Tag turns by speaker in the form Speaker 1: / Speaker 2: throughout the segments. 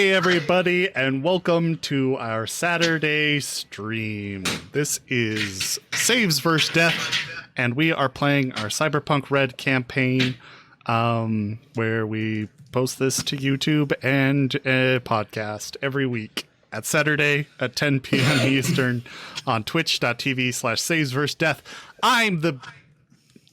Speaker 1: Hey everybody, and welcome to our Saturday stream. This is Saves vs. Death, and we are playing our Cyberpunk Red campaign, where we post this to YouTube and a podcast every week at Saturday at 10 p.m. Eastern on twitch.tv/Saves vs. Death. I'm the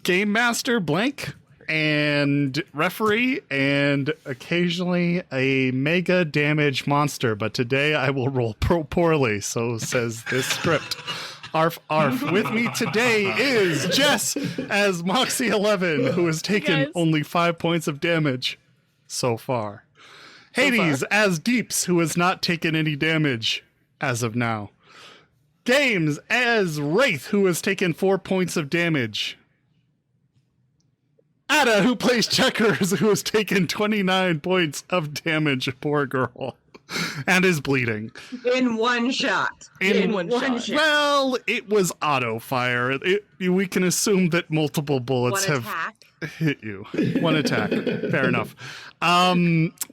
Speaker 1: Game Master Blank and referee and occasionally a mega damage monster, but today I will roll poorly, so says this script. Arf arf. With me today is Jess as Moxie11, who has taken only 5 points of damage so far. Hades as Deeps, who has not taken any damage as of now. Games as Wraith, who has taken 4 points of damage. Ada, who plays checkers, who has taken 29 points of damage, poor girl, and is bleeding.
Speaker 2: In one shot.
Speaker 1: In one shot. Well, it was auto fire. We can assume that multiple bullets have hit you. One attack. Fair enough.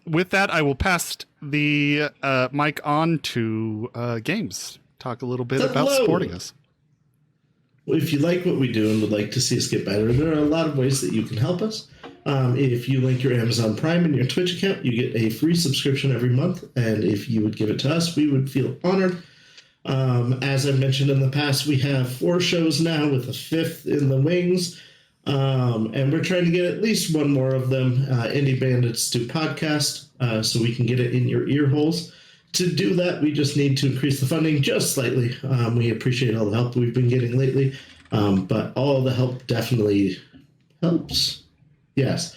Speaker 1: With that, I will pass the mic on to Games. Talk a little bit about supporting us.
Speaker 3: Well, if you like what we do and would like to see us get better, there are a lot of ways that you can help us. If you link your Amazon Prime and your Twitch account, you get a free subscription every month. And if you would give it to us, we would feel honored. As I mentioned in the past, we have 4 shows now with a 5th in the wings. And we're trying to get at least one more of them, Indie Bandits, to podcast so we can get it in your ear holes. To do that, we just need to increase the funding just slightly. We appreciate all the help we've been getting lately, but all the help definitely helps. Yes.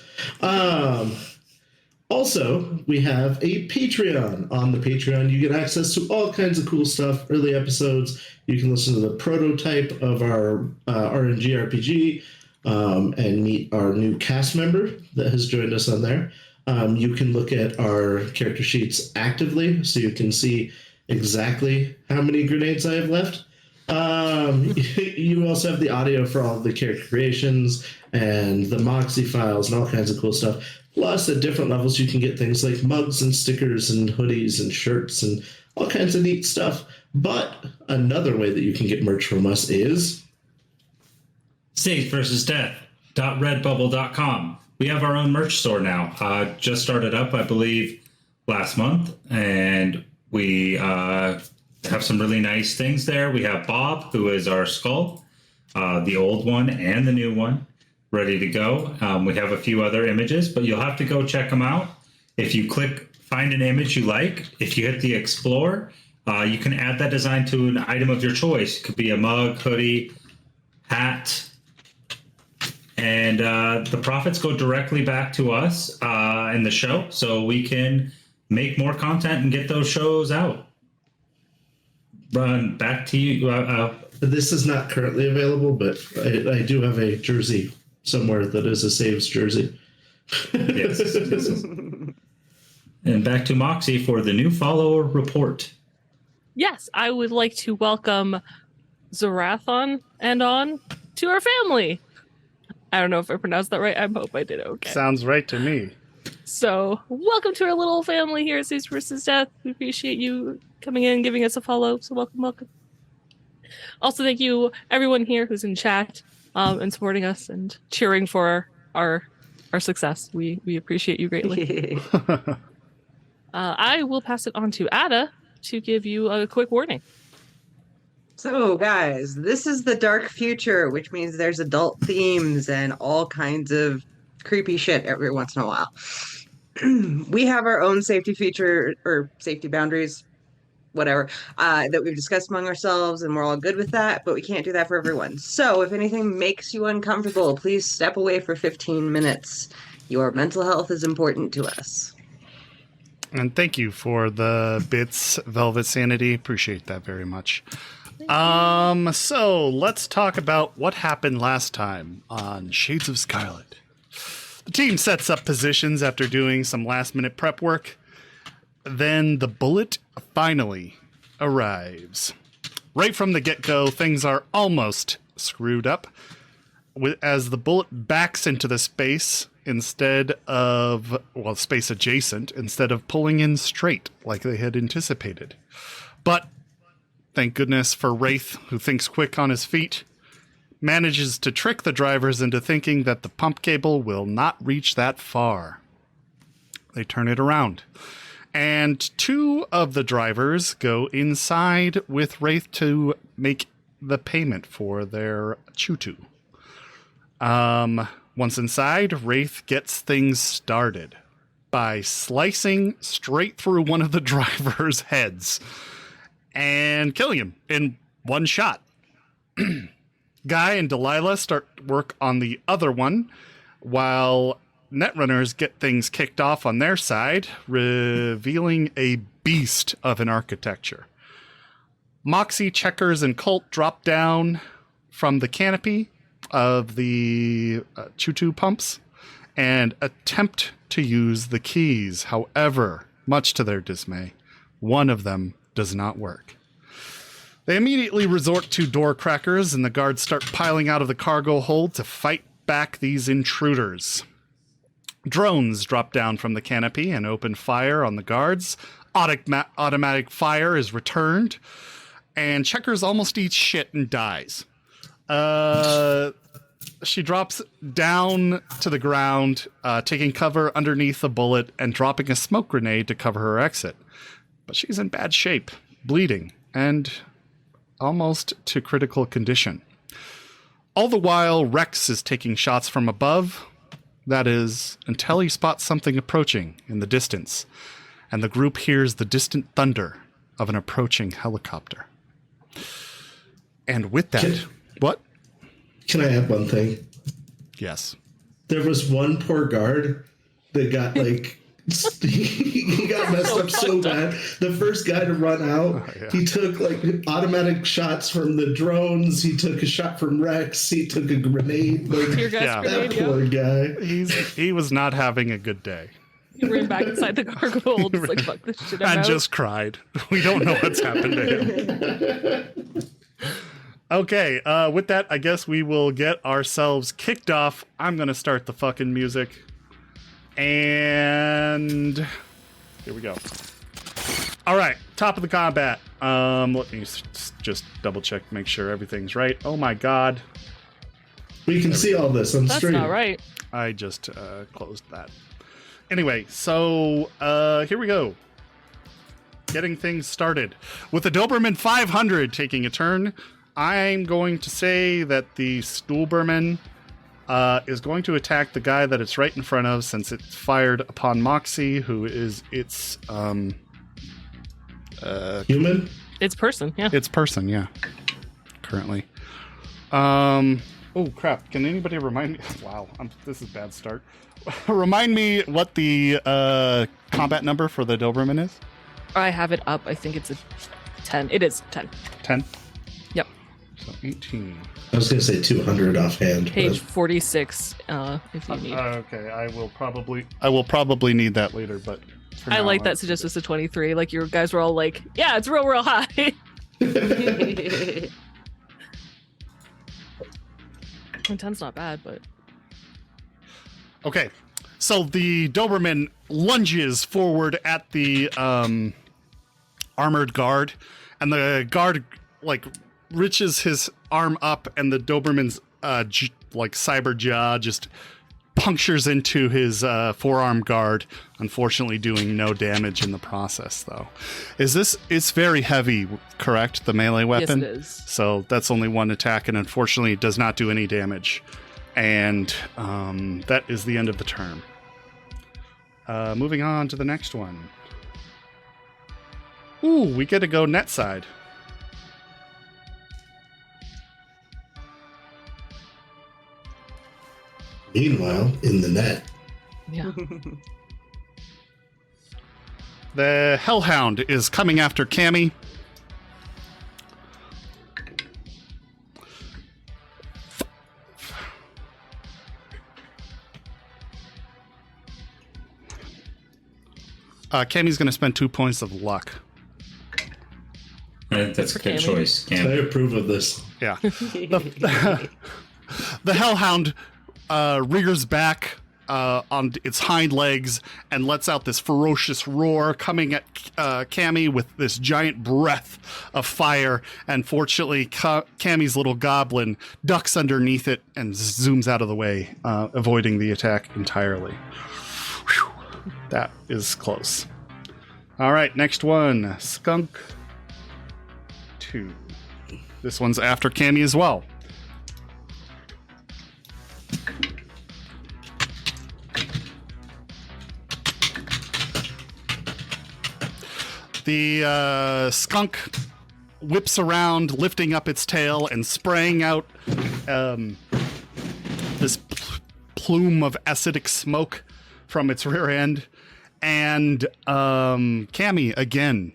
Speaker 3: Also, we have a Patreon. On the Patreon, you get access to all kinds of cool stuff, early episodes. You can listen to the prototype of our RNG RPG and meet our new cast member that has joined us on there. You can look at our character sheets actively, so you can see exactly how many grenades I have left. You also have the audio for all of the character creations and the Moxie files and all kinds of cool stuff. Plus, at different levels, you can get things like mugs and stickers and hoodies and shirts and all kinds of neat stuff. But another way that you can get merch from us is
Speaker 4: SaveVsDeath.redbubble.com. We have our own merch store now. Just started up, I believe, last month, and we have some really nice things there. We have Bob, who is our skull, the old one and the new one, ready to go. We have a few other images, but you'll have to go check them out. If you click find an image you like, if you hit the explore, you can add that design to an item of your choice. It could be a mug, hoodie, hat, and the profits go directly back to us in the show, so we can make more content and get those shows out. Run back to you.
Speaker 3: This is not currently available, but I do have a jersey somewhere that is a Saves jersey.
Speaker 4: Yes. And back to Moxie for the new follower report.
Speaker 5: Yes, I would like to welcome Zarathon and on to our family. I don't know if I pronounced that right. I hope I did okay.
Speaker 1: Sounds right to me.
Speaker 5: So, welcome to our little family here at Saves vs. Death. We appreciate you coming in and giving us a follow. So, welcome. Also, thank you, everyone here who's in chat and supporting us and cheering for our success. We appreciate you greatly. I will pass it on to Ada to give you a quick warning.
Speaker 2: So, guys, this is the dark future, which means there's adult themes and all kinds of creepy shit every once in a while. We have our own safety feature or safety boundaries, whatever, that we've discussed among ourselves, and we're all good with that, but we can't do that for everyone. So if anything makes you uncomfortable, please step away for 15 minutes. Your mental health is important to us.
Speaker 1: And thank you for the bits, Velvet Sanity. Appreciate that very much. So let's talk about what happened last time on Shades of Scarlet. The team sets up positions after doing some last-minute prep work. Then the bullet finally arrives. Right from the get-go, things are almost screwed up. as the bullet backs into the space space adjacent, instead of pulling in straight like they had anticipated. But thank goodness for Wraith, who thinks quick on his feet, manages to trick the drivers into thinking that the pump cable will not reach that far. They turn it around. And 2 of the drivers go inside with Wraith to make the payment for their choo-choo. Once inside, Wraith gets things started by slicing straight through one of the driver's heads and killing him in one shot. Guy and Delilah start work on the other one, while Netrunners get things kicked off on their side, revealing a beast of an architecture. Moxie, Checkers, and Colt drop down from the canopy of the choo-choo pumps and attempt to use the keys. However, much to their dismay, one of them does not work. They immediately resort to door crackers, and the guards start piling out of the cargo hold to fight back these intruders. Drones drop down from the canopy and open fire on the guards. Automatic fire is returned, and Checkers almost eats shit and dies. She drops down to the ground, taking cover underneath a bullet and dropping a smoke grenade to cover her exit. But she's in bad shape, bleeding, and almost to critical condition. All the while, Rex is taking shots from above. That is, until he spots something approaching in the distance, and the group hears the distant thunder of an approaching helicopter. And with that, what?
Speaker 3: Can I add one thing?
Speaker 1: Yes.
Speaker 3: There was one poor guard that got he got messed up so bad. The first guy to run out, he took automatic shots from the drones. He took a shot from Rex. He took a grenade. That poor guy.
Speaker 1: He was not having a good day.
Speaker 5: He ran back inside the cargo hold, just like, fuck this shit.
Speaker 1: And just cried. We don't know what's happened to him. Okay, with that, I guess we will get ourselves kicked off. I'm going to start the fucking music. And here we go. All right, top of the combat. Let me just double check, make sure everything's right. Oh my god.
Speaker 3: We can see all this on stream.
Speaker 5: That's not right.
Speaker 1: I just closed that. Anyway, so here we go. Getting things started. With the Doberman 500 taking a turn, I'm going to say that the Doberman is going to attack the guy that it's right in front of, since it's fired upon Moxie, who is its
Speaker 3: human?
Speaker 5: It's person, yeah.
Speaker 1: It's person, yeah. Currently. Oh crap. Can anybody remind me? Wow, this is a bad start. Remind me what the combat number for the Doberman is?
Speaker 5: I have it up. I think it's a 10. It is 10.
Speaker 1: 10?
Speaker 5: Yep.
Speaker 1: So 18.
Speaker 3: I was going to say 200 offhand.
Speaker 5: Page 46, if you need.
Speaker 1: Okay, I will probably need that later, but for
Speaker 5: I
Speaker 1: now,
Speaker 5: like that suggestion was a 23. Like, your guys were all like, yeah, it's real high. 10's not bad, but...
Speaker 1: Okay, so the Doberman lunges forward at the armored guard, and the guard, reaches his arm up, and the Doberman's cyber jaw just punctures into his forearm guard, unfortunately doing no damage in the process, though. It's very heavy, correct, the melee weapon?
Speaker 5: Yes, it is.
Speaker 1: So that's only one attack, and unfortunately it does not do any damage. And that is the end of the turn. Moving on to the next one. Ooh, we get to go net side.
Speaker 3: Meanwhile, in the net.
Speaker 5: Yeah.
Speaker 1: The Hellhound is coming after Cammy. Cammy's going to spend 2 points of luck.
Speaker 4: That's a good choice,
Speaker 3: I
Speaker 4: Cam.
Speaker 3: approve of this.
Speaker 1: Yeah. the hellhound rears back on its hind legs and lets out this ferocious roar, coming at Cammy with this giant breath of fire. And fortunately, Cammy's little goblin ducks underneath it and zooms out of the way, avoiding the attack entirely. Whew. That is close. All right, next one, Skunk 2. This one's after Cammy as well. The skunk whips around, lifting up its tail and spraying out this plume of acidic smoke from its rear end. And Cammy again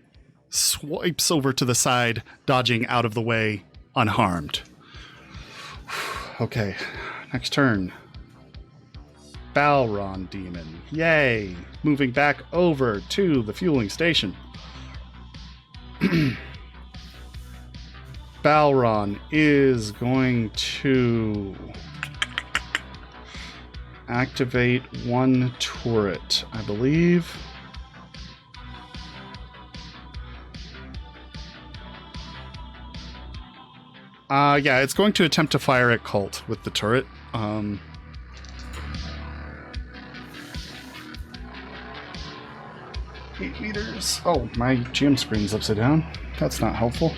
Speaker 1: swipes over to the side, dodging out of the way unharmed. Okay, next turn. Balron Demon. Yay! Moving back over to the fueling station. Balron is going to activate one turret, I believe. Yeah, it's going to attempt to fire at Colt with the turret. 8 meters. Oh, my GM screen's upside down. That's not helpful.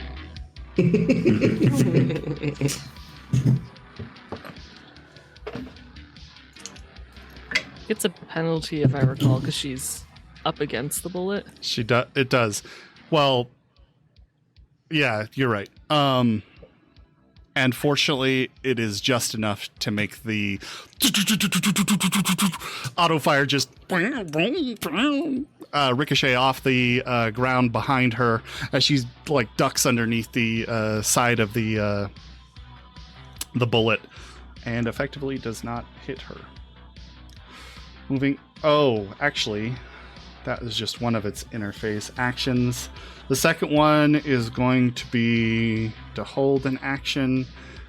Speaker 5: It's a penalty, if I recall, because she's up against the bullet.
Speaker 1: It does. Well, yeah, you're right. And fortunately, it is just enough to make the auto fire just ricochet off the ground behind her as she's like ducks underneath the side of the bullet, and effectively does not hit her. Moving. Oh, actually, that is just one of its interface actions. The second one is going to be to hold an action,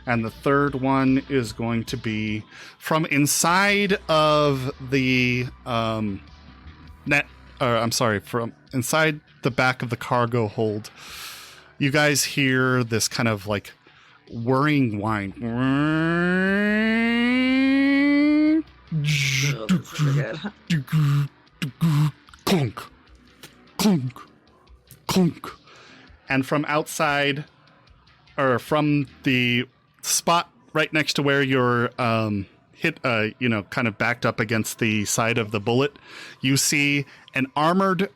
Speaker 1: and the third one is going to be from inside of the from inside the back of the cargo hold. You guys hear this kind of like whirring whine. Clunk, clunk, clunk. And from outside, or from the spot right next to where you're hit, kind of backed up against the side of the bullet, you see an armored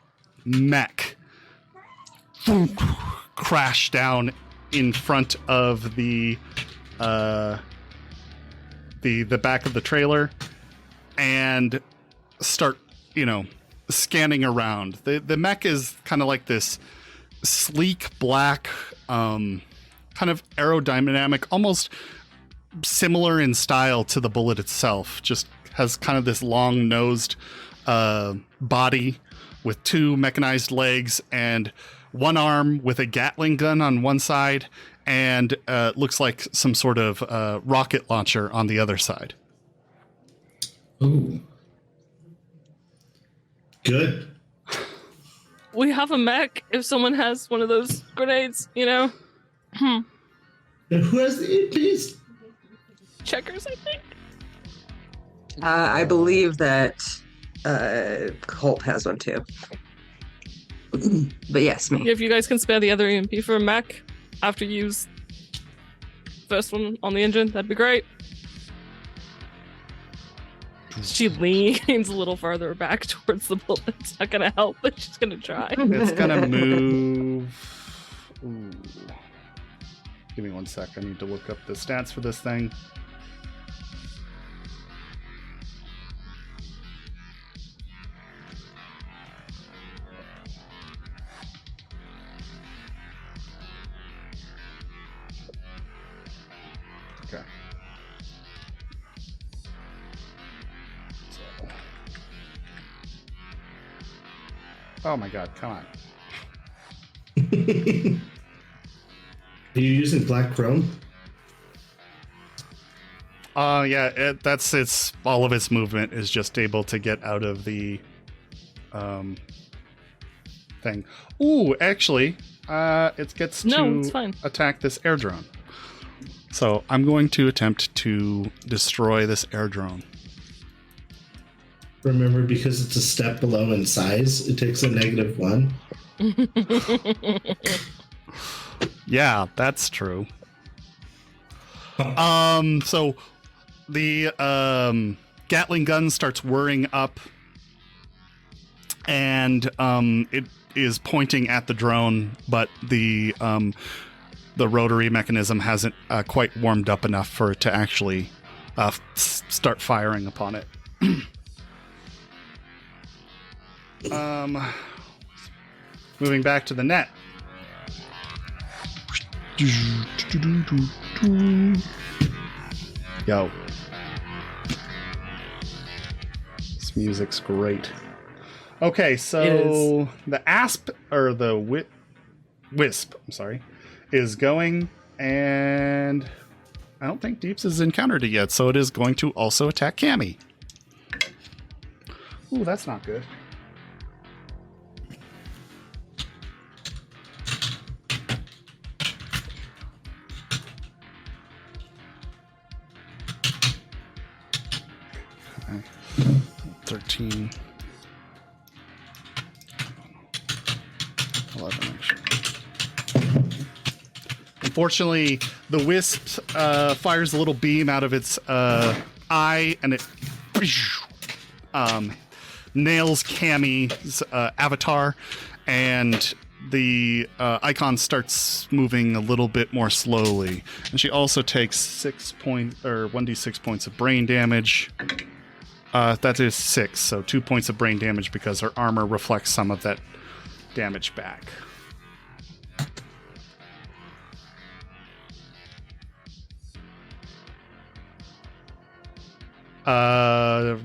Speaker 1: mech crash down in front of the back of the trailer and start, scanning around. The mech is kind of like this sleek black, kind of aerodynamic, almost similar in style to the bullet itself. Just has kind of this long-nosed body with 2 mechanized legs and one arm with a Gatling gun on one side, and looks like some sort of rocket launcher on the other side.
Speaker 3: Ooh. Good.
Speaker 5: We have a mech if someone has one of those grenades,
Speaker 3: And who has the EMPs?
Speaker 5: Checkers, I think.
Speaker 2: I believe that Colt has one too. But yes, me.
Speaker 5: If you guys can spare the other EMP for a mech after you use first one on the engine, that'd be great. She leans a little farther back towards the bullet. It's not gonna help, but she's gonna try.
Speaker 1: It's gonna move. Ooh. Give me one sec. I need to look up the stats for this thing. Okay. Oh my god, come on.
Speaker 3: Are you using black chrome?
Speaker 1: Yeah, that's its all of its movement is just able to get out of the thing. Ooh, actually, it gets
Speaker 5: No, it's
Speaker 1: to
Speaker 5: fine.
Speaker 1: attack this air drone. So I'm going to attempt to destroy this air drone.
Speaker 3: Remember, because it's a step below in size, it takes a -1.
Speaker 1: Yeah, that's true. So the Gatling gun starts whirring up, and it is pointing at the drone, but the rotary mechanism hasn't quite warmed up enough for it to actually start firing upon it. Moving back to the net. Yo. This music's great. Okay, so the asp, or the wisp, I'm sorry, is going, and I don't think Deeps has encountered it yet, so it is going to also attack Cammy. Ooh, that's not good. Okay. 13. 11, actually. Unfortunately, the wisp fires a little beam out of its eye, and it nails Cammy's avatar, and the icon starts moving a little bit more slowly. And she also takes 1d6 points of brain damage. That is 6, so 2 points of brain damage because her armor reflects some of that damage back.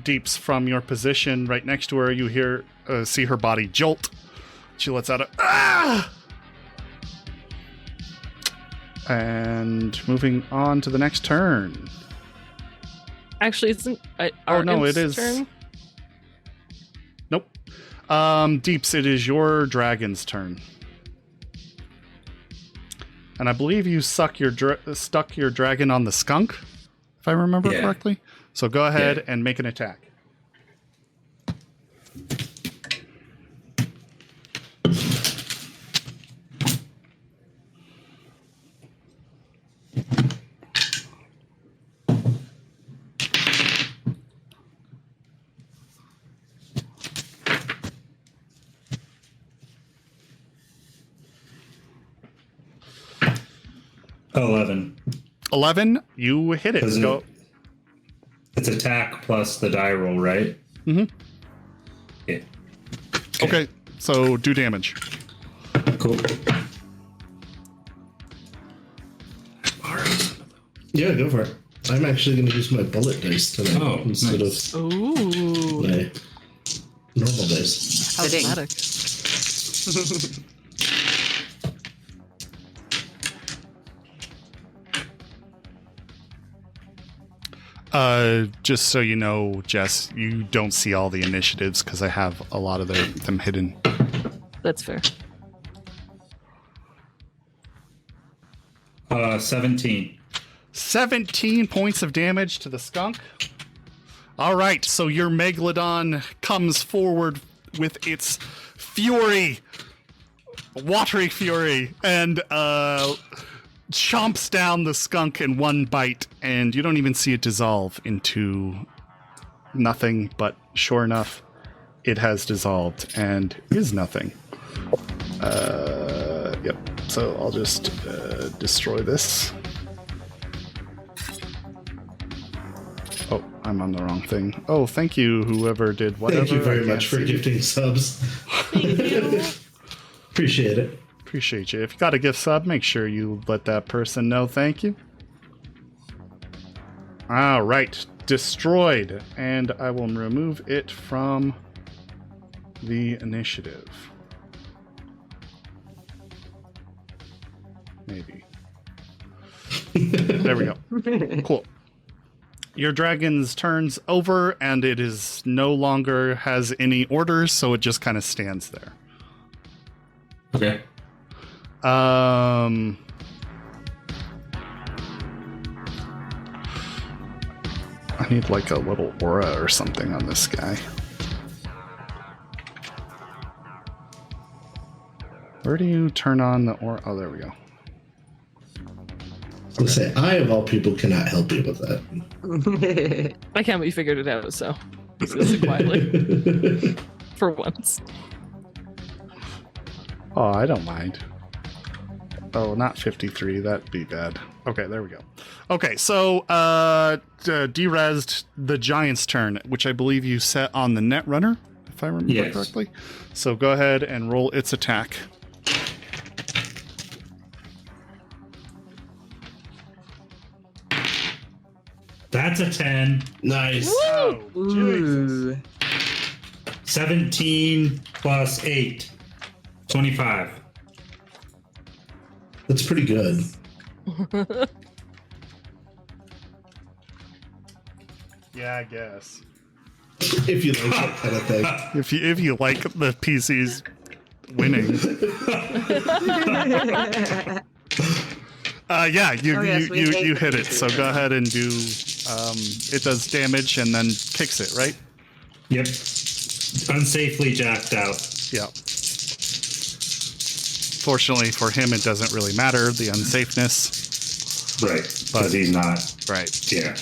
Speaker 1: Deeps, from your position right next to her, you see her body jolt. She lets out a ah! And moving on to the next turn.
Speaker 5: Actually, isn't
Speaker 1: Oh no, it
Speaker 5: imp's
Speaker 1: is.
Speaker 5: turn?
Speaker 1: Nope. Deeps, it is your dragon's turn. And I believe you stuck your dragon on the skunk, if I remember correctly. So go ahead and make an attack.
Speaker 4: $11.
Speaker 1: 11, you hit it. Go.
Speaker 4: It's attack plus the die roll, right?
Speaker 1: Mm-hmm.
Speaker 4: Yeah.
Speaker 1: Okay, so do damage.
Speaker 4: Cool.
Speaker 3: Yeah, go for it. I'm actually going to use my bullet dice tonight instead of my normal dice.
Speaker 5: How dramatic.
Speaker 1: Just so you know, Jess, you don't see all the initiatives because I have a lot of them hidden.
Speaker 5: That's fair.
Speaker 4: 17.
Speaker 1: 17 points of damage to the skunk. All right, so your Megalodon comes forward with its fury, watery fury, and chomps down the skunk in one bite, and you don't even see it dissolve into nothing, but sure enough, it has dissolved and is nothing. Yep, so I'll just destroy this. Oh, I'm on the wrong thing. Oh, thank you, whoever did whatever.
Speaker 3: Thank you very much for gifting subs.
Speaker 5: Thank you.
Speaker 3: Appreciate it.
Speaker 1: Appreciate you. If you got a gift sub, make sure you let that person know thank you. All right, destroyed, and I will remove it from the initiative. Maybe. There we go. Cool. Your dragon's turns over, and it is no longer has any orders, so it just kind of stands there.
Speaker 4: Okay.
Speaker 1: I need like a little aura or something on this guy. Where do you turn on the aura? Oh, there we go.
Speaker 3: I was gonna say, I of all people cannot help you with that.
Speaker 5: I can't, but you figured it out, so just listen quietly for once.
Speaker 1: Oh, I don't mind. Oh, not 53. That'd be bad. Okay, there we go. Okay, so derezzed the Giant's turn, which I believe you set on the Netrunner, if I remember correctly. So go ahead and roll its attack.
Speaker 4: That's a 10.
Speaker 3: Nice.
Speaker 1: Oh,
Speaker 2: Ooh.
Speaker 4: 17 plus 8. 25.
Speaker 3: That's pretty good.
Speaker 1: Yeah, I guess.
Speaker 3: If you like that kind of thing.
Speaker 1: If you like the PCs winning. Yeah, you hit it. So go ahead and do. It does damage and then kicks it, right?
Speaker 4: Yep. Unsafely jacked out.
Speaker 1: Yeah. Fortunately for him, it doesn't really matter, the unsafeness.
Speaker 4: Right. Because he's not.
Speaker 1: Right.
Speaker 4: Yeah.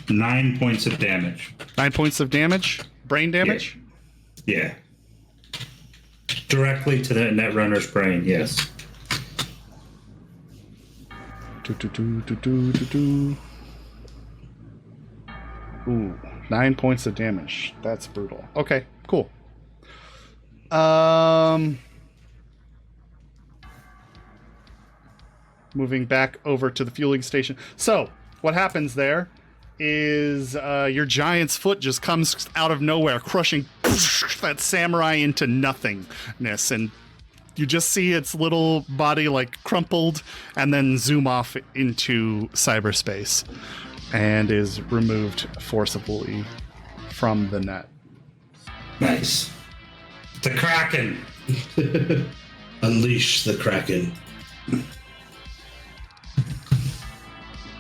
Speaker 4: 9 points of damage.
Speaker 1: 9 points of damage? Brain damage?
Speaker 4: Yeah. Directly to the Netrunner's brain, yes.
Speaker 1: Ooh, 9 points of damage. That's brutal. Okay, cool. Moving back over to the fueling station. So, what happens there is your giant's foot just comes out of nowhere, crushing that samurai into nothingness, and you just see its little body like crumpled and then zoom off into cyberspace and is removed forcibly from the net.
Speaker 4: Nice. The Kraken.
Speaker 3: Unleash the Kraken.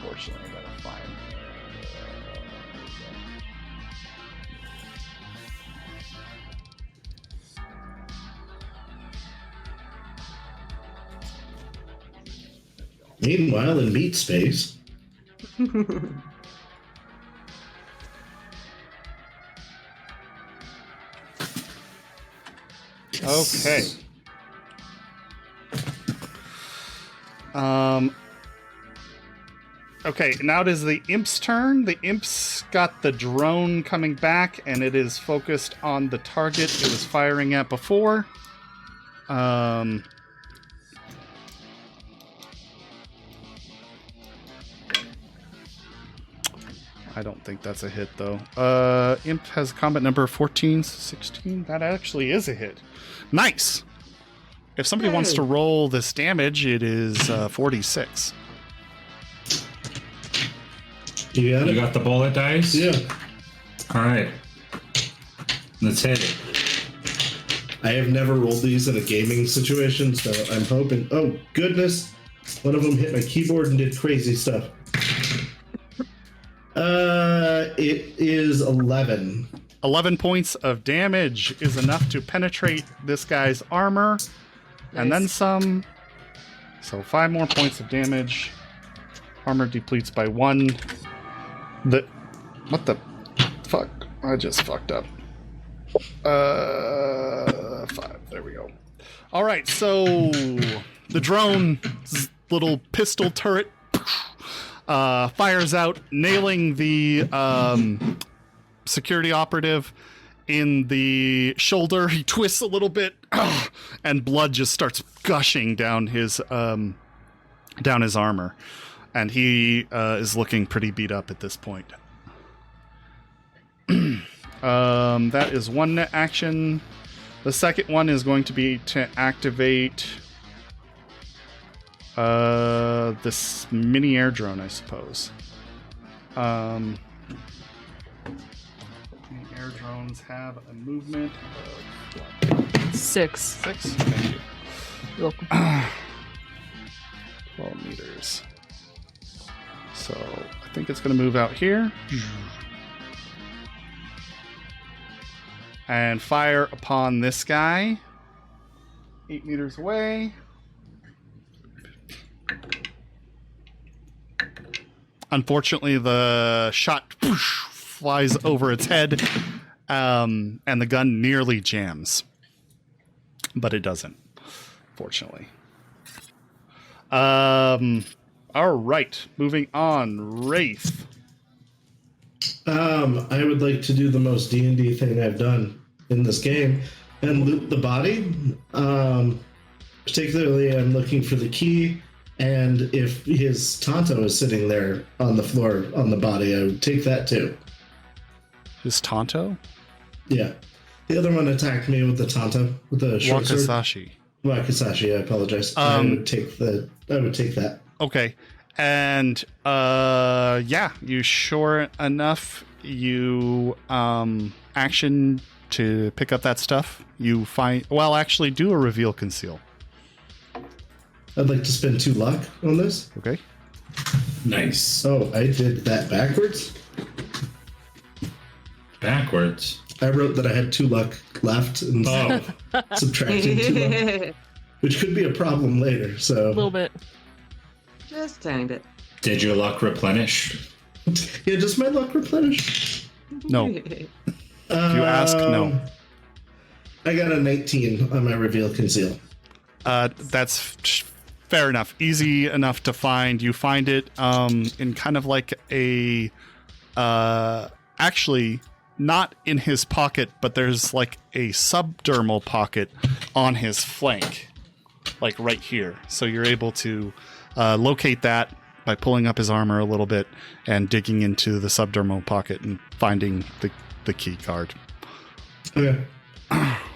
Speaker 1: Unfortunately, I gotta find.
Speaker 3: Meanwhile, in meat space.
Speaker 1: Okay. Okay, now it is the Imp's turn. The Imp's got the drone coming back, and it is focused on the target it was firing at before. I don't think that's a hit, though. Imp has combat number 14, 16. That actually is a hit. Nice! If somebody wants to roll this damage, it is 46.
Speaker 3: You got
Speaker 4: You
Speaker 3: it?
Speaker 4: got the bullet dice?
Speaker 3: Yeah.
Speaker 4: All right. Let's hit it.
Speaker 3: I have never rolled these in a gaming situation, so I'm hoping. Oh, goodness. One of them hit my keyboard and did crazy stuff. It is 11.
Speaker 1: 11 points of damage is enough to penetrate this guy's armor, and then some. So 5 more points of damage. Armor depletes by 1. What the fuck? I just fucked up. 5. There we go. All right, so the drone's little pistol turret fires out, nailing the security operative in the shoulder. He twists a little bit, and blood just starts gushing down his armor, and he is looking pretty beat up at this point. That is one action. The second one is going to be to activate This mini air drone, I suppose. Mini air drones have a movement of what?
Speaker 5: 6.
Speaker 1: 6? Thank you.
Speaker 5: You're welcome.
Speaker 1: 12 meters. So I think it's going to move out here. And fire upon this guy. 8 meters away. Unfortunately, the shot flies over its head, and the gun nearly jams. But it doesn't, fortunately. All right, moving on. Wraith.
Speaker 3: I would like to do the most D&D thing I've done in this game and loot the body. Particularly, I'm looking for the key, and if his Tonto is sitting there on the floor on the body, I would take that too.
Speaker 1: His Tonto?
Speaker 3: Yeah. The other one attacked me with the Tonto, with the short sword.
Speaker 1: Wakasashi.
Speaker 3: Wakasashi, I apologize. I would take that.
Speaker 1: Okay. And yeah, you sure enough, you action to pick up that stuff. You find, well, actually do a reveal conceal.
Speaker 3: I'd like to spend 2 luck on this.
Speaker 1: Okay.
Speaker 4: Nice.
Speaker 3: Oh, I did that backwards?
Speaker 4: Backwards.
Speaker 3: I wrote that I had 2 luck left and subtracting 2 luck, which could be a problem later, so...
Speaker 5: A little bit.
Speaker 2: Just a tiny bit.
Speaker 4: Did your luck replenish?
Speaker 3: Yeah, does my luck replenish?
Speaker 1: No. If you ask, no.
Speaker 3: I got a 19 on my reveal conceal.
Speaker 1: That's fair enough. Easy enough to find. You find it in kind of like a... actually, not in his pocket, but there's like a subdermal pocket on his flank. Like right here. So you're able to locate that by pulling up his armor a little bit and digging into the subdermal pocket and finding the key card.
Speaker 3: Okay.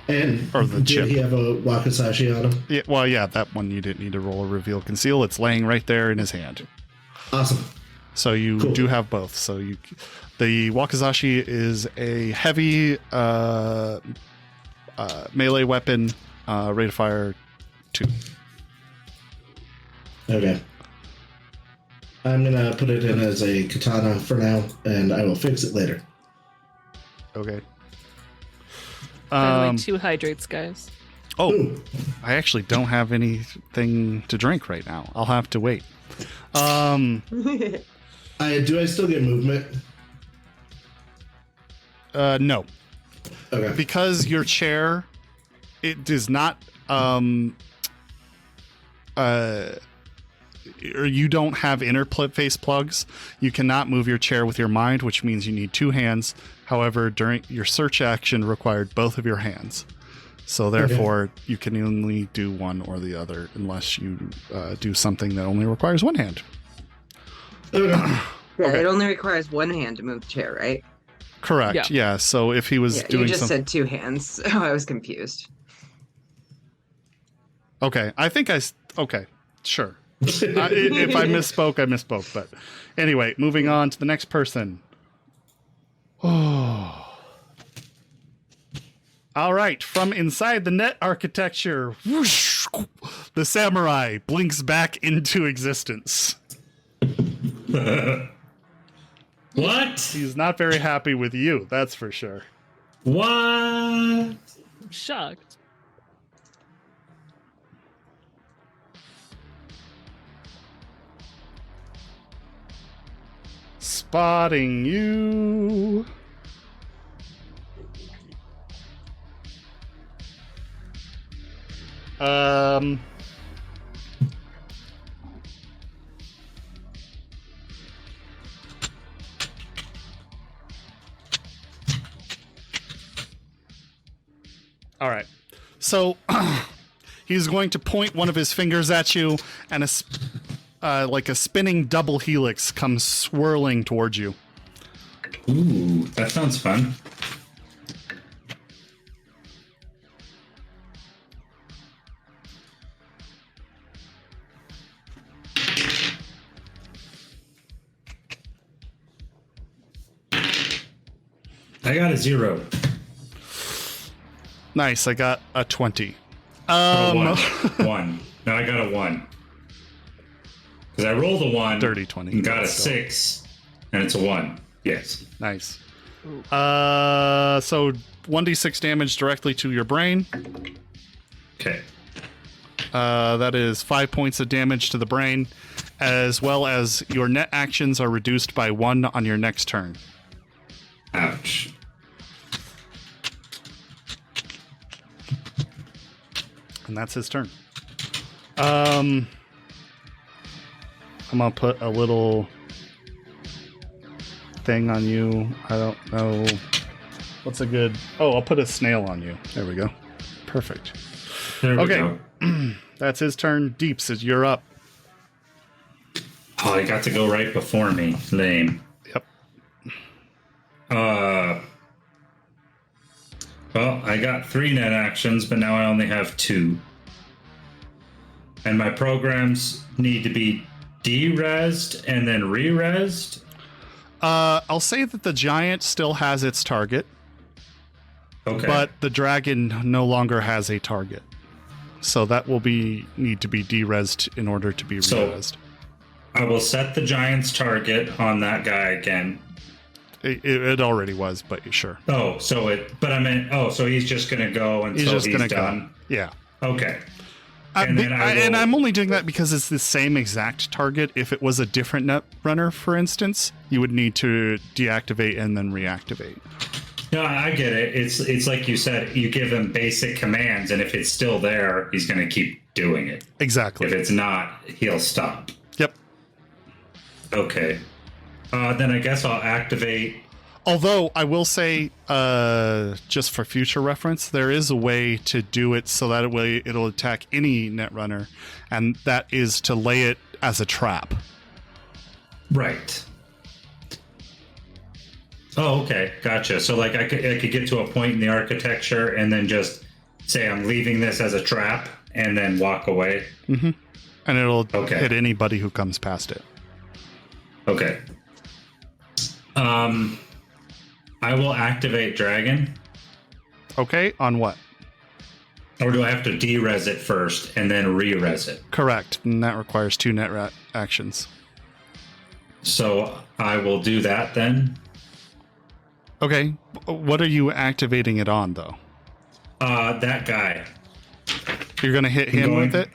Speaker 3: And
Speaker 1: Or the
Speaker 3: did
Speaker 1: chip.
Speaker 3: he have a Wakasashi on him?
Speaker 1: Yeah, well, yeah, that one you didn't need to roll a reveal conceal. It's laying right there in his hand.
Speaker 3: Awesome.
Speaker 1: So you
Speaker 3: Cool.
Speaker 1: do have both. So the Wakasashi is a heavy melee weapon, rate of fire 2.
Speaker 3: Okay. I'm gonna put it in as a katana for now, and I will fix it later.
Speaker 1: Okay.
Speaker 5: By the way, 2 hydrates, guys.
Speaker 1: Oh,
Speaker 3: Ooh.
Speaker 1: I actually don't have anything to drink right now. I'll have to wait.
Speaker 3: Do I still get movement?
Speaker 1: No.
Speaker 3: Okay.
Speaker 1: Because your chair, it does not, or you don't have interface plugs. You cannot move your chair with your mind, which means you need 2 hands. However, during your search action required both of your hands. So therefore, you can only do one or the other unless you do something that only requires 1 hand.
Speaker 3: Okay.
Speaker 2: Yeah,
Speaker 1: Okay.
Speaker 2: it only requires 1 hand to move the chair, right?
Speaker 1: Correct. Yeah. So if he was
Speaker 2: Yeah,
Speaker 1: doing
Speaker 2: you just
Speaker 1: something,
Speaker 2: said 2 hands, so I was confused.
Speaker 1: okay, I think okay, sure. If I misspoke, I misspoke. But anyway, moving on to the next person. Oh. All right, from inside the net architecture, whoosh, the samurai blinks back into existence.
Speaker 4: What?
Speaker 1: He's not very happy with you, that's for sure.
Speaker 4: What?
Speaker 5: I'm shocked.
Speaker 1: Spotting you. All right. So he's going to point one of his fingers at you, and like a spinning double helix comes swirling towards you.
Speaker 4: Ooh, that sounds fun. I got a 0.
Speaker 1: Nice. I got a 20.
Speaker 4: One. 1. No, I got a 1. Because I rolled a 1.
Speaker 1: Dirty 20.
Speaker 4: And got a
Speaker 1: So.
Speaker 4: 6. And it's a 1. Yes.
Speaker 1: Nice. So 1d6 damage directly to your brain.
Speaker 4: Okay.
Speaker 1: That is 5 points of damage to the brain, as well as your net actions are reduced by 1 on your next turn.
Speaker 4: Ouch.
Speaker 1: And that's his turn. I'm gonna put a little thing on you. I don't know. What's a good... Oh, I'll put a snail on you. There we go. Perfect.
Speaker 4: There we
Speaker 1: Okay.
Speaker 4: go.
Speaker 1: That's his turn. Deeps, you're up.
Speaker 4: Oh, he got to go right before me. Lame.
Speaker 1: Yep.
Speaker 4: Well, I got 3 net actions, but now I only have 2. And my programs need to be de-resed and then re-resed.
Speaker 1: I'll say that the giant still has its target,
Speaker 4: Okay.
Speaker 1: but the dragon no longer has a target. So that will need to be de-resed in order to be
Speaker 4: So-
Speaker 1: re-resed.
Speaker 4: I will set the giant's target on that guy again.
Speaker 1: It already was, but sure.
Speaker 4: Oh, so he's just going to go until he's
Speaker 1: gonna
Speaker 4: done.
Speaker 1: go. Yeah.
Speaker 4: Okay. And then
Speaker 1: and I'm only doing that because it's the same exact target. If it was a different net runner, for instance, you would need to deactivate and then reactivate.
Speaker 4: No, I get it. It's like you said, you give him basic commands, and if it's still there, he's going to keep doing it.
Speaker 1: Exactly.
Speaker 4: If it's not, he'll stop.
Speaker 1: Yep.
Speaker 4: Okay. Then I guess I'll activate.
Speaker 1: Although I will say, just for future reference, there is a way to do it so that way it'll attack any netrunner, and that is to lay it as a trap.
Speaker 4: Right. Oh, okay. Gotcha. So like I could get to a point in the architecture and then just say I'm leaving this as a trap and then walk away.
Speaker 1: Mm-hmm. And it'll
Speaker 4: Okay.
Speaker 1: hit anybody who comes past it.
Speaker 4: Okay. I will activate Dragon.
Speaker 1: Okay, on what?
Speaker 4: Or do I have to de-res it first and then re-res it?
Speaker 1: Correct. And that requires 2 net actions.
Speaker 4: So I will do that then.
Speaker 1: Okay. What are you activating it on, though?
Speaker 4: That guy.
Speaker 1: You're going to hit him with it?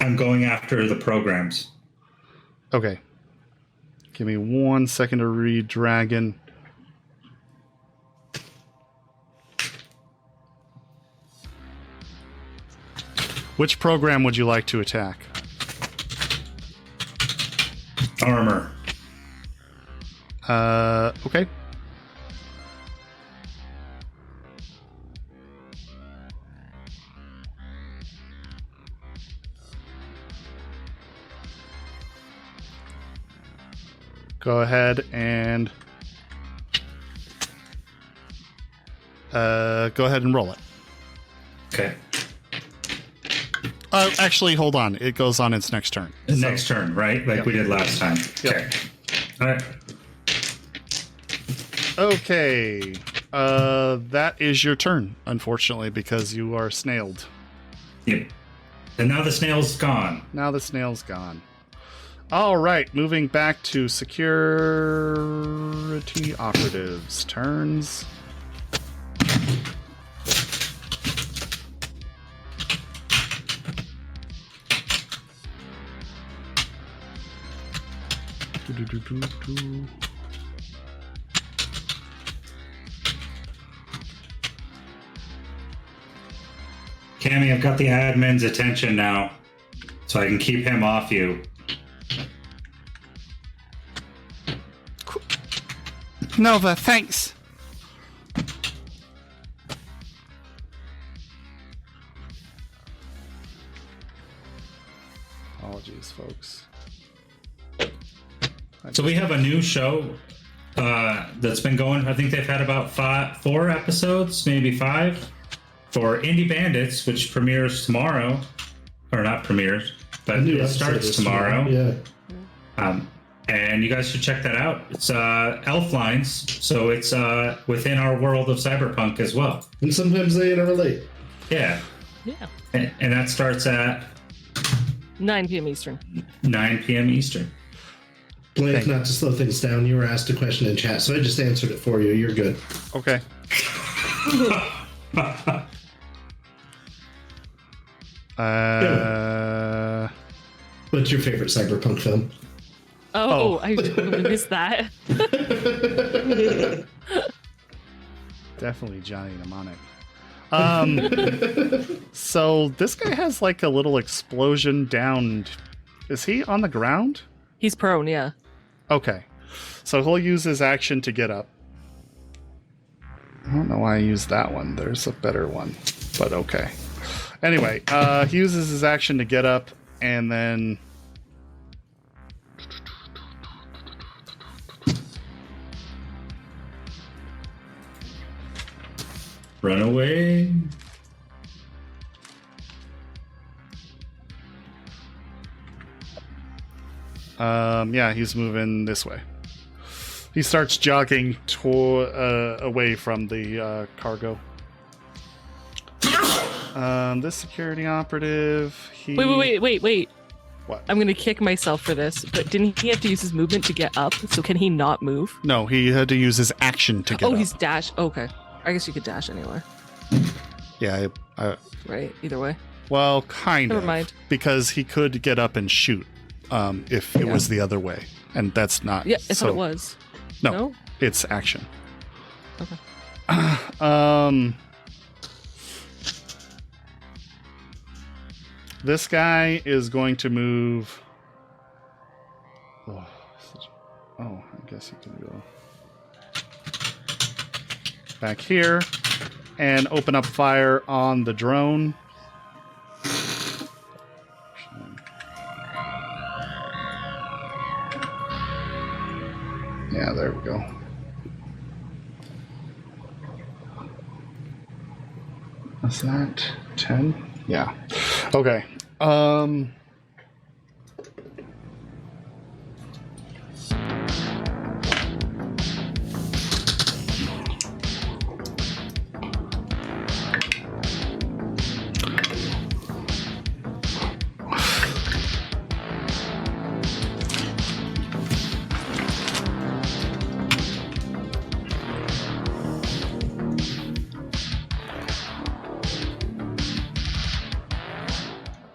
Speaker 4: I'm going after the programs.
Speaker 1: Okay. Give me 1 second to read Dragon. Which program would you like to attack?
Speaker 4: Armor.
Speaker 1: Okay. Go ahead and roll it.
Speaker 4: Okay.
Speaker 1: Actually, hold on. It goes on its next turn.
Speaker 4: Next turn, right? Like we did last time.
Speaker 1: Yep.
Speaker 4: Okay. All right.
Speaker 1: Okay. That is your turn, unfortunately, because you are snailed.
Speaker 4: Yep. And now the snail's gone.
Speaker 1: Now the snail's gone. All right, moving back to security operatives' turns. Do-do-do-do-do.
Speaker 4: Cammy, I've got the admin's attention now, so I can keep him off you.
Speaker 1: Nova, thanks. Apologies, folks.
Speaker 4: So we have a new show that's been going. I think they've had about 4 episodes, maybe 5, for Indie Bandits, which premieres tomorrow, or not premieres, but
Speaker 3: New
Speaker 4: it
Speaker 3: episode
Speaker 4: starts
Speaker 3: is
Speaker 4: tomorrow.
Speaker 3: Yeah.
Speaker 4: and you guys should check that out. It's elf lines, so it's within our world of cyberpunk as well.
Speaker 3: And sometimes they interrelate.
Speaker 4: Yeah.
Speaker 5: Yeah.
Speaker 4: And that starts at
Speaker 5: 9 p.m. Eastern.
Speaker 4: 9 p.m. Eastern.
Speaker 3: Blake, not to slow things down, you were asked a question in chat, so I just answered it for you. You're good.
Speaker 1: Okay.
Speaker 3: What's your favorite cyberpunk film?
Speaker 5: Oh, I totally missed that.
Speaker 1: Definitely Johnny Mnemonic. So this guy has like a little explosion down. Is he on the ground?
Speaker 5: He's prone, yeah.
Speaker 1: Okay. So he'll use his action to get up. I don't know why I used that one. There's a better one, but okay. Anyway, he uses his action to get up, and then
Speaker 4: Run away.
Speaker 1: Yeah, he's moving this way. He starts jogging away from the cargo. This security operative.
Speaker 5: Wait.
Speaker 1: What?
Speaker 5: I'm gonna kick myself for this, but didn't he have to use his movement to get up? So can he not move?
Speaker 1: No, he had to use his action to get up.
Speaker 5: Oh, he's dash. Okay. I guess you could dash anywhere.
Speaker 1: Yeah,
Speaker 5: Right, either way.
Speaker 1: well, kind of.
Speaker 5: Never mind.
Speaker 1: Because he could get up and shoot if it was the other way. And that's not.
Speaker 5: Yeah, I thought it was.
Speaker 1: No, it's action.
Speaker 5: Okay.
Speaker 1: This guy is going to move. Oh, I guess he can go back here and open up fire on the drone. Yeah, there we go. Is that 10? Yeah. Okay.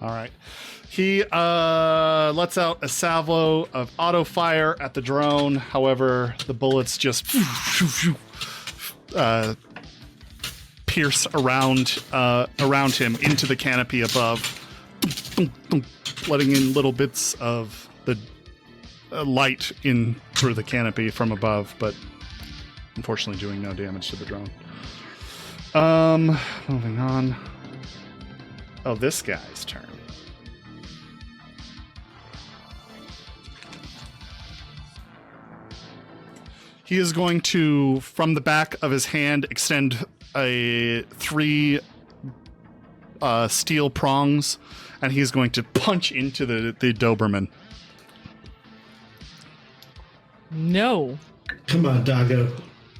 Speaker 1: All right. He lets out a salvo of auto fire at the drone. However, the bullets just pierce around him into the canopy above, letting in little bits of the light in through the canopy from above, but unfortunately doing no damage to the drone. Moving on. Oh, this guy's turn. He is going to, from the back of his hand, extend three steel prongs, and he's going to punch into the Doberman.
Speaker 5: No.
Speaker 3: Come on, Doggo.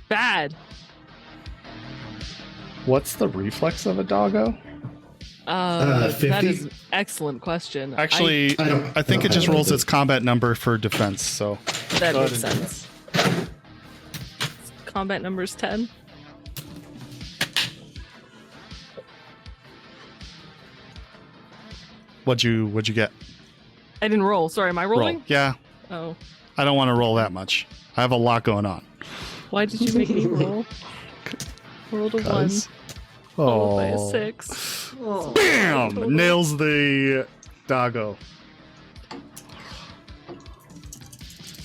Speaker 5: Bad.
Speaker 1: What's the reflex of a doggo?
Speaker 3: 50?
Speaker 5: That is an excellent question.
Speaker 1: Actually, I think it just rolls its combat number for defense, so...
Speaker 5: That makes sense. Combat number's 10.
Speaker 1: What'd you get?
Speaker 5: I didn't roll. Sorry, am I rolling?
Speaker 1: Roll. Yeah.
Speaker 5: Oh.
Speaker 1: I don't want to roll that much. I have a lot going on.
Speaker 5: Why did you make me roll? Rolled a 1. Followed by a 6.
Speaker 2: Oh.
Speaker 1: Bam! Nails the doggo.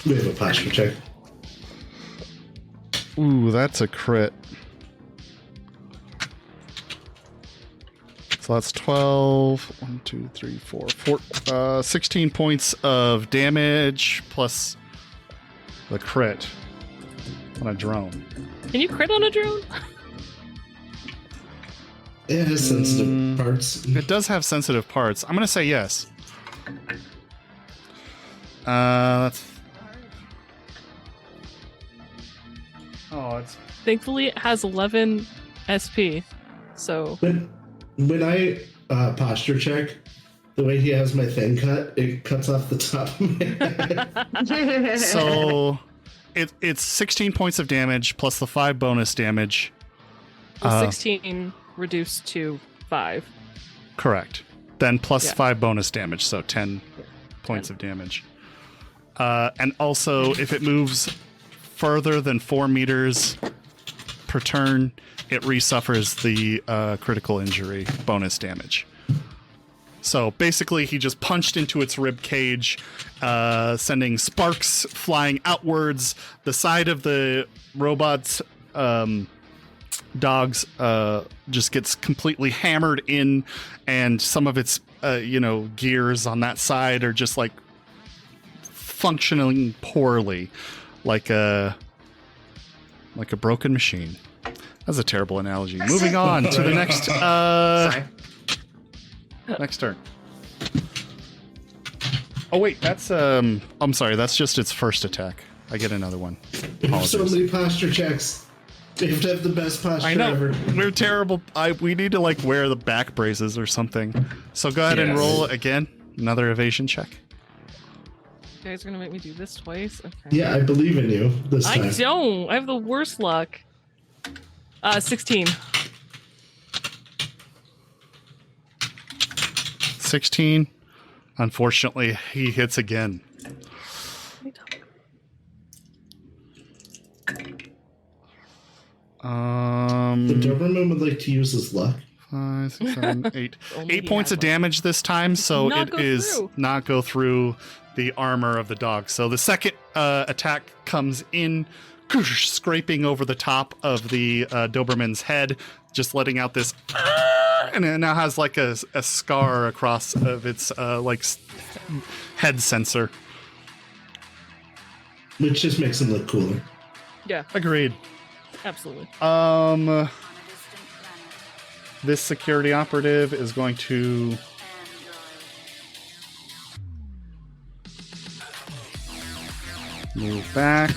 Speaker 3: We have a posture check.
Speaker 1: Ooh, that's a crit. So that's 12. 1, 2, 3, 4. 16 points of damage plus the crit on a drone.
Speaker 5: Can you crit on a drone?
Speaker 3: It has sensitive parts.
Speaker 1: It does have sensitive parts. I'm going to say yes. That's odds.
Speaker 5: Thankfully, it has 11 SP. So
Speaker 3: When I posture check, the way he has my thing cut, it cuts off the top of my head.
Speaker 1: So it's 16 points of damage plus the 5 bonus damage.
Speaker 5: 16 reduced to 5.
Speaker 1: Correct. Then plus
Speaker 5: Yeah.
Speaker 1: 5 bonus damage, so 10 points of damage. And also, if it moves further than 4 meters per turn, it resuffers the critical injury bonus damage. So basically, he just punched into its rib cage, sending sparks flying outwards. The side of the robot's dogs just gets completely hammered in, and some of its gears on that side are just like functioning poorly, like a broken machine. That's a terrible analogy. Moving on to the next
Speaker 2: Sorry.
Speaker 1: next turn. Oh wait, that's I'm sorry, that's just its first attack. I get another one.
Speaker 3: So
Speaker 1: Apologies.
Speaker 3: many posture checks. You have to have the best posture
Speaker 1: I know
Speaker 3: ever.
Speaker 1: we're terrible. We need to like wear the back braces or something. So go ahead and
Speaker 4: Yes.
Speaker 1: roll again. Another evasion check.
Speaker 5: You guys are gonna make me do this twice? Okay.
Speaker 3: Yeah, I believe in you this time.
Speaker 5: I don't. I have the worst luck. 16.
Speaker 1: 16. Unfortunately, he hits again.
Speaker 3: The
Speaker 1: Um,
Speaker 3: Doberman would like to use his luck.
Speaker 1: 5, 6, 7, 8.
Speaker 5: Only
Speaker 1: 8
Speaker 5: he
Speaker 1: points
Speaker 5: had
Speaker 1: of
Speaker 5: one.
Speaker 1: damage this time, so
Speaker 5: Not
Speaker 1: it
Speaker 5: go
Speaker 1: is
Speaker 5: through.
Speaker 1: not go through the armor of the dog. So the second attack comes in, scraping over the top of the Doberman's head, just letting out this, and it now has like a scar across of its head sensor.
Speaker 3: Which just makes him look cooler.
Speaker 5: Yeah,
Speaker 1: Agreed.
Speaker 5: absolutely.
Speaker 1: This security operative is going to move back.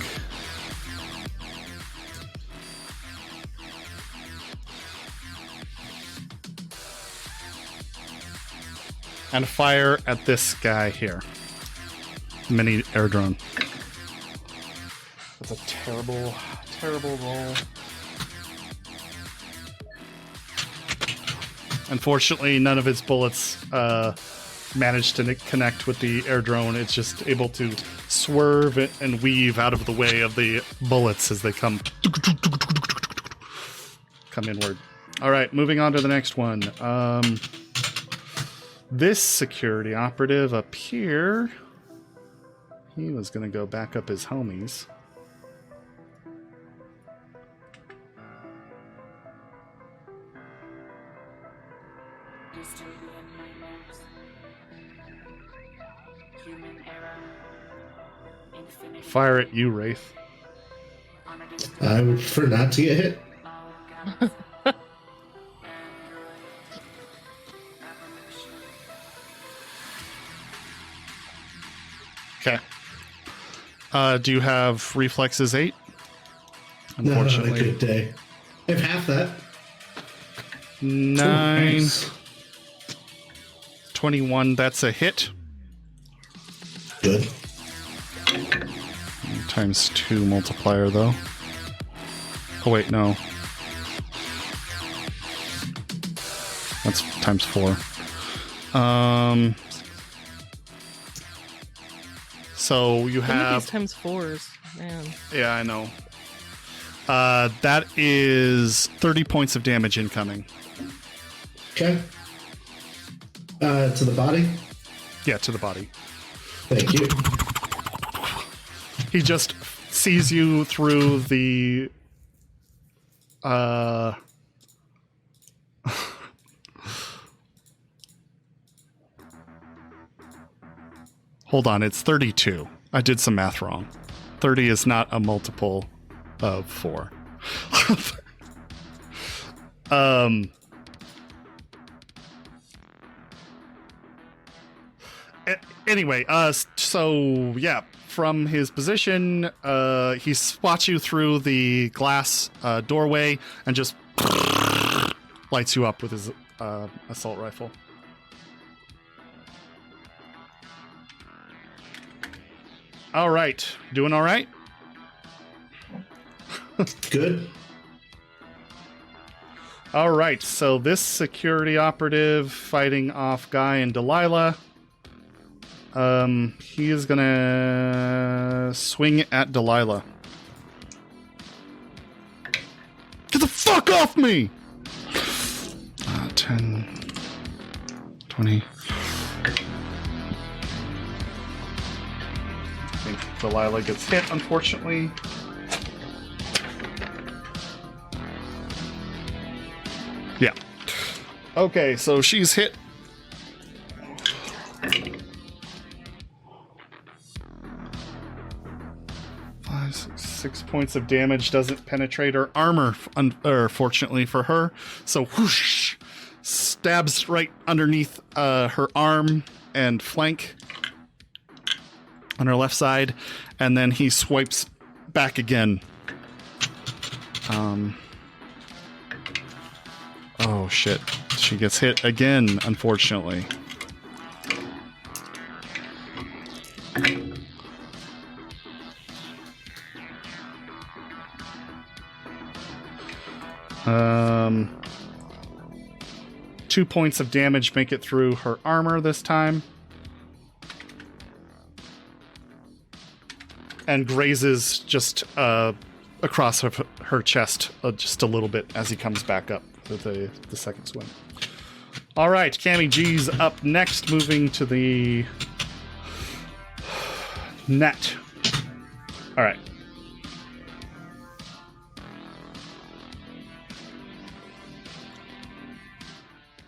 Speaker 1: And fire at this guy here. Mini air drone. That's a terrible, terrible roll. Unfortunately, none of its bullets managed to connect with the air drone. It's just able to swerve and weave out of the way of the bullets as they come inward. All right, moving on to the next one. This security operative up here, he was going to go back up his homies. Fire at you, Wraith.
Speaker 3: I would prefer not to get hit.
Speaker 1: Okay. Do you have reflexes 8?
Speaker 3: Not on a
Speaker 1: Unfortunately.
Speaker 3: good day. I have half that.
Speaker 1: 9.
Speaker 3: Nice.
Speaker 1: 21, that's a hit.
Speaker 3: Good.
Speaker 1: Times 2 multiplier, though. Oh, wait, no. That's times 4. So you
Speaker 5: Some of
Speaker 1: have...
Speaker 5: these times 4s, man.
Speaker 1: Yeah, I know. That is 30 points of damage incoming.
Speaker 3: Okay. To the body.
Speaker 1: Yeah, to the body.
Speaker 3: Thank you.
Speaker 1: He just sees you through the Hold on, it's 32. I did some math wrong. 30 is not a multiple of 4. Anyway, so yeah, from his position, he spots you through the glass doorway and just lights you up with his assault rifle. All right, doing all right?
Speaker 3: Good.
Speaker 1: All right, so this security operative fighting off Guy and Delilah. He is gonna swing at Delilah. Get the fuck off me! 10, 20. I think Delilah gets hit, unfortunately. Yeah. Okay, so she's hit. Six points of damage doesn't penetrate her armor, fortunately for her. So whoosh, stabs right underneath her arm and flank on her left side, and then he swipes back again. Oh shit. She gets hit again, unfortunately. Um, 2 points of damage make it through her armor this time. And grazes just across her chest just a little bit as he comes back up with the second swing. All right, Cammy G's up next, moving to the net. All right.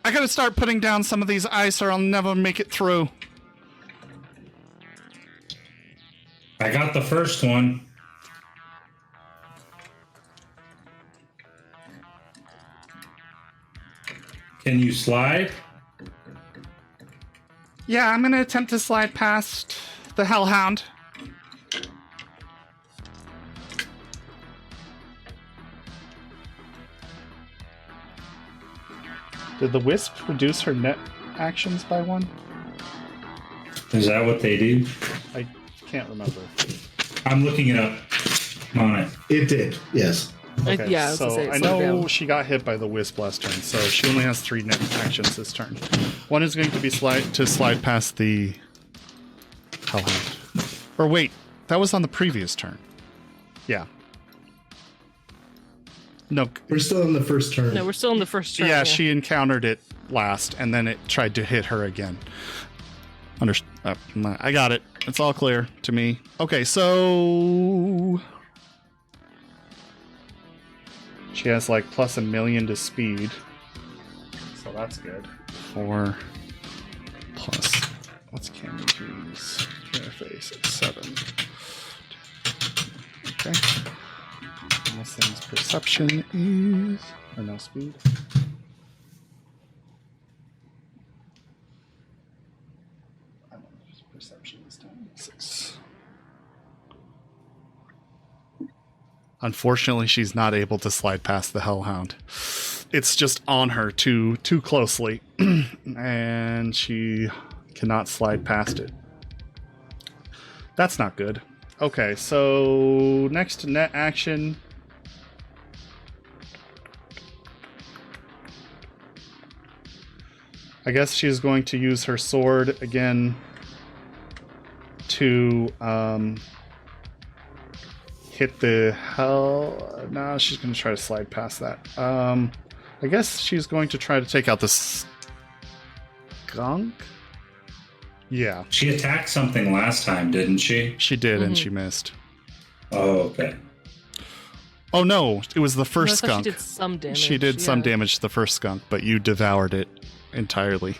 Speaker 1: I gotta start putting down some of these ice or I'll never make it through.
Speaker 4: I got the first one. Can you slide?
Speaker 1: Yeah, I'm gonna attempt to slide past the Hellhound. Did the Wisp reduce her net actions by 1?
Speaker 4: Is that what they do?
Speaker 1: I can't remember.
Speaker 4: I'm looking it up on it.
Speaker 3: It did, yes.
Speaker 1: Okay,
Speaker 5: Yeah, I was
Speaker 1: so
Speaker 5: gonna say
Speaker 1: I
Speaker 5: it
Speaker 1: know
Speaker 5: slowed down.
Speaker 1: she got hit by the Wisp last turn, so she only has 3 net actions this turn. One is going to be slide past the Hellhound. Or wait, that was on the previous turn. Yeah. No.
Speaker 3: We're still in the first turn.
Speaker 5: No, we're still in the first turn.
Speaker 1: Yeah, she encountered it last, and then it tried to hit her again. I got it. It's all clear to me. Okay, so she has like plus 1,000,000 to speed, so that's good. 4 plus what's Cammy G's interface? 7. Okay. And this thing's perception is or no speed. Perception this time. 6. Unfortunately, she's not able to slide past the Hellhound. It's just on her too closely, and she cannot slide past it. That's not good. Okay, so next net action. I guess she's going to use her sword again to hit the hell. No, she's going to try to slide past that. I guess she's going to try to take out the skunk. Yeah,
Speaker 4: She attacked something last time, didn't she?
Speaker 1: she did, and she missed.
Speaker 4: Oh, okay.
Speaker 1: Oh no, it was the
Speaker 5: No, I
Speaker 1: first
Speaker 5: thought
Speaker 1: skunk.
Speaker 5: She did some damage.
Speaker 1: She did some damage to the first skunk, but you devoured it entirely.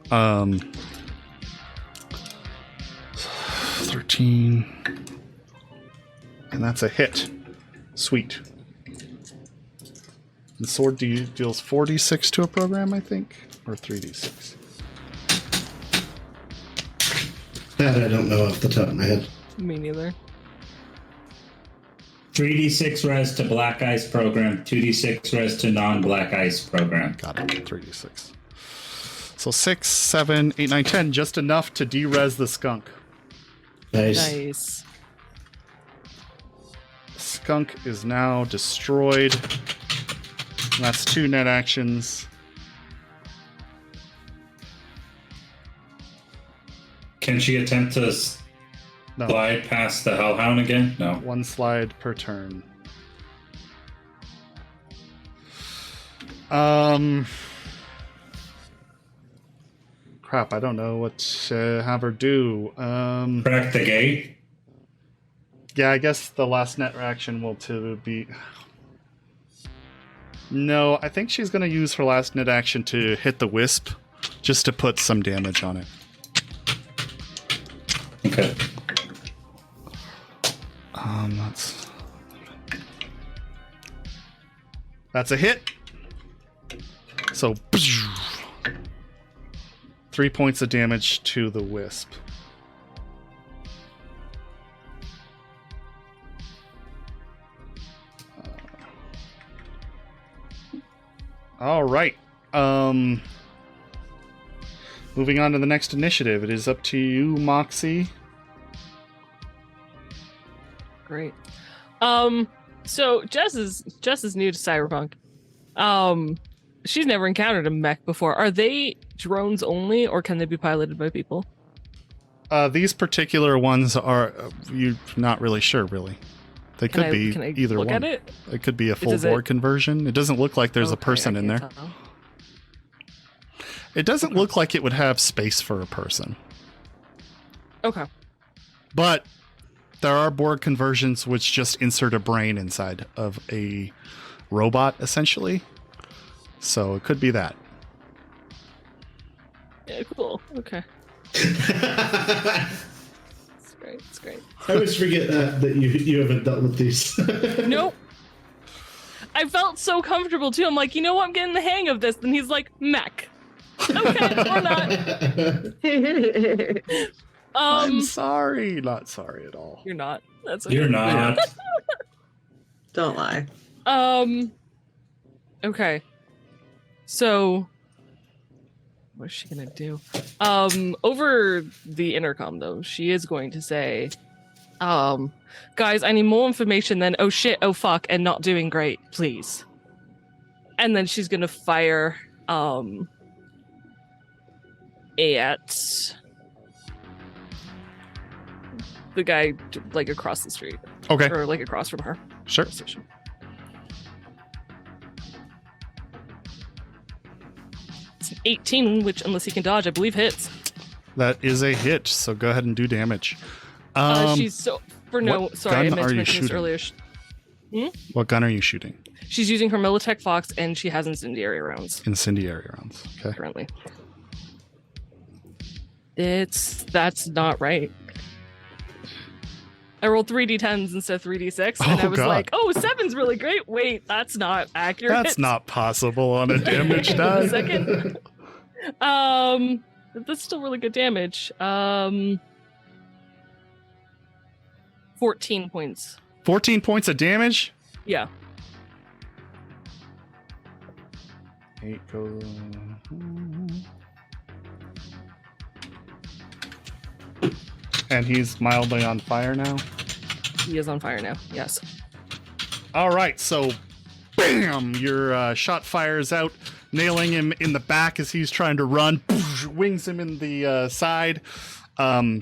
Speaker 1: 13. And that's a hit. Sweet. The sword deals 4d6 to a program, I think? Or 3d6.
Speaker 3: That I don't know off the top of my head.
Speaker 5: Me neither.
Speaker 4: 3d6 res to black ice program, 2d6 res to non-black ice program.
Speaker 1: Got it. 3d6. So 6, 7, 8, 9, 10. Just enough to de-res the skunk.
Speaker 5: Nice.
Speaker 1: Skunk is now destroyed. That's 2 net actions.
Speaker 4: Can she attempt to
Speaker 1: No.
Speaker 4: slide past the Hellhound again? No.
Speaker 1: 1 slide per turn. Crap, I don't know what to have her do.
Speaker 4: Crack the gate?
Speaker 1: Yeah, I guess the last net action will to be... No, I think she's going to use her last net action to hit the wisp, just to put some damage on it.
Speaker 4: Okay.
Speaker 1: That's a hit. So, 3 points of damage to the wisp. All right. Moving on to the next initiative. It is up to you, Moxie.
Speaker 5: Great. So Jess is new to Cyberpunk. She's never encountered a mech before. Are they drones only, or can they be piloted by people?
Speaker 1: These particular ones are you're not really sure, really. They could be
Speaker 5: can I
Speaker 1: either
Speaker 5: look
Speaker 1: one.
Speaker 5: at it?
Speaker 1: It could be a full
Speaker 5: Does it-
Speaker 1: board conversion. It doesn't look like there's a
Speaker 5: Okay,
Speaker 1: person
Speaker 5: I
Speaker 1: in there.
Speaker 5: can't tell.
Speaker 1: It doesn't look like it would have space for a person.
Speaker 5: Okay.
Speaker 1: But there are board conversions which just insert a brain inside of a robot, essentially. So it could be that.
Speaker 5: Yeah, cool. Okay.
Speaker 3: I
Speaker 5: It's great. It's great.
Speaker 3: always forget that you haven't dealt with these.
Speaker 5: Nope. I felt so comfortable too. I'm like, you know what? I'm getting the hang of this. And he's like, mech. Okay, or not.
Speaker 1: I'm sorry. Not sorry at all.
Speaker 5: You're not. That's okay.
Speaker 4: You're not.
Speaker 2: Don't lie.
Speaker 5: Okay. So what is she gonna do? Over the intercom though, she is going to say, guys, I need more information than oh shit, oh fuck, and not doing great, please. And then she's gonna fire at the guy like across the street.
Speaker 1: Okay,
Speaker 5: Or like across from her
Speaker 1: sure.
Speaker 5: station. It's an 18, which unless he can dodge, I believe hits.
Speaker 1: That is a hit, so go ahead and do damage.
Speaker 5: She's so for no.
Speaker 1: what
Speaker 5: Sorry, I
Speaker 1: gun
Speaker 5: meant
Speaker 1: are
Speaker 5: to
Speaker 1: you
Speaker 5: mention this
Speaker 1: shooting?
Speaker 5: earlier.
Speaker 1: What gun are you shooting?
Speaker 5: She's using her Militech Fox, and she has incendiary rounds
Speaker 1: Incendiary rounds. Okay.
Speaker 5: currently. That's not right. I rolled 3d10s instead of 3d6, and I
Speaker 1: Oh,
Speaker 5: was
Speaker 1: God.
Speaker 5: like, "Oh, 7's really great." Wait, that's not accurate.
Speaker 1: That's not possible on a damage
Speaker 5: Wait a
Speaker 1: die.
Speaker 5: second. That's still really good damage. 14 points.
Speaker 1: 14 points of damage?
Speaker 5: Yeah.
Speaker 1: 8 goes... And he's mildly on fire now?
Speaker 5: He is on fire now. Yes.
Speaker 1: All right, so bam, your shot fires out, nailing him in the back as he's trying to run, wings him in the side,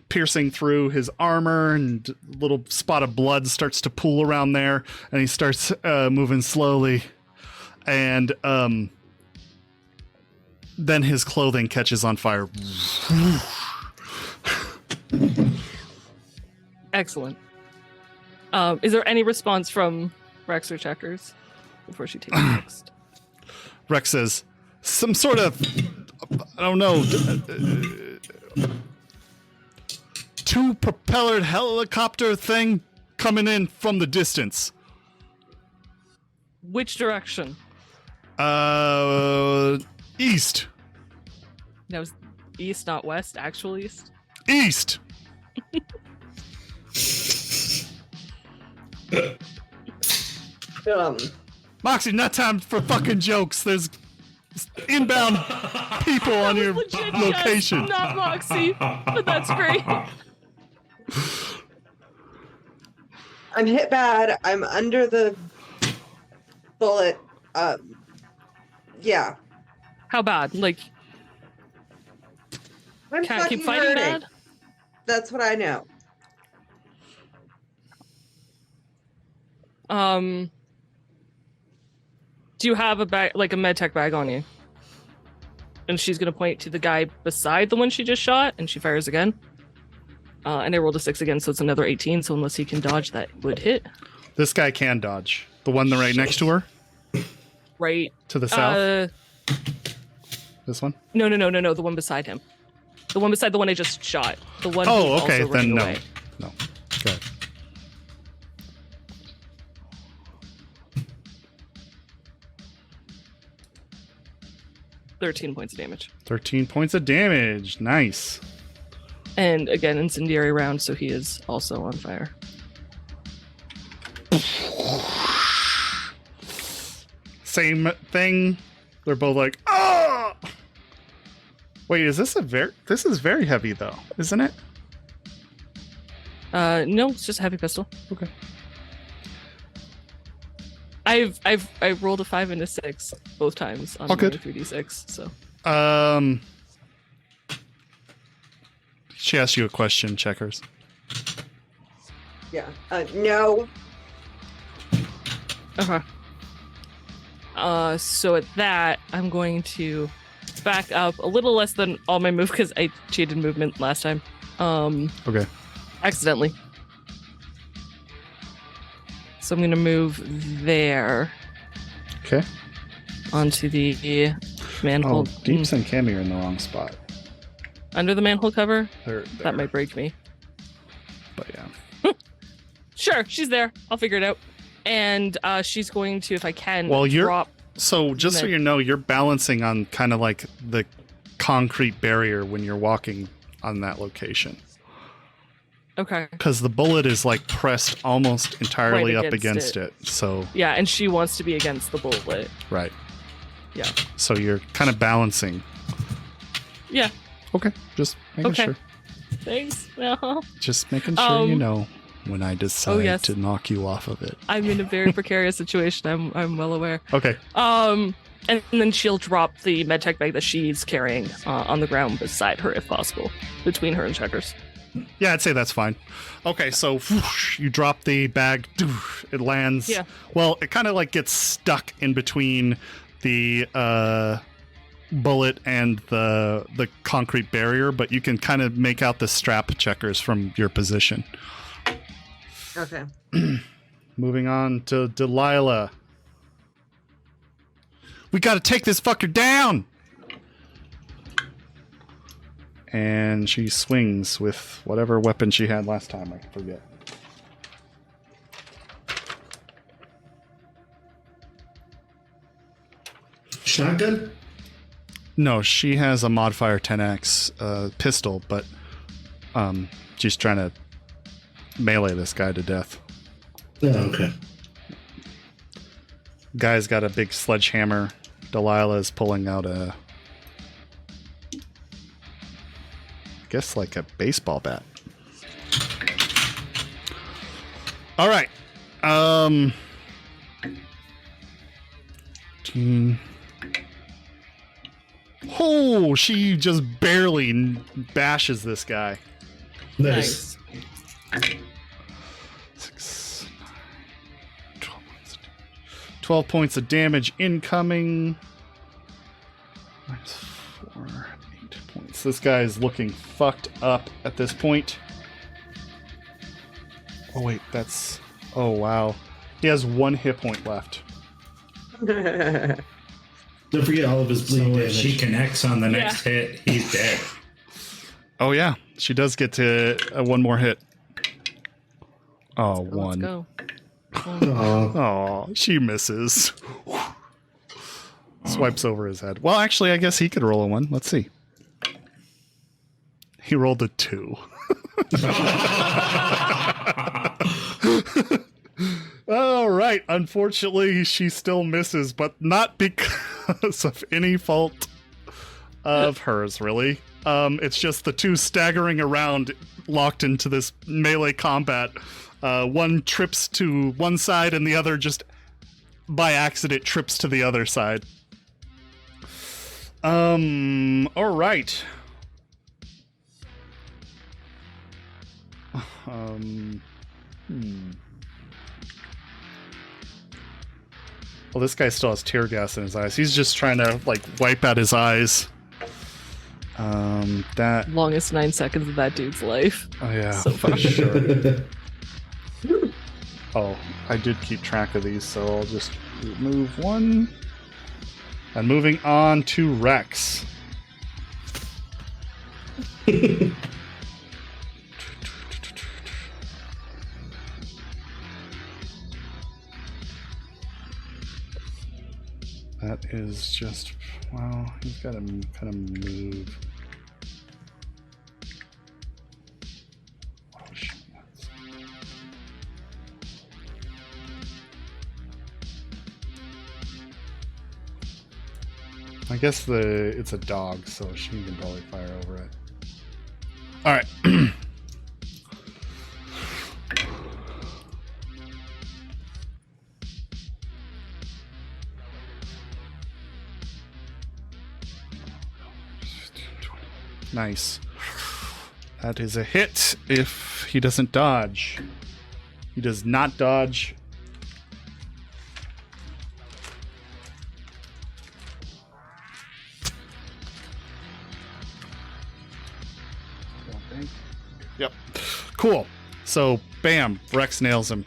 Speaker 1: piercing through his armor, and a little spot of blood starts to pool around there, and he starts moving slowly, and then his clothing catches on fire.
Speaker 5: Excellent. Is there any response from Rex or Checkers before she takes next?
Speaker 1: Rex says, some sort of, I don't know, two-propellered helicopter thing coming in from the distance.
Speaker 5: Which direction?
Speaker 1: East.
Speaker 5: That was east, not west. Actual east.
Speaker 1: East. Moxie, not time for fucking jokes. There's inbound people on your
Speaker 5: Legit,
Speaker 1: location.
Speaker 5: yes, not Moxie, but that's great.
Speaker 2: I'm hit bad. I'm under the bullet. Yeah.
Speaker 5: How bad? Like,
Speaker 2: I'm
Speaker 5: can't keep
Speaker 2: fucking
Speaker 5: fighting
Speaker 2: hurting.
Speaker 5: bad?
Speaker 2: That's what I know.
Speaker 5: Do you have a bag, like a med tech bag on you? And she's gonna point to the guy beside the one she just shot, and she fires again. And I rolled a 6 again, so it's another 18. So unless he can dodge, that would hit.
Speaker 1: This guy can dodge. The one right next to her?
Speaker 5: Right.
Speaker 1: To the south? This one?
Speaker 5: No. The one beside him. The one beside the one I just shot. The one.
Speaker 1: Oh,
Speaker 5: who's
Speaker 1: okay.
Speaker 5: also
Speaker 1: Then
Speaker 5: running
Speaker 1: no.
Speaker 5: away.
Speaker 1: No. Good.
Speaker 5: $13 points of damage.
Speaker 1: 13 points of damage. Nice.
Speaker 5: And again, incendiary round, so he is also on fire.
Speaker 1: Same thing. They're both like, oh! Wait, is this this is very heavy though, isn't it?
Speaker 5: No, it's just a heavy pistol.
Speaker 1: Okay.
Speaker 5: I rolled a 5 and a 6 both times on
Speaker 1: Oh,
Speaker 5: my
Speaker 1: good.
Speaker 5: 3d6. So
Speaker 1: she asked you a question, Checkers.
Speaker 2: Yeah. No.
Speaker 5: okay. So at that, I'm going to back up a little less than all my move because I cheated movement last time.
Speaker 1: Okay.
Speaker 5: Accidentally. So I'm gonna move there
Speaker 1: Okay.
Speaker 5: onto the
Speaker 1: Oh,
Speaker 5: manhole.
Speaker 1: Deeps and Cammy are in the wrong spot.
Speaker 5: Under the manhole cover?
Speaker 1: They're
Speaker 5: That might break me.
Speaker 1: But yeah.
Speaker 5: Sure, she's there. I'll figure it out. And she's going to, if I can,
Speaker 1: Well,
Speaker 5: drop.
Speaker 1: So just so
Speaker 5: Med-
Speaker 1: you know, you're balancing on kind of like the concrete barrier when you're walking on that location.
Speaker 5: Okay.
Speaker 1: Because the bullet is like pressed almost entirely
Speaker 5: Right
Speaker 1: up
Speaker 5: against
Speaker 1: against it. So,
Speaker 5: Yeah, and she wants to be against the bullet.
Speaker 1: right.
Speaker 5: Yeah.
Speaker 1: So you're kind of balancing.
Speaker 5: Yeah.
Speaker 1: Okay. Just making
Speaker 5: Okay.
Speaker 1: sure.
Speaker 5: Thanks. Well,
Speaker 1: Just making sure you
Speaker 5: Um,
Speaker 1: know when I decide
Speaker 5: yes.
Speaker 1: to knock you off of it.
Speaker 5: I'm in a very precarious situation. I'm well aware.
Speaker 1: Okay.
Speaker 5: And then she'll drop the medtech bag that she's carrying on the ground beside her, if possible, between her and Checkers.
Speaker 1: Yeah, I'd say that's fine. Okay, so whoosh, you drop the bag. It lands.
Speaker 5: Yeah.
Speaker 1: Well, it kind of like gets stuck in between the bullet and the concrete barrier, but you can kind of make out the strap, Checkers, from your position.
Speaker 2: Okay.
Speaker 1: Moving on to Delilah. We got to take this fucker down. And she swings with whatever weapon she had last time. I forget.
Speaker 3: Shotgun?
Speaker 1: No, she has a modifier 10x pistol, but she's trying to melee this guy to death.
Speaker 3: Oh, okay.
Speaker 1: Guy's got a big sledgehammer. Delilah is pulling out I guess like a baseball bat. All right. Oh, she just barely bashes this guy.
Speaker 3: Nice.
Speaker 1: 6, 9, 12 points of damage incoming. Minus 4, 8 points. This guy is looking fucked up at this point. Oh, wait, that's... Oh, wow. He has 1 hit point left.
Speaker 3: Don't forget all of his
Speaker 4: So
Speaker 3: bleed
Speaker 4: if
Speaker 3: damage.
Speaker 4: she connects on the next hit, he's dead.
Speaker 1: Oh, yeah. She does get to 1 more hit. Oh,
Speaker 5: Let's
Speaker 1: 1.
Speaker 5: go.
Speaker 3: Aw.
Speaker 1: Oh, she misses. Swipes over his head. Well, actually, I guess he could roll a 1. Let's see. He rolled a 2. All right. Unfortunately, she still misses, but not because of any fault of hers, really. It's just the two staggering around, locked into this melee combat. One trips to one side, and the other just by accident trips to the other side. All right. Well, this guy still has tear gas in his eyes. He's just trying to, like, wipe out his eyes. That...
Speaker 5: Longest 9 seconds of that dude's life.
Speaker 1: Oh, yeah.
Speaker 5: So far.
Speaker 1: Sure. Oh, I did keep track of these, so I'll just remove one. And moving on to Rex. That is just, well, he's got to kind of move. Oh, shit. I guess it's a dog, so she can probably fire over it. All right. Nice. That is a hit if he doesn't dodge. He does not dodge. Yep. Cool. So, bam, Rex nails him.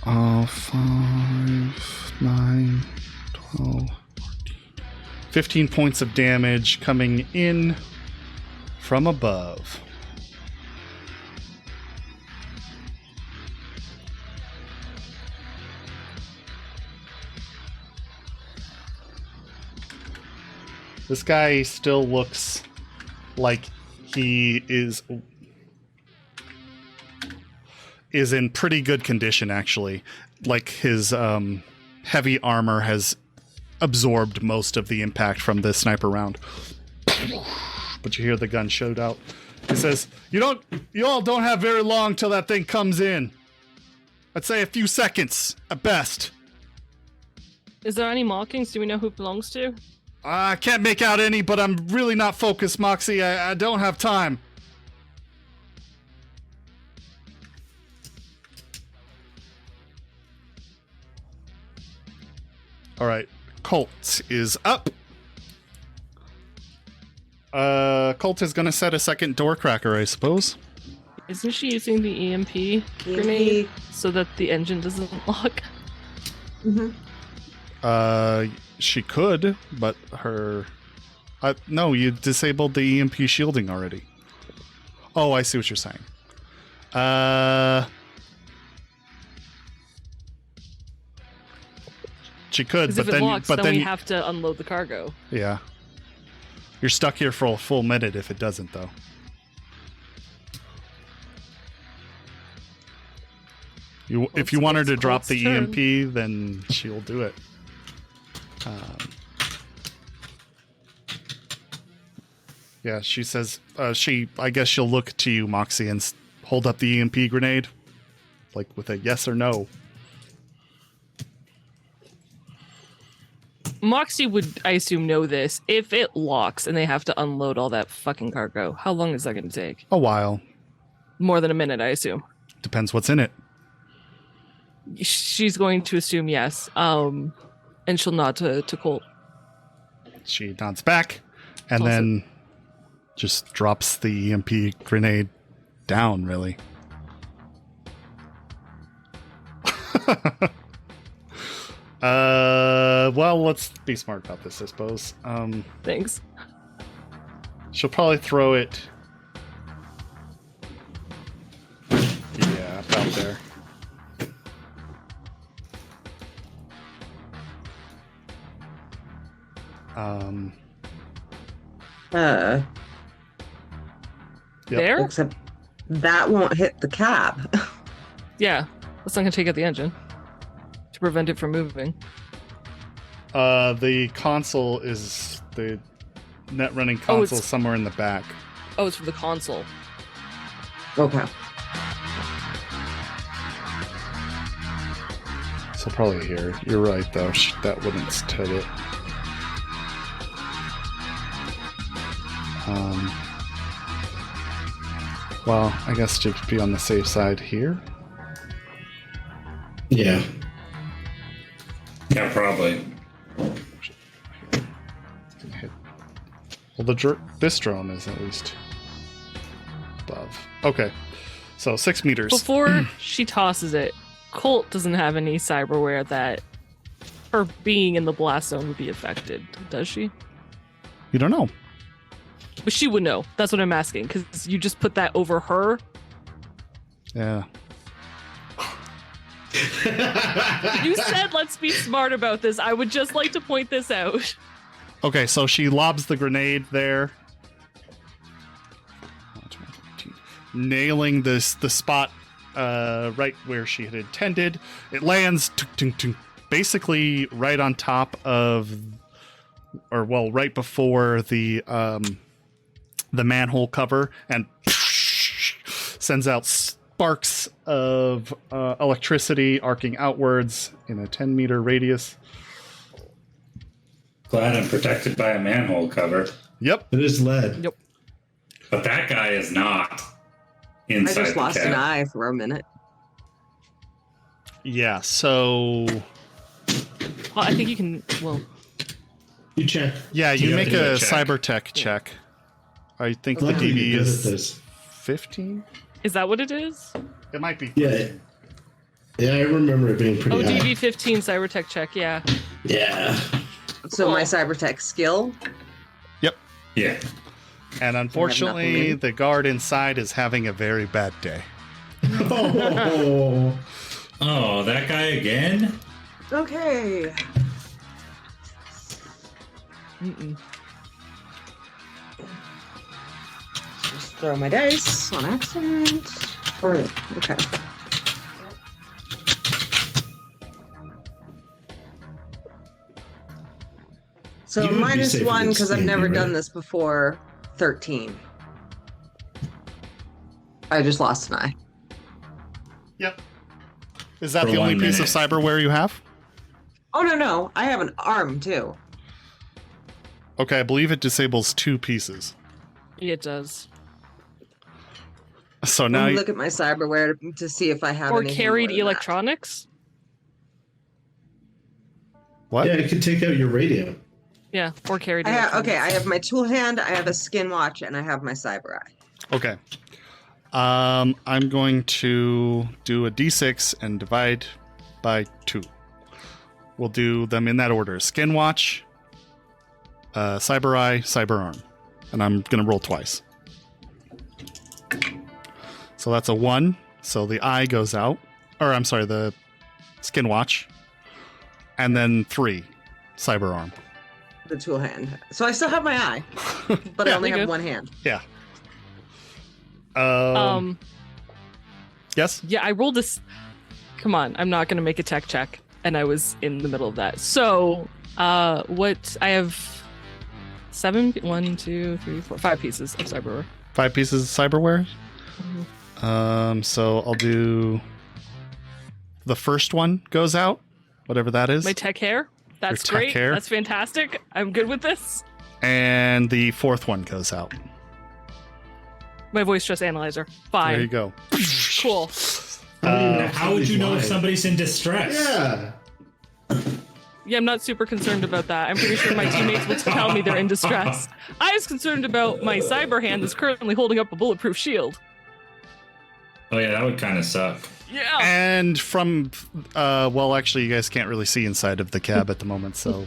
Speaker 1: Oh, 5, 9, 12, 14. 15 points of damage coming in from above. This guy still looks like he is in pretty good condition, actually. Like his heavy armor has absorbed most of the impact from the sniper round. But you hear the gun shoot out. He says, you all don't have very long till that thing comes in. I'd say a few seconds at best.
Speaker 5: Is there any markings? Do we know who it belongs to?
Speaker 1: I can't make out any, but I'm really not focused, Moxie. I don't have time. All right, Colt is up. Colt is gonna set a second door cracker, I suppose.
Speaker 5: Isn't she using the EMP grenade so that the engine doesn't lock?
Speaker 2: Mm-hmm.
Speaker 1: She could, but her... no, you disabled the EMP shielding already. Oh, I see what you're saying. She could,
Speaker 5: Because
Speaker 1: but
Speaker 5: if it
Speaker 1: then...
Speaker 5: locks,
Speaker 1: but
Speaker 5: then we have to unload the cargo.
Speaker 1: Yeah. You're stuck here for a full minute if it doesn't, though. If you want her to drop the EMP, then she'll do it. Yeah, she says I guess she'll look to you, Moxie, and hold up the EMP grenade, like with a yes or no.
Speaker 5: Moxie would, I assume, know this. If it locks and they have to unload all that fucking cargo, how long is that going to take?
Speaker 1: A while.
Speaker 5: More than a minute, I assume.
Speaker 1: Depends what's in it.
Speaker 5: She's going to assume yes. And she'll nod to Colt.
Speaker 1: She nods back and then just drops the EMP grenade down, really. Well, let's be smart about this, I suppose.
Speaker 5: Thanks.
Speaker 1: She'll probably throw it... Yeah, about there.
Speaker 2: Uh,
Speaker 1: Yep.
Speaker 5: There?
Speaker 2: except that won't hit the cab.
Speaker 5: Yeah. That's not gonna take out the engine to prevent it from moving.
Speaker 1: The console is the net running
Speaker 5: Oh,
Speaker 1: console
Speaker 5: it's-
Speaker 1: somewhere in the back.
Speaker 5: Oh, it's for the console.
Speaker 2: Okay.
Speaker 1: So probably here. You're right, though. That wouldn't hit it. Well, I guess to be on the safe side here.
Speaker 3: Yeah.
Speaker 4: Yeah, probably.
Speaker 1: Hit. Well, this drone is at least above. Okay, so 6 meters.
Speaker 5: Before she tosses it, Colt doesn't have any cyberware that her being in the blast zone would be affected, does she?
Speaker 1: You don't know.
Speaker 5: But she would know. That's what I'm asking, because you just put that over her.
Speaker 1: Yeah.
Speaker 5: You said let's be smart about this. I would just like to point this out.
Speaker 1: Okay, so she lobs the grenade there, nailing the spot right where she had intended. It lands basically right on top of, or well, right before the manhole cover, and sends out sparks of electricity arcing outwards in a 10-meter radius.
Speaker 4: Glad I'm protected by a manhole cover.
Speaker 1: Yep.
Speaker 3: It is lead.
Speaker 5: Yep.
Speaker 4: But that guy is not
Speaker 2: I
Speaker 4: inside
Speaker 2: just
Speaker 4: the
Speaker 2: lost
Speaker 4: cab.
Speaker 2: an eye for a minute.
Speaker 1: Yeah, so
Speaker 5: Well, I think you can. Well,
Speaker 3: You check.
Speaker 1: yeah, you
Speaker 4: You have
Speaker 1: make
Speaker 4: to do
Speaker 1: a
Speaker 4: a check.
Speaker 1: cybertech check. I think the
Speaker 3: Luckily,
Speaker 1: DV
Speaker 3: you're good at
Speaker 1: is
Speaker 3: this.
Speaker 1: 15.
Speaker 5: is that what it is?
Speaker 1: It might be.
Speaker 3: Yeah. Yeah, I remember it being pretty
Speaker 5: Oh,
Speaker 3: high.
Speaker 5: DV 15 cybertech check. Yeah.
Speaker 3: Yeah.
Speaker 2: So my cybertech skill.
Speaker 1: Yep.
Speaker 4: Yeah.
Speaker 1: And unfortunately,
Speaker 2: nothing.
Speaker 1: the guard inside is having a very bad day.
Speaker 3: Oh.
Speaker 4: Oh, that guy again?
Speaker 2: Okay.
Speaker 5: Mm-mm.
Speaker 2: Just throw my dice on accident. Okay. So
Speaker 3: You would be
Speaker 2: minus
Speaker 3: safe
Speaker 2: 1
Speaker 3: against
Speaker 2: because I've
Speaker 3: Andy,
Speaker 2: never
Speaker 3: right?
Speaker 2: done this before. 13. I just lost an eye.
Speaker 1: Yep. Is that
Speaker 4: For
Speaker 1: the only
Speaker 4: 1
Speaker 1: piece of
Speaker 4: minute.
Speaker 1: cyberware you have?
Speaker 2: Oh no, I have an arm too.
Speaker 1: Okay, I believe it disables 2 pieces.
Speaker 5: It does.
Speaker 1: So
Speaker 2: Let
Speaker 1: now
Speaker 2: me
Speaker 1: you,
Speaker 2: look at my cyberware to see if I have
Speaker 5: Or
Speaker 2: anything
Speaker 5: carried
Speaker 2: more than that.
Speaker 5: electronics.
Speaker 1: what?
Speaker 3: Yeah, it could take out your radio.
Speaker 5: Yeah, or carried
Speaker 2: I have,
Speaker 5: electronics.
Speaker 2: okay, I have my tool hand, I have a skin watch, and I have my cyber eye.
Speaker 1: Okay. I'm going to do a d6 and divide by 2. We'll do them in that order: skin watch, cyber eye, cyber arm, and I'm going to roll twice. So that's a 1. So the eye goes out, or I'm sorry, the skin watch, and then 3, cyber arm.
Speaker 2: The tool hand. So I still have my eye, but I
Speaker 1: Yeah,
Speaker 2: only
Speaker 5: you're
Speaker 2: have
Speaker 5: good.
Speaker 2: one hand.
Speaker 1: Yeah. Yes.
Speaker 5: Yeah, I rolled this. Come on, I'm not gonna make a tech check, and I was in the middle of that. So, what I have 7, 1, 2, 3, 4, 5 pieces of cyberware.
Speaker 1: 5 pieces of cyberware. So I'll do the first one goes out, whatever that is,
Speaker 5: My tech hair. That's
Speaker 1: tech
Speaker 5: great.
Speaker 1: hair.
Speaker 5: That's fantastic. I'm good with this.
Speaker 1: and the 4th one goes out.
Speaker 5: My voice stress analyzer. Fine.
Speaker 1: There you go.
Speaker 5: Cool.
Speaker 4: Now, how would you know if
Speaker 3: Somebody's
Speaker 4: somebody's in distress?
Speaker 3: lying. Yeah.
Speaker 5: Yeah, I'm not super concerned about that. I'm pretty sure my teammates will tell me they're in distress. I was concerned about my cyber hand that's currently holding up a bulletproof shield.
Speaker 4: Oh, yeah, that would kind of suck.
Speaker 5: Yeah.
Speaker 1: And from, well, actually, you guys can't really see inside of the cab at the moment, so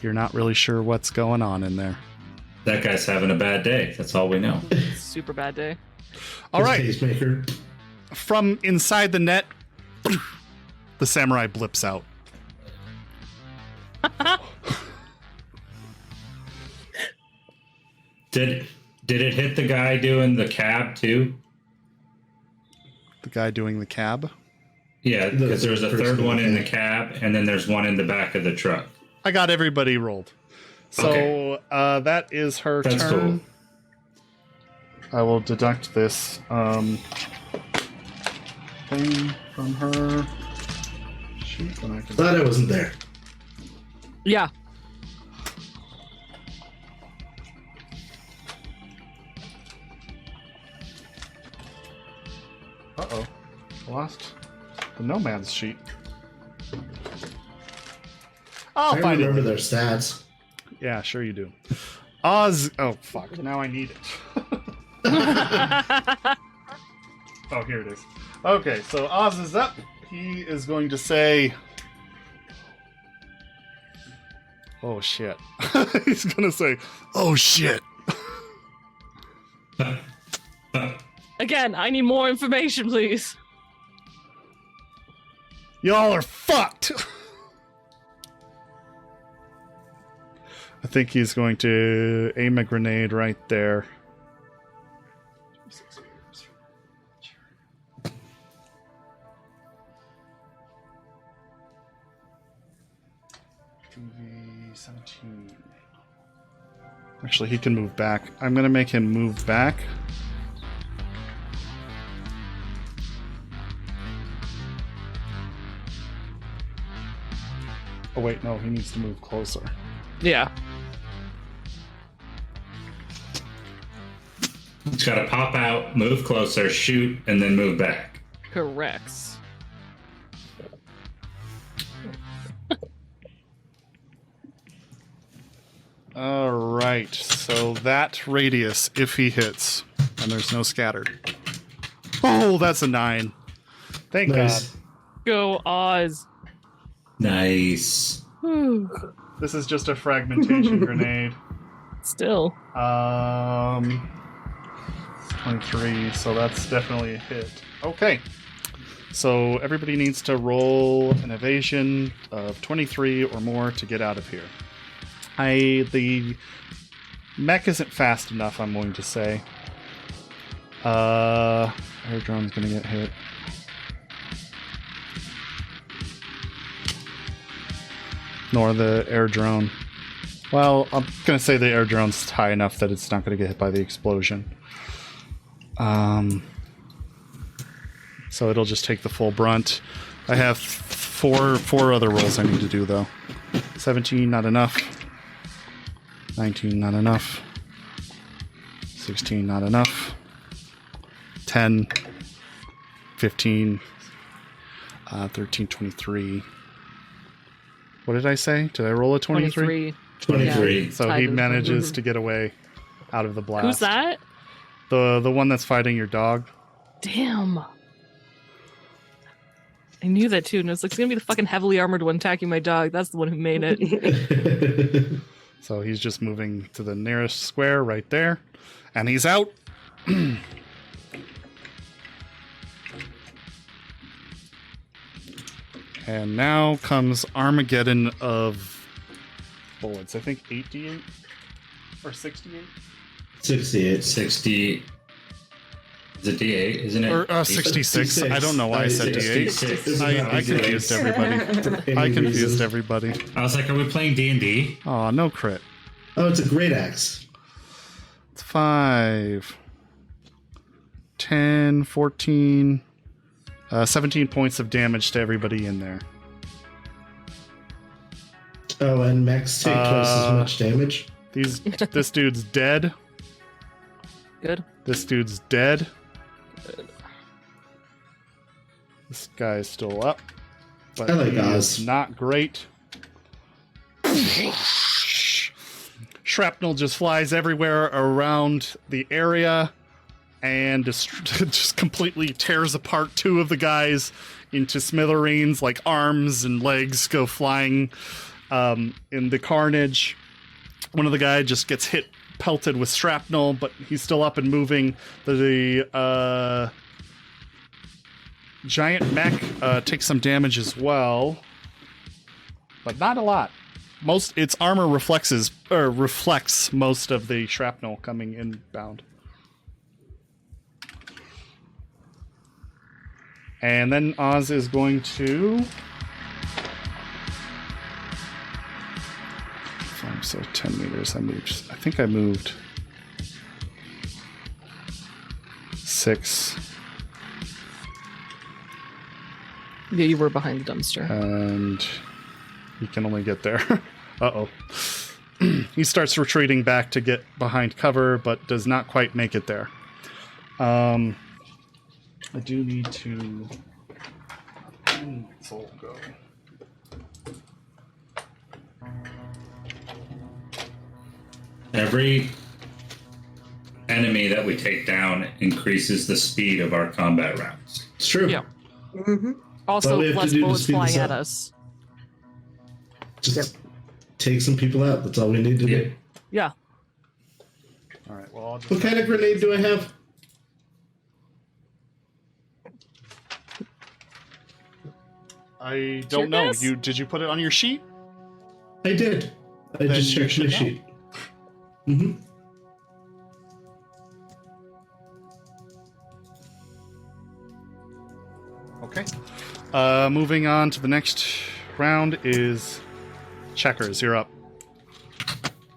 Speaker 1: you're not really sure what's going on in there.
Speaker 4: That guy's having a bad day. That's all we know.
Speaker 5: Super bad day.
Speaker 1: All right,
Speaker 3: Pacemaker.
Speaker 1: from inside the net, the samurai blips out.
Speaker 4: Did it hit the guy doing the cab too?
Speaker 1: The guy doing the cab?
Speaker 4: Yeah, because there's a third one in the cab, and then there's one in the back of the truck.
Speaker 1: I got everybody rolled. So that is her
Speaker 4: That's
Speaker 1: turn.
Speaker 4: cool.
Speaker 1: I will deduct this thing from her sheet. And I can...
Speaker 3: Glad I wasn't there.
Speaker 5: Yeah.
Speaker 1: Uh-oh. Lost the no man's sheet. I'll
Speaker 3: I
Speaker 1: find
Speaker 3: remember
Speaker 1: it.
Speaker 3: their stats.
Speaker 1: Yeah, sure you do. Oz. Oh, fuck. Now I need it. Oh, here it is. Okay, so Oz is up. He is going to say... Oh, shit. He's going to say, oh, shit.
Speaker 5: Again, I need more information, please.
Speaker 1: Y'all are fucked. I think he's going to aim a grenade right there. TV17. Actually, he can move back. I'm going to make him move back. Oh, wait, no, he needs to move closer.
Speaker 5: Yeah.
Speaker 4: It's got to pop out, move closer, shoot, and then move back.
Speaker 5: Correct.
Speaker 1: All right, so that radius, if he hits, and there's no scattered. Oh, that's a 9. Thank
Speaker 3: Nice.
Speaker 1: God.
Speaker 5: Go Oz.
Speaker 4: Nice.
Speaker 5: Whew.
Speaker 1: This is just a fragmentation grenade.
Speaker 5: Still.
Speaker 1: 23, so that's definitely a hit. Okay. So everybody needs to roll an evasion of 23 or more to get out of here. The mech isn't fast enough, I'm going to say. Air drone's gonna get hit. Nor the air drone. Well, I'm gonna say the air drone's high enough that it's not gonna get hit by the explosion. So it'll just take the full brunt. I have four other rolls I need to do though. 17, not enough. 19, not enough. 16, not enough. 10, 15, 13, 23. What did I say? Did I roll a 23?
Speaker 4: 23.
Speaker 5: Yeah.
Speaker 1: So he manages to get away out of the blast.
Speaker 5: Who's that?
Speaker 1: The one that's fighting your dog.
Speaker 5: Damn. I knew that too, and it's like it's gonna be the fucking heavily armored one attacking my dog. That's the one who made it.
Speaker 1: So he's just moving to the nearest square right there. And he's out. And now comes Armageddon of bullets. I think 88 or 68?
Speaker 3: 68.
Speaker 4: 60. Is it D8, isn't it?
Speaker 1: Or 66. I don't know why I said D8.
Speaker 4: 66.
Speaker 1: I confused everybody. I confused everybody.
Speaker 4: I was like, are we playing D&D?
Speaker 1: Oh, no crit.
Speaker 3: Oh, it's a great axe.
Speaker 1: It's 5, 10, 14, 17 points of damage to everybody in there.
Speaker 3: Oh, and mechs take twice as much damage.
Speaker 1: This dude's dead.
Speaker 5: Good.
Speaker 1: This dude's dead. This guy's still up. But
Speaker 3: I like
Speaker 1: he
Speaker 3: Oz.
Speaker 1: is not great. Shrapnel just flies everywhere around the area and just completely tears apart two of the guys into smithereens, like arms and legs go flying in the carnage. One of the guys just gets pelted with shrapnel, but he's still up and moving. The giant mech takes some damage as well, but not a lot. its armor reflects most of the shrapnel coming inbound. And then Oz is going to... So 10 meters. I think I moved 6.
Speaker 5: Yeah, you were behind the dumpster.
Speaker 1: And he can only get there. Uh-oh. He starts retreating back to get behind cover, but does not quite make it there. I do need to... Soul go.
Speaker 4: Every enemy that we take down increases the speed of our combat rounds.
Speaker 3: It's true.
Speaker 5: Yeah.
Speaker 2: Mm-hmm.
Speaker 3: All
Speaker 5: Also,
Speaker 3: we have to
Speaker 5: less
Speaker 3: do to
Speaker 5: bullets
Speaker 3: speed this
Speaker 5: flying at
Speaker 3: up.
Speaker 5: us.
Speaker 3: Just take some people out. That's all we need to do.
Speaker 5: Yeah.
Speaker 1: All right, well, I'll just...
Speaker 3: What kind of grenade do I have?
Speaker 1: I don't know.
Speaker 5: guess?
Speaker 1: Did you put it on your sheet?
Speaker 3: I did. I
Speaker 1: Then
Speaker 3: just
Speaker 1: you
Speaker 3: checked my
Speaker 1: should know.
Speaker 3: sheet. Mm-hmm.
Speaker 1: Okay. Moving on to the next round is Checkers. You're up.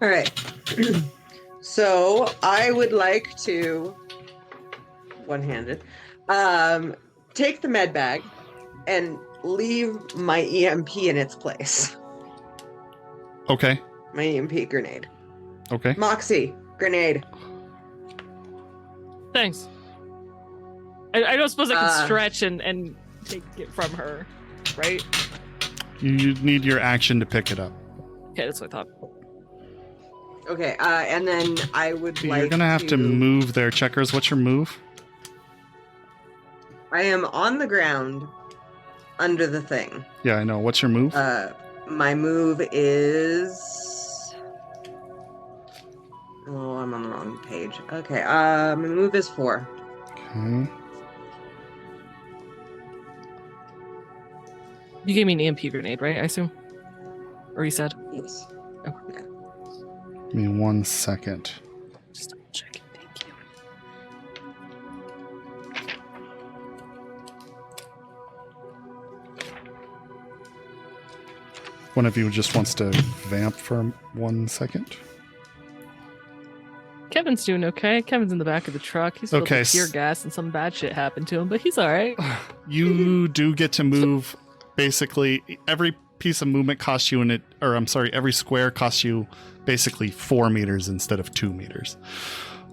Speaker 2: All right. So I would like to one-handed take the med bag and leave my EMP in its place.
Speaker 1: Okay.
Speaker 2: My EMP grenade.
Speaker 1: Okay.
Speaker 2: Moxie grenade.
Speaker 5: Thanks. I don't suppose I can
Speaker 2: Uh,
Speaker 5: stretch and take it from her, right?
Speaker 1: You need your action to pick it up.
Speaker 5: Okay, that's what I thought.
Speaker 2: Okay. And then I would like.
Speaker 1: You're gonna have to move there, Checkers. What's your move?
Speaker 2: I am on the ground under the thing.
Speaker 1: Yeah, I know. What's your move?
Speaker 2: My move is. Oh, I'm on the wrong page. Okay. My move is 4.
Speaker 1: Okay.
Speaker 5: You gave me an EMP grenade, right? I assume. Or you said?
Speaker 2: Yes.
Speaker 5: Okay.
Speaker 1: Give me 1 second.
Speaker 5: Just double checking. Thank you.
Speaker 1: One of you just wants to vamp for 1 second.
Speaker 5: Kevin's doing okay. Kevin's in the back of the truck. He's filled
Speaker 1: Okay,
Speaker 5: with tear gas and some bad shit happened to him, but he's all right.
Speaker 1: You do get to move. Basically, every piece of movement costs you every square costs you basically 4 meters instead of 2 meters.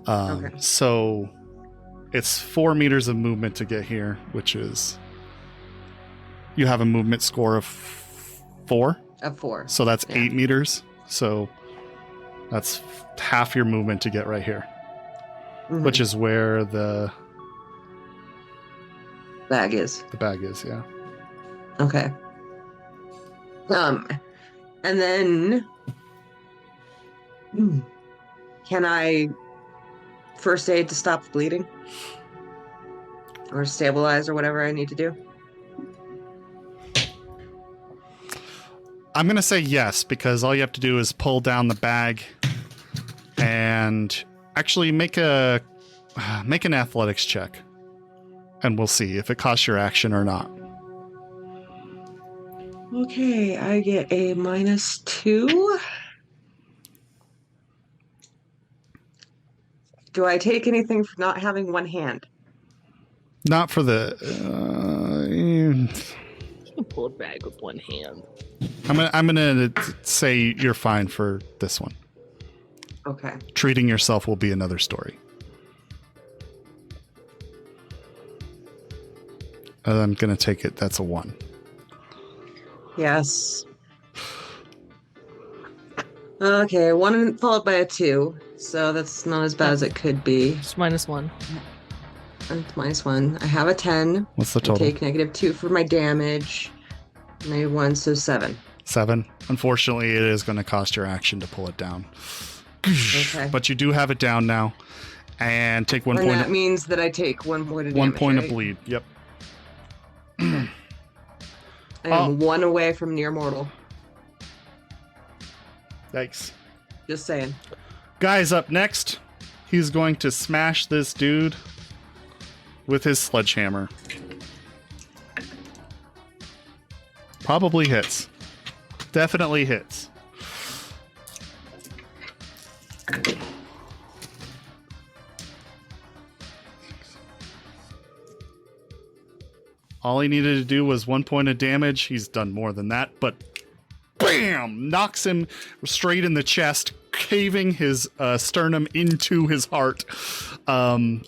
Speaker 2: Okay.
Speaker 1: So it's 4 meters of movement to get here, which is you have a movement score of 4.
Speaker 2: Of 4.
Speaker 1: So that's
Speaker 2: Yeah.
Speaker 1: 8 meters. So that's half your movement to get right here,
Speaker 2: Mhm.
Speaker 1: which is where the
Speaker 2: bag is.
Speaker 1: bag is. Yeah.
Speaker 2: Okay. And then can I first aid to stop the bleeding? Or stabilize or whatever I need to do?
Speaker 1: I'm going to say yes, because all you have to do is pull down the bag and actually make an athletics check. And we'll see if it costs your action or not.
Speaker 2: Okay, I get a -2. Do I take anything for not having one hand?
Speaker 1: Not for the...
Speaker 5: You can pull a bag with one hand.
Speaker 1: I'm gonna say you're fine for this one.
Speaker 2: Okay.
Speaker 1: Treating yourself will be another story. I'm gonna take it. That's a 1.
Speaker 2: Yes. Okay, 1 followed by a 2, so that's not as bad as it could be.
Speaker 5: Just -1.
Speaker 2: It's -1. I have a 10.
Speaker 1: What's the
Speaker 2: I
Speaker 1: total?
Speaker 2: take -2 for my damage. -1, so 7.
Speaker 1: 7. Unfortunately, it is going to cost your action to pull it down.
Speaker 2: Okay.
Speaker 1: But you do have it down now, and take 1
Speaker 2: And
Speaker 1: point.
Speaker 2: that means that I take 1 point of damage.
Speaker 1: 1 point of
Speaker 2: right?
Speaker 1: bleed. Yep.
Speaker 2: I am 1 away from near mortal.
Speaker 1: Yikes.
Speaker 2: Just saying.
Speaker 1: Guy's up next. He's going to smash this dude with his sledgehammer. Probably hits. Definitely hits. All he needed to do was 1 point of damage. He's done more than that, but bam! Knocks him straight in the chest, caving his sternum into his heart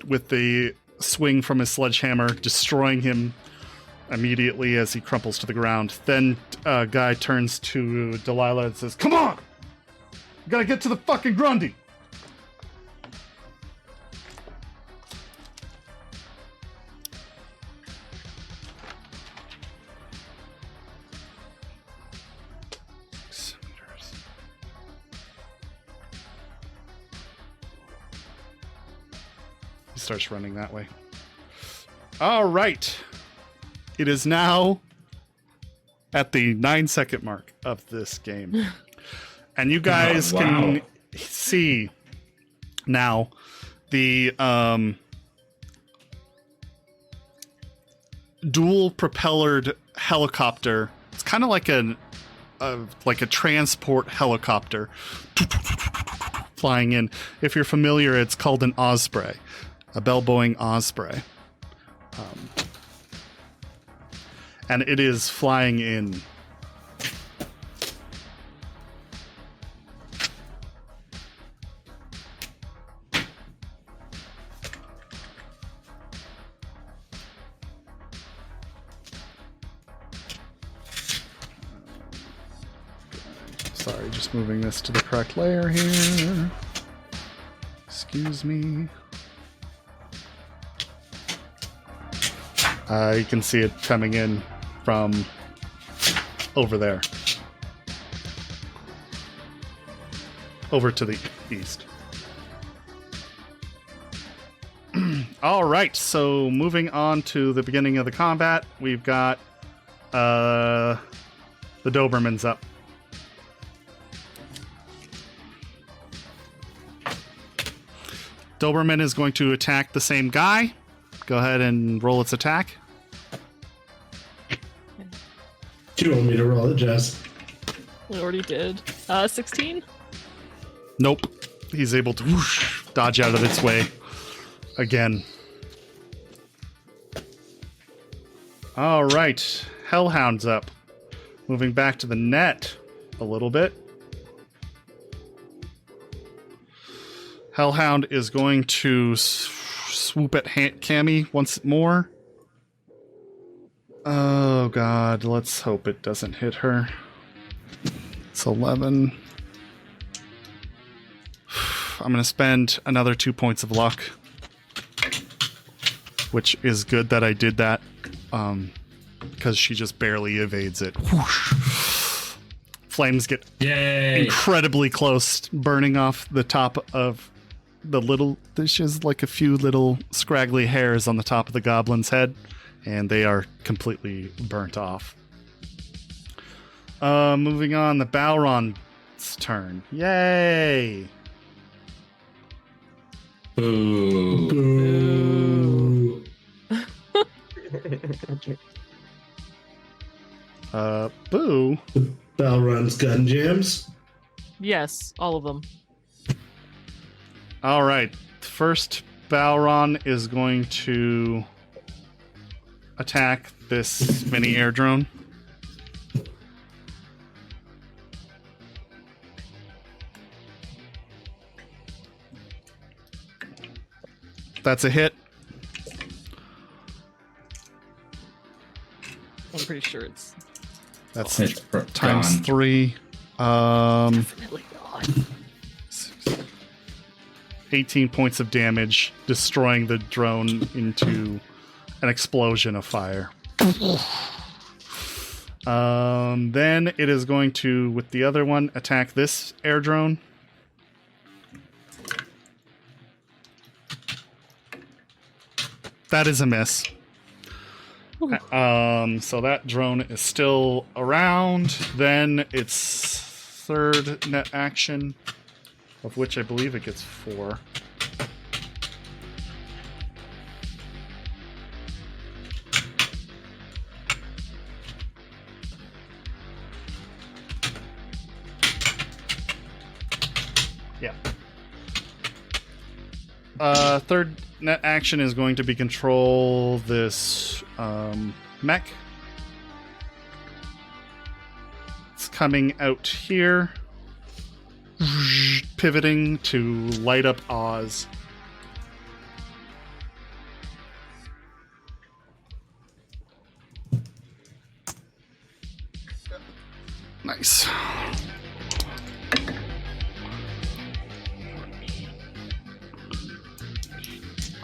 Speaker 1: with the swing from his sledgehammer, destroying him immediately as he crumples to the ground. Then Guy turns to Delilah and says, "Come on! You gotta get to the fucking Grundy!" He starts running that way. All right. It is now at the 9-second mark of this game. And you guys can see now the dual propellered helicopter. It's kind of like a transport helicopter flying in. If you're familiar, it's called an Osprey, a Bell-Boeing Osprey. And it is flying in. Sorry, just moving this to the correct layer here. Excuse me. You can see it coming in from over there. Over to the east. All right, so moving on to the beginning of the combat, we've got the Dobermans up. Doberman is going to attack the same guy. Go ahead and roll its attack.
Speaker 3: Do you want me to roll it, Jess?
Speaker 5: We already did. 16?
Speaker 1: Nope. He's able to whoosh, dodge out of its way again. All right. Hellhound's up. Moving back to the net a little bit. Hellhound is going to swoop at Cammy once more. Oh god, let's hope it doesn't hit her. It's 11. I'm going to spend another 2 points of luck, which is good that I did that, because she just barely evades it. Whoosh. Flames get incredibly close, burning off the top of the little... There's just like a few little scraggly hairs on the top of the goblin's head, and they are completely burnt off. Moving on, the Balron's turn. Yay!
Speaker 4: Boo.
Speaker 3: Boo.
Speaker 1: Boo?
Speaker 3: The Balron's gun jams.
Speaker 5: Yes, all of them.
Speaker 1: All right. First, Balron is going to attack this mini air drone. That's a hit.
Speaker 5: I'm pretty sure it's
Speaker 1: That's
Speaker 4: It's
Speaker 1: times
Speaker 4: gone.
Speaker 1: 3.
Speaker 5: definitely gone.
Speaker 1: 18 points of damage, destroying the drone into an explosion of fire. Then it is going to, with the other one, attack this air drone. That is a miss. So that drone is still around. Then it's third net action, of which I believe it gets 4. Yeah. Third net action is going to be control this mech. It's coming out here, pivoting to light up Oz. Nice.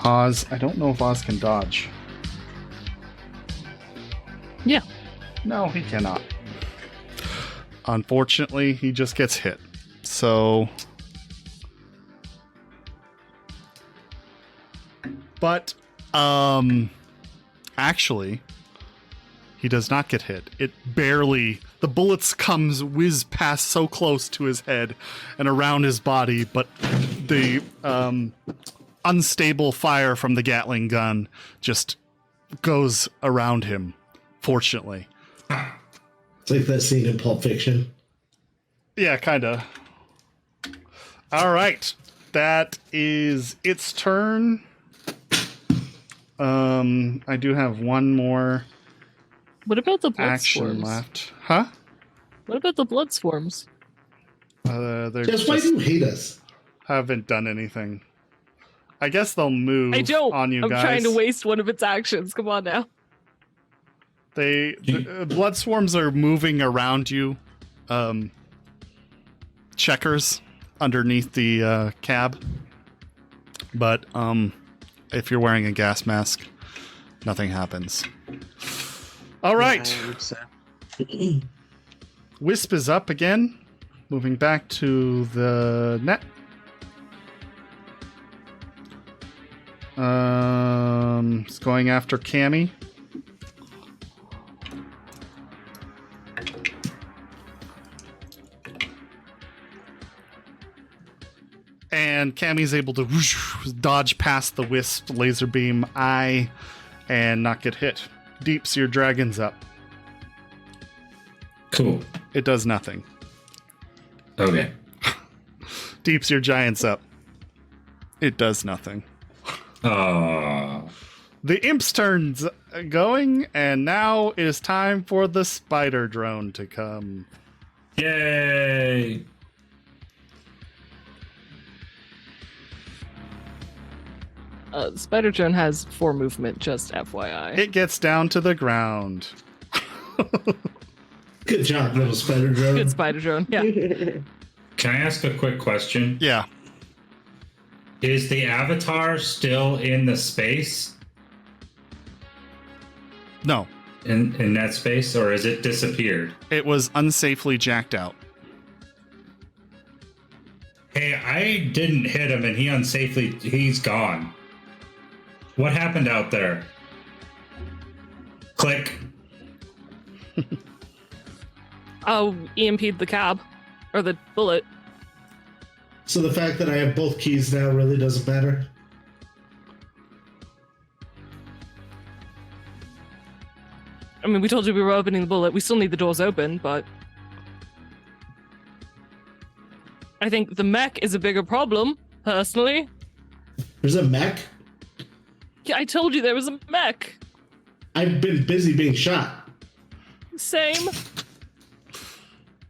Speaker 1: Oz, I don't know if Oz can dodge.
Speaker 5: Yeah.
Speaker 1: No, he cannot. Unfortunately, he just gets hit. So... But, actually, he does not get hit. It barely... The bullets whiz past so close to his head and around his body, but the, unstable fire from the Gatling gun just goes around him, fortunately.
Speaker 3: It's like that scene in Pulp Fiction.
Speaker 1: Yeah, kind of. All right. That is its turn. I do have one more
Speaker 5: What about the blood
Speaker 1: action
Speaker 5: swarms?
Speaker 1: left. Huh?
Speaker 5: What about the blood swarms?
Speaker 1: They
Speaker 3: Just why do you hate us?
Speaker 1: haven't done anything. I guess they'll move
Speaker 5: I don't.
Speaker 1: on you
Speaker 5: I'm
Speaker 1: guys.
Speaker 5: trying to waste one of its actions. Come on now.
Speaker 1: The blood swarms are moving around you. Checkers underneath the cab. But if you're wearing a gas mask, nothing happens. All right.
Speaker 2: Yeah, I would say.
Speaker 1: Wisp is up again, moving back to the net. It's going after Cammy. And Cammy's able to dodge past the Wisp laser beam eye and not get hit. Deeps, your dragon's up.
Speaker 4: Cool.
Speaker 1: It does nothing.
Speaker 4: Okay.
Speaker 1: Deeps, your giant's up. It does nothing.
Speaker 4: Oh.
Speaker 1: The imp's turn's going, and now it is time for the spider drone to come.
Speaker 4: Yay!
Speaker 5: Spider drone has 4 movement, just FYI.
Speaker 1: It gets down to the ground.
Speaker 3: Good job, little spider drone.
Speaker 5: Good spider drone. Yeah.
Speaker 4: Can I ask a quick question?
Speaker 1: Yeah.
Speaker 4: Is the avatar still in the space?
Speaker 1: No.
Speaker 4: In that space, or has it disappeared?
Speaker 1: It was unsafely jacked out.
Speaker 4: Hey, I didn't hit him and he's gone. What happened out there? Click.
Speaker 5: Oh, EMP'd the cab. Or the bullet.
Speaker 3: So the fact that I have both keys now really doesn't matter.
Speaker 5: I mean, we told you we were opening the bullet. We still need the doors open, but... I think the mech is a bigger problem, personally.
Speaker 3: There's a mech?
Speaker 5: Yeah, I told you there was a mech.
Speaker 3: I've been busy being shot.
Speaker 5: Same.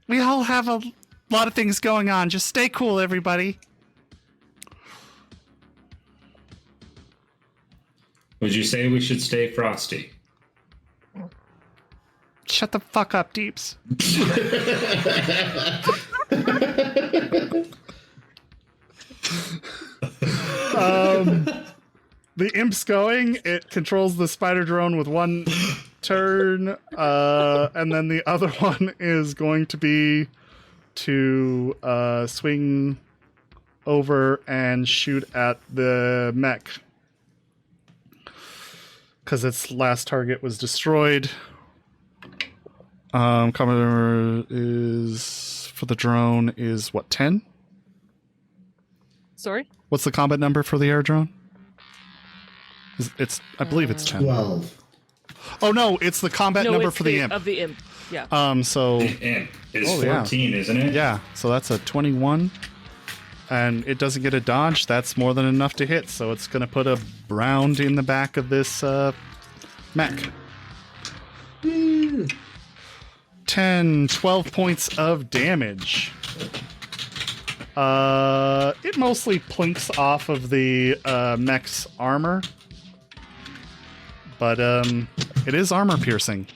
Speaker 1: We all have a lot of things going on. Just stay cool, everybody.
Speaker 4: Would you say we should stay frosty?
Speaker 1: Shut the fuck up, Deeps. The imp's going. It controls the spider drone with one turn, and then the other one is going to be to swing over and shoot at the mech because its last target was destroyed. Commodore is for the drone is what, 10?
Speaker 5: Sorry?
Speaker 1: What's the combat number for the air drone? I believe it's 10.
Speaker 3: 12.
Speaker 1: Oh no, it's the combat number
Speaker 5: it's
Speaker 1: for the imp.
Speaker 5: Of the imp, yeah.
Speaker 1: So
Speaker 4: The imp is
Speaker 1: Oh, yeah.
Speaker 4: 14, isn't it?
Speaker 1: yeah, so that's a 21. And it doesn't get a dodge. That's more than enough to hit. So it's going to put a round in the back of this mech. 10, 12 points of damage. It mostly plinks off of the mech's armor. But it is armor piercing.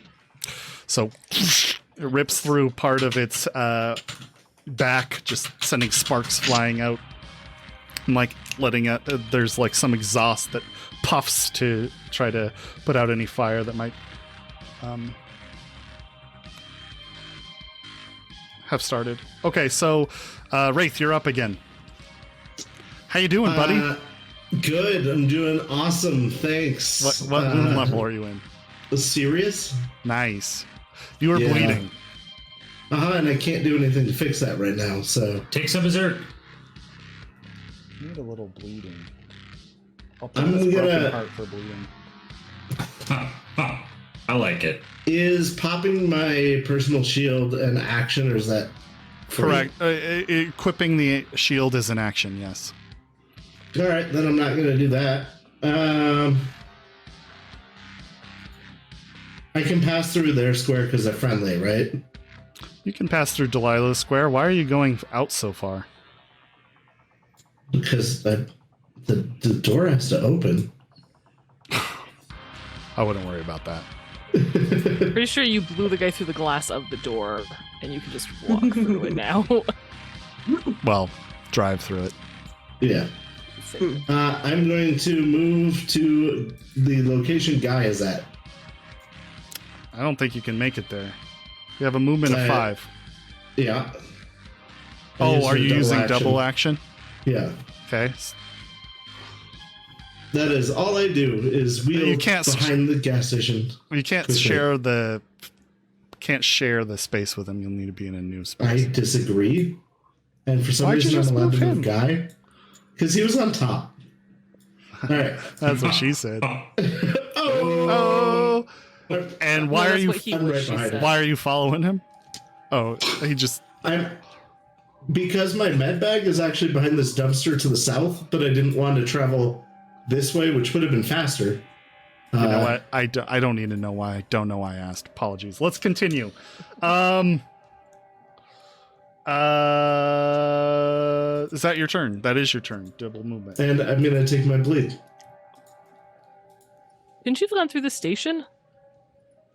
Speaker 1: So it rips through part of its back, just sending sparks flying out. And like letting out, there's like some exhaust that puffs to try to put out any fire that might have started. Okay, so Wraith, you're up again. How you doing, buddy?
Speaker 3: Good. I'm doing awesome. Thanks.
Speaker 1: What wound level are you in?
Speaker 3: Serious?
Speaker 1: Nice. You are
Speaker 3: Yeah.
Speaker 1: bleeding.
Speaker 3: And I can't do anything to fix that right now, so...
Speaker 4: Take some berserk.
Speaker 1: You need a little bleeding. I'll
Speaker 3: I'm
Speaker 1: this broken
Speaker 3: gonna-
Speaker 1: heart for bleeding.
Speaker 4: I like it.
Speaker 3: Is popping my personal shield an action, or is that... free?
Speaker 1: Correct. Equipping the shield is an action, yes.
Speaker 3: Alright, then I'm not going to do that. I can pass through their square because they're friendly, right?
Speaker 1: You can pass through Delilah's square. Why are you going out so far?
Speaker 3: Because the door has to open.
Speaker 1: I wouldn't worry about that.
Speaker 5: Pretty sure you blew the guy through the glass of the door, and you can just walk through it now.
Speaker 1: Well, drive through it.
Speaker 3: Yeah. I'm going to move to the location Guy is at.
Speaker 1: I don't think you can make it there. You have a movement of 5.
Speaker 3: Yeah.
Speaker 1: Oh, are you using double action?
Speaker 3: Yeah.
Speaker 1: Okay.
Speaker 3: That is all I do is wheel
Speaker 1: You can't
Speaker 3: behind the gas station.
Speaker 1: You can't
Speaker 3: Quickly.
Speaker 1: share the space with him. You'll need to be in a new
Speaker 3: I
Speaker 1: space.
Speaker 3: disagree. And for some
Speaker 1: Why'd you
Speaker 3: reason
Speaker 1: just
Speaker 3: I'm allowed
Speaker 1: move
Speaker 3: to move
Speaker 1: him?
Speaker 3: Guy. Because he was on top. All right.
Speaker 1: That's what she said.
Speaker 3: Oh!
Speaker 1: Oh. And why
Speaker 5: No,
Speaker 1: are
Speaker 5: that's
Speaker 1: you
Speaker 5: what he
Speaker 3: I'm right
Speaker 5: wished she
Speaker 3: behind
Speaker 5: said.
Speaker 1: why are you following him? Oh, he just
Speaker 3: Because my med bag is actually behind this dumpster to the south, but I didn't want to travel this way, which would have been faster.
Speaker 1: You know what? I don't need to know why. I don't know why I asked. Apologies. Let's continue. Is that your turn? That is your turn. Double movement.
Speaker 3: And I'm going to take my bleed.
Speaker 5: Didn't you have gone through the station?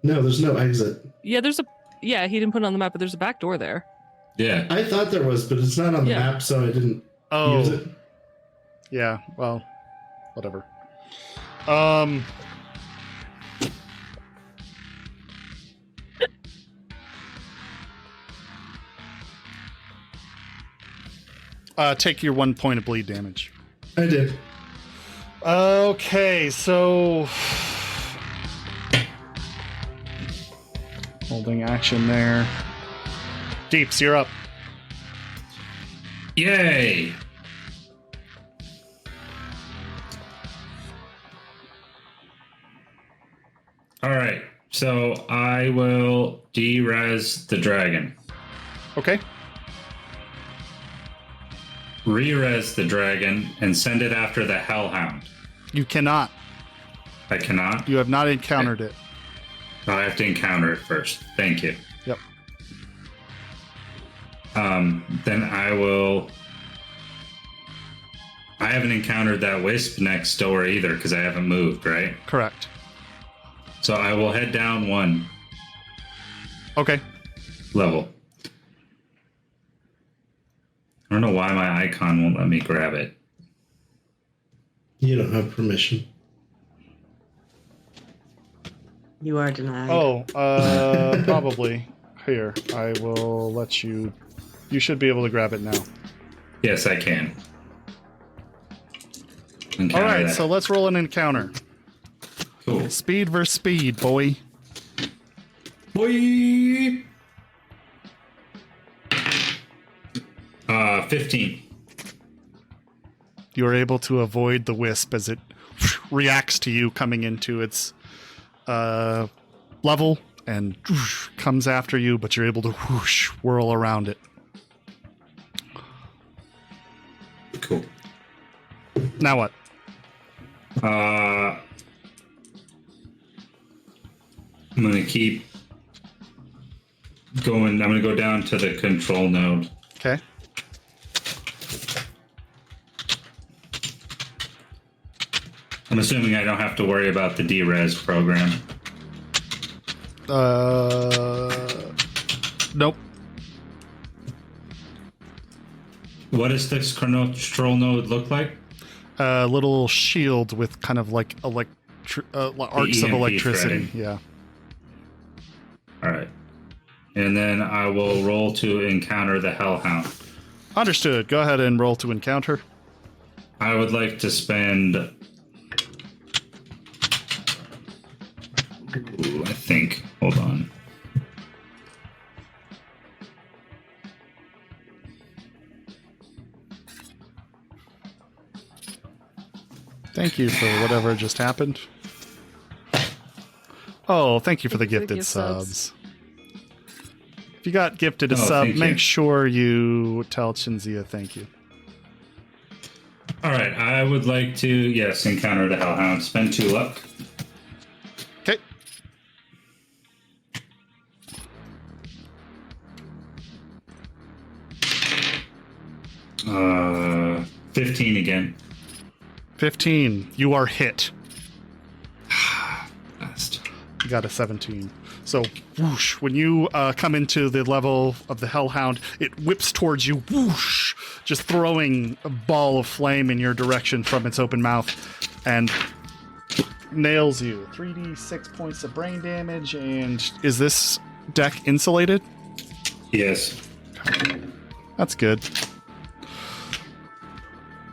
Speaker 3: No, there's no exit.
Speaker 5: Yeah, he didn't put it on the map, but there's a back door there.
Speaker 4: Yeah.
Speaker 3: I thought there was, but it's not on the
Speaker 5: Yeah.
Speaker 3: map, so I didn't use
Speaker 1: Oh,
Speaker 3: it.
Speaker 1: yeah. Well, whatever. Take your 1 point of bleed damage.
Speaker 3: I did.
Speaker 1: Okay, so holding action there. Deeps, you're up.
Speaker 4: Yay! All right. So I will de-res the dragon.
Speaker 1: Okay.
Speaker 4: Re-res the dragon and send it after the hellhound.
Speaker 1: You cannot.
Speaker 4: I cannot.
Speaker 1: You have not encountered it.
Speaker 4: I have to encounter it first. Thank you.
Speaker 1: Yep.
Speaker 4: Then I will. I haven't encountered that wisp next door either because I haven't moved, right?
Speaker 1: Correct.
Speaker 4: So I will head down 1
Speaker 1: Okay.
Speaker 4: level. I don't know why my icon won't let me grab it.
Speaker 3: You don't have permission.
Speaker 2: You are denied.
Speaker 1: Oh, probably. Here, I will let you. You should be able to grab it now.
Speaker 4: Yes, I can. Encounter
Speaker 1: All right,
Speaker 4: that.
Speaker 1: so let's roll an encounter.
Speaker 4: Cool.
Speaker 1: Speed versus speed, boy.
Speaker 4: Boy! 15.
Speaker 1: You are able to avoid the wisp as it reacts to you coming into its level and comes after you, but you're able to whirl around it.
Speaker 4: Cool.
Speaker 1: Now what?
Speaker 4: I'm going to keep going. I'm going to go down to the control node.
Speaker 1: Okay.
Speaker 4: I'm assuming I don't have to worry about the D-Res program.
Speaker 1: Nope.
Speaker 4: What does this control node look like?
Speaker 1: A little shield with kind of like arcs of
Speaker 4: EMP
Speaker 1: electricity.
Speaker 4: threading.
Speaker 1: Yeah.
Speaker 4: All right. And then I will roll to encounter the Hellhound.
Speaker 1: Understood. Go ahead and roll to encounter.
Speaker 4: I would like to spend... Ooh, I think. Hold on.
Speaker 1: Thank you for whatever just happened. Oh, thank you for the
Speaker 5: Thank you for the
Speaker 1: gifted
Speaker 5: gift
Speaker 1: subs.
Speaker 5: subs.
Speaker 1: If you got gifted a
Speaker 4: Oh,
Speaker 1: sub,
Speaker 4: thank
Speaker 1: make
Speaker 4: you.
Speaker 1: sure you tell Chinzia thank you.
Speaker 4: All right. I would like to, yes, encounter the Hellhound. Spend 2 luck.
Speaker 1: Okay.
Speaker 4: Uh, 15 again.
Speaker 1: 15. You are hit.
Speaker 4: Best.
Speaker 1: You got a 17. So, whoosh, when you come into the level of the Hellhound, it whips towards you, whoosh, just throwing a ball of flame in your direction from its open mouth, and nails you. 3d6 points of brain damage, and is this deck insulated?
Speaker 4: Yes.
Speaker 1: That's good.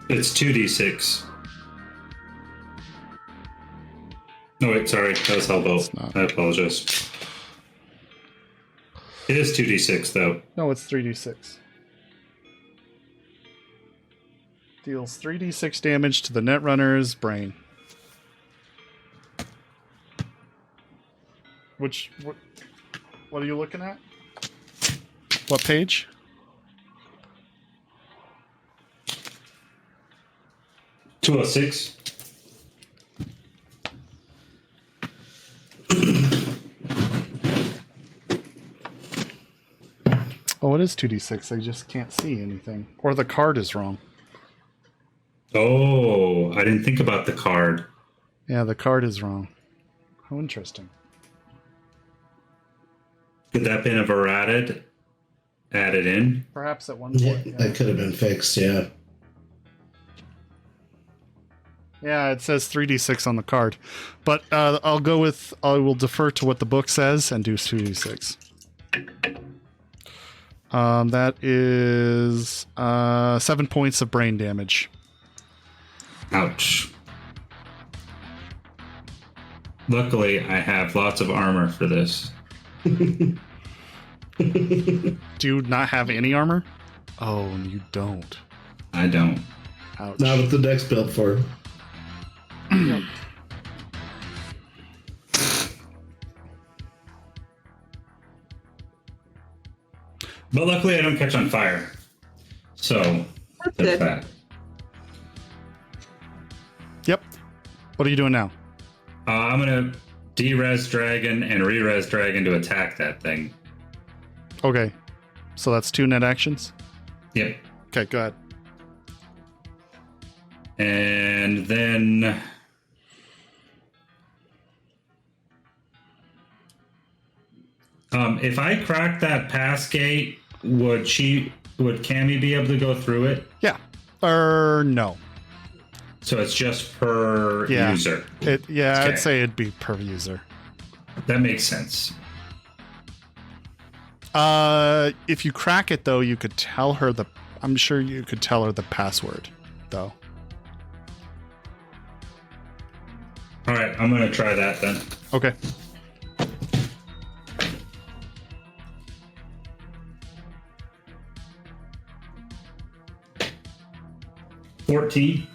Speaker 4: It's 2d6. No, wait, sorry. That was
Speaker 1: It's not.
Speaker 4: Hellbolt. I apologize. It is 2d6, though.
Speaker 1: No, it's 3d6. Deals 3d6 damage to the Netrunner's brain. What are you looking at? What page?
Speaker 4: $206.
Speaker 1: Oh, it is 2d6. I just can't see anything. Or the card is wrong.
Speaker 4: Oh, I didn't think about the card.
Speaker 1: Yeah, the card is wrong. How interesting.
Speaker 4: Could that been have added in?
Speaker 1: Perhaps at one
Speaker 3: Yeah,
Speaker 1: point. Yeah,
Speaker 3: that could have been fixed, yeah.
Speaker 1: yeah it says 3d6 on the card. But I will defer to what the book says and do 2d6. That is 7 points of brain damage.
Speaker 4: Ouch. Luckily, I have lots of armor for this.
Speaker 1: Do you not have any armor? Oh, you don't.
Speaker 4: I don't.
Speaker 1: Ouch.
Speaker 3: Not with the deck's built for.
Speaker 4: But luckily, I don't catch on fire. So,
Speaker 2: That's
Speaker 4: that's
Speaker 2: good.
Speaker 4: that.
Speaker 1: Yep. What are you doing now?
Speaker 4: I'm going to de-res dragon and re-res dragon to attack that thing.
Speaker 1: Okay. So that's 2 net actions?
Speaker 4: Yep.
Speaker 1: Okay, go ahead.
Speaker 4: And then... if I crack that pass gate, would Cammy be able to go through it?
Speaker 1: Yeah. No.
Speaker 4: So it's just per
Speaker 1: Yeah.
Speaker 4: user.
Speaker 1: Okay. I'd say it'd be per user.
Speaker 4: That makes sense.
Speaker 1: If you crack it though, you could tell her I'm sure you could tell her the password, though.
Speaker 4: All right, I'm going to try that then.
Speaker 1: Okay.
Speaker 4: 14.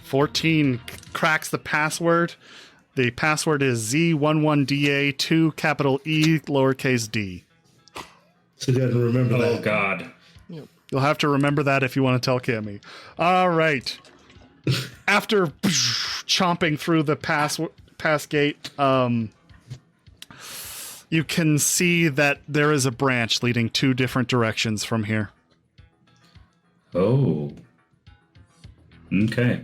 Speaker 1: 14 cracks the password. The password is Z11DA2 capital E lowercase d.
Speaker 3: So go ahead and remember
Speaker 4: Oh,
Speaker 3: that.
Speaker 4: God.
Speaker 1: You'll have to remember that if you want to tell Kimmy. All right. After chomping through the pass gate, you can see that there is a branch leading 2 different directions from here.
Speaker 4: Oh. Okay.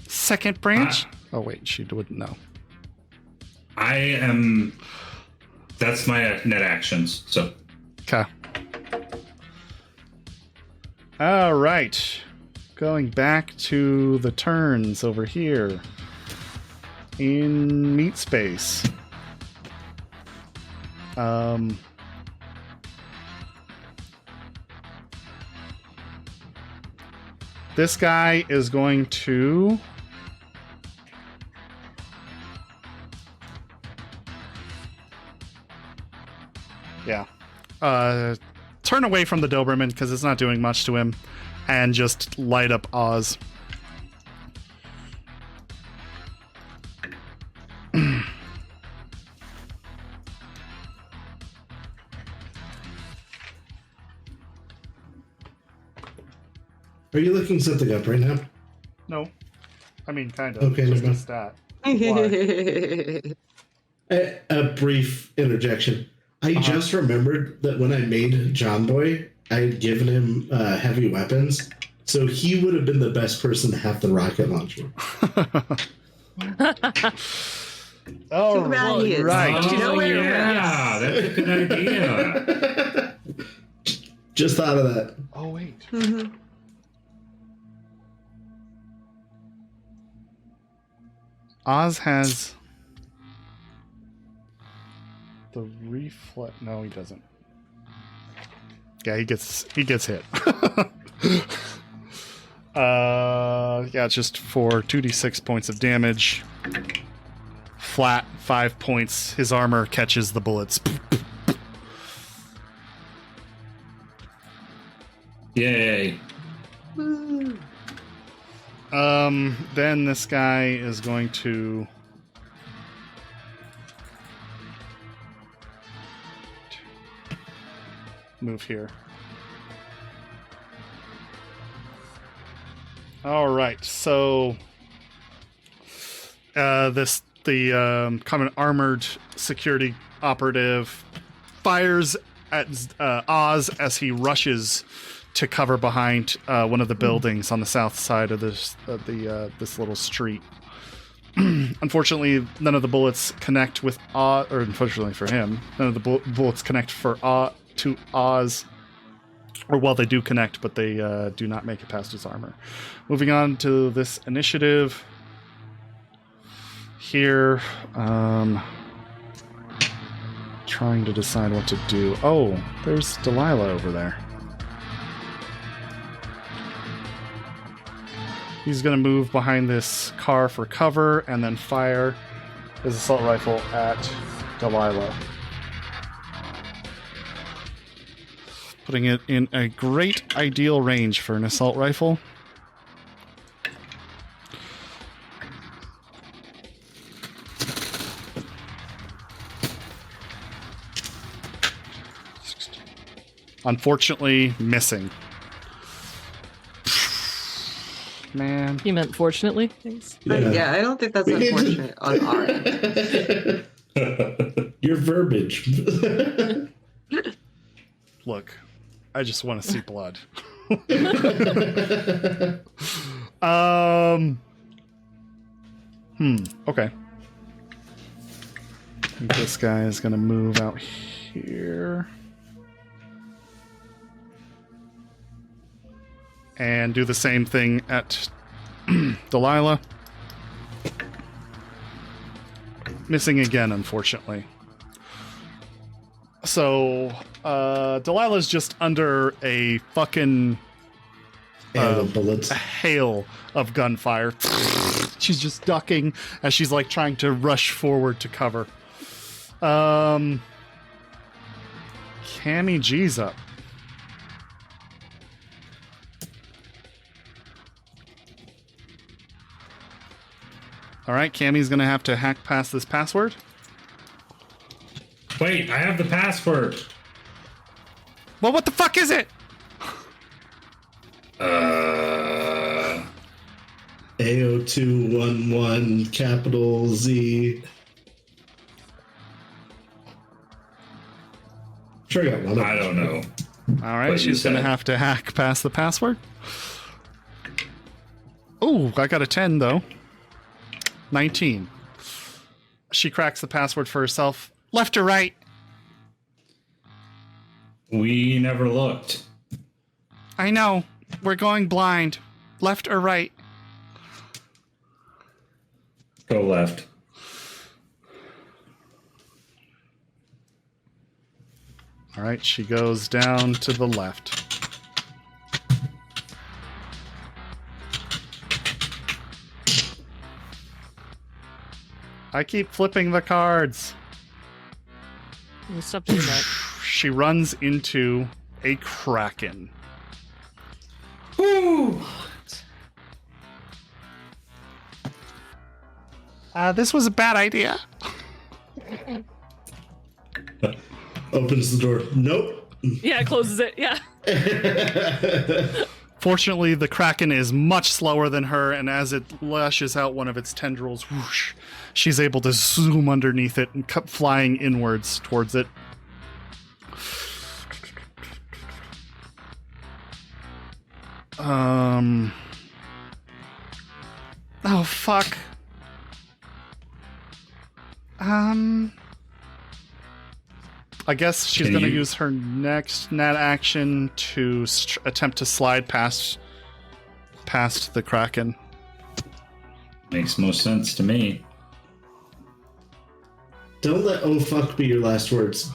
Speaker 1: Second branch? Oh, wait, she wouldn't know.
Speaker 4: That's my net actions, so.
Speaker 1: Okay. All right. Going back to the turns over here in meat space. This guy is going to turn away from the Doberman because it's not doing much to him, and just light up Oz.
Speaker 3: Are you looking something up right now?
Speaker 1: No, I mean kind of.
Speaker 3: Okay,
Speaker 1: just
Speaker 3: never
Speaker 1: a
Speaker 3: mind.
Speaker 1: stat.
Speaker 3: A brief interjection. I just remembered that when I made John Boy, I had given him heavy weapons, so he would have been the best person to have the rocket launcher.
Speaker 1: Oh,
Speaker 2: Too bad he is.
Speaker 1: right.
Speaker 2: Do you know where?
Speaker 4: Yeah, that's a good idea.
Speaker 3: Just thought of that.
Speaker 1: Oh, wait.
Speaker 2: Mhm.
Speaker 1: Oz has the reflex. No, he doesn't. Yeah, he gets hit. Yeah, just for 2d6 points of damage. Flat 5 points. His armor catches the bullets.
Speaker 4: Yay.
Speaker 1: Then this guy is going to move here. All right, so the common armored security operative fires at Oz as he rushes to cover behind one of the buildings on the south side of this little street. Unfortunately, none of the bullets connect with Oz, or unfortunately for him, none of the bullets connect to Oz. Or well, they do connect, but they do not make it past his armor. Moving on to this initiative here, trying to decide what to do. Oh, there's Delilah over there. He's going to move behind this car for cover and then fire his assault rifle at Delilah. Putting it in a great ideal range for an assault rifle. Unfortunately, missing. Man.
Speaker 5: You meant fortunately? Thanks.
Speaker 2: Yeah, I don't think that's unfortunate on our end.
Speaker 3: Your verbiage.
Speaker 1: Look, I just want to see blood. Okay. I think this guy is going to move out here. And do the same thing at Delilah. Missing again, unfortunately. So, Delilah's just under a fucking
Speaker 3: bullets.
Speaker 1: a hail of gunfire. She's just ducking as she's like trying to rush forward to cover. Cammy G's up. All right, Cammy's going to have to hack past this password.
Speaker 4: Wait, I have the password.
Speaker 1: Well, what the fuck is it?
Speaker 3: A0211 capital Z. Sure, I got one.
Speaker 4: I don't know.
Speaker 1: All right,
Speaker 4: What you
Speaker 1: she's going to
Speaker 4: said.
Speaker 1: have to hack past the password. Oh, I got a 10, though. 19. She cracks the password for herself. Left or right?
Speaker 4: We never looked.
Speaker 1: I know. We're going blind. Left or right?
Speaker 4: Go left.
Speaker 1: All right, she goes down to the left. I keep flipping the cards.
Speaker 5: Stop doing that.
Speaker 1: She runs into a kraken.
Speaker 4: Woo!
Speaker 1: This was a bad idea.
Speaker 3: Opens the door. Nope.
Speaker 5: Yeah, it closes it. Yeah.
Speaker 1: Fortunately, the kraken is much slower than her, and as it lashes out one of its tendrils, whoosh, she's able to zoom underneath it and cut flying inwards towards it. Oh, fuck. I guess she's
Speaker 4: Can
Speaker 1: going to
Speaker 4: you-
Speaker 1: use her next net action to attempt to slide past the kraken.
Speaker 4: Makes most sense to me.
Speaker 3: Don't let "oh fuck" be your last words.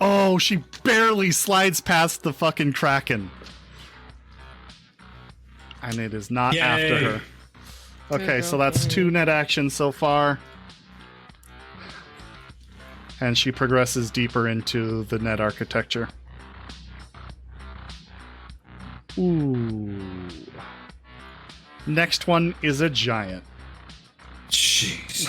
Speaker 1: Oh, she barely slides past the fucking kraken. And it is not
Speaker 4: Yay.
Speaker 1: after her. Okay, so that's 2 net actions so far. And she progresses deeper into the net architecture. Ooh. Next one is a giant.
Speaker 4: Jeez.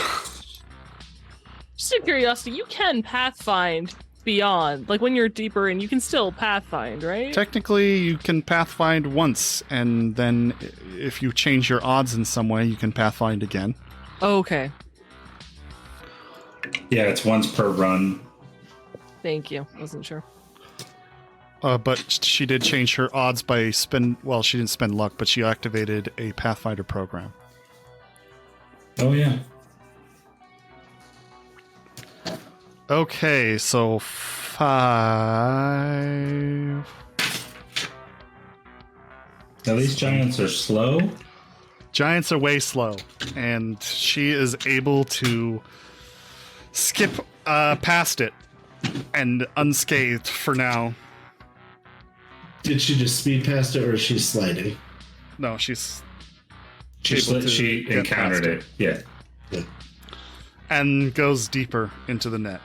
Speaker 5: Just out of curiosity, you can pathfind beyond. Like when you're deeper in, you can still pathfind, right?
Speaker 1: Technically, you can pathfind once, and then if you change your odds in some way, you can pathfind again.
Speaker 5: Oh, okay.
Speaker 4: Yeah, it's once per run.
Speaker 5: Thank you. Wasn't sure.
Speaker 1: But she did change her odds by well, she didn't spend luck, but she activated a Pathfinder program.
Speaker 4: Oh, yeah.
Speaker 1: Okay, so 5.
Speaker 4: At least giants are slow.
Speaker 1: Giants are way slow, and she is able to skip past it and unscathed for now.
Speaker 3: Did she just speed past it, or is she sliding?
Speaker 1: No, she's
Speaker 4: She,
Speaker 1: able to
Speaker 4: she
Speaker 1: get
Speaker 4: encountered
Speaker 1: past
Speaker 4: it. Yeah.
Speaker 1: and goes deeper into the net.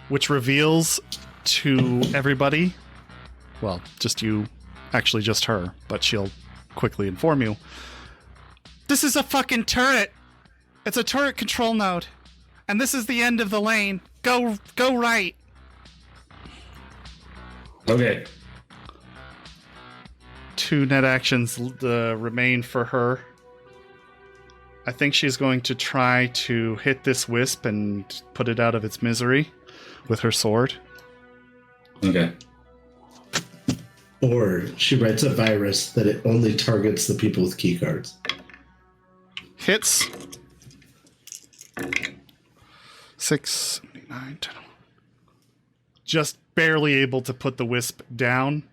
Speaker 1: Which reveals to everybody, well, just you, actually just her, but she'll quickly inform you. This is a fucking turret! It's a turret control node. And this is the end of the lane. Go right.
Speaker 4: Okay.
Speaker 1: 2 net actions remain for her. I think she's going to try to hit this wisp and put it out of its misery with her sword.
Speaker 4: Okay.
Speaker 3: Or she writes a virus that it only targets the people with key cards.
Speaker 1: Hits. 6, 9, 10. Just barely able to put the wisp down.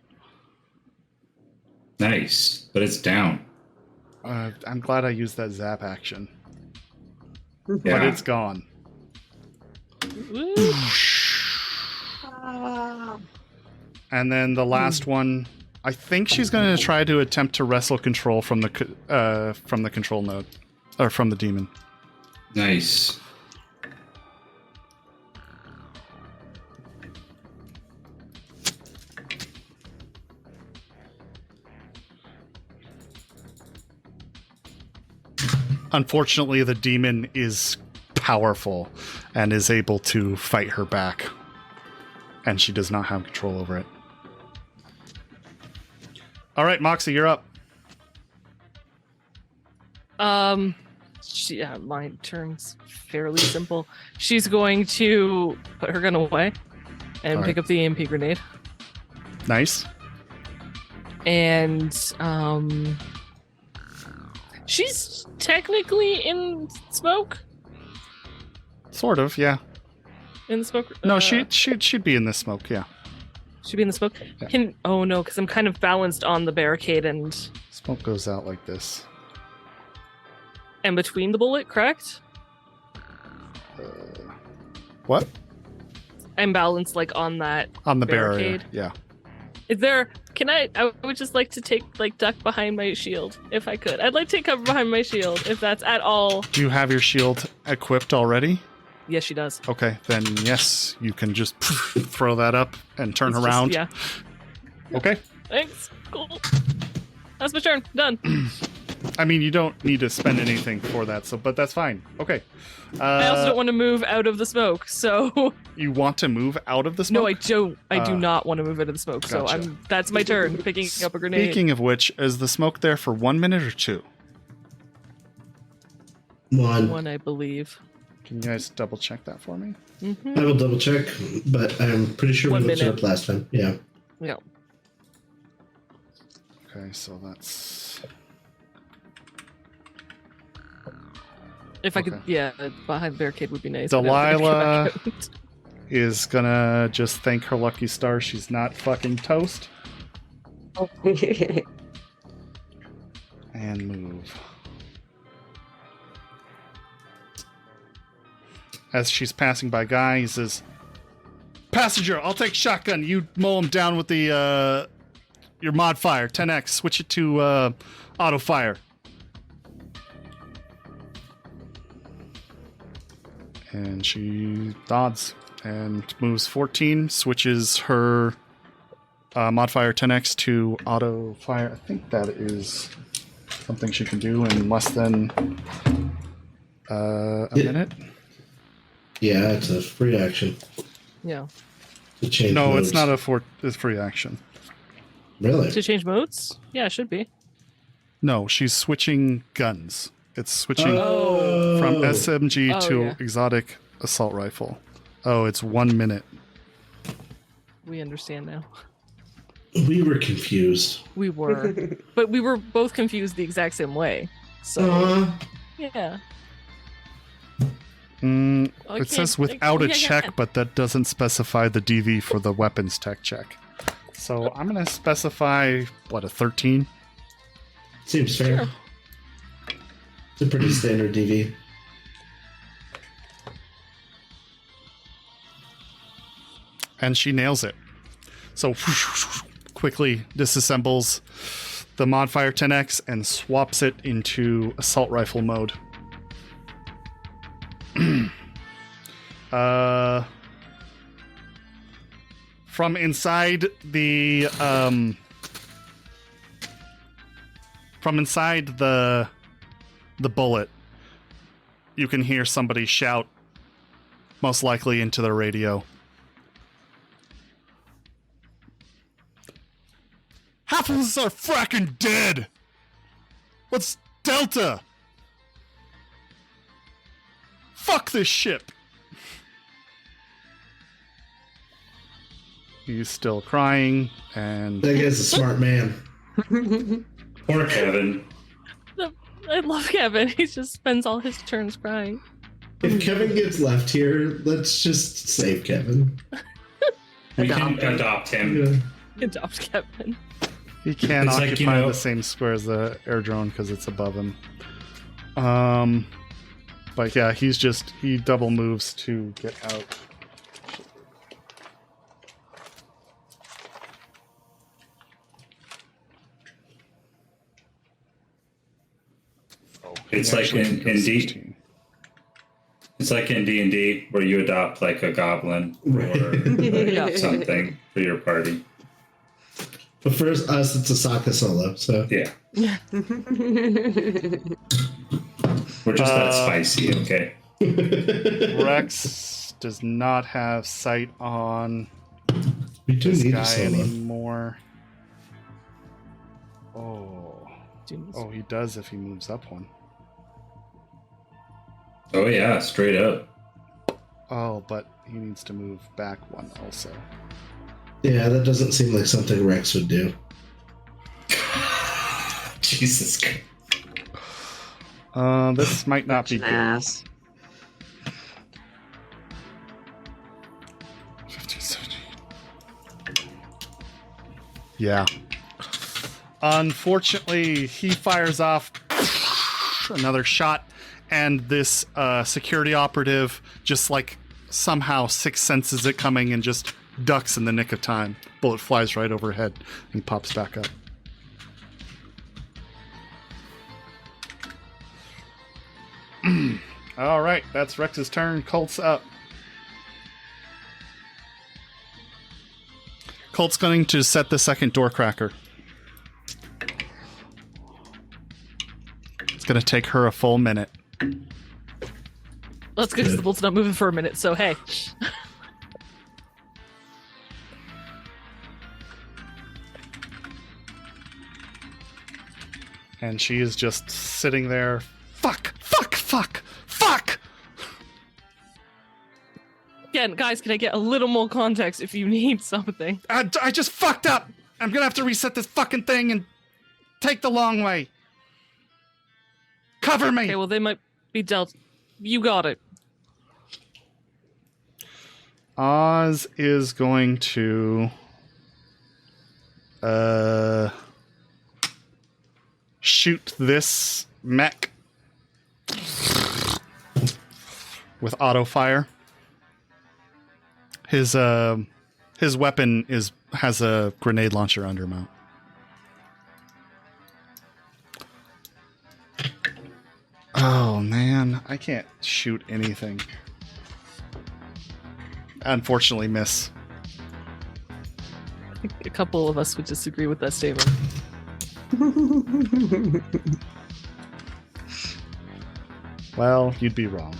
Speaker 4: Nice. But it's down.
Speaker 1: I'm glad I used that zap action.
Speaker 4: Yeah.
Speaker 1: But it's gone.
Speaker 5: Woo.
Speaker 1: And then the last one, I think she's going to try to attempt to wrestle control from the control node, or from the demon.
Speaker 4: Nice.
Speaker 1: unfortunately, the demon is powerful and is able to fight her back. And she does not have control over it. All right, Moxie, you're up.
Speaker 5: My turn's fairly simple. She's going to put her gun away and pick up the EMP grenade.
Speaker 1: Nice.
Speaker 5: And she's technically in smoke.
Speaker 1: Sort of, yeah.
Speaker 5: In the smoke?
Speaker 1: No, she'd be in the smoke, yeah.
Speaker 5: She'd be in the smoke?
Speaker 1: Yeah.
Speaker 5: Oh no, because I'm kind of balanced on the barricade and
Speaker 1: Smoke goes out like this.
Speaker 5: between the bullet, correct?
Speaker 1: What?
Speaker 5: I'm balanced like on that
Speaker 1: On the
Speaker 5: barricade.
Speaker 1: barrier, yeah.
Speaker 5: Is there? I would just like to duck behind my shield if I could. I'd like to take cover behind my shield if that's at all.
Speaker 1: Do you have your shield equipped already?
Speaker 5: Yes, she does.
Speaker 1: Okay, then yes, you can just throw that up and turn
Speaker 5: It's
Speaker 1: around.
Speaker 5: Just, yeah.
Speaker 1: Okay.
Speaker 5: Thanks. Cool. That's my turn. Done.
Speaker 1: I mean, you don't need to spend anything for that, but that's fine. Okay.
Speaker 5: I also don't want to move out of the smoke, so.
Speaker 1: You want to move out of the smoke?
Speaker 5: No, I don't. I do not want to move out of the smoke.
Speaker 1: Gotcha.
Speaker 5: So that's my turn, picking up a grenade.
Speaker 1: Speaking of which, is the smoke there for 1 minute or 2?
Speaker 5: One, I believe.
Speaker 1: Can you guys double check that for me?
Speaker 5: Mm-hmm.
Speaker 3: I will double check, but I'm pretty sure
Speaker 5: 1
Speaker 3: we looked it
Speaker 5: minute.
Speaker 3: up last time. Yeah.
Speaker 5: Yeah.
Speaker 1: Okay, so that's...
Speaker 5: If I could,
Speaker 1: Okay.
Speaker 5: yeah, behind the barricade would be nice. but I don't think I
Speaker 1: Delilah
Speaker 5: can back out.
Speaker 1: is gonna just thank her lucky star she's not fucking toast. And move. As she's passing by Guy, he says, "Passenger, I'll take shotgun. You mow him down with the your mod fire 10x. Switch it to auto fire." And she nods and moves 14. Switches her mod fire 10x to auto fire. I think that is something she can do in less than a minute.
Speaker 3: Yeah, it's a free action
Speaker 5: Yeah.
Speaker 3: to change.
Speaker 1: No,
Speaker 3: modes.
Speaker 1: it's not it's free action.
Speaker 3: Really.
Speaker 5: To change modes? Yeah, it should be.
Speaker 1: No, she's switching guns. It's switching
Speaker 3: Oh.
Speaker 1: from SMG
Speaker 5: Oh,
Speaker 1: to
Speaker 5: yeah.
Speaker 1: exotic assault rifle. Oh, it's 1 minute.
Speaker 5: We understand now.
Speaker 3: We were confused.
Speaker 5: We were. But we were both confused the exact same way. So, yeah.
Speaker 1: It
Speaker 5: Okay,
Speaker 1: says without a
Speaker 5: yeah,
Speaker 1: check,
Speaker 5: yeah.
Speaker 1: but that doesn't specify the DV for the weapons tech check. So I'm going to specify, a 13?
Speaker 3: Seems fair.
Speaker 5: Sure.
Speaker 3: It's a pretty standard DV.
Speaker 1: And she nails it. So quickly disassembles the Modfire 10X and swaps it into assault rifle mode. From inside the bullet, you can hear somebody shout, most likely into the radio. Half of us are fracking dead! What's Delta? Fuck this ship! He's still crying, and
Speaker 3: That guy's a smart man.
Speaker 4: Poor Kevin.
Speaker 5: I love Kevin. He just spends all his turns crying.
Speaker 3: If Kevin gets left here, let's just save Kevin.
Speaker 4: We can adopt him.
Speaker 3: Yeah.
Speaker 5: Adopt Kevin.
Speaker 1: he can't
Speaker 4: It's like,
Speaker 1: occupy
Speaker 4: you know-
Speaker 1: the same square as the air drone because it's above him. But yeah, he double moves to get out.
Speaker 4: It's like
Speaker 1: Actually,
Speaker 4: in
Speaker 1: he goes
Speaker 4: D.
Speaker 1: 16.
Speaker 4: It's like in D&D where you adopt like a goblin or
Speaker 5: Yeah.
Speaker 4: like something for your party.
Speaker 3: But for us, it's a Sokka solo. So
Speaker 4: Yeah. We're just that spicy, okay?
Speaker 1: Rex does not have sight on
Speaker 3: We do
Speaker 1: this
Speaker 3: need a
Speaker 1: guy
Speaker 3: solo.
Speaker 1: anymore. Oh, he does if he moves up one.
Speaker 4: Oh yeah, straight up.
Speaker 1: Oh, but he needs to move back one also.
Speaker 3: Yeah, that doesn't seem like something Rex would do.
Speaker 4: Jesus Christ.
Speaker 1: This might not be
Speaker 2: Such
Speaker 1: good.
Speaker 2: an ass.
Speaker 1: 15, 17. Yeah. Unfortunately, he fires off another shot, and this security operative just like somehow sixth senses it coming and just ducks in the nick of time. Bullet flies right overhead and he pops back up. All right, that's Rex's turn. Colt's up. Colt's going to set the second door cracker. It's going to take her a full minute.
Speaker 5: That's good because the bolt's not moving for a minute, so hey.
Speaker 1: And she is just sitting there. Fuck! Fuck! Fuck! Fuck!
Speaker 5: Again, guys, can I get a little more context if you need something?
Speaker 1: I just fucked up! I'm gonna have to reset this fucking thing and take the long way. Cover me!
Speaker 5: Okay, well, they might be dealt. You got it.
Speaker 1: Oz is going to shoot this mech with auto fire. His weapon has a grenade launcher undermount. Oh man, I can't shoot anything. Unfortunately, miss.
Speaker 5: I think a couple of us would disagree with that statement.
Speaker 1: Well, you'd be wrong.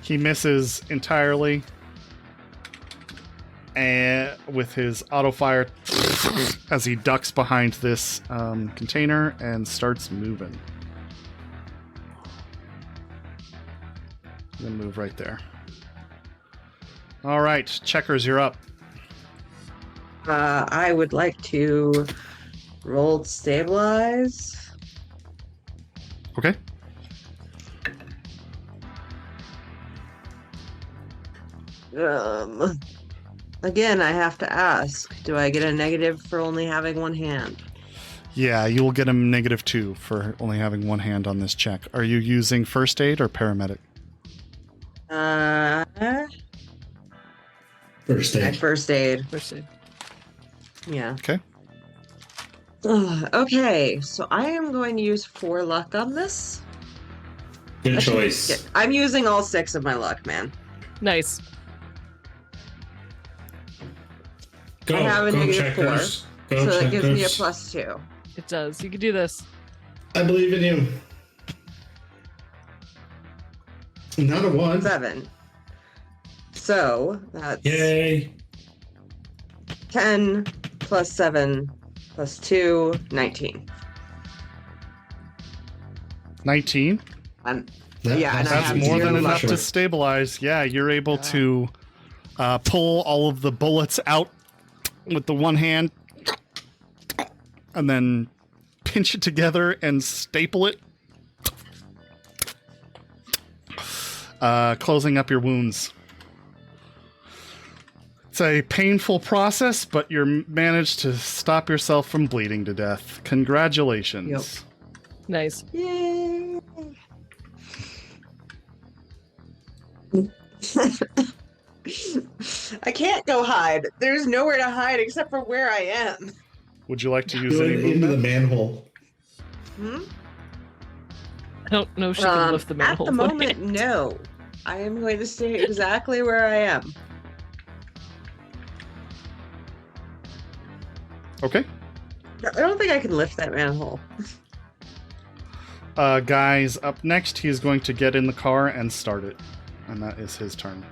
Speaker 1: He misses entirely, and with his auto fire as he ducks behind this container and starts moving. I'm gonna move right there. All right, Checkers, you're up.
Speaker 2: I would like to roll stabilize.
Speaker 1: Okay.
Speaker 2: Again, I have to ask, do I get a negative for only having one hand?
Speaker 1: Yeah, you will get a -2 for only having one hand on this check. Are you using first aid or paramedic?
Speaker 3: First
Speaker 2: My
Speaker 3: aid.
Speaker 2: first aid.
Speaker 5: First aid.
Speaker 2: Yeah.
Speaker 1: Okay.
Speaker 2: Okay, so I am going to use 4 luck on this.
Speaker 4: Good choice.
Speaker 2: I'm using all 6 of my luck, man.
Speaker 5: Nice.
Speaker 4: Go,
Speaker 2: I have a
Speaker 4: go
Speaker 2: negative
Speaker 4: checkers. Go
Speaker 2: So that gives me a
Speaker 4: checkers.
Speaker 2: +2.
Speaker 5: It does. You can do this.
Speaker 3: I believe in you. Not a 1.
Speaker 2: 7. So that's
Speaker 4: Yay.
Speaker 2: 10 plus 7 plus 2, 19.
Speaker 1: 19.
Speaker 2: Yeah, and I
Speaker 1: That's
Speaker 2: have
Speaker 1: more
Speaker 2: zero
Speaker 1: than enough
Speaker 2: luck.
Speaker 1: to stabilize. Yeah, you're able to pull all of the bullets out with the one hand and then pinch it together and staple it, closing up your wounds. It's a painful process, but you managed to stop yourself from bleeding to death. Congratulations.
Speaker 2: Yep.
Speaker 5: Nice.
Speaker 2: Yay! I can't go hide. There's nowhere to hide except for where I am.
Speaker 1: Would you like to use
Speaker 3: Go
Speaker 1: any
Speaker 3: into the
Speaker 1: movement?
Speaker 3: manhole.
Speaker 2: Hmm?
Speaker 5: I don't know if she can lift the manhole.
Speaker 2: At the moment, no. I am going to stay exactly where I am.
Speaker 1: Okay.
Speaker 2: I don't think I can lift that manhole.
Speaker 1: Guys, up next, he is going to get in the car and start it. And that is his turn.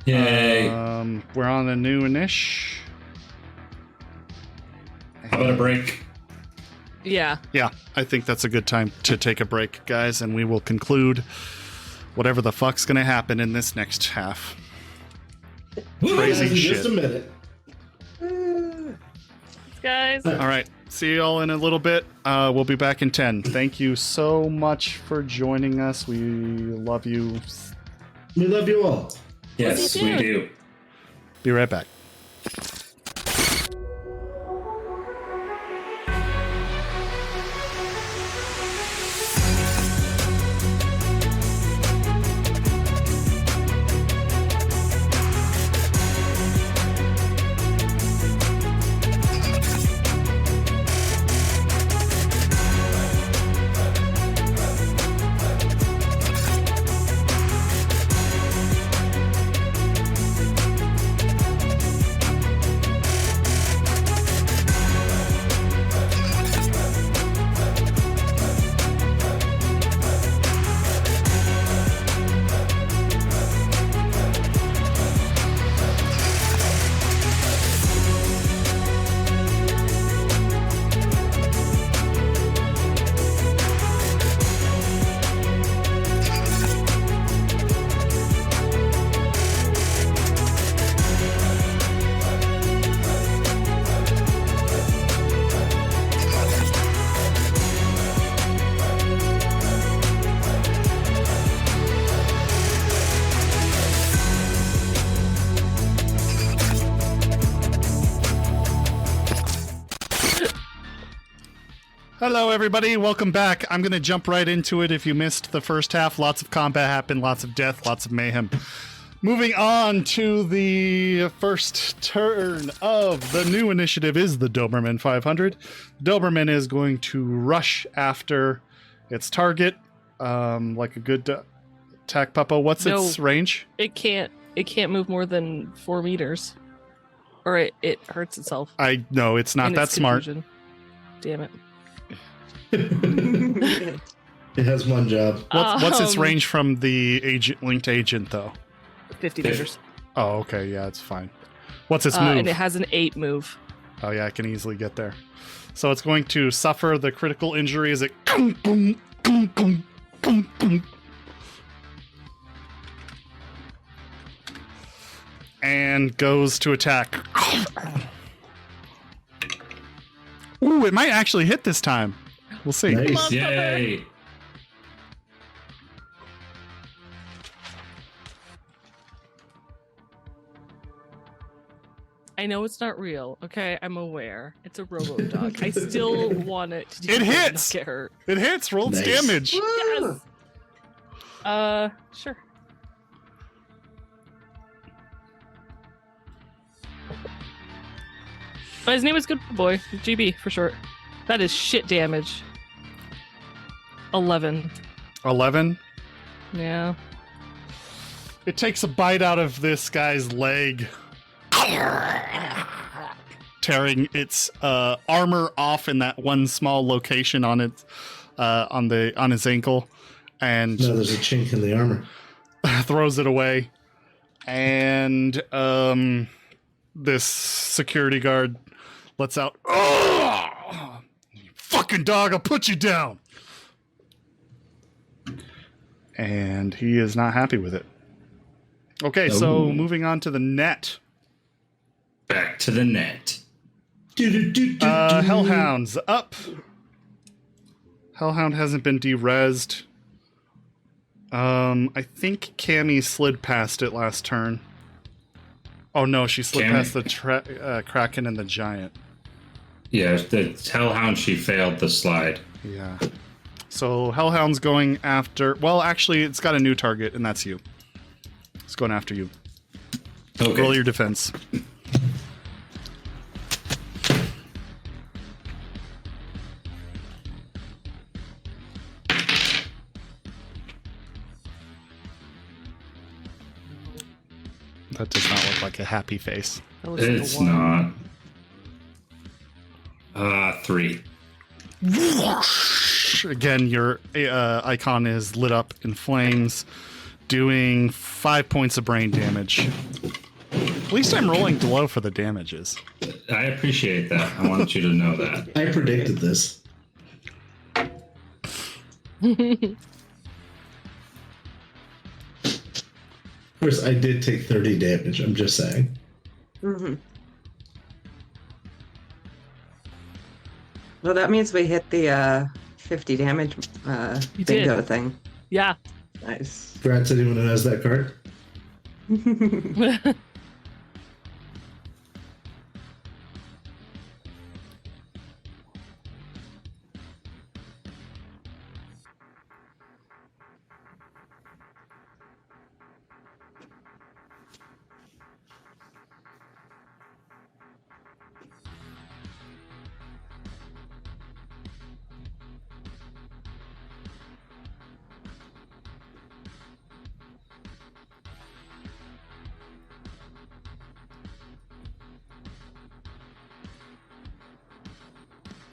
Speaker 4: Yay.
Speaker 1: We're on a new inish.
Speaker 4: How about a break?
Speaker 5: Yeah.
Speaker 1: Yeah, I think that's a good time to take a break, guys, and we will conclude whatever the fuck's gonna happen in this next half. Crazy
Speaker 3: In
Speaker 1: shit.
Speaker 3: just a minute.
Speaker 5: Guys.
Speaker 1: All right, see you all in a little bit. We'll be back in 10. Thank you so much for joining us. We love you.
Speaker 3: We love you all.
Speaker 4: Yes, we do.
Speaker 1: Be right back. Hello, everybody. Welcome back. I'm going to jump right into it. If you missed the first half, lots of combat happened, lots of death, lots of mayhem. Moving on to the first turn of the new initiative is the Doberman 500. Doberman is going to rush after its target like a good attack puppo. What's its range?
Speaker 5: It can't move more than 4 meters. Or it hurts itself.
Speaker 1: I know, it's not
Speaker 5: in
Speaker 1: that
Speaker 5: its
Speaker 1: smart.
Speaker 5: confusion. Damn it.
Speaker 3: It has one job.
Speaker 1: What's its range from the linked agent, though?
Speaker 5: 50 meters.
Speaker 1: Oh, okay. Yeah, it's fine. What's its move?
Speaker 5: And it has an 8 move.
Speaker 1: Oh, yeah, I can easily get there. So it's going to suffer the critical injury as it... and goes to attack. Ooh, it might actually hit this time. We'll see.
Speaker 3: Nice.
Speaker 4: Yay.
Speaker 5: I know it's not real, okay? I'm aware. It's a robo dog. I still want it to do
Speaker 1: It
Speaker 5: not
Speaker 1: hits!
Speaker 5: get hurt.
Speaker 1: It hits. Roll its
Speaker 3: Nice.
Speaker 1: damage.
Speaker 5: Yes! Sure. But his name is Good Boy. GB for short. That is shit damage. 11.
Speaker 1: 11.
Speaker 5: Yeah.
Speaker 1: It takes a bite out of this guy's leg, tearing its armor off in that one small location on its on his ankle, and
Speaker 3: No, there's a chink in the armor.
Speaker 1: throws it away. And this security guard lets out, "Oh, you fucking dog! I'll put you down." And he is not happy with it. Okay, so
Speaker 3: Ooh.
Speaker 1: moving on to the net.
Speaker 4: Back to the net.
Speaker 1: Hellhound's up. Hellhound hasn't been de-rezzed. I think Cammy slid past it last turn. Oh no, she slid
Speaker 4: Cammy?
Speaker 1: past the Kraken and the Giant.
Speaker 4: Yeah, the Hellhound, she failed the slide.
Speaker 1: Yeah. So Hellhound's going after... Well, actually, it's got a new target, and that's you. It's going after you.
Speaker 4: Okay.
Speaker 1: Roll your defense. That does not look like a happy face.
Speaker 5: That looks like a
Speaker 4: It's
Speaker 5: one.
Speaker 4: not. 3.
Speaker 1: Again, your icon is lit up in flames, doing 5 points of brain damage. At least I'm rolling low for the damages.
Speaker 4: I appreciate that. I want you to know that.
Speaker 3: I predicted this. Of course, I did take 30 damage. I'm just saying.
Speaker 2: Mm-hmm. Well, that means we hit the 50 damage
Speaker 5: You
Speaker 2: bingo
Speaker 5: did.
Speaker 2: thing.
Speaker 5: Yeah.
Speaker 2: Nice.
Speaker 3: Congrats, anyone who has that card.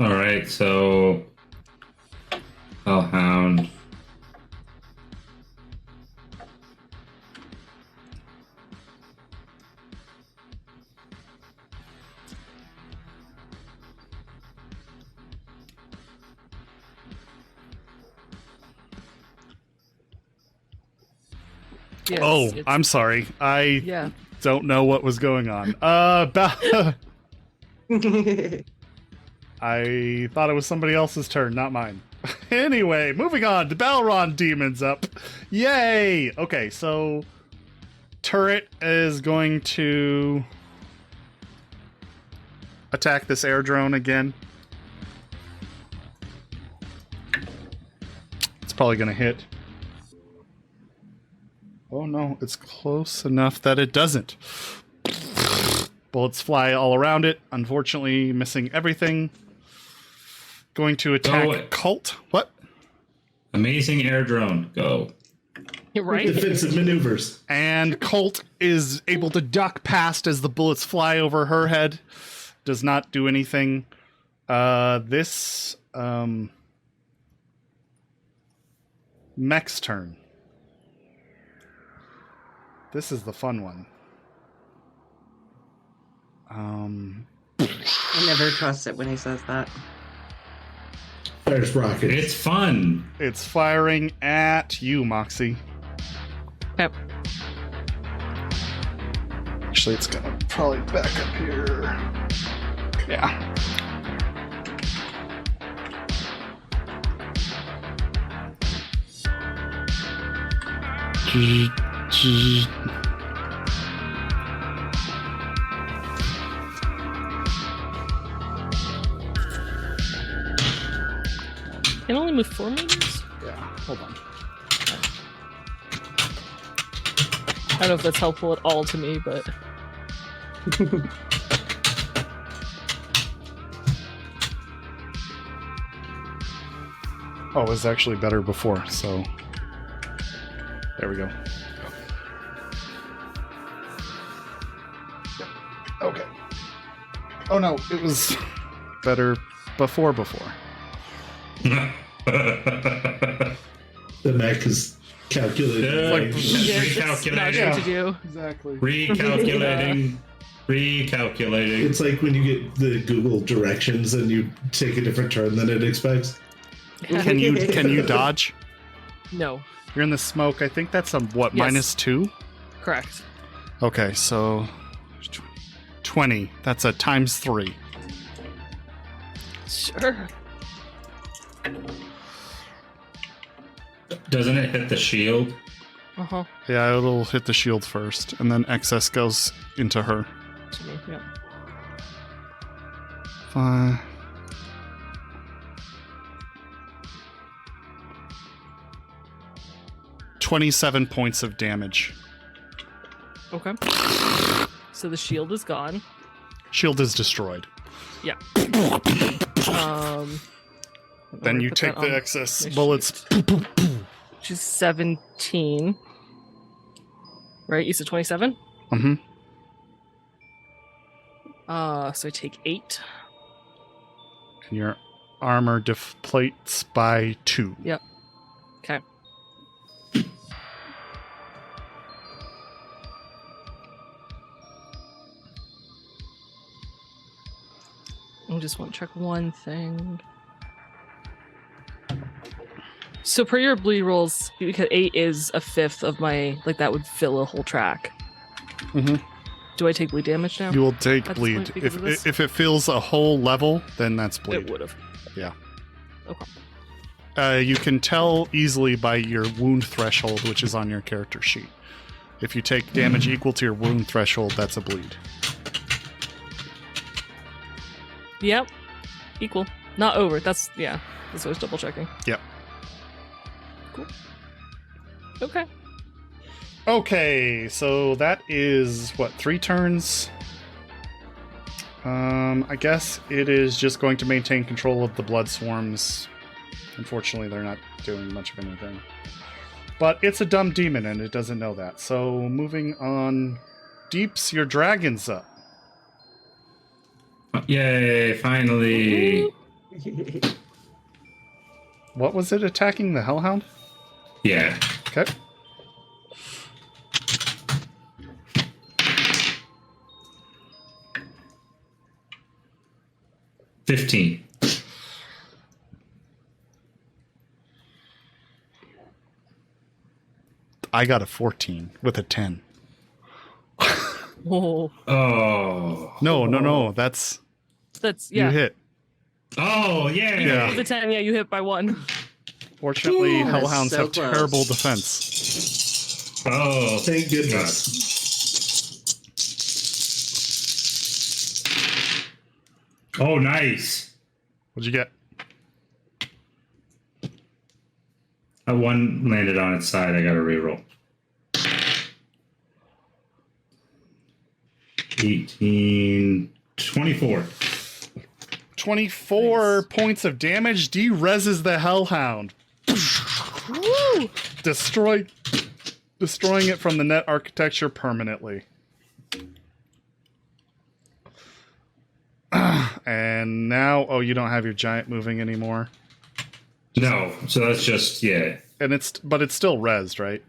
Speaker 4: All right, so Hellhound.
Speaker 5: Yes,
Speaker 1: Oh,
Speaker 5: it's-
Speaker 1: I'm sorry. I
Speaker 5: Yeah.
Speaker 1: don't know what was going on. I thought it was somebody else's turn, not mine. Anyway, moving on to Balron Demons up. Yay! Okay, so Turret is going to attack this air drone again. It's probably going to hit. Oh no, it's close enough that it doesn't. Bullets fly all around it, unfortunately missing everything. Going to attack
Speaker 4: Oh.
Speaker 1: Cult. What?
Speaker 4: Amazing air drone. Go.
Speaker 5: You're right.
Speaker 3: Defensive maneuvers.
Speaker 1: And Colt is able to duck past as the bullets fly over her head. Does not do anything. This mech's turn. This is the fun one.
Speaker 2: I never trust it when he says that.
Speaker 3: There's rockets.
Speaker 4: It's fun.
Speaker 1: It's firing at you, Moxie.
Speaker 5: Yep.
Speaker 1: Actually, it's gonna probably back up here. Yeah.
Speaker 5: Can only move 4 meters?
Speaker 1: Yeah. Hold on.
Speaker 5: I don't know if that's helpful at all to me, but
Speaker 1: Oh, it was actually better before, so there we go. Okay. Oh no, it was better before.
Speaker 3: The mech is calculated.
Speaker 1: Like-
Speaker 5: yeah, it's not
Speaker 4: recalculating.
Speaker 5: sure what to do.
Speaker 1: Exactly.
Speaker 4: Recalculating. Recalculating.
Speaker 3: It's like when you get the Google directions and you take a different turn than it expects.
Speaker 1: Can you dodge?
Speaker 5: No,
Speaker 1: You're in the smoke. I think that's
Speaker 5: Yes.
Speaker 1: -2.
Speaker 5: correct.
Speaker 1: Okay, so 20. That's a ×3.
Speaker 5: Sure.
Speaker 4: Doesn't it hit the shield?
Speaker 5: Uh-huh.
Speaker 1: Yeah, it'll hit the shield first, and then excess goes into her.
Speaker 5: To me, yeah.
Speaker 1: 5. $27 points of damage.
Speaker 5: Okay. So the shield is gone.
Speaker 1: Shield is destroyed.
Speaker 5: Yeah.
Speaker 1: Then you
Speaker 5: put
Speaker 1: take
Speaker 5: that
Speaker 1: the
Speaker 5: on
Speaker 1: excess
Speaker 5: my
Speaker 1: bullets.
Speaker 5: which is 17. Right? You said 27?
Speaker 1: Mm-hmm.
Speaker 5: So I take 8.
Speaker 1: And you're armor depletes by 2.
Speaker 5: Yep. Okay. I just want to check one thing. So per your bleed rolls, because 8 is a fifth of my, like that would fill a whole track.
Speaker 1: Mm-hmm.
Speaker 5: Do I take bleed damage now?
Speaker 1: You will take
Speaker 5: At this
Speaker 1: bleed.
Speaker 5: point because of this?
Speaker 1: If it fills a whole level, then that's bleed.
Speaker 5: It would have.
Speaker 1: Yeah.
Speaker 5: Okay.
Speaker 1: You can tell easily by your wound threshold, which is on your character sheet. If you take damage equal to your wound threshold, that's a bleed.
Speaker 5: Yep. Equal. Not over. That's what I was double checking.
Speaker 1: Yep.
Speaker 5: Cool. Okay.
Speaker 1: Okay, so that is, 3 turns? I guess it is just going to maintain control of the blood swarms. Unfortunately, they're not doing much of anything. But it's a dumb demon, and it doesn't know that. So, moving on. Deeps, your dragon's up.
Speaker 4: Yay, finally.
Speaker 1: What was it attacking? The Hellhound?
Speaker 4: Yeah.
Speaker 1: Okay.
Speaker 4: $15.
Speaker 1: I got a 14 with a 10.
Speaker 5: Whoa.
Speaker 4: Oh.
Speaker 1: No. That's
Speaker 5: You
Speaker 1: hit.
Speaker 4: Oh, yeah.
Speaker 1: Yeah.
Speaker 5: The 10, you hit by 1.
Speaker 1: Fortunately,
Speaker 2: Ooh, that's
Speaker 1: Hellhounds
Speaker 2: so
Speaker 1: have
Speaker 2: close.
Speaker 1: terrible defense.
Speaker 4: Oh,
Speaker 3: Thank goodness.
Speaker 4: Oh, nice.
Speaker 1: What'd you get?
Speaker 4: One landed on its side. I got to reroll. 18, 24.
Speaker 1: 24 points of damage. De-reses the Hellhound.
Speaker 5: Woo!
Speaker 1: Destroying it from the net architecture permanently. And now, you don't have your giant moving anymore.
Speaker 4: No, so that's just, yeah.
Speaker 1: And it's still rezzed, right?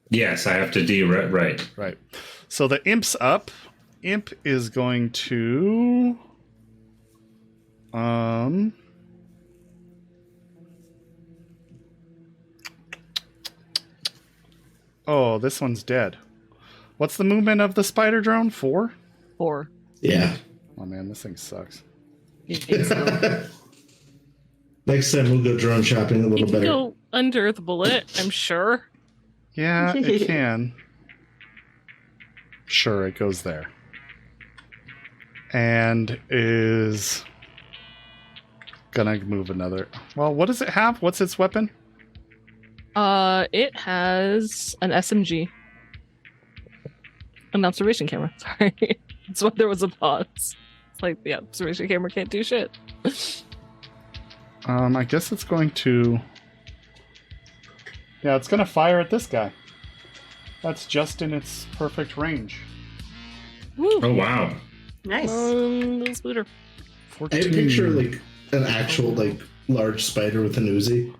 Speaker 4: Yes, I have to right.
Speaker 1: Right. So the imp's up. Imp is going to Oh, this one's dead. What's the movement of the spider drone? 4?
Speaker 5: 4.
Speaker 3: Yeah.
Speaker 1: Oh man, this thing sucks.
Speaker 3: Next time we'll go drone shopping a
Speaker 5: You
Speaker 3: little
Speaker 5: can
Speaker 3: better.
Speaker 5: go under the bullet, I'm sure.
Speaker 1: Yeah, it can. Sure, it goes there. And is gonna move another. Well, what does it have? What's its weapon?
Speaker 5: It has an SMG. An observation camera. Sorry. That's why there was a pause. It's like the observation camera can't do shit.
Speaker 1: I guess it's going to... Yeah, it's going to fire at this guy. That's just in its perfect range.
Speaker 5: Woo!
Speaker 4: Oh, wow.
Speaker 2: Nice.
Speaker 5: Little spooter.
Speaker 3: I
Speaker 1: 14.
Speaker 3: picture like an actual like large spider with an Uzi.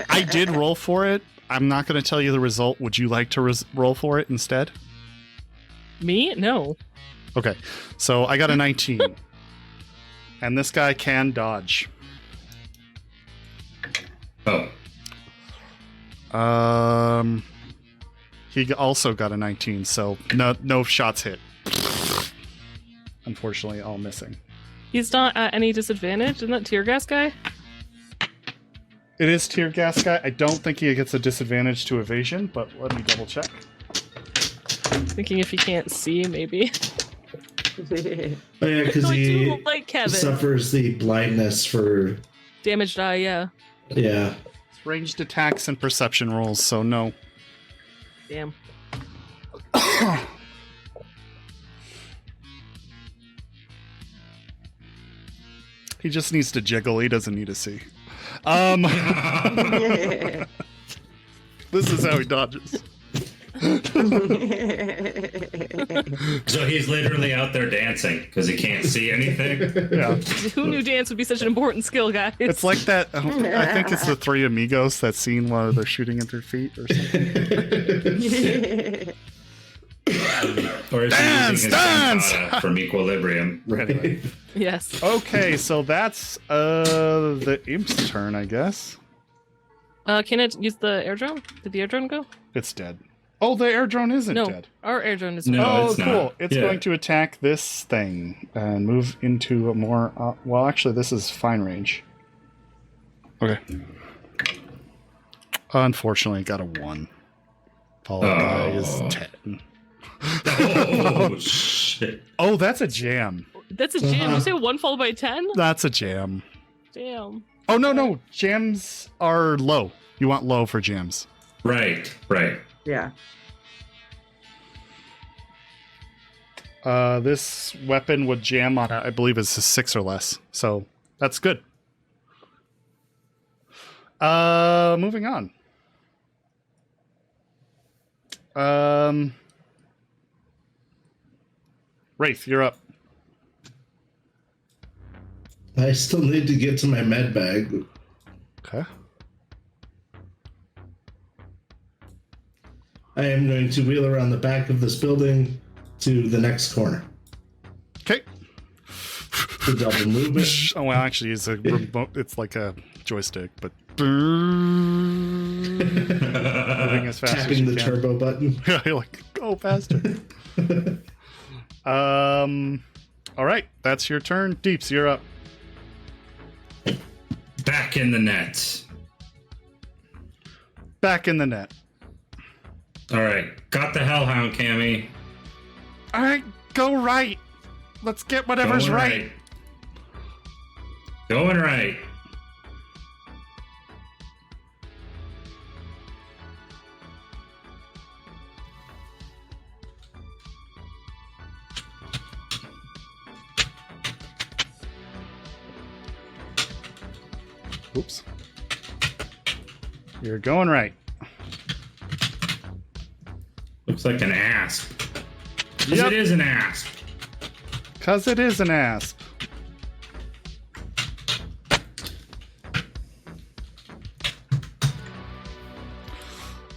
Speaker 1: I did roll for it. I'm not going to tell you the result. Would you like to roll for it instead?
Speaker 5: Me? No.
Speaker 1: Okay, so I got a 19. And this guy can dodge.
Speaker 4: Oh.
Speaker 1: He also got a 19, so no shots hit. Unfortunately, all missing.
Speaker 5: He's not at any disadvantage. Isn't that tear gas guy?
Speaker 1: It is tear gas guy. I don't think he gets a disadvantage to evasion, but let me double check.
Speaker 5: Thinking if he can't see, maybe.
Speaker 3: Oh yeah, because
Speaker 5: I
Speaker 3: he
Speaker 5: do like Kevin.
Speaker 3: suffers the blindness for
Speaker 5: Damage die, yeah.
Speaker 3: yeah.
Speaker 1: It's ranged attacks and perception rolls, so no.
Speaker 5: Damn.
Speaker 1: He just needs to jiggle. He doesn't need to see. This is how he dodges.
Speaker 4: So he's literally out there dancing because he can't see anything.
Speaker 1: Yeah.
Speaker 5: Who knew dance would be such an important skill, guys?
Speaker 1: It's like that. I think it's the Three Amigos, that scene where they're shooting at their feet or something.
Speaker 4: Or is he using his dance from Equilibrium?
Speaker 1: Anyway.
Speaker 5: Yes.
Speaker 1: Okay, so that's the imp's turn, I guess.
Speaker 5: Can it use the air drone? Did the air drone go?
Speaker 1: It's dead. Oh, the air drone isn't
Speaker 5: No,
Speaker 1: dead.
Speaker 5: our air drone is.
Speaker 4: No.
Speaker 1: Oh,
Speaker 4: it's
Speaker 1: cool.
Speaker 4: not.
Speaker 1: It's
Speaker 4: Yeah.
Speaker 1: going to attack this thing and move into a more... well, actually, this is fine range. Okay. Unfortunately, got a 1. Followed by is 10.
Speaker 4: Oh, shit.
Speaker 1: Oh, that's a jam.
Speaker 5: That's a jam. You say 1 followed by 10?
Speaker 1: That's a jam.
Speaker 5: Damn.
Speaker 1: Oh, no. Jams are low. You want low for jams.
Speaker 4: Right.
Speaker 2: Yeah.
Speaker 1: This weapon would jam on, I believe it's a 6 or less. So that's good. Moving on. Wraith, you're up.
Speaker 3: I still need to get to my med bag.
Speaker 1: Okay.
Speaker 3: I am going to wheel around the back of this building to the next corner.
Speaker 1: Okay.
Speaker 3: The double movement.
Speaker 1: Oh, well, actually, it's a remote. It's like a joystick, but moving as fast as
Speaker 3: Tapping
Speaker 1: you
Speaker 3: the
Speaker 1: can.
Speaker 3: turbo button.
Speaker 1: Yeah, you're like, go faster. All right, that's your turn. Deeps, you're up.
Speaker 4: Back in the net.
Speaker 1: Back in the net.
Speaker 4: All right. Got the Hellhound, Cammy.
Speaker 1: All right, go right. Let's get whatever's
Speaker 4: Going
Speaker 1: right.
Speaker 4: Going right.
Speaker 1: Oops. You're going right.
Speaker 4: Looks like an asp. 'Cause
Speaker 1: Yep.
Speaker 4: it is an asp.
Speaker 1: Because it is an asp.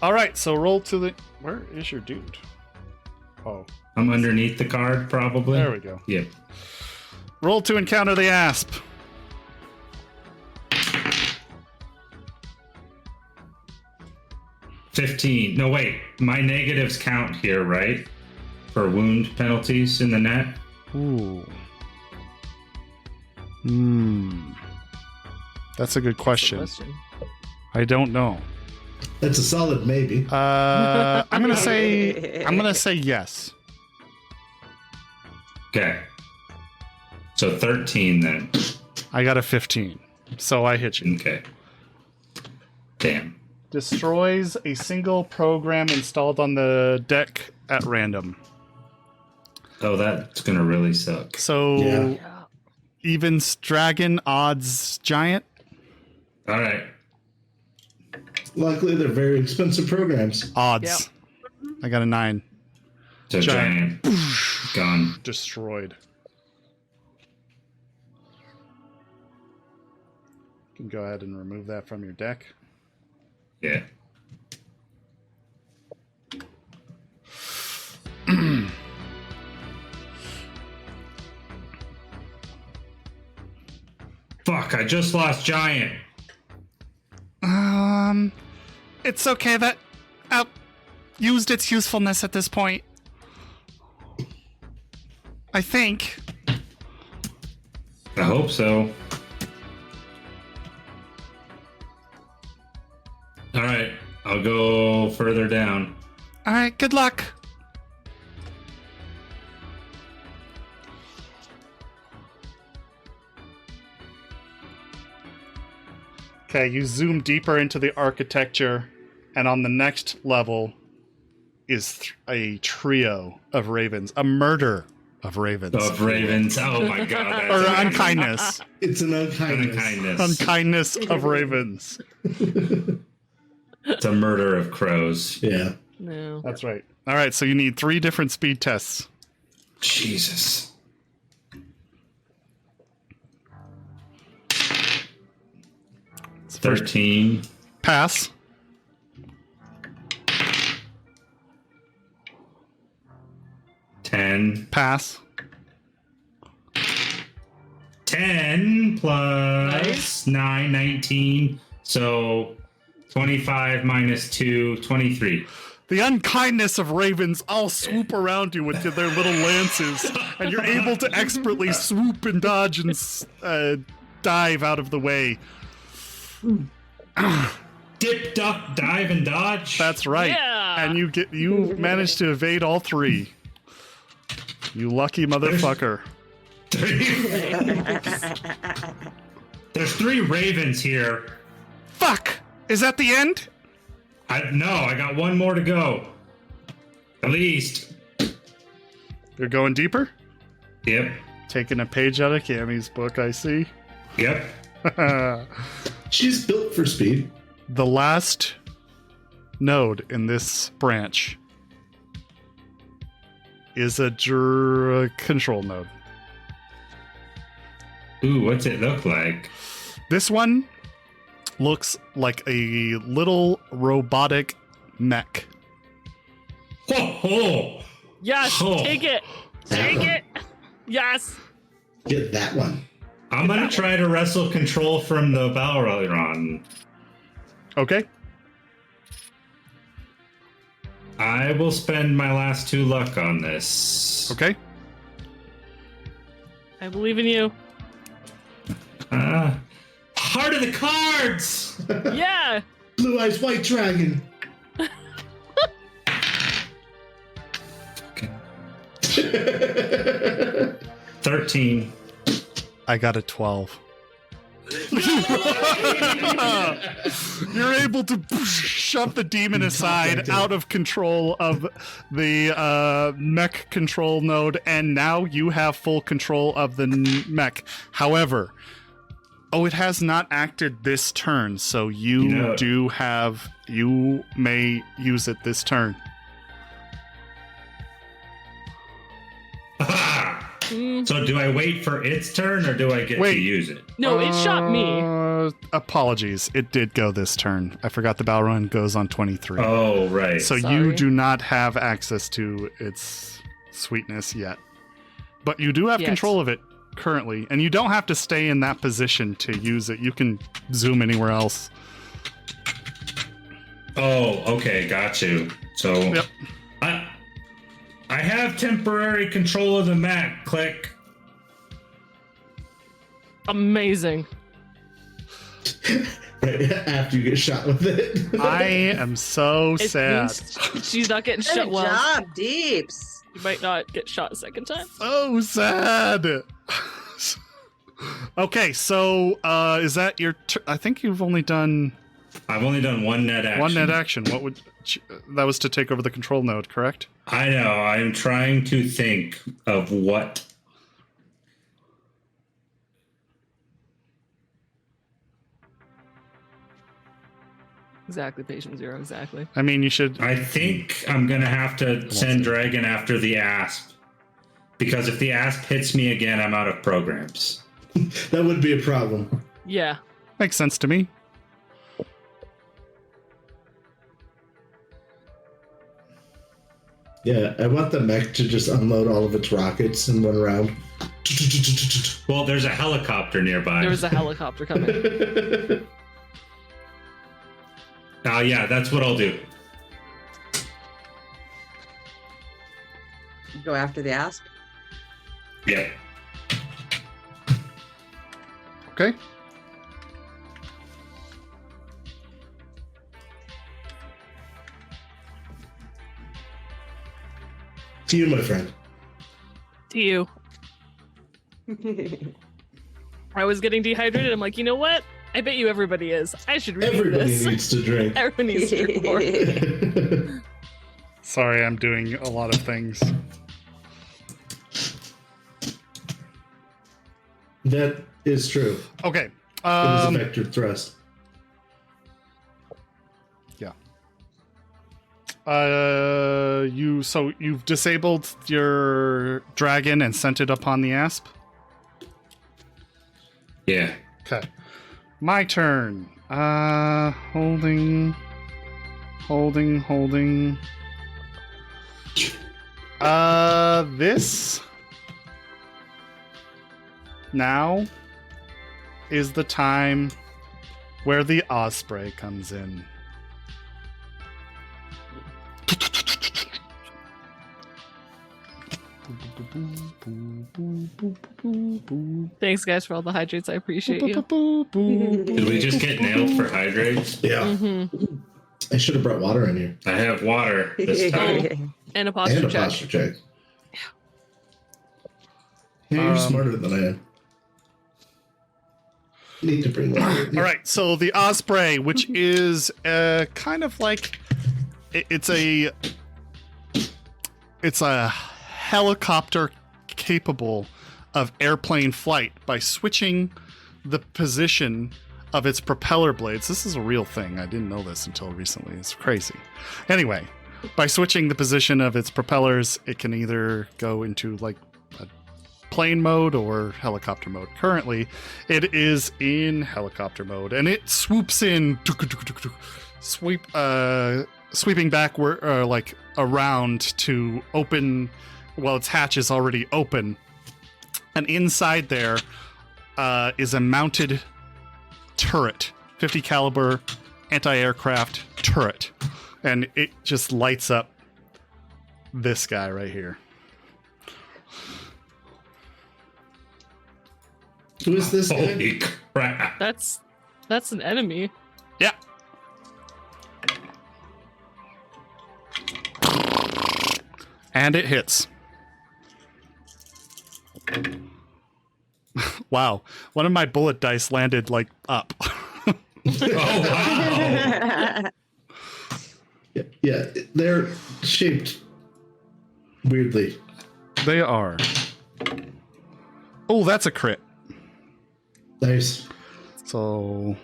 Speaker 1: All right, so roll to the... Where is your dude? Oh,
Speaker 4: I'm underneath the card, probably.
Speaker 1: there we go.
Speaker 4: Yep.
Speaker 1: Roll to encounter the asp.
Speaker 4: $15. No, wait. My negatives count here, right? For wound penalties in the net?
Speaker 1: Ooh. That's a good question. I don't know.
Speaker 3: That's a solid maybe.
Speaker 1: I'm gonna say yes.
Speaker 4: Okay. So 13 then.
Speaker 1: I got a 15, so I hit you.
Speaker 4: Okay. Damn.
Speaker 1: Destroys a single program installed on the deck at random.
Speaker 4: Oh, that's gonna really suck.
Speaker 1: So
Speaker 3: Yeah.
Speaker 1: even dragon, odds giant.
Speaker 4: All right.
Speaker 3: Luckily, they're very expensive programs.
Speaker 1: Odds. I got a 9.
Speaker 4: So
Speaker 1: Giant.
Speaker 4: giant. Gone.
Speaker 1: Destroyed. You can go ahead and remove that from your deck.
Speaker 4: Yeah. Fuck, I just lost giant.
Speaker 1: It's okay that used its usefulness at this point. I think.
Speaker 4: I hope so. All right, I'll go further down.
Speaker 1: All right, good luck. Okay, you zoom deeper into the architecture, and on the next level is a trio of ravens, a murder of ravens.
Speaker 4: Of ravens. Oh my god.
Speaker 1: Or
Speaker 4: That's
Speaker 1: unkindness.
Speaker 3: It's an unkindness.
Speaker 4: unkindness.
Speaker 1: Unkindness of ravens.
Speaker 4: It's a murder of crows.
Speaker 3: Yeah.
Speaker 5: No.
Speaker 1: That's right. All right, so you need 3 different speed tests.
Speaker 4: Jesus.
Speaker 1: First
Speaker 4: 13.
Speaker 1: pass. Pass.
Speaker 4: 10 plus 9, 19. So 25 minus 2, 23.
Speaker 1: The unkindness of ravens all swoop around you with their little lances, and you're able to expertly swoop and dodge and dive out of the way.
Speaker 4: Dip, duck, dive, and dodge.
Speaker 1: That's right.
Speaker 5: Yeah.
Speaker 1: And you manage to evade all 3. You lucky motherfucker.
Speaker 4: There's 3 ravens here.
Speaker 1: Fuck! Is that the end?
Speaker 4: No, I got 1 more to go. At least.
Speaker 1: You're going deeper?
Speaker 4: Yep.
Speaker 1: Taking a page out of Cammy's book, I see.
Speaker 4: Yep.
Speaker 3: She's built for speed.
Speaker 1: The last node in this branch is a control node.
Speaker 4: Ooh, what's it look like?
Speaker 1: This one looks like a little robotic mech.
Speaker 4: Ho ho!
Speaker 5: Yes,
Speaker 4: Oh.
Speaker 5: take it. Take it. Yes.
Speaker 3: Get that one.
Speaker 4: I'm gonna try to wrestle control from the Balron.
Speaker 1: Okay.
Speaker 4: I will spend my last 2 luck on this.
Speaker 1: Okay.
Speaker 5: I believe in you.
Speaker 4: Heart of the cards!
Speaker 5: Yeah.
Speaker 3: Blue Eyes White Dragon.
Speaker 4: Okay. 13.
Speaker 1: I got a 12. You're able to shove the demon aside out of control of the mech control node, and now you have full control of the mech. However, it has not acted this turn, so you may use it this turn.
Speaker 4: So do I wait for its turn, or do I get to use it?
Speaker 5: No, it shot me.
Speaker 1: Apologies. It did go this turn. I forgot the Balron goes on 23.
Speaker 4: Oh, right.
Speaker 1: So
Speaker 5: Sorry.
Speaker 1: you do not have access to its sweetness yet. But you do have control of it currently, and you don't have to stay in that position to use it. You can zoom anywhere else.
Speaker 4: Oh, okay, got you. So
Speaker 1: Yep.
Speaker 4: I have temporary control of the mech. Click.
Speaker 5: Amazing.
Speaker 3: Right after you get shot with it.
Speaker 1: I am so
Speaker 5: It
Speaker 1: sad.
Speaker 5: means she's not getting shot
Speaker 2: Good
Speaker 5: well.
Speaker 2: job, Deeps.
Speaker 5: You might not get shot a second time.
Speaker 1: So sad. Okay, so is that your I think you've only done
Speaker 4: I've only done 1 net action.
Speaker 1: 1 net action. What would that was to take over the control node, correct?
Speaker 4: I know. I'm trying to think of what.
Speaker 5: Exactly, patient 0, exactly.
Speaker 1: I mean, you should.
Speaker 4: I think I'm gonna have to send Dragon after the asp, because if the asp hits me again, I'm out of programs.
Speaker 3: That would be a problem.
Speaker 5: Yeah.
Speaker 1: Makes sense to me.
Speaker 3: Yeah, I want the mech to just unload all of its rockets in one round.
Speaker 4: Well, there's a helicopter nearby.
Speaker 5: There was a helicopter coming.
Speaker 4: Yeah, that's what I'll do.
Speaker 2: Go after the asp.
Speaker 4: Yeah.
Speaker 1: Okay.
Speaker 3: To you, my friend.
Speaker 5: To you. I was getting dehydrated. I'm like, you know what? I bet you everybody is. I should read
Speaker 3: Everybody
Speaker 5: this.
Speaker 3: needs to drink.
Speaker 5: Everyone needs to drink more.
Speaker 1: Sorry, I'm doing a lot of things.
Speaker 3: That is true.
Speaker 1: Okay.
Speaker 3: It was a vector thrust.
Speaker 1: Yeah. You've disabled your dragon and sent it upon the asp?
Speaker 4: Yeah.
Speaker 1: Okay. My turn. Holding. This now is the time where the osprey comes in.
Speaker 5: Thanks, guys, for all the hydrates. I appreciate you.
Speaker 4: Did we just get nailed for hydrates?
Speaker 3: Yeah.
Speaker 5: Mm-hmm.
Speaker 3: I should have brought water in here.
Speaker 4: I have water this time.
Speaker 5: And a posture
Speaker 3: And a
Speaker 5: check.
Speaker 3: posture check. Yeah, you're smarter than I am. Need to bring water.
Speaker 1: All right, so the osprey, which is kind of like it's a helicopter capable of airplane flight by switching the position of its propeller blades. This is a real thing. I didn't know this until recently. It's crazy. Anyway, by switching the position of its propellers, it can either go into like a plane mode or helicopter mode. Currently, it is in helicopter mode, and it swoops in, sweeping backward, like around to open. Well, its hatch is already open, and inside there is a mounted turret, 50 caliber anti-aircraft turret, and it just lights up this guy right here.
Speaker 3: Who is this guy?
Speaker 4: Holy crap.
Speaker 5: That's an enemy.
Speaker 1: Yeah. And it hits. Wow. One of my bullet dice landed like up.
Speaker 4: Oh, wow.
Speaker 3: Yeah, they're shaped weirdly.
Speaker 1: They are. Oh, that's a crit.
Speaker 3: Nice.
Speaker 1: So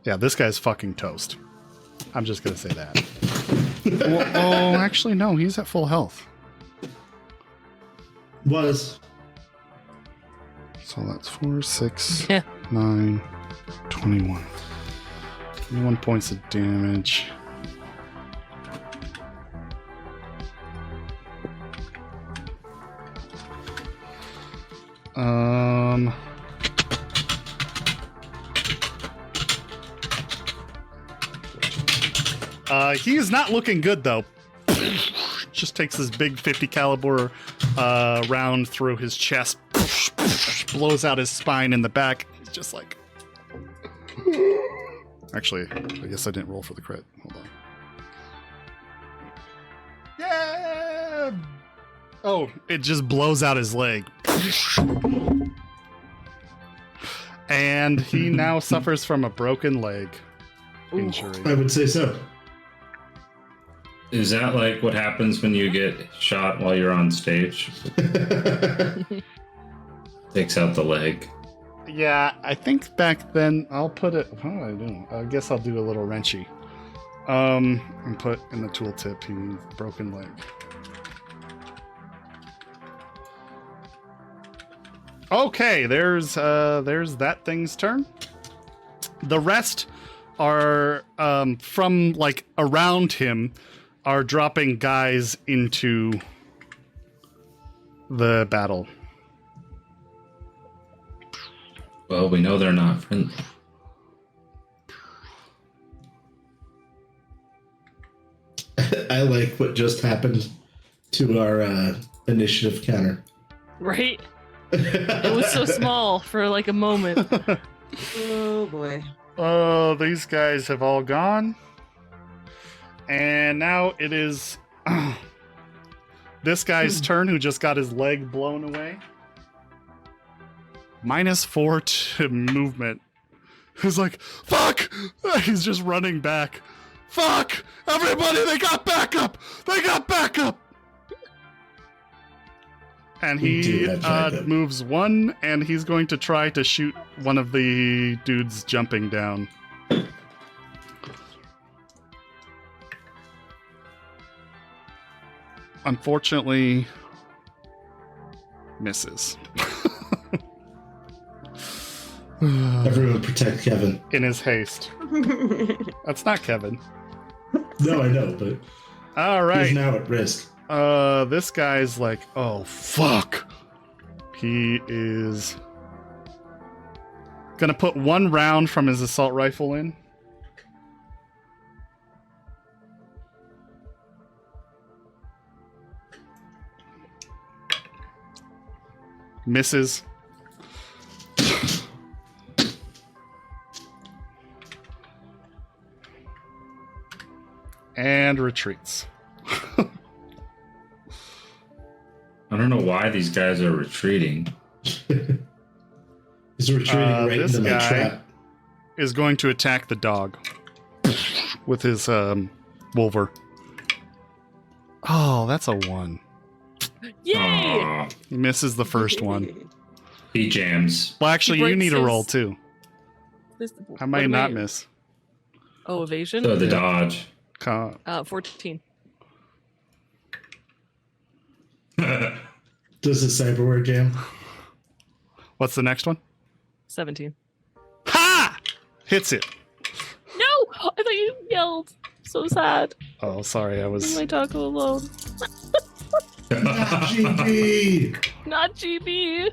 Speaker 1: yeah, this guy's fucking toast. I'm just gonna say that. Oh, actually, no, he's at full health.
Speaker 3: Was.
Speaker 1: So that's 4, 6,
Speaker 5: Yeah.
Speaker 1: 9, 21. 21 points of damage. He is not looking good though. Just takes this big 50 caliber round through his chest, blows out his spine in the back. He's just like. Actually, I guess I didn't roll for the crit. Hold on. Yeah. Oh, it just blows out his leg. And he now suffers from a broken leg injury.
Speaker 3: I would say so.
Speaker 4: Is that like what happens when you get shot while you're on stage? Takes out the leg.
Speaker 1: Yeah, I think back then I'll put it. How do I do? I guess I'll do a little wrenchy. And put in the tooltip he broken leg. Okay, there's that thing's turn. The rest are from like around him are dropping guys into the battle.
Speaker 4: Well, we know they're not friendly.
Speaker 3: I like what just happened to our initiative counter.
Speaker 5: Right? It was so small for like a moment.
Speaker 2: Oh boy.
Speaker 1: Oh, these guys have all gone. And now it is this guy's turn who just got his leg blown away. -4 to movement. He's like, fuck! He's just running back. Fuck! Everybody, they got backup! They got backup! And
Speaker 3: We do
Speaker 1: he
Speaker 3: have shotgun.
Speaker 1: moves 1, and he's going to try to shoot one of the dudes jumping down. Unfortunately, misses.
Speaker 3: Everyone protect Kevin.
Speaker 1: In his haste. That's not Kevin.
Speaker 3: No, I know, but
Speaker 1: All right.
Speaker 3: he's now at risk.
Speaker 1: This guy's like, oh, fuck. He is gonna put 1 round from his assault rifle in. Misses. And retreats.
Speaker 4: I don't know why these guys are retreating.
Speaker 3: He's retreating right
Speaker 1: this
Speaker 3: into my
Speaker 1: guy-
Speaker 3: trap.
Speaker 1: Is going to attack the dog with his Wolver. Oh, that's a 1.
Speaker 5: Yay!
Speaker 4: Aw,
Speaker 1: He misses the first one.
Speaker 4: he jams.
Speaker 1: Well, actually,
Speaker 5: He
Speaker 1: you need a
Speaker 5: breaks
Speaker 1: roll
Speaker 5: his-
Speaker 1: too. I
Speaker 5: What
Speaker 1: might
Speaker 5: am
Speaker 1: not miss.
Speaker 5: Oh, evasion?
Speaker 4: So the dodge.
Speaker 5: 14.
Speaker 3: Does the cyberware jam?
Speaker 1: What's the next one?
Speaker 5: 17.
Speaker 1: Ha! Hits it.
Speaker 5: No! I thought you yelled. So sad.
Speaker 1: Oh, sorry. I
Speaker 5: Leave
Speaker 1: was.
Speaker 5: my taco alone.
Speaker 3: GP!
Speaker 5: Not GB.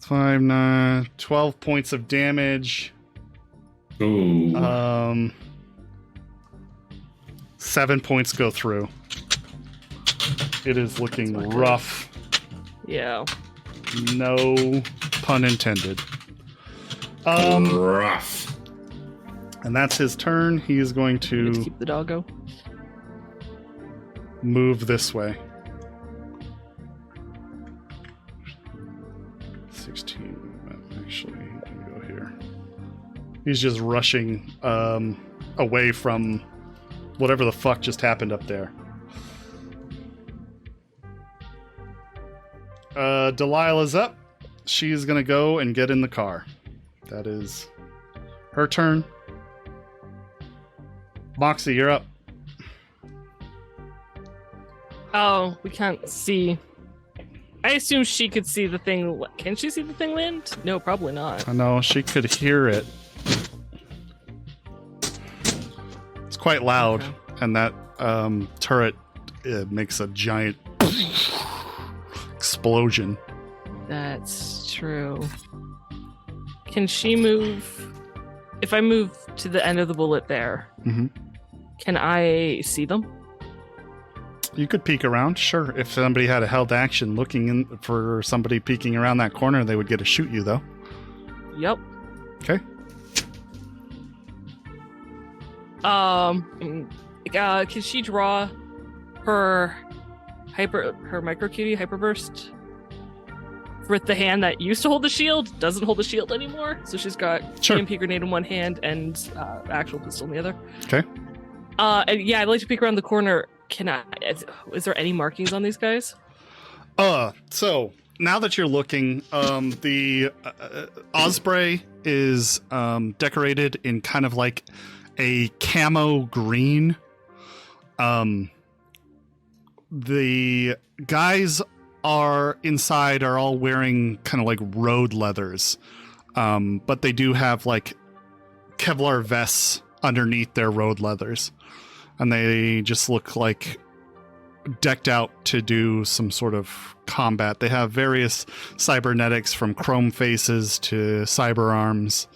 Speaker 1: 5, 9, 12 points of damage.
Speaker 4: Ooh.
Speaker 1: 7 points go through. It is looking
Speaker 5: That's not good.
Speaker 1: rough.
Speaker 5: Yeah.
Speaker 1: No pun intended.
Speaker 4: Rough.
Speaker 1: And that's his turn. He is going
Speaker 5: Need to
Speaker 1: to
Speaker 5: keep the doggo.
Speaker 1: move this way. 16. Actually, he can go here. He's just rushing away from whatever the fuck just happened up there. Delilah's up. She's gonna go and get in the car. That is her turn. Moxie, you're up.
Speaker 5: Oh, we can't see. I assume she could see the thing. Can she see the thing land? No, probably not.
Speaker 1: I know she could hear it. It's quite loud,
Speaker 5: Okay.
Speaker 1: and that turret makes a giant explosion.
Speaker 5: That's true. Can she move? If I move to the end of the bullet there,
Speaker 1: Mhm.
Speaker 5: can I see them?
Speaker 1: You could peek around, sure. If somebody had a held action looking in for somebody peeking around that corner, they would get to shoot you, though.
Speaker 5: Yep.
Speaker 1: Okay.
Speaker 5: Can she draw her micro cutie hyperburst with the hand that used to hold the shield? Doesn't hold the shield anymore. So she's got
Speaker 1: Sure.
Speaker 5: EMP grenade in one hand and actual pistol in the other.
Speaker 1: Okay.
Speaker 5: And yeah, I'd like to peek around the corner. Can I? Is there any markings on these guys?
Speaker 1: So now that you're looking, the Osprey is decorated in kind of like a camo green. The guys are inside are all wearing kind of like road leathers, but they do have like Kevlar vests underneath their road leathers, and they just look like decked out to do some sort of combat. They have various cybernetics from chrome faces to cyber arms.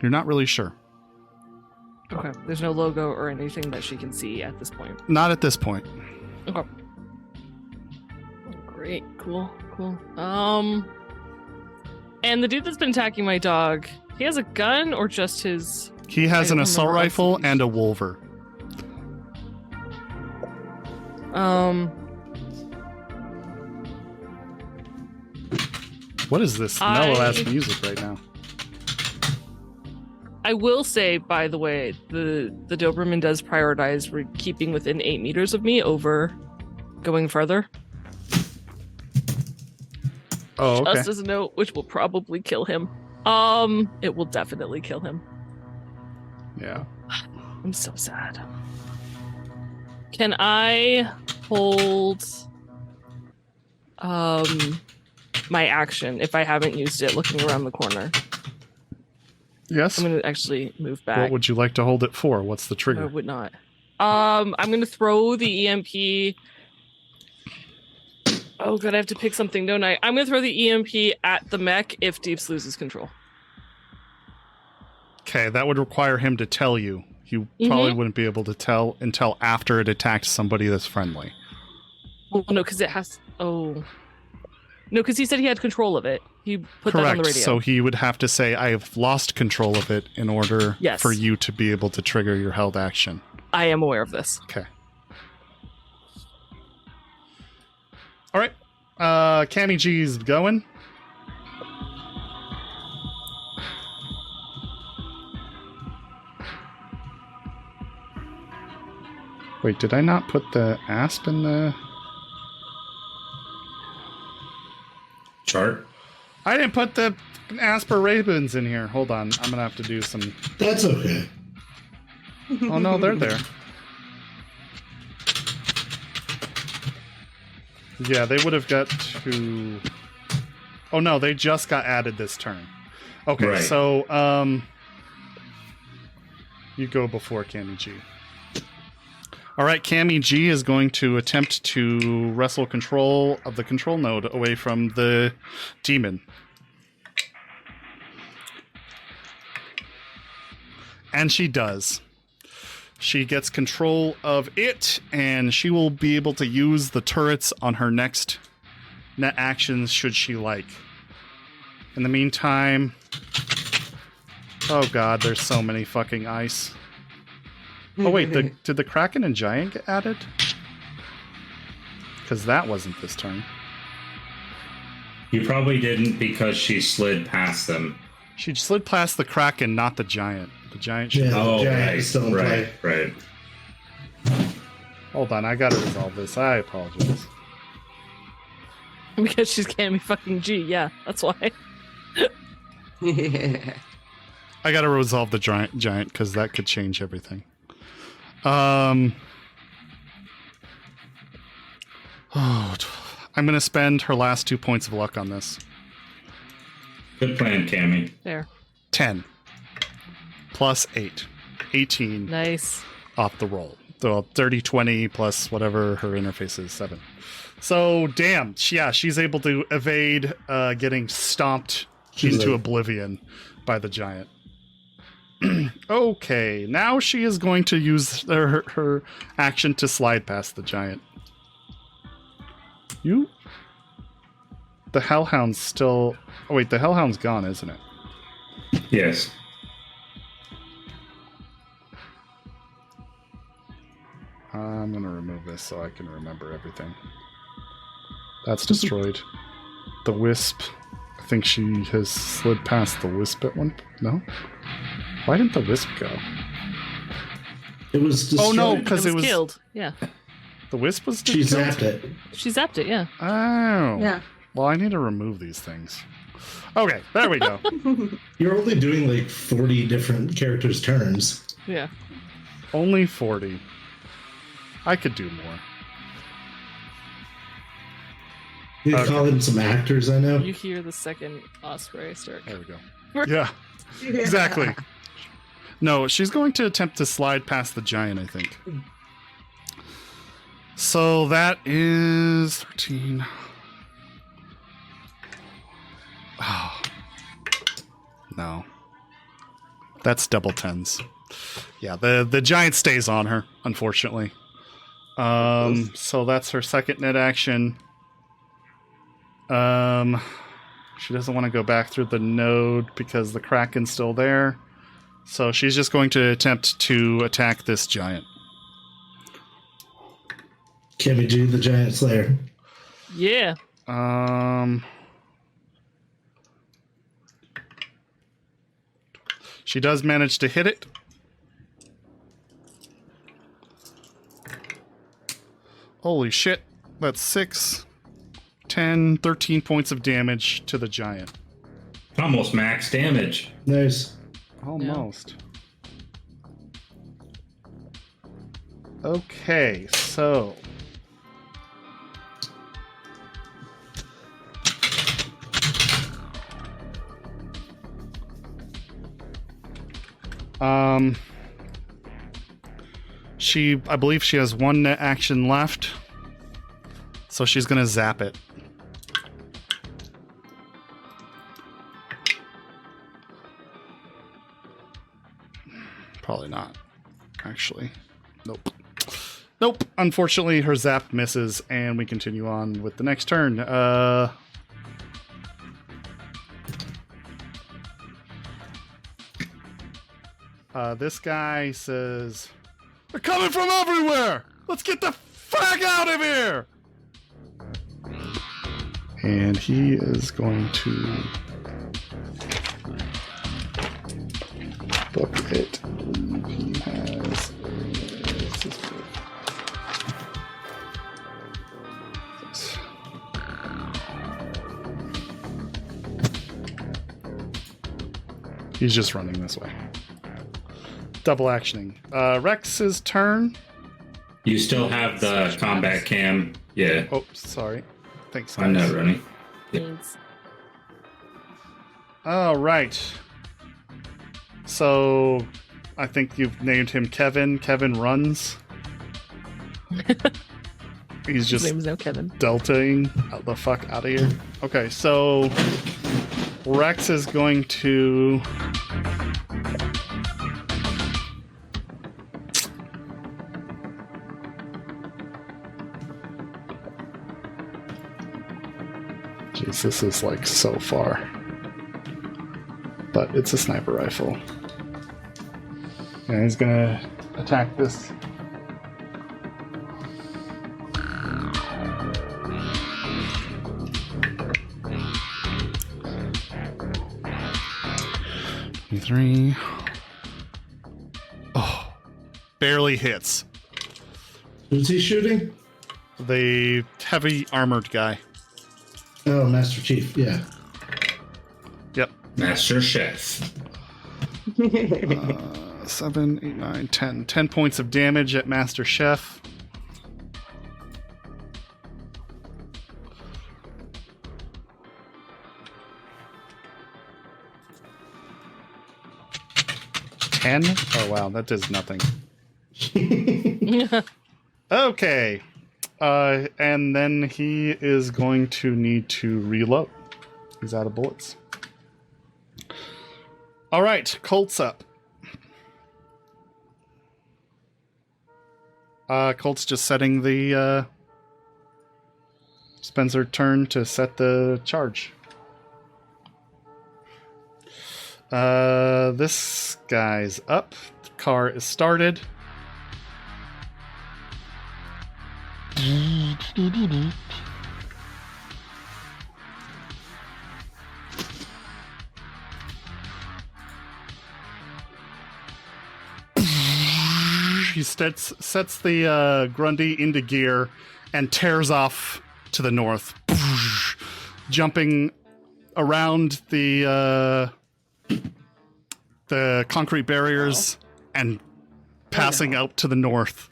Speaker 1: You're not really sure.
Speaker 5: Okay. There's no logo or anything that she can see at this point.
Speaker 1: Not at this point.
Speaker 5: Okay. Great. Cool. And the dude that's been attacking my dog, he has a gun or just his?
Speaker 1: He has
Speaker 5: I
Speaker 1: an
Speaker 5: don't
Speaker 1: assault
Speaker 5: remember
Speaker 1: rifle
Speaker 5: honestly.
Speaker 1: and a Wolver. What is this mellow ass music right now?
Speaker 5: I will say, by the way, the Doberman does prioritize keeping within 8 meters of me over going further.
Speaker 1: Oh, okay.
Speaker 5: Just as a note, which will probably kill him. It will definitely kill him.
Speaker 1: Yeah.
Speaker 5: I'm so sad. Can I hold my action if I haven't used it looking around the corner?
Speaker 1: Yes.
Speaker 5: I'm gonna actually move back.
Speaker 1: What would you like to hold it for? What's the
Speaker 5: I
Speaker 1: trigger?
Speaker 5: would not. I'm gonna throw the EMP. Oh god, I have to pick something, don't I? I'm gonna throw the EMP at the mech if Deeps loses control.
Speaker 1: Okay, that would require him to tell you. You probably wouldn't be able to tell until after it attacked somebody that's friendly.
Speaker 5: Well, no, because it has. Oh, no, because he said he had control of it. He put that on the radio.
Speaker 1: So he would have to say, "I have lost control of it," in order for you to be able to trigger your held action.
Speaker 5: I am aware of this.
Speaker 1: Okay. All right. Cammy G's going. Wait, did I not put the asp in the
Speaker 4: chart?
Speaker 1: I didn't put the asper ravens in here. Hold on. I'm going to have to do some...
Speaker 3: That's okay.
Speaker 1: Oh, no, they're there. Yeah, they would have got to... Oh, no, they just got added this turn. Okay,
Speaker 4: right.
Speaker 1: So, you go before Cammy G. All right, Cammy G is going to attempt to wrestle control of the control node away from the demon. And she does. She gets control of it, and she will be able to use the turrets on her next net actions should she like. In the meantime... Oh god, there's so many fucking ice. Oh wait, did the Kraken and Giant get added? Because that wasn't this turn.
Speaker 4: You probably didn't because she slid past them.
Speaker 1: She slid past the Kraken, not the Giant. The Giant should...
Speaker 3: Yeah,
Speaker 4: Oh,
Speaker 3: the giant
Speaker 4: right,
Speaker 3: is still in play.
Speaker 4: right.
Speaker 1: Hold on, I gotta resolve this. I apologize.
Speaker 5: Because she's Cammy fucking G, yeah, that's why.
Speaker 1: I gotta resolve the Giant, because that could change everything. I'm gonna spend her last 2 points of luck on this.
Speaker 4: Good plan, Cammy.
Speaker 5: There.
Speaker 1: 10. Plus 8. 18.
Speaker 5: Nice.
Speaker 1: Off the roll. So 30, 20 plus whatever her interface is, 7. So, damn. Yeah, she's able to evade getting stomped into oblivion by the Giant. Okay, now she is going to use her action to slide past the Giant. The Hellhound's still... Oh, wait, the Hellhound's gone, isn't it?
Speaker 4: Yes.
Speaker 1: I'm going to remove this so I can remember everything. That's destroyed. The Wisp. I think she has slid past the Wisp at one... No? Why didn't the Wisp go?
Speaker 3: It was destroyed.
Speaker 1: Oh, no, because
Speaker 5: it was killed. Yeah.
Speaker 1: The Wisp was
Speaker 3: She
Speaker 1: killed?
Speaker 3: zapped it.
Speaker 5: She zapped it, yeah.
Speaker 1: Oh.
Speaker 2: Yeah.
Speaker 1: Well, I need to remove these things. Okay, there we go.
Speaker 3: You're only doing like 40 different characters' turns.
Speaker 5: Yeah.
Speaker 1: Only 40. I could do more.
Speaker 3: You call in some actors I know.
Speaker 5: You hear the second Osprey start.
Speaker 1: There we go. Yeah, exactly. No, she's going to attempt to slide past the Giant, I think. So that is 13. Oh. No. That's double 10s. Yeah, the Giant stays on her, unfortunately. So that's her second net action. She doesn't want to go back through the node because the Kraken's still there. So she's just going to attempt to attack this Giant.
Speaker 3: Can we do the Giant Slayer?
Speaker 5: Yeah.
Speaker 1: She does manage to hit it. Holy shit. That's 6, 10, 13 points of damage to the giant.
Speaker 4: Almost max damage.
Speaker 3: Nice.
Speaker 1: Almost. Okay, so... I believe she has one action left. So she's gonna zap it. Probably not, actually. Nope. Nope. Unfortunately, her zap misses, and we continue on with the next turn. This guy says, "They're coming from everywhere! Let's get the fuck out of here!" And he is going to book it. He has... He's just running this way. Double actioning. Rex's turn.
Speaker 4: You still have the combat cam. Yeah.
Speaker 1: Oh, sorry. Thanks, guys.
Speaker 4: I'm not running.
Speaker 5: Thanks.
Speaker 1: All right. So, I think you've named him Kevin. Kevin runs. He's
Speaker 5: His
Speaker 1: just
Speaker 5: name's now Kevin.
Speaker 1: deltaing the fuck out of here. Okay, so Rex is going to... Jeez, this is like so far. But it's a sniper rifle. And he's gonna attack this. Three. Oh, barely hits.
Speaker 3: Who's he shooting?
Speaker 1: The heavy armored guy.
Speaker 3: Oh, Master Chief. Yeah.
Speaker 1: Yep.
Speaker 4: Master Chef.
Speaker 1: 7, 8, 9, 10. 10 points of damage at Master Chef. Oh wow, that does nothing. Okay. And then he is going to need to reload. He's out of bullets. All right, Colt's up. Colt's just setting the Spencer turn to set the charge. This guy's up. The car is started. He sets the Grundy into gear and tears off to the north, jumping around the concrete barriers and passing out to the north.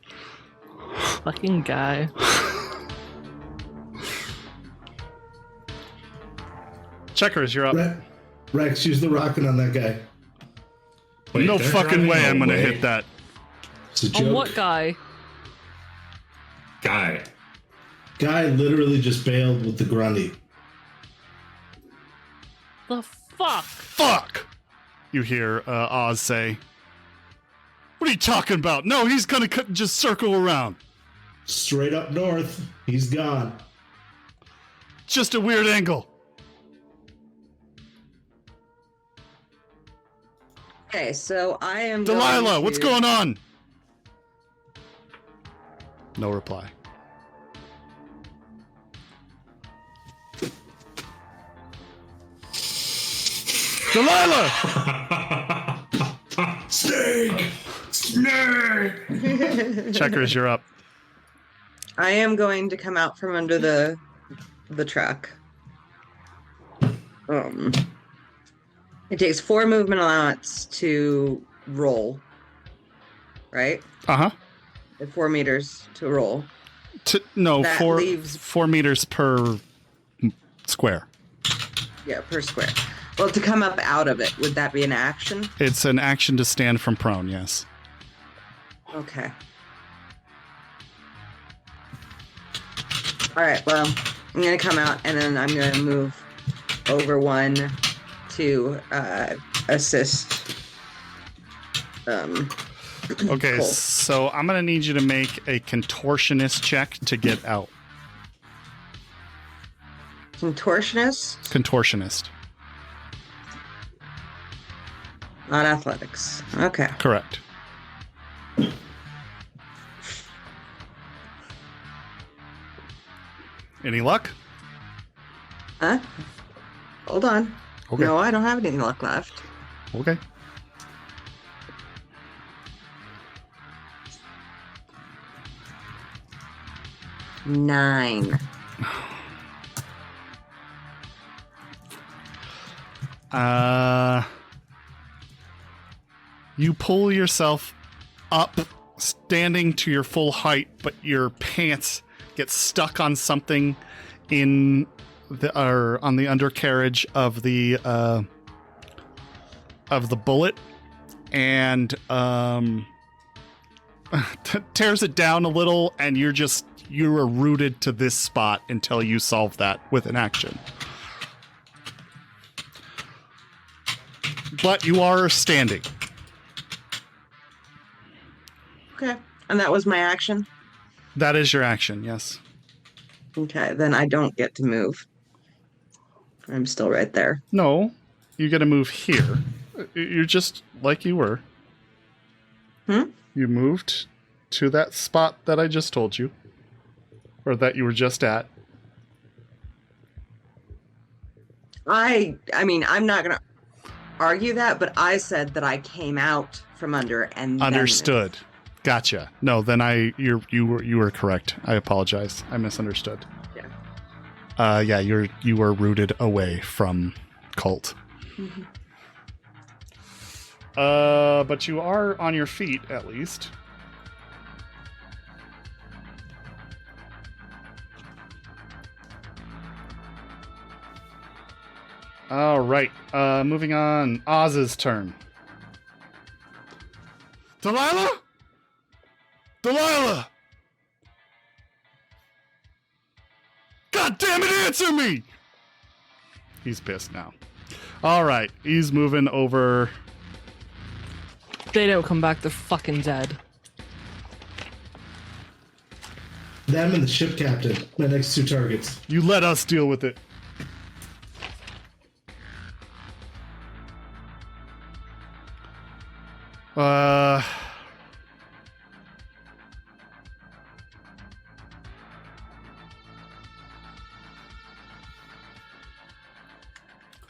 Speaker 5: Fucking guy.
Speaker 1: Checkers, you're up.
Speaker 3: Rex, use the rocket on that guy.
Speaker 4: Wait,
Speaker 1: No
Speaker 4: they're
Speaker 1: fucking
Speaker 4: driving
Speaker 1: way I'm gonna
Speaker 4: away.
Speaker 1: hit that.
Speaker 3: It's a joke.
Speaker 5: On what guy?
Speaker 4: Guy.
Speaker 3: Guy literally just bailed with the Grundy.
Speaker 5: The fuck?
Speaker 1: Fuck! You hear Oz say. What are you talking about? No, he's gonna just circle around.
Speaker 3: Straight up north. He's gone.
Speaker 1: Just a weird angle.
Speaker 2: Okay, so I am
Speaker 1: Delilah,
Speaker 2: going
Speaker 1: what's
Speaker 2: to-
Speaker 1: going on? No reply. Delilah! Checkers, you're up.
Speaker 2: I am going to come out from under the truck. It takes 4 movement allowance to roll, right?
Speaker 1: Uh-huh.
Speaker 2: 4 meters to roll.
Speaker 1: No,
Speaker 2: That
Speaker 1: 4
Speaker 2: leaves-
Speaker 1: 4 meters per square.
Speaker 2: Yeah, per square. Well, to come up out of it, would that be an action?
Speaker 1: It's an action to stand from prone, yes.
Speaker 2: Okay. All right, well, I'm going to come out and then I'm going to move over 1 to assist.
Speaker 1: Okay,
Speaker 2: Cool.
Speaker 1: so I'm going to need you to make a contortionist check to get out.
Speaker 2: Contortionist,
Speaker 1: Contortionist.
Speaker 2: not athletics. Okay.
Speaker 1: Correct. Any luck?
Speaker 2: Huh? Hold on.
Speaker 1: Okay.
Speaker 2: No, I don't have any luck left.
Speaker 1: Okay.
Speaker 2: Nine.
Speaker 1: You pull yourself up, standing to your full height, but your pants get stuck on something in the or on the undercarriage of the bullet, and tears it down a little, and you are rooted to this spot until you solve that with an action. But you are standing.
Speaker 2: Okay. And that was my action?
Speaker 1: That is your action, yes.
Speaker 2: Okay, then I don't get to move. I'm still right there.
Speaker 1: No, you get to move here. You're just like you were.
Speaker 2: Hmm?
Speaker 1: You moved to that spot that I just told you, or that you were just at.
Speaker 2: I mean, I'm not going to argue that, but I said that I came out from under and then
Speaker 1: Understood.
Speaker 2: moved.
Speaker 1: Gotcha. No, then you were correct. I apologize. I misunderstood.
Speaker 2: Yeah.
Speaker 1: Yeah, you were rooted away from cult.
Speaker 2: Mm-hmm.
Speaker 1: But you are on your feet at least. All right. Moving on. Oz's turn. Delilah? Delilah! God damn it, answer me! He's pissed now. All right. He's moving over.
Speaker 5: They don't come back, they're fucking dead.
Speaker 3: Them and the ship captain, my next 2 targets.
Speaker 1: You let us deal with it.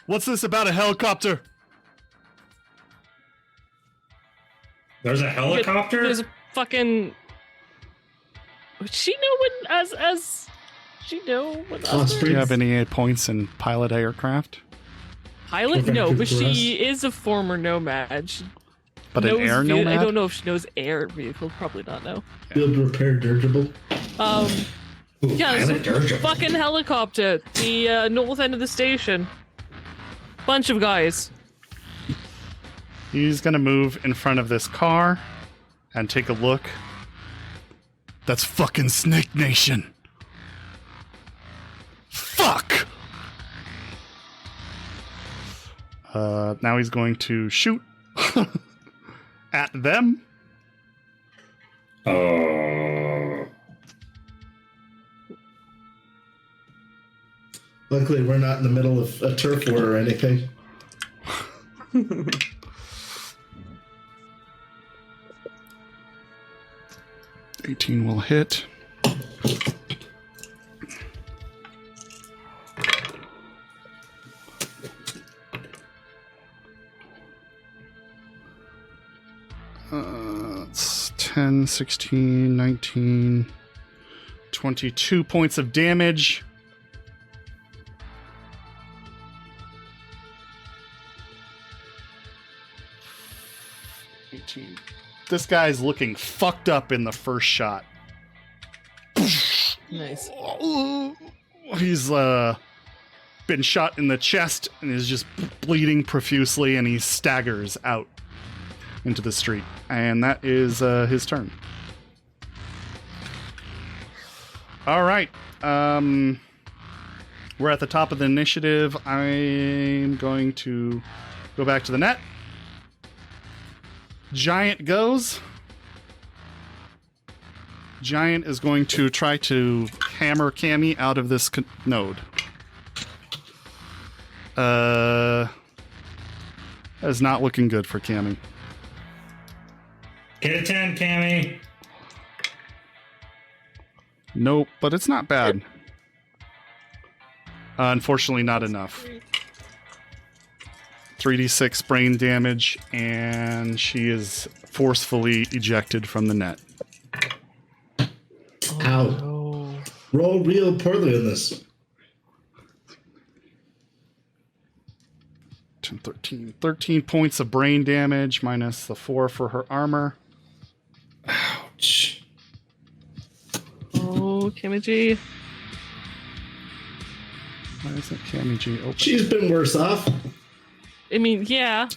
Speaker 1: What's this about a helicopter?
Speaker 4: There's a helicopter?
Speaker 5: There's a fucking. Would she know when as she know when
Speaker 1: Do you have any points in pilot aircraft?
Speaker 5: pilot?
Speaker 3: Okay,
Speaker 5: No,
Speaker 3: good
Speaker 5: but
Speaker 3: for
Speaker 5: she is a former nomad. She
Speaker 1: But an
Speaker 5: knows
Speaker 1: air
Speaker 5: ve-
Speaker 1: nomad?
Speaker 5: I don't know if she knows air vehicles. Probably not. No.
Speaker 3: Field repair dirigible.
Speaker 4: Ooh,
Speaker 5: Yeah, there's
Speaker 4: pilot
Speaker 5: a
Speaker 4: dirigible.
Speaker 5: fucking helicopter. The north end of the station. Bunch of guys.
Speaker 1: He's gonna move in front of this car and take a look. That's fucking Snake Nation. Fuck! Now he's going to shoot at them.
Speaker 4: Oh.
Speaker 3: Luckily, we're not in the middle of a turf war or anything.
Speaker 1: 18 will hit. That's 10, 16, 19, 22 points of damage. This guy's looking fucked up in the first shot.
Speaker 5: Nice.
Speaker 1: He's been shot in the chest and is just bleeding profusely, and he staggers out into the street. And that is his turn. All right. We're at the top of the initiative. I'm going to go back to the net. Giant goes. Giant is going to try to hammer Cammy out of this node. That is not looking good for Cammy.
Speaker 4: Get a 10, Cammy.
Speaker 1: Nope, but it's not bad. Unfortunately, not enough. 3d6 brain damage, and she is forcefully ejected from the net.
Speaker 3: Ow.
Speaker 5: No.
Speaker 3: Roll real poorly in this.
Speaker 1: 10, 13. 13 points of brain damage, minus the 4 for her armor.
Speaker 4: Ouch.
Speaker 5: Oh, Kimiji.
Speaker 1: Why isn't Cammy G open?
Speaker 3: She's been worse off.
Speaker 5: I mean, yeah.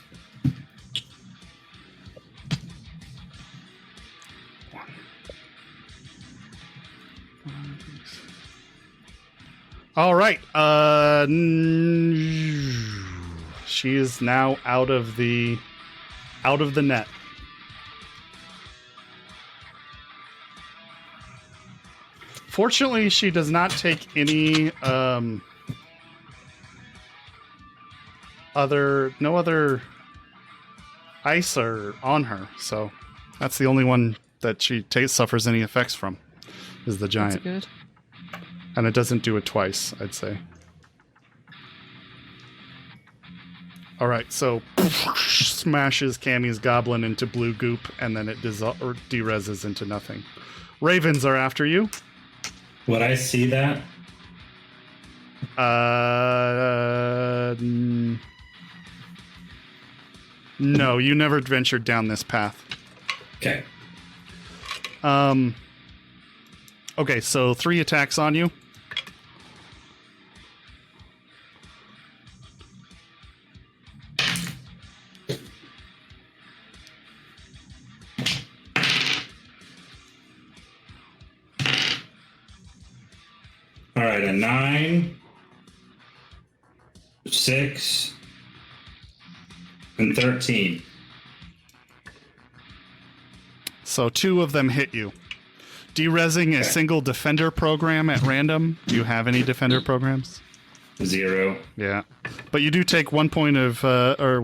Speaker 1: All right. She is now out of the net. Fortunately, she does not take any no other ice or on her, so that's the only one that she suffers any effects from, is the giant.
Speaker 5: That's good.
Speaker 1: And it doesn't do it twice, I'd say. All right, so smashes Cammy's goblin into blue goop, and then it dereses into nothing. Ravens are after you.
Speaker 4: Would I see that?
Speaker 1: No, you never ventured down this path.
Speaker 4: Okay.
Speaker 1: Okay, so 3 attacks on you.
Speaker 4: All right, a 9, 6, and 13.
Speaker 1: So 2 of them hit you. Derezzing a single defender program at random. Do you have any defender programs?
Speaker 4: 0.
Speaker 1: Yeah. But you do take 1 point of, or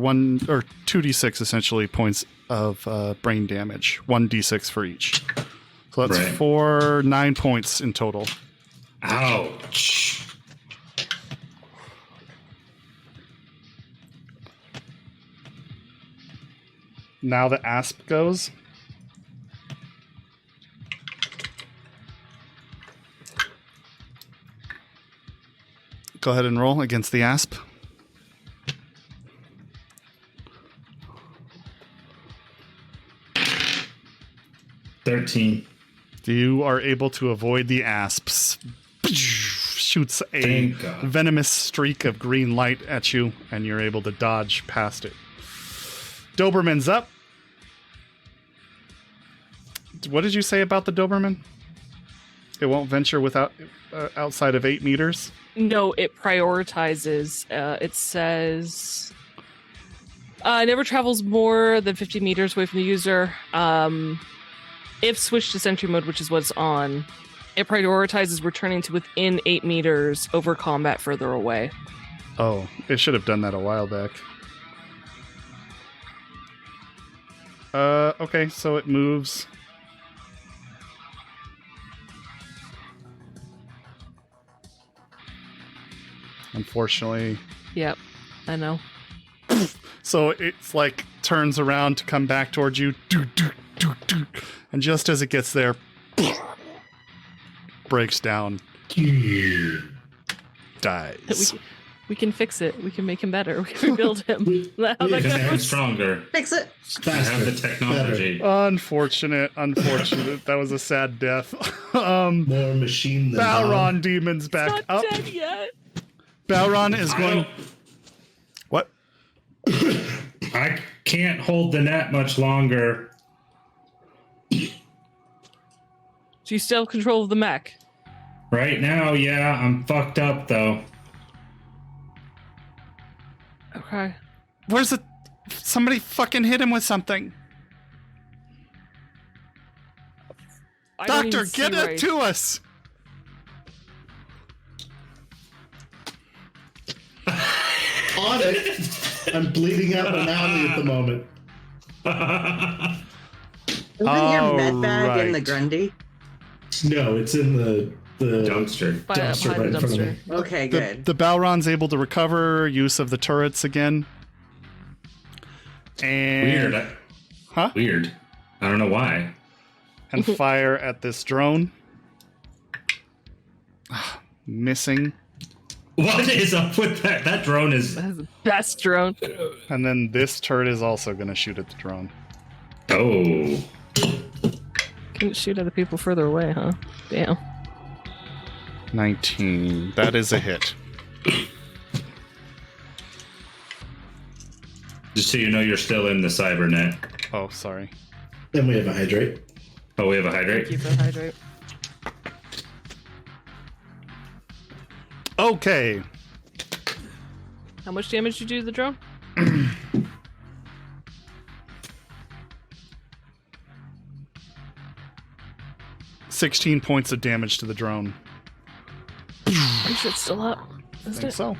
Speaker 1: 2d6 essentially points of brain damage. 1d6 for each. So that's
Speaker 4: Right.
Speaker 1: 9 points in total.
Speaker 4: Ouch.
Speaker 1: Now the asp goes. Go ahead and roll against the asp.
Speaker 4: $13.
Speaker 1: You are able to avoid the asps. Shoots a
Speaker 4: Thank God.
Speaker 1: venomous streak of green light at you, and you're able to dodge past it. Doberman's up. What did you say about the Doberman? It won't venture without outside of 8 meters?
Speaker 5: No, it prioritizes. It says it never travels more than 50 meters away from the user. If switched to sentry mode, which is what's on, it prioritizes returning to within 8 meters over combat further away.
Speaker 1: Oh, it should have done that a while back. Okay, so it moves. Unfortunately.
Speaker 5: Yep, I know.
Speaker 1: So it's like turns around to come back towards you. And just as it gets there, breaks down, dies.
Speaker 5: We can fix it. We can make him better. We can rebuild him. How that
Speaker 4: Make him
Speaker 5: goes.
Speaker 4: stronger.
Speaker 2: Fix it.
Speaker 4: I have
Speaker 3: Faster.
Speaker 4: the technology.
Speaker 1: Unfortunate. That was a sad death.
Speaker 3: More machine than
Speaker 1: Balron demon's
Speaker 5: It's
Speaker 1: back
Speaker 5: not
Speaker 1: up.
Speaker 5: dead yet.
Speaker 1: Balron is
Speaker 4: I
Speaker 1: going.
Speaker 4: don't-
Speaker 1: What?
Speaker 4: I can't hold the net much longer.
Speaker 5: Do you still have control of the mech?
Speaker 4: Right now, yeah, I'm fucked up though.
Speaker 5: Okay.
Speaker 1: Where's it? Somebody fucking hit him with something.
Speaker 5: I don't
Speaker 1: Doctor,
Speaker 5: even see
Speaker 1: get it
Speaker 5: right.
Speaker 1: to us.
Speaker 3: On it. I'm bleeding out my mouth at the moment.
Speaker 2: Isn't your med bag in the
Speaker 1: Alright.
Speaker 2: Grundy?
Speaker 3: No, it's in the
Speaker 4: Dumpster.
Speaker 3: dumpster
Speaker 5: behind
Speaker 3: right
Speaker 5: the
Speaker 3: in front of
Speaker 5: dumpster.
Speaker 3: me.
Speaker 2: Okay,
Speaker 1: The,
Speaker 2: good.
Speaker 1: the Balron's able to recover use of the turrets again. And
Speaker 4: Weird.
Speaker 1: Huh?
Speaker 4: Weird. I don't know why.
Speaker 1: And fire at this drone. Missing.
Speaker 4: What is up with that? That drone is.
Speaker 5: That's the best drone.
Speaker 1: And then this turret is also going to shoot at the drone.
Speaker 4: Oh.
Speaker 5: Couldn't shoot at the people further away, huh? Damn.
Speaker 1: 19. That is a hit.
Speaker 4: Just so you know, you're still in the cybernet.
Speaker 1: Oh, sorry.
Speaker 3: Then we have a hydrate.
Speaker 4: Oh, we have a hydrate?
Speaker 5: Keep it hydrate.
Speaker 1: Okay.
Speaker 5: How much damage did you do to the drone?
Speaker 1: 16 points of damage to the drone.
Speaker 5: Are you sure it's still up?
Speaker 1: I
Speaker 5: Isn't
Speaker 1: think
Speaker 5: it?
Speaker 1: so.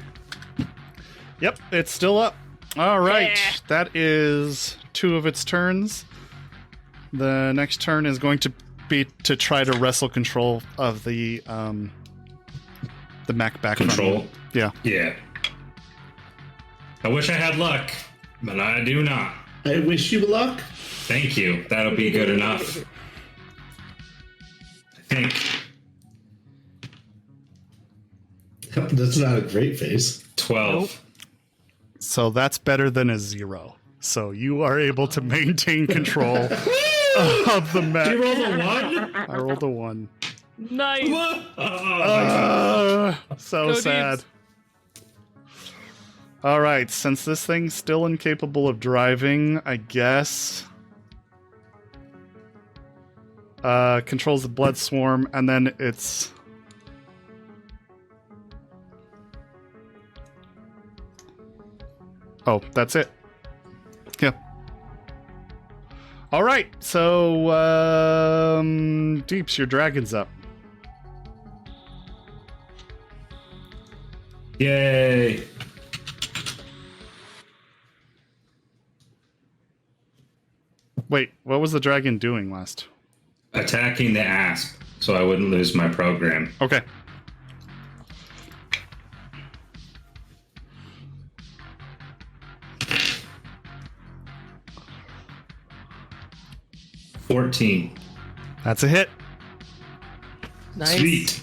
Speaker 1: Yep, it's still up. All right.
Speaker 5: Yeah.
Speaker 1: That is 2 of its turns. The next turn is going to be to try to wrestle control of the mech back from
Speaker 4: Control?
Speaker 1: you. Yeah.
Speaker 4: Yeah. I wish I had luck, but I do not.
Speaker 3: I wish you luck.
Speaker 4: Thank you. That'll be good enough. I think
Speaker 3: That's not a great face.
Speaker 4: 12.
Speaker 5: Nope.
Speaker 1: So that's better than a 0. So you are able to maintain control of the mech.
Speaker 4: You rolled a 1?
Speaker 1: I rolled a 1.
Speaker 5: Nice.
Speaker 1: So
Speaker 5: Go
Speaker 1: sad.
Speaker 5: Deeps.
Speaker 1: All right, since this thing's still incapable of driving, I guess controls the blood swarm, and then it's that's it. Yeah. All right, so Deeps, your dragon's up.
Speaker 4: Yay.
Speaker 1: Wait, what was the dragon doing last?
Speaker 4: Attacking the asp so I wouldn't lose my program.
Speaker 1: Okay.
Speaker 4: $14.
Speaker 1: That's a hit.
Speaker 5: Nice.
Speaker 4: Sweet.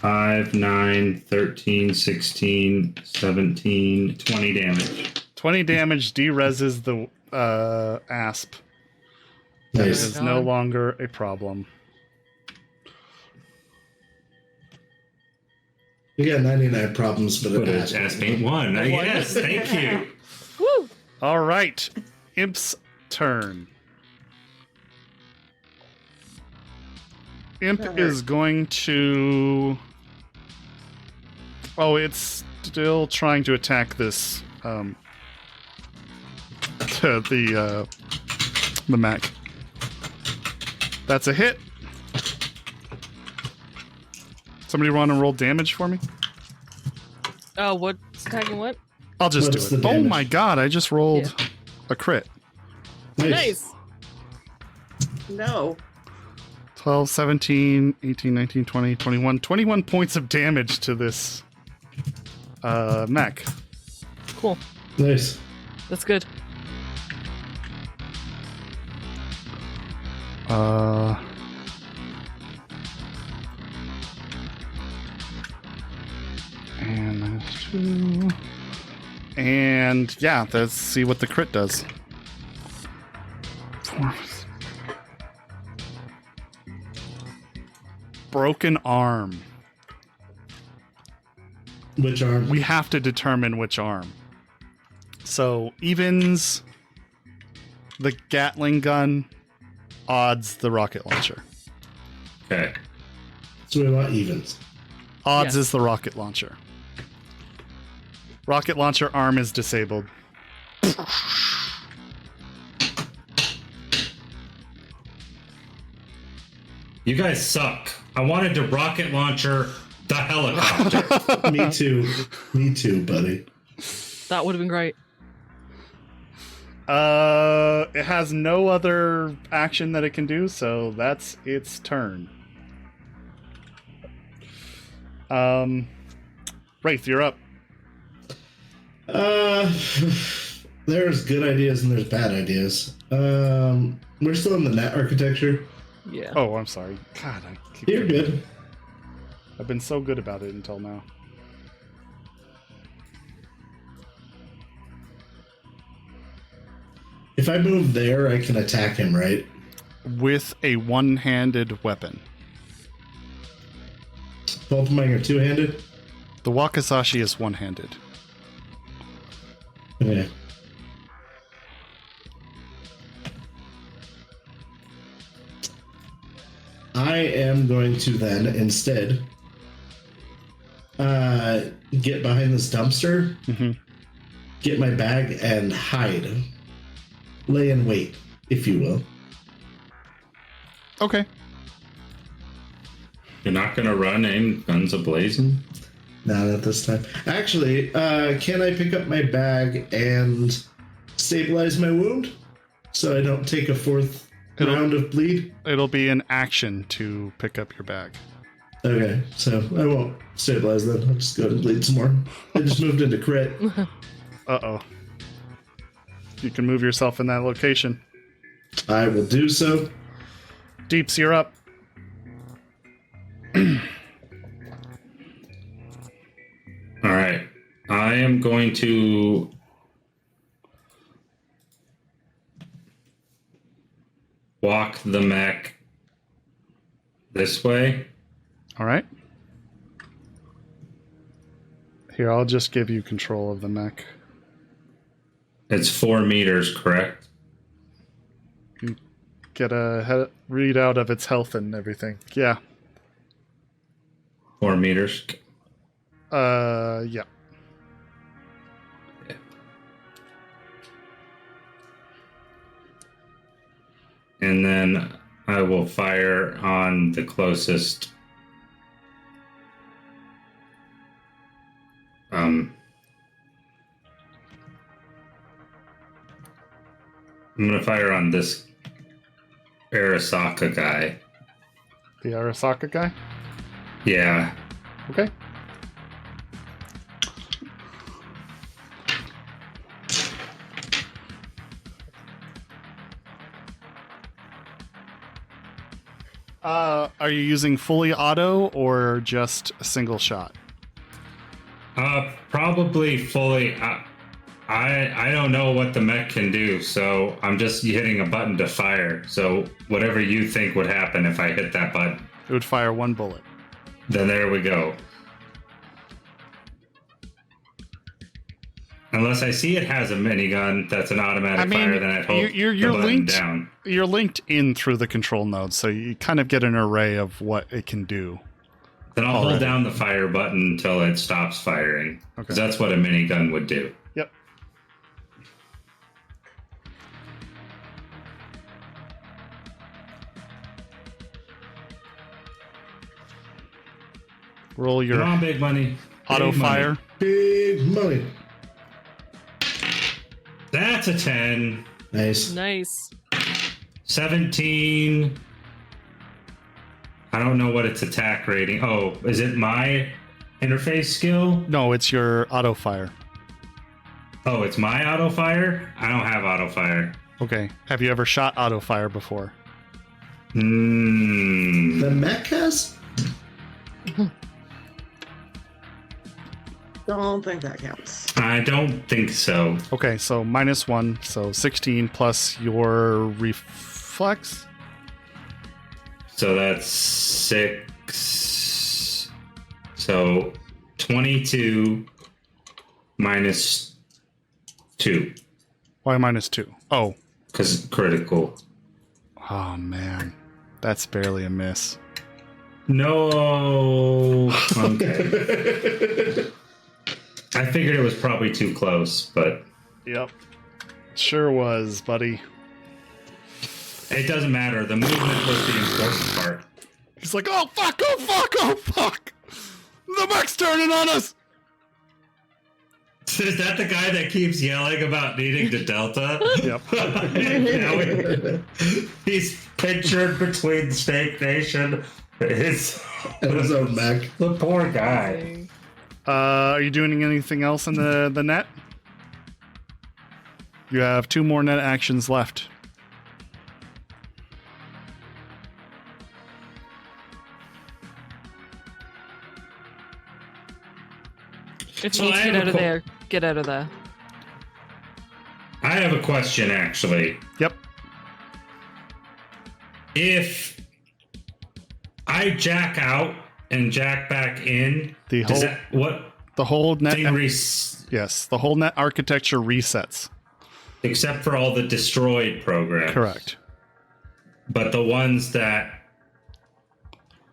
Speaker 4: Five, 9, 13, 16, 17, 20 damage.
Speaker 1: 20 damage dereses the asp. It
Speaker 3: Nice.
Speaker 1: is no longer a problem.
Speaker 3: We got 99 problems, but
Speaker 4: But
Speaker 3: it
Speaker 4: it's asp ain't one. Yes, thank you.
Speaker 5: Woo!
Speaker 1: All right. Imp's turn. Imp is going to... Oh, it's still trying to attack this... the mech. That's a hit. Somebody want to roll damage for me?
Speaker 5: Oh, what's attacking what?
Speaker 1: I'll just
Speaker 3: What's
Speaker 1: do it.
Speaker 3: the
Speaker 1: Oh
Speaker 3: damage?
Speaker 1: my god, I just rolled a crit.
Speaker 5: Nice.
Speaker 2: No.
Speaker 1: 12, 17, 18, 19, 20, 21. 21 points of damage to this mech.
Speaker 5: Cool.
Speaker 3: Nice.
Speaker 5: That's good.
Speaker 1: And that's 2. And yeah, let's see what the crit does. 4. Broken arm.
Speaker 3: Which arm?
Speaker 1: We have to determine which arm. So evens the Gatling gun, odds the rocket launcher.
Speaker 4: Okay.
Speaker 3: So we want evens.
Speaker 1: Odds
Speaker 5: Yeah.
Speaker 1: is the rocket launcher. Rocket launcher arm is disabled.
Speaker 4: You guys suck. I wanted to rocket launcher the helicopter.
Speaker 3: Me too. Me too, buddy.
Speaker 5: That would have been great.
Speaker 1: It has no other action that it can do, so that's its turn. Wraith, you're up.
Speaker 3: There's good ideas and there's bad ideas. We're still in the net architecture.
Speaker 5: Yeah.
Speaker 1: Oh, I'm sorry. God, I keep
Speaker 3: You're good.
Speaker 1: I've been so good about it until now.
Speaker 3: If I move there, I can attack him, right?
Speaker 1: With a one-handed weapon.
Speaker 3: Both of mine are two-handed?
Speaker 1: The Wakizashi is one-handed.
Speaker 3: Yeah. I am going to then instead get behind this dumpster, get my bag, and hide. Lay in wait, if you will.
Speaker 1: Okay.
Speaker 4: You're not gonna run in guns a-blazing?
Speaker 3: No, not this time. Actually, can I pick up my bag and stabilize my wound so I don't take a fourth round of bleed?
Speaker 1: It'll be an action to pick up your bag.
Speaker 3: Okay, so I won't stabilize then. I'll just go and bleed some more. I just moved into crit.
Speaker 1: Uh-oh. You can move yourself in that location.
Speaker 3: I will do so.
Speaker 1: Deeps, you're up.
Speaker 4: All right. I am going to walk the mech this way.
Speaker 1: All right. Here, I'll just give you control of the mech.
Speaker 4: It's 4 meters, correct?
Speaker 1: Get a readout of its health and everything. Yeah.
Speaker 4: 4 meters.
Speaker 1: Yeah.
Speaker 4: And then I will fire on the closest. I'm going to fire on this Arasaka guy.
Speaker 1: The Arasaka guy?
Speaker 4: Yeah.
Speaker 1: Okay. Are you using fully auto or just a single shot?
Speaker 4: Probably fully. I don't know what the mech can do, so I'm just hitting a button to fire. So whatever you think would happen if I hit that button,
Speaker 1: It would fire one bullet.
Speaker 4: then there we go. Unless I see it has a minigun that's an automatic fire, then I'd hold
Speaker 1: you're
Speaker 4: the button
Speaker 1: linked.
Speaker 4: down.
Speaker 1: You're linked in through the control node, so you kind of get an array of what it can do.
Speaker 4: Then I'll
Speaker 1: Already.
Speaker 4: hold down the fire button until it stops firing. Because
Speaker 1: Okay.
Speaker 4: that's what a minigun would do.
Speaker 1: Yep. Roll your
Speaker 4: Come on, big money.
Speaker 1: auto
Speaker 4: Big money.
Speaker 1: fire.
Speaker 3: Big money.
Speaker 4: That's a 10.
Speaker 3: Nice.
Speaker 5: Nice.
Speaker 4: 17. I don't know what its attack rating. Oh, is it my interface skill?
Speaker 1: No, it's your auto fire.
Speaker 4: Oh, it's my auto fire? I don't have auto fire.
Speaker 1: Okay. Have you ever shot auto fire before?
Speaker 3: The mech has?
Speaker 2: Don't think that counts.
Speaker 4: I don't think so.
Speaker 1: Okay, so -1, so 16 plus your reflex.
Speaker 4: So that's 6. So 22 minus 2.
Speaker 1: Why -2? Oh.
Speaker 4: Because critical.
Speaker 1: Oh, man. That's barely a miss.
Speaker 4: No. Okay. I figured it was probably too close, but
Speaker 1: Yep. Sure was, buddy.
Speaker 4: it doesn't matter. The movement was the important part.
Speaker 1: He's like, oh, fuck, oh, fuck, oh, fuck. The mech's turning on us.
Speaker 4: Is that the guy that keeps yelling about needing the Delta?
Speaker 1: Yep.
Speaker 4: He's pictured between Snake Nation. His
Speaker 3: own mech.
Speaker 4: The poor guy.
Speaker 1: Are you doing anything else in the net? You have 2 more net actions left.
Speaker 5: If
Speaker 4: So
Speaker 5: you need to
Speaker 4: I
Speaker 5: get
Speaker 4: have
Speaker 5: out
Speaker 4: a
Speaker 5: of there, get out of there.
Speaker 4: I have a question, actually.
Speaker 1: Yep.
Speaker 4: If I jack out and jack back in,
Speaker 1: The
Speaker 4: does
Speaker 1: whole
Speaker 4: that, what
Speaker 1: the whole net
Speaker 4: thing
Speaker 1: yes, the whole net architecture resets.
Speaker 4: except for all the destroyed programs?
Speaker 1: Correct.
Speaker 4: But the ones that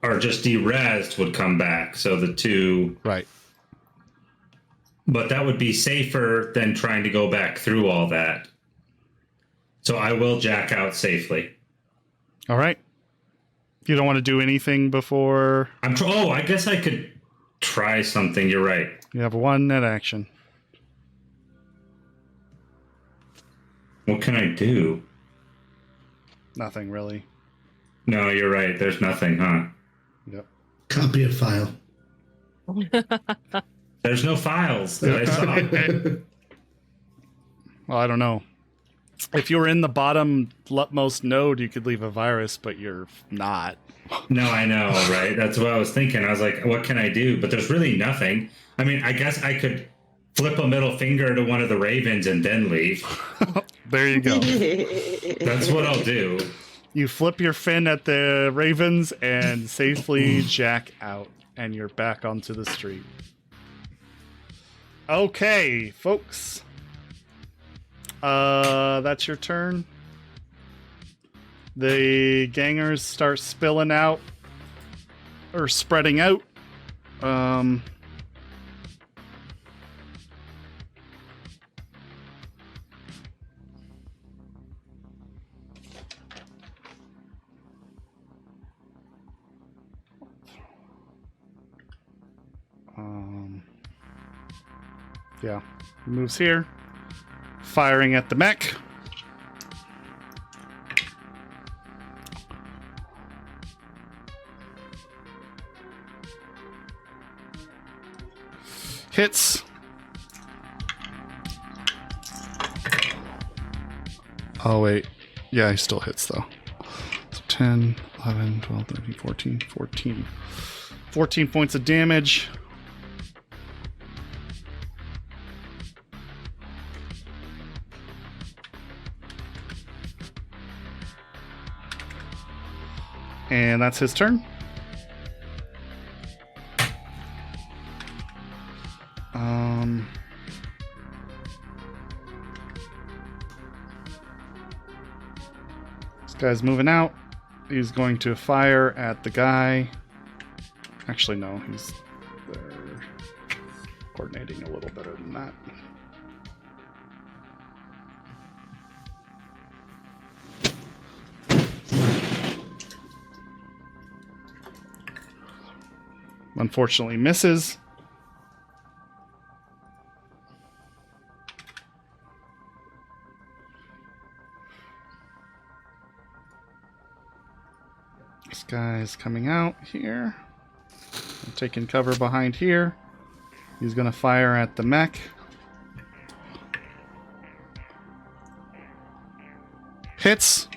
Speaker 4: are just derezzed would come back. So the 2,
Speaker 1: Right.
Speaker 4: but that would be safer than trying to go back through all that. So I will jack out safely.
Speaker 1: All right. You don't want to do anything before
Speaker 4: I guess I could try something. You're right.
Speaker 1: you have 1 net action.
Speaker 4: What can I do?
Speaker 1: Nothing really.
Speaker 4: No, you're right. There's nothing, huh?
Speaker 1: Yep.
Speaker 3: Copy a file.
Speaker 4: There's no files that I saw.
Speaker 1: Well, I don't know. If you were in the bottom leftmost node, you could leave a virus, but you're not.
Speaker 4: No, I know, right? That's what I was thinking. I was like, what can I do? But there's really nothing. I mean, I guess I could flip a middle finger to one of the ravens and then leave.
Speaker 1: There you go.
Speaker 4: That's what I'll do.
Speaker 1: You flip your fin at the ravens and safely jack out, and you're back onto the street. Okay, folks. That's your turn. The gangers start spilling out or spreading out. Yeah, moves here, firing at the mech. Hits. Oh, wait. Yeah, he still hits, though. So 10, 11, 12, 13, 14, 14. 14 points of damage. And that's his turn. This guy's moving out. He's going to fire at the guy. Actually, no, he's there. Coordinating a little better than that. Unfortunately misses. This guy's coming out here. I'm taking cover behind here. He's going to fire at the mech. Hits.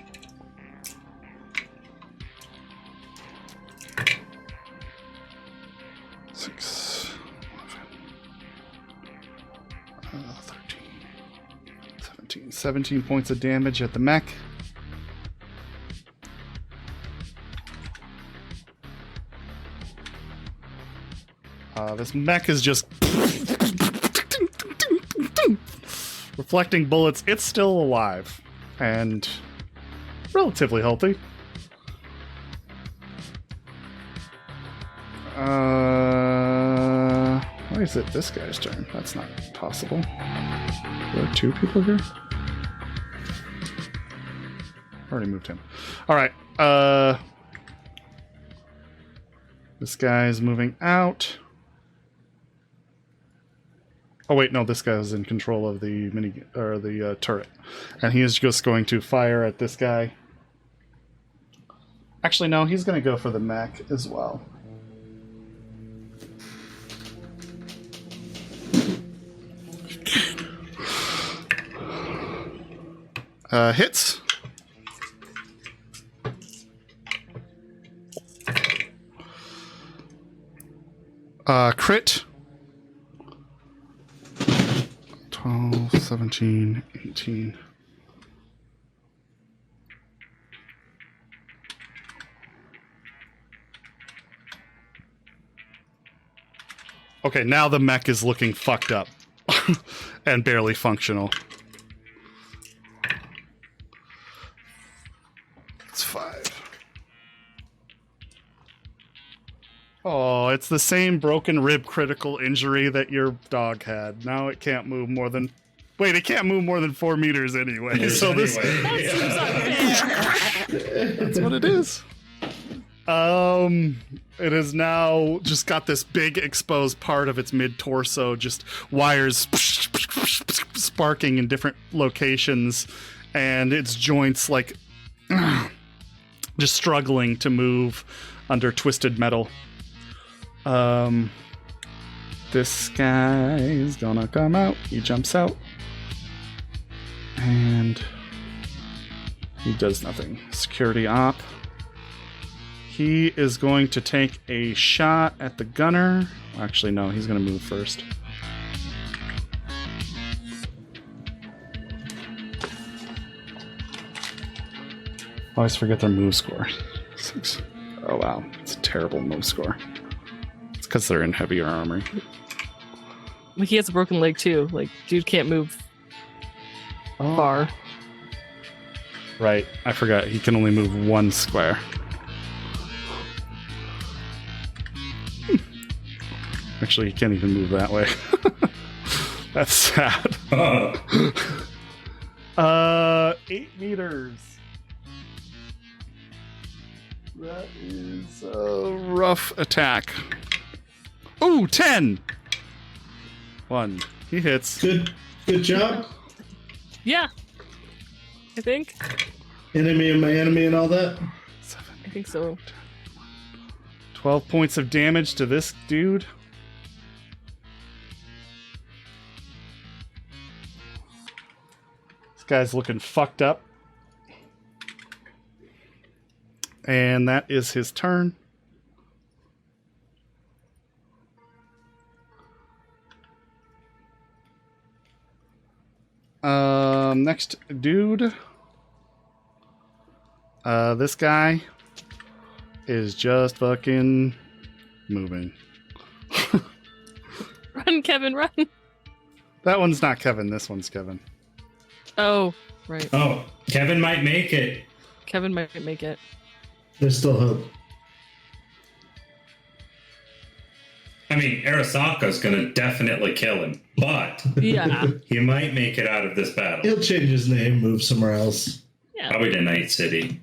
Speaker 1: Six, 11, 13, 17. 17 points of damage at the mech. This mech is just reflecting bullets. It's still alive and relatively healthy. Why is it this guy's turn? That's not possible. There are two people here? Already moved him. Alright, this guy's moving out. Oh wait, no, this guy's in control of the turret. And he is just going to fire at this guy. Actually, no, he's going to go for the mech as well. Hits. Crit. 12, 17, 18. Okay, now the mech is looking fucked up and barely functional. It's 5. Oh, it's the same broken rib critical injury that your dog had. Now it can't move more than... Wait, it can't move more than 4 meters anyway. So this... That's what it is. It has now just got this big exposed part of its mid-torso, just wires sparking in different locations, and its joints like just struggling to move under twisted metal. This guy is gonna come out. He jumps out. And he does nothing. Security op. He is going to take a shot at the gunner. Actually, no, he's going to move first. I always forget their move score. 6. Oh, wow. It's a terrible move score. It's because they're in heavier armor.
Speaker 5: Like, he has a broken leg, too. Like, dude can't move far.
Speaker 1: Right. I forgot. He can only move 1 square. Actually, he can't even move that way. That's sad. 8 meters. That is a rough attack. Ooh, 10! 1. He hits.
Speaker 3: Good job.
Speaker 5: Yeah. I think.
Speaker 3: Enemy of my enemy and all that.
Speaker 1: 7,
Speaker 5: I think so.
Speaker 1: 12 points of damage to this dude. This guy's looking fucked up. And that is his turn. Next dude. This guy is just fucking moving.
Speaker 5: Run, Kevin, run.
Speaker 1: That one's not Kevin. This one's Kevin.
Speaker 5: Oh, right.
Speaker 4: Oh, Kevin might make it.
Speaker 5: Kevin might make it.
Speaker 3: There's still hope.
Speaker 4: I mean, Arasaka's going to definitely kill him, but
Speaker 5: Yeah.
Speaker 4: he might make it out of this battle.
Speaker 3: He'll change his name, move somewhere else.
Speaker 5: Yeah.
Speaker 4: Probably to Night City,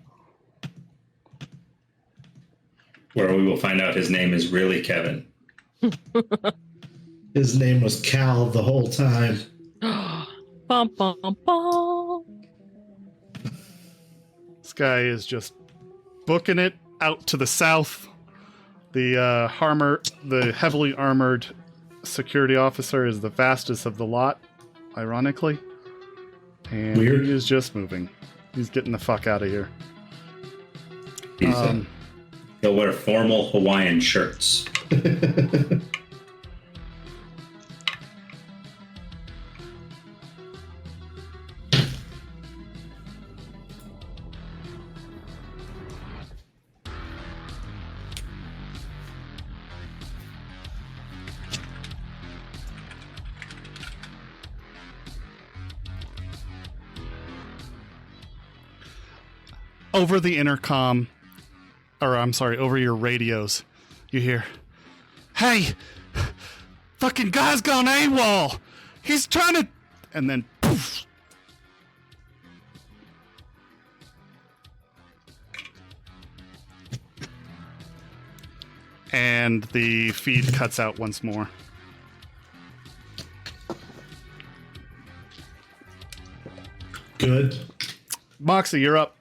Speaker 4: where we will find out his name is really Kevin.
Speaker 3: His name was Cal the whole time.
Speaker 5: Bum, bum, bum.
Speaker 1: This guy is just booking it out to the south. The heavily armored security officer is the fastest of the lot, ironically. And
Speaker 3: Weird.
Speaker 1: he is just moving. He's getting the fuck out of here.
Speaker 4: He'll wear formal Hawaiian shirts.
Speaker 1: Over the intercom, over your radios, you hear, "Hey, fucking guy's gone AWOL. He's trying to," and then poof. And the feed cuts out once more.
Speaker 3: Good.
Speaker 1: Moxie, you're up.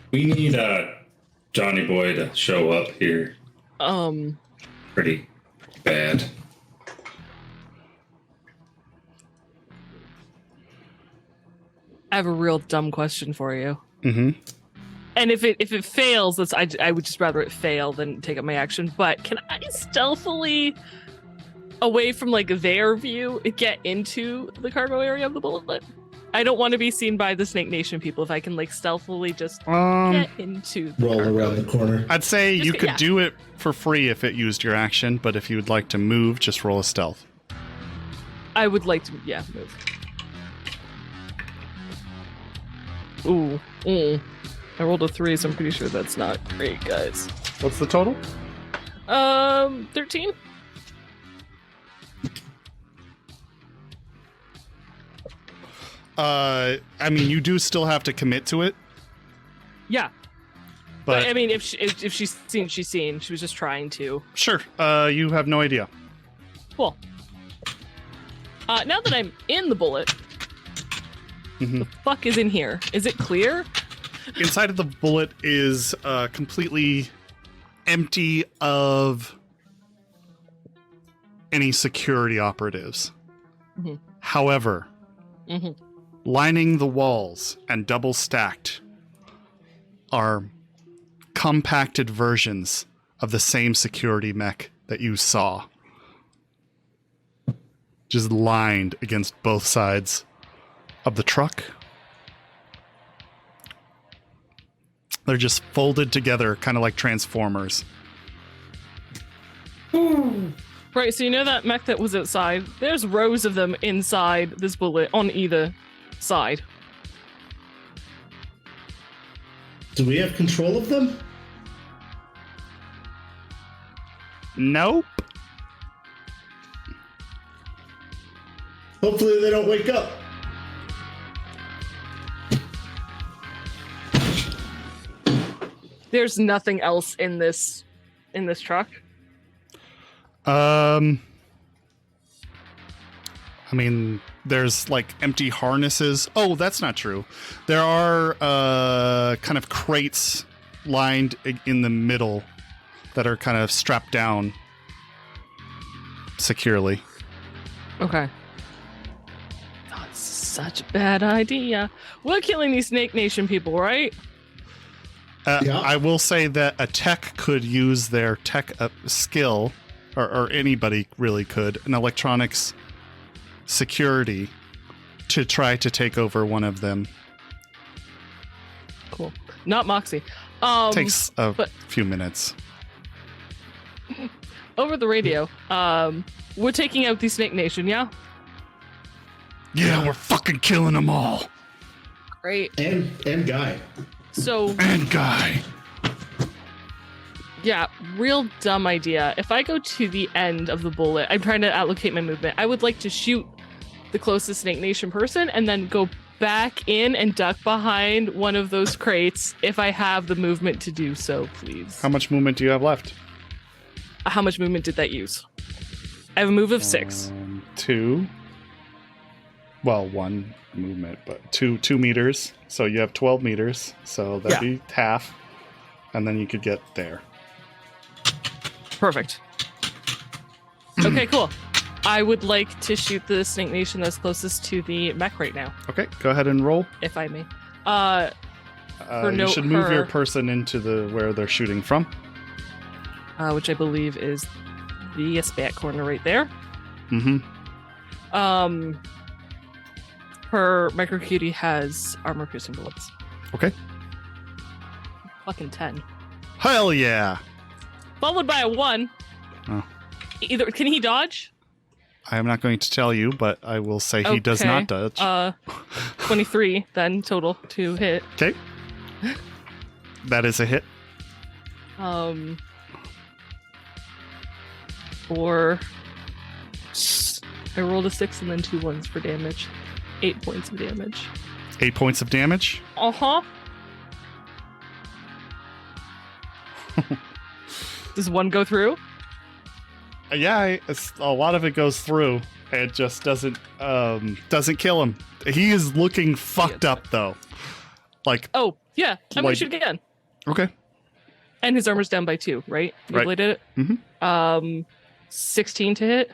Speaker 4: We need Johnny Boy to show up here. Pretty bad.
Speaker 5: I have a real dumb question for you.
Speaker 1: Mm-hmm.
Speaker 5: And if it fails, I would just rather it fail than take up my action. But can I stealthily, away from like their view, get into the cargo area of the bullet? I don't want to be seen by the Snake Nation people. If I can like stealthily just get into the
Speaker 3: Roll
Speaker 5: cargo.
Speaker 3: around the corner.
Speaker 1: I'd say you could do it for free if it used your action, but if you would like to move, just roll a stealth.
Speaker 5: I would like to, move. Ooh. I rolled a 3, so I'm pretty sure that's not great, guys.
Speaker 1: What's the total?
Speaker 5: 13.
Speaker 1: I mean, you do still have to commit to it.
Speaker 5: Yeah.
Speaker 1: But
Speaker 5: I mean, if she's seen, she's seen. She was just trying to.
Speaker 1: Sure. You have no idea.
Speaker 5: Cool. Now that I'm in the bullet, the fuck is in here? Is it clear?
Speaker 1: Inside of the bullet is completely empty of any security operatives.
Speaker 5: Mm-hmm.
Speaker 1: However, lining the walls and double stacked are compacted versions of the same security mech that you saw. Just lined against both sides of the truck. They're just folded together, kind of like Transformers.
Speaker 5: Right, so you know that mech that was outside? There's rows of them inside this bullet on either side.
Speaker 3: Do we have control of them?
Speaker 1: Nope.
Speaker 3: Hopefully they don't wake up.
Speaker 5: There's nothing else in this truck.
Speaker 1: I mean, there's like empty harnesses. Oh, that's not true. There are kind of crates lined in the middle that are kind of strapped down securely.
Speaker 5: Okay. Oh, it's such a bad idea. We're killing these Snake Nation people, right?
Speaker 3: Yeah.
Speaker 1: I will say that a tech could use their tech skill, or anybody really could, an electronics security, to try to take over one of them.
Speaker 5: Cool. Not Moxie.
Speaker 1: Takes a few minutes.
Speaker 5: Over the radio, we're taking out the Snake Nation, yeah?
Speaker 1: Yeah, we're fucking killing them all.
Speaker 5: Great.
Speaker 3: And Guy.
Speaker 5: So,
Speaker 1: And Guy.
Speaker 5: yeah, real dumb idea. If I go to the end of the bullet, I'm trying to allocate my movement. I would like to shoot the closest Snake Nation person and then go back in and duck behind one of those crates if I have the movement to do so, please.
Speaker 1: How much movement do you have left?
Speaker 5: How much movement did that use? I have a move of 6.
Speaker 1: 2. Well, 1 movement, but 2 meters. So you have 12 meters. So that'd be half. And then you could get there.
Speaker 5: Perfect. Okay, cool. I would like to shoot the Snake Nation that's closest to the mech right now,
Speaker 1: Okay, go ahead and roll.
Speaker 5: if I may.
Speaker 1: You should move your person into where they're shooting from.
Speaker 5: Which I believe is the back corner right there.
Speaker 1: Mm-hmm.
Speaker 5: Her micro cutie has armor piercing bullets.
Speaker 1: Okay.
Speaker 5: Fucking 10.
Speaker 1: Hell yeah!
Speaker 5: Followed by a 1.
Speaker 1: Oh.
Speaker 5: Either can he dodge?
Speaker 1: I am not going to tell you, but I will say he does
Speaker 5: Okay.
Speaker 1: not dodge.
Speaker 5: 23 then total to hit.
Speaker 1: Okay. That is a hit.
Speaker 5: For I rolled a 6 and then 2 1s for damage. 8 points of damage.
Speaker 1: 8 points of damage.
Speaker 5: Uh-huh. Does 1 go through?
Speaker 1: Yeah, a lot of it goes through. It just doesn't kill him. He is looking fucked up though. Like,
Speaker 5: Oh, yeah. I'm gonna
Speaker 1: Like-
Speaker 5: shoot again.
Speaker 1: okay.
Speaker 5: And his armor's down by 2, right? You
Speaker 1: Right.
Speaker 5: bladed it?
Speaker 1: Mhm.
Speaker 5: 16 to hit.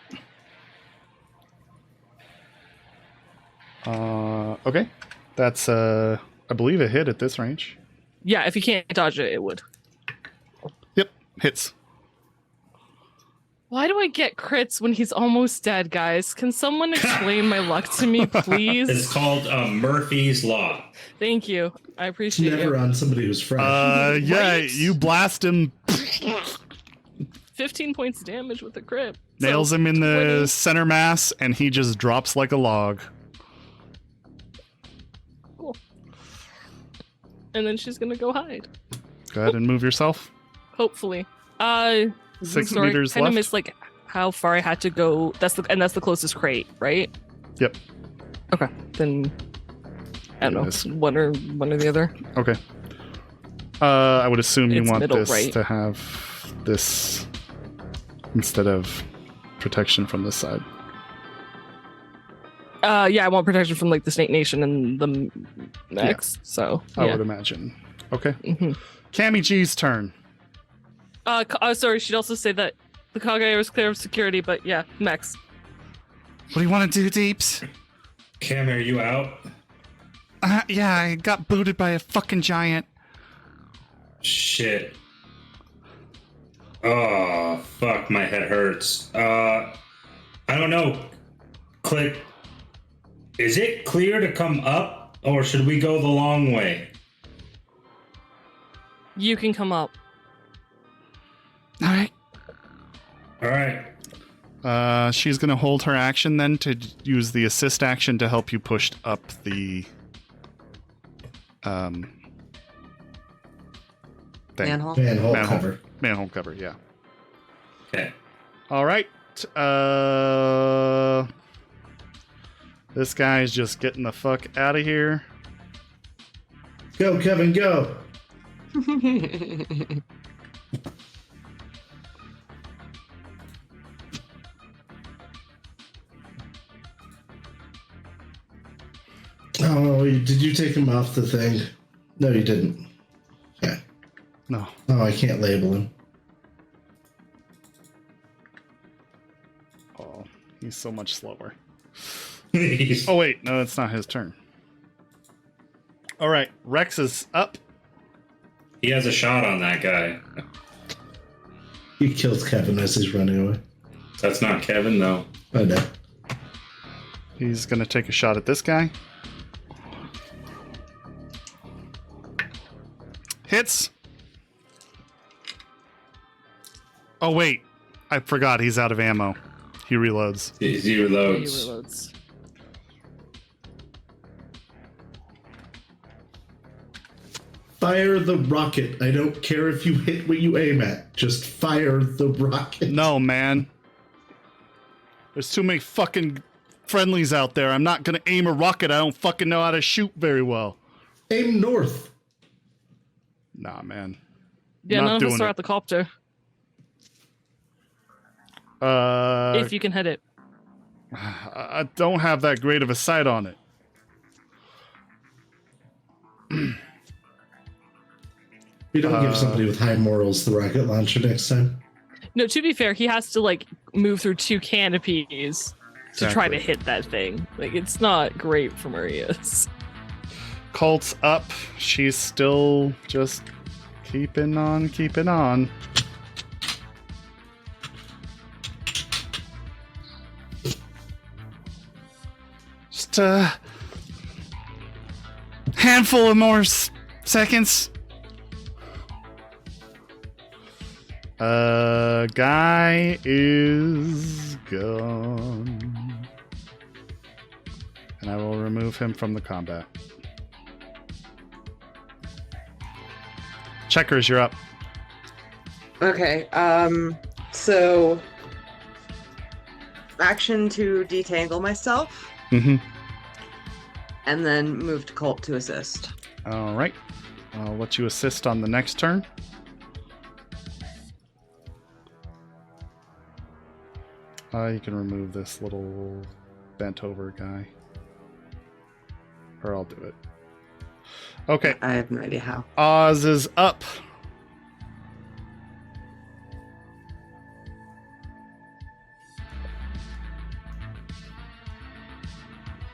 Speaker 1: Okay. That's I believe a hit at this range.
Speaker 5: Yeah, if you can't dodge it, it would.
Speaker 1: Yep, hits.
Speaker 5: Why do I get crits when he's almost dead, guys? Can someone explain my luck to me,
Speaker 4: It's
Speaker 5: please?
Speaker 4: called Murphy's Law.
Speaker 5: Thank you. I
Speaker 3: It's
Speaker 5: appreciate
Speaker 3: never
Speaker 5: it.
Speaker 3: on somebody who's fresh.
Speaker 1: Yeah,
Speaker 5: Right?
Speaker 1: you blast him,
Speaker 5: 15 points of damage with a crit.
Speaker 1: nails
Speaker 5: So,
Speaker 1: him in the
Speaker 5: 20.
Speaker 1: center mass, and he just drops like a log.
Speaker 5: Cool. And then she's gonna go hide.
Speaker 1: Go ahead and move yourself.
Speaker 5: Hopefully.
Speaker 1: 6
Speaker 5: sorry,
Speaker 1: meters
Speaker 5: kind of
Speaker 1: left.
Speaker 5: missed like how far I had to go. That's the closest crate, right?
Speaker 1: Yep.
Speaker 5: Okay, then I don't know,
Speaker 1: Yes.
Speaker 5: one or the other.
Speaker 1: Okay. I would assume you
Speaker 5: It's
Speaker 1: want
Speaker 5: middle,
Speaker 1: this
Speaker 5: right?
Speaker 1: to have this instead of protection from this side.
Speaker 5: Yeah, I want protection from like the Snake Nation and the mechs. So
Speaker 1: I
Speaker 5: yeah.
Speaker 1: would imagine. Okay.
Speaker 5: Mhm.
Speaker 1: Cammy G's turn.
Speaker 5: Sorry, she'd also say that the Kage was clear of security, but yeah, mechs.
Speaker 1: What do you want to do, Deeps?
Speaker 4: Cam, are you out?
Speaker 1: Yeah, I got booted by a fucking giant.
Speaker 4: Shit. Oh, fuck, my head hurts. I don't know. Click. Is it clear to come up, or should we go the long way?
Speaker 5: You can come up.
Speaker 1: All right.
Speaker 4: All right.
Speaker 1: She's gonna hold her action then to use the assist action to help you push up the thing.
Speaker 2: Manhole.
Speaker 3: Manhole cover.
Speaker 1: Manhole cover, yeah.
Speaker 4: Okay.
Speaker 1: All right. This guy's just getting the fuck out of here.
Speaker 3: Go, Kevin, go. Oh, did you take him off the thing? No, you didn't. Okay.
Speaker 1: No.
Speaker 3: Oh, I can't label him.
Speaker 1: Oh, he's so much slower.
Speaker 4: He's-
Speaker 1: Oh, wait. No, it's not his turn. All right. Rex is up.
Speaker 4: He has a shot on that guy.
Speaker 3: He kills Kevin as he's running away.
Speaker 4: That's not Kevin, though.
Speaker 3: I know.
Speaker 1: He's going to take a shot at this guy. Hits. Oh, wait. I forgot he's out of ammo. He reloads.
Speaker 4: He
Speaker 5: He
Speaker 4: reloads.
Speaker 5: reloads.
Speaker 3: Fire the rocket. I don't care if you hit what you aim at. Just fire the rocket.
Speaker 1: No, man. There's too many fucking friendlies out there. I'm not going to aim a rocket. I don't fucking know how to shoot very well.
Speaker 3: Aim north.
Speaker 1: Nah, man.
Speaker 5: Yeah,
Speaker 1: Not
Speaker 5: none of
Speaker 1: doing
Speaker 5: us are
Speaker 1: it.
Speaker 5: at the copter. If you can hit it.
Speaker 1: I don't have that great of a sight on it.
Speaker 3: We don't give somebody with high morals the rocket launcher next time.
Speaker 5: No, to be fair, he has to like move through 2 canopies to try to hit that thing. Like, it's not great for Maria's.
Speaker 1: Colt's up. She's still just keeping on. Just a handful of more seconds. Guy is gone. And I will remove him from the combat. Checkers, you're up.
Speaker 2: Okay, so action to detangle myself,
Speaker 1: Mm-hmm.
Speaker 2: and then move to Colt to assist.
Speaker 1: All right. I'll let you assist on the next turn. You can remove this little bent over guy. Or I'll do it. Okay.
Speaker 2: I have no idea how.
Speaker 1: Oz is up.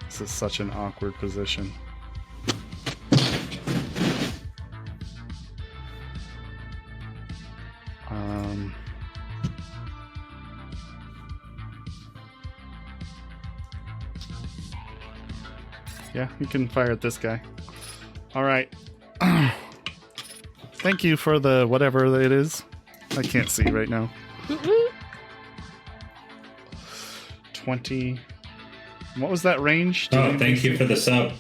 Speaker 1: This is such an awkward position. Yeah, you can fire at this guy. All right. Thank you for the whatever it is. I can't see right now. 20. What was that range?
Speaker 4: Oh, thank you for the sub.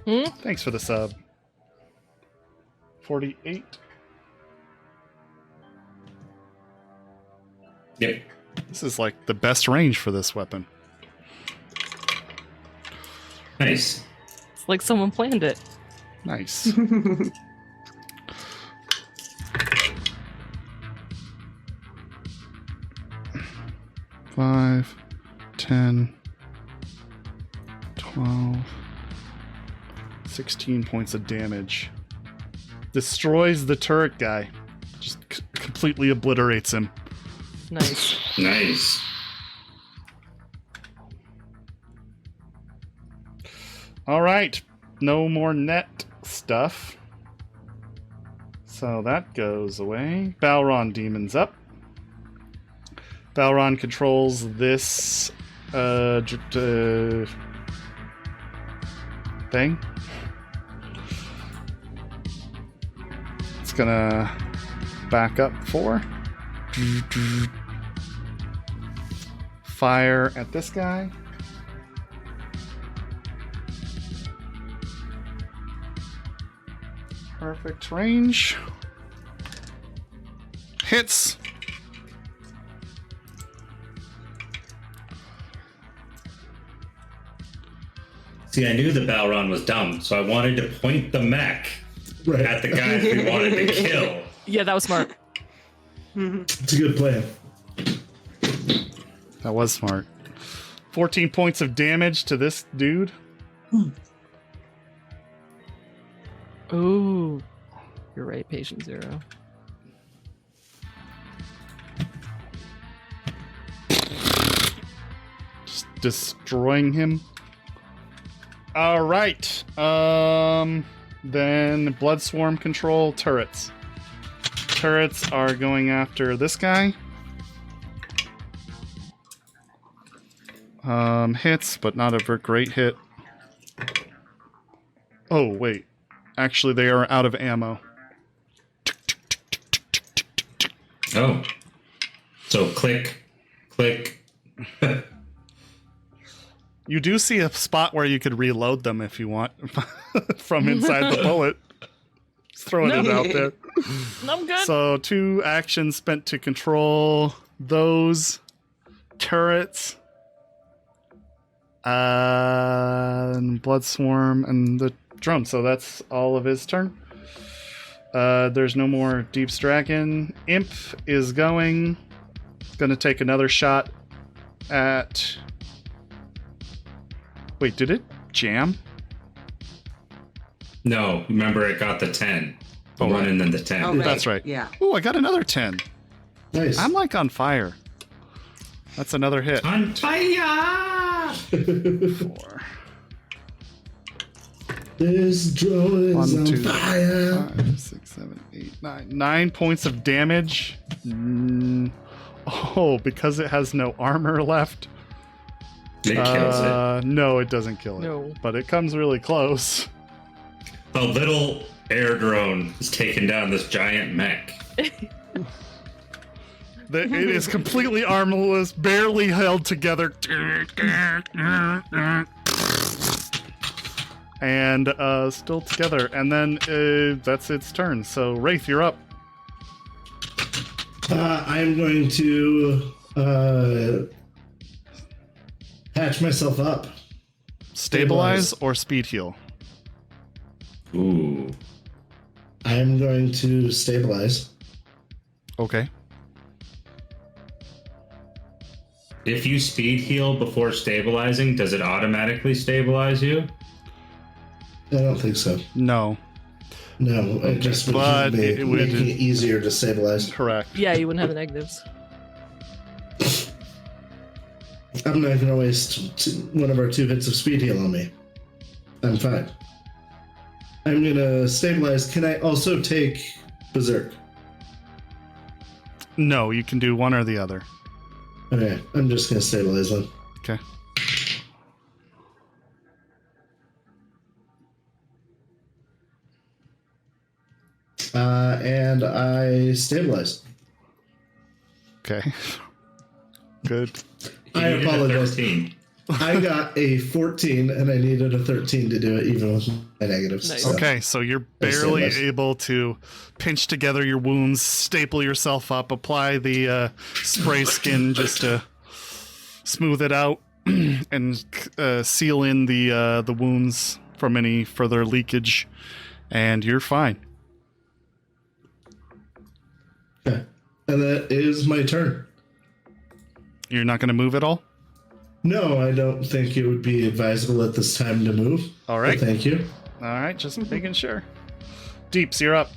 Speaker 1: Thanks for the sub. 48.
Speaker 4: Yep.
Speaker 1: This is like the best range for this weapon.
Speaker 4: Nice.
Speaker 5: It's like someone planned it.
Speaker 1: Nice. 5, 10, 12, 16 points of damage. Destroys the turret guy. Just completely obliterates him.
Speaker 5: Nice.
Speaker 4: Nice.
Speaker 1: All right. No more net stuff. So that goes away. Balron Demon's up. Balron controls this thing. It's gonna back up 4. Fire at this guy. Perfect range. Hits.
Speaker 4: See, I knew the Balron was dumb, so I wanted to point the mech
Speaker 3: Right.
Speaker 4: at the guys we wanted to kill.
Speaker 5: Yeah, that was smart.
Speaker 3: It's a good plan.
Speaker 1: That was smart. 14 points of damage to this dude.
Speaker 5: Ooh. You're right, patient 0.
Speaker 1: Just destroying him. All right. Then Blood Swarm control turrets. Turrets are going after this guy. Hits, but not a great hit. Oh, wait. Actually, they are out of ammo.
Speaker 4: Oh. So click.
Speaker 1: You do see a spot where you could reload them if you want from inside the bullet. Just throwing it out there.
Speaker 5: I'm good.
Speaker 1: So 2 actions spent to control those turrets. And Blood Swarm and the drum. So that's all of his turn. There's no more Deep's Dragon. Imp is going to take another shot at... Wait, did it jam?
Speaker 4: No, remember it got the 10. The 1 and then the 10.
Speaker 2: Oh, right.
Speaker 1: That's right.
Speaker 2: Yeah.
Speaker 1: Oh, I got another 10.
Speaker 3: Nice.
Speaker 1: I'm like on fire. That's another hit.
Speaker 4: On fire!
Speaker 1: 4.
Speaker 3: This drone is
Speaker 1: 1,
Speaker 3: on
Speaker 1: 2,
Speaker 3: fire.
Speaker 1: 5, 6, 7, 8, 9. 9 points of damage. Oh, because it has no armor left.
Speaker 4: It kills it.
Speaker 1: No, it doesn't kill it.
Speaker 5: No.
Speaker 1: But it comes really close.
Speaker 4: A little air drone is taking down this giant mech.
Speaker 1: It is completely armorless, barely held together. And still together. And then that's its turn. So, Wraith, you're up.
Speaker 3: I'm going to patch myself up.
Speaker 1: Stabilize or speed heal?
Speaker 4: Ooh.
Speaker 3: I'm going to stabilize.
Speaker 1: Okay.
Speaker 4: If you speed heal before stabilizing, does it automatically stabilize you?
Speaker 3: I don't think so.
Speaker 1: No.
Speaker 3: No, it just would
Speaker 1: But
Speaker 3: be
Speaker 1: it would-
Speaker 3: making it easier to stabilize.
Speaker 1: Correct.
Speaker 5: Yeah, you wouldn't have the negatives.
Speaker 3: I'm not going to waste one of our 2 hits of speed heal on me. I'm fine. I'm going to stabilize. Can I also take Berserk?
Speaker 1: No, you can do one or the other.
Speaker 3: Okay, I'm just going to stabilize then.
Speaker 1: Okay.
Speaker 3: And I stabilize.
Speaker 1: Okay. Good.
Speaker 4: You
Speaker 3: I
Speaker 4: needed a
Speaker 3: apologize.
Speaker 4: 13.
Speaker 3: I got a 14 and I needed a 13 to do it, even with my negatives.
Speaker 5: Nice.
Speaker 3: So,
Speaker 1: Okay, so you're barely
Speaker 3: stabilize.
Speaker 1: able to pinch together your wounds, staple yourself up, apply the spray skin just to smooth it out, and seal in the wounds from any further leakage, and you're fine.
Speaker 3: Okay. And that is my turn.
Speaker 1: You're not going to move at all?
Speaker 3: No, I don't think it would be advisable at this time to move.
Speaker 1: All right.
Speaker 3: But thank you.
Speaker 1: All right, just making sure. Deeps, you're up.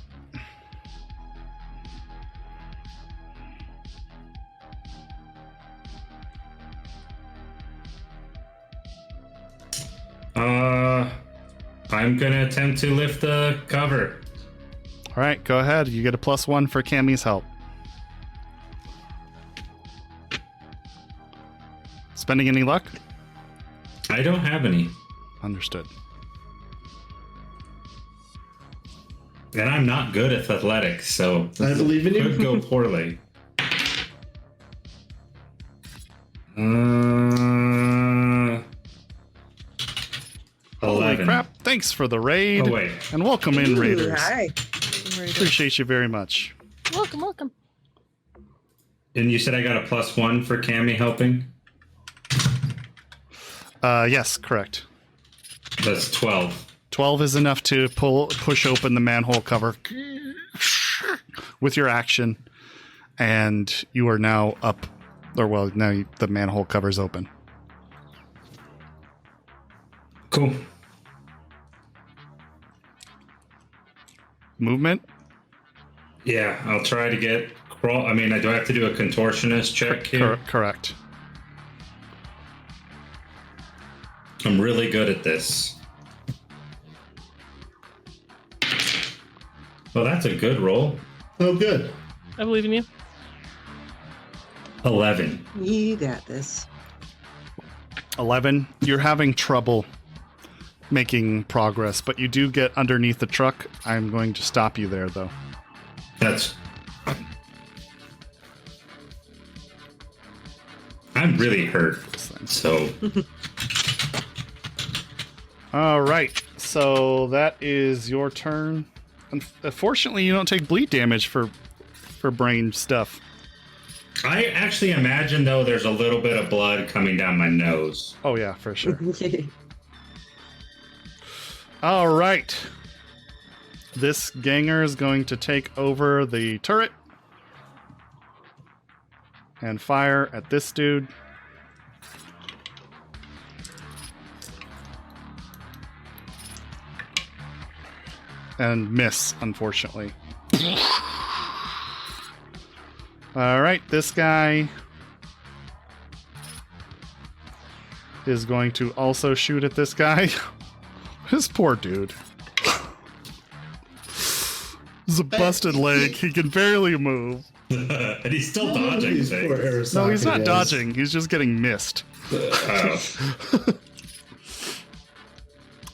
Speaker 4: I'm gonna attempt to lift the cover.
Speaker 1: All right, go ahead. You get a +1 for Cammy's help. Spending any luck?
Speaker 4: I don't have any,
Speaker 1: Understood.
Speaker 4: and I'm not good at athletics, so
Speaker 3: I believe in
Speaker 4: could
Speaker 3: you.
Speaker 4: go poorly.
Speaker 1: Holy
Speaker 4: 11.
Speaker 1: crap. Thanks for the raid.
Speaker 4: Oh wait,
Speaker 1: And welcome in,
Speaker 2: Ooh,
Speaker 1: Raiders.
Speaker 2: hi.
Speaker 1: Appreciate you very much.
Speaker 5: Welcome, welcome.
Speaker 4: and you said I got a +1 for Cammy helping.
Speaker 1: Yes, correct.
Speaker 4: That's 12.
Speaker 1: 12 is enough to push open the manhole cover with your action, and you are now up, or well, now the manhole cover's open.
Speaker 4: Cool.
Speaker 1: Movement?
Speaker 4: Yeah, I'll try to get crawl. I mean, do I have to do a contortionist check here?
Speaker 1: Correct.
Speaker 4: I'm really good at this. Well, that's a good roll.
Speaker 3: Oh, good.
Speaker 5: I believe in you.
Speaker 4: 11.
Speaker 2: You got this.
Speaker 1: 11. You're having trouble making progress, but you do get underneath the truck. I'm going to stop you there, though.
Speaker 4: That's. I'm really hurt. So,
Speaker 1: All right. So that is your turn. Unfortunately, you don't take bleed damage for brain stuff.
Speaker 4: I actually imagine, though, there's a little bit of blood coming down my nose.
Speaker 1: Oh, yeah, for sure. All right. This ganger is going to take over the turret and fire at this dude. And miss, unfortunately. All right, this guy is going to also shoot at this guy. This poor dude. He's a busted leg. He can barely move.
Speaker 4: And he's still dodging
Speaker 3: These poor
Speaker 4: things.
Speaker 1: No, he's not
Speaker 3: Arasaka guys.
Speaker 1: dodging. He's just getting missed.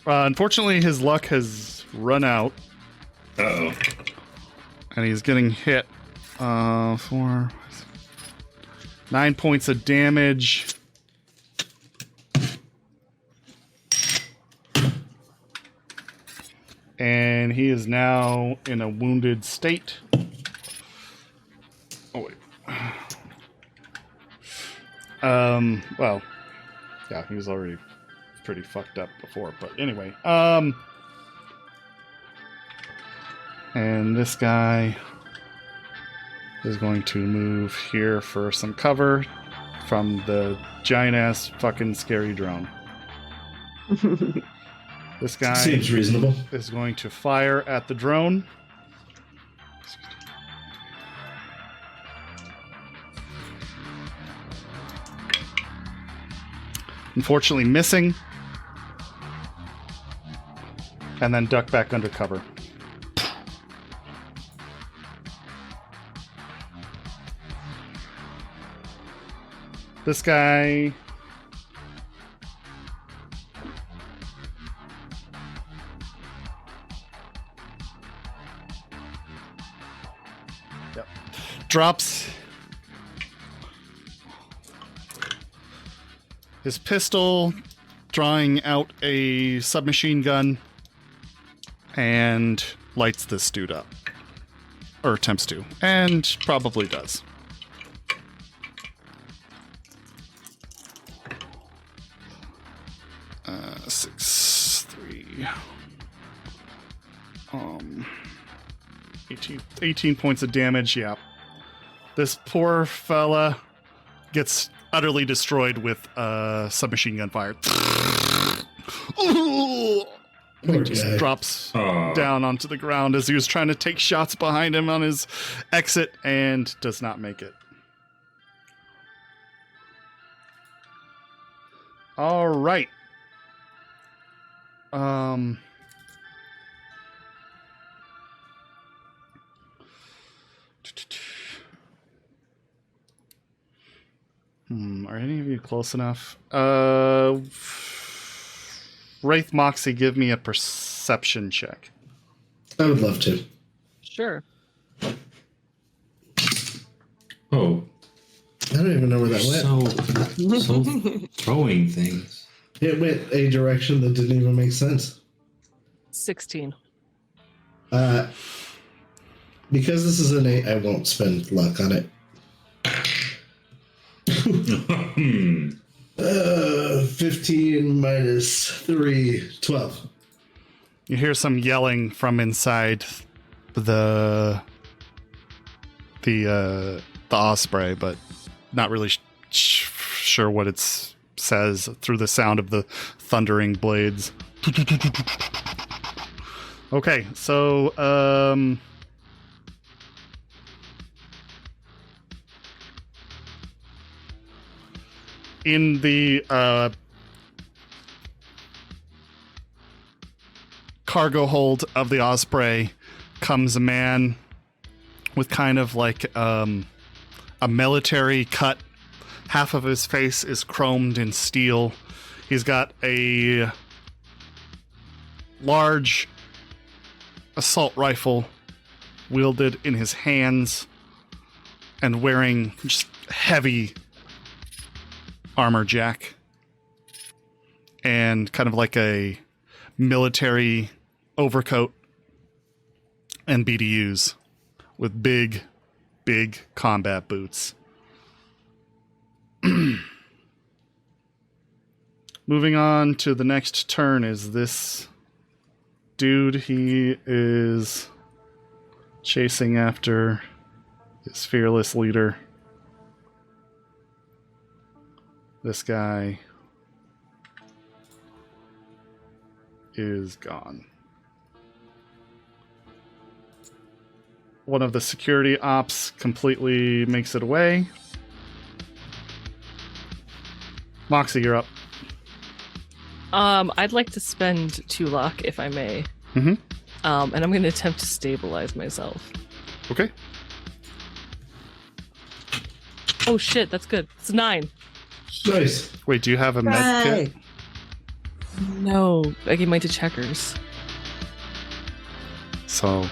Speaker 1: Unfortunately, his luck has run out.
Speaker 4: Uh-oh.
Speaker 1: And he's getting hit. 9 points of damage. And he is now in a wounded state. Oh, wait. Well, yeah, he was already pretty fucked up before, but anyway. And this guy is going to move here for some cover from the giant-ass fucking scary drone. This guy
Speaker 3: Seems reasonable.
Speaker 1: is going to fire at the drone. Unfortunately missing. And then duck back under cover. This guy... Yep. Drops his pistol, drawing out a submachine gun, and lights this dude up. Or attempts to. And probably does. Six, 3. 18 points of damage, yeah. This poor fella gets utterly destroyed with submachine gun fire.
Speaker 3: Poor
Speaker 1: Just
Speaker 3: guy.
Speaker 1: drops
Speaker 4: Aw.
Speaker 1: down onto the ground as he was trying to take shots behind him on his exit and does not make it. All right. Are any of you close enough? Wraith Moxie, give me a perception check.
Speaker 3: I would love to.
Speaker 5: Sure.
Speaker 4: Oh,
Speaker 3: I don't even know where that went.
Speaker 4: so throwing things.
Speaker 3: It went a direction that didn't even make sense.
Speaker 5: 16.
Speaker 3: Because this is an 8, I won't spend luck on it. 15 minus 3, 12.
Speaker 1: You hear some yelling from inside the osprey, but not really sure what it says through the sound of the thundering blades. Okay, so in the cargo hold of the osprey comes a man with kind of like a military cut. Half of his face is chromed in steel. He's got a large assault rifle wielded in his hands and wearing just heavy armor jack and kind of like a military overcoat and BDUs with big combat boots. Moving on to the next turn is this dude. He is chasing after his fearless leader. This guy is gone. one of the security ops completely makes it away. Moxie, you're up.
Speaker 5: I'd like to spend 2 luck, if I may.
Speaker 1: Mm-hmm.
Speaker 5: And I'm going to attempt to stabilize myself.
Speaker 1: Okay.
Speaker 5: Oh shit, that's good. It's 9.
Speaker 3: Nice.
Speaker 1: Wait, do you have a med kit?
Speaker 2: Hey.
Speaker 5: No, I gave mine to Checkers.
Speaker 1: So,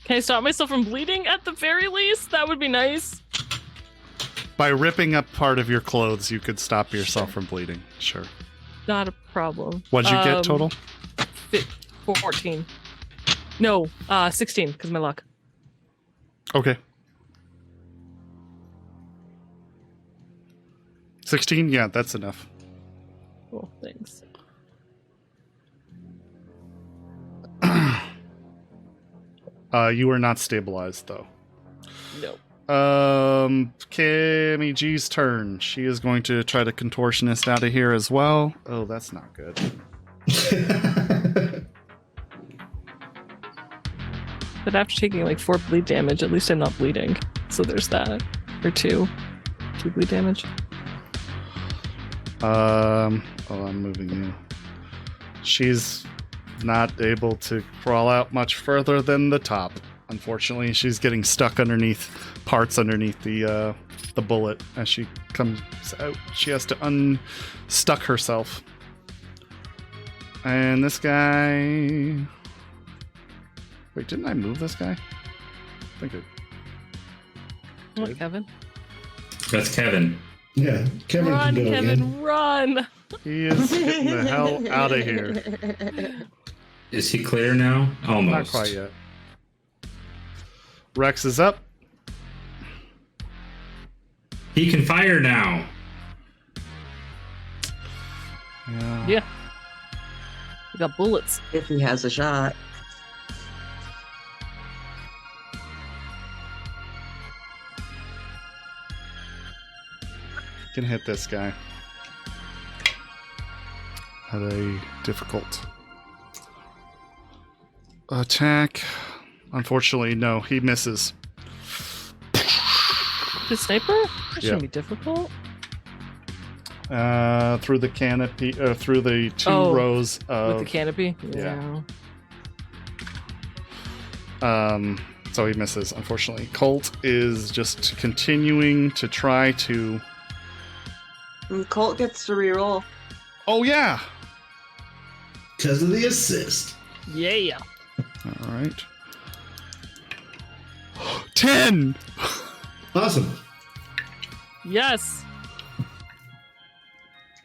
Speaker 5: Can I stop myself from bleeding at the very least? That would be nice.
Speaker 1: by ripping up part of your clothes, you could stop yourself from bleeding. Sure.
Speaker 5: Not a problem.
Speaker 1: What'd you get total?
Speaker 5: 14. No, 16, because my luck.
Speaker 1: Okay. 16? Yeah, that's enough.
Speaker 5: Cool, thanks.
Speaker 1: You are not stabilized, though.
Speaker 5: No.
Speaker 1: Kimmy G's turn. She is going to try to contortionist out of here as well. Oh, that's not good.
Speaker 5: But after taking like 4 bleed damage, at least I'm not bleeding. So there's that. Or 2. 2 bleed damage.
Speaker 1: Oh, I'm moving you. She's not able to crawl out much further than the top. Unfortunately, she's getting stuck underneath parts underneath the bullet as she comes out. She has to unstuck herself. And this guy... Wait, didn't I move this guy? I think it...
Speaker 5: What, Kevin?
Speaker 4: That's Kevin.
Speaker 3: Yeah, Kevin
Speaker 5: Run,
Speaker 3: can go
Speaker 5: Kevin,
Speaker 3: again.
Speaker 5: run!
Speaker 1: He is getting the hell out of here.
Speaker 4: Is he clear now? Almost.
Speaker 1: Not quite yet. Rex is up.
Speaker 4: He can fire now.
Speaker 5: Yeah. We got bullets.
Speaker 2: If he has a shot.
Speaker 1: Can hit this guy. Had a difficult attack. Unfortunately, no, he misses.
Speaker 5: The sniper? That shouldn't be difficult.
Speaker 1: Through the canopy, through the 2 rows of...
Speaker 5: With the canopy?
Speaker 1: Yeah. So he misses, unfortunately. Colt is just continuing to try to...
Speaker 2: And Colt gets to reroll.
Speaker 1: Oh, yeah!
Speaker 3: Because of the assist.
Speaker 5: Yeah.
Speaker 1: All right. 10!
Speaker 3: Awesome.
Speaker 5: Yes.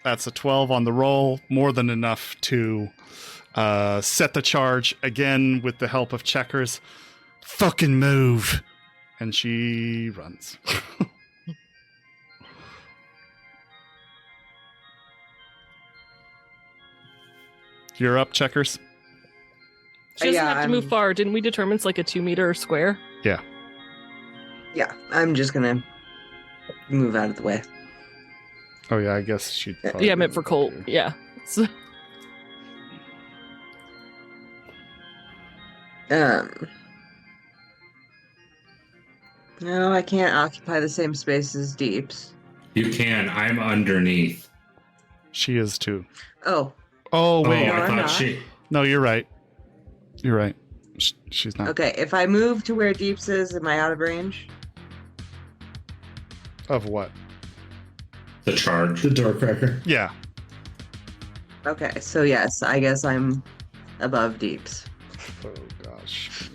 Speaker 1: That's a 12 on the roll. More than enough to set the charge again with the help of Checkers. Fucking move! And she runs. You're up, Checkers?
Speaker 5: She doesn't
Speaker 2: Yeah,
Speaker 5: have to move far. Didn't we determine it's like a 2-meter square?
Speaker 1: Yeah.
Speaker 2: Yeah, I'm just gonna move out of the way.
Speaker 1: Oh, yeah, I guess she'd...
Speaker 5: Yeah, I meant for Colt. Yeah. So,
Speaker 2: No, I can't occupy the same space as Deeps.
Speaker 4: You can. I'm underneath.
Speaker 1: She is too.
Speaker 2: Oh,
Speaker 1: Oh,
Speaker 4: Oh,
Speaker 1: wait.
Speaker 2: No,
Speaker 4: I
Speaker 2: I'm
Speaker 4: thought
Speaker 2: not.
Speaker 4: she.
Speaker 1: No, you're right. You're right. She's not.
Speaker 2: okay. If I move to where Deeps is, am I out of range?
Speaker 1: Of what?
Speaker 4: The charge.
Speaker 3: The door cracker.
Speaker 1: Yeah.
Speaker 2: Okay, so yes, I guess I'm above Deeps.
Speaker 1: Oh, gosh.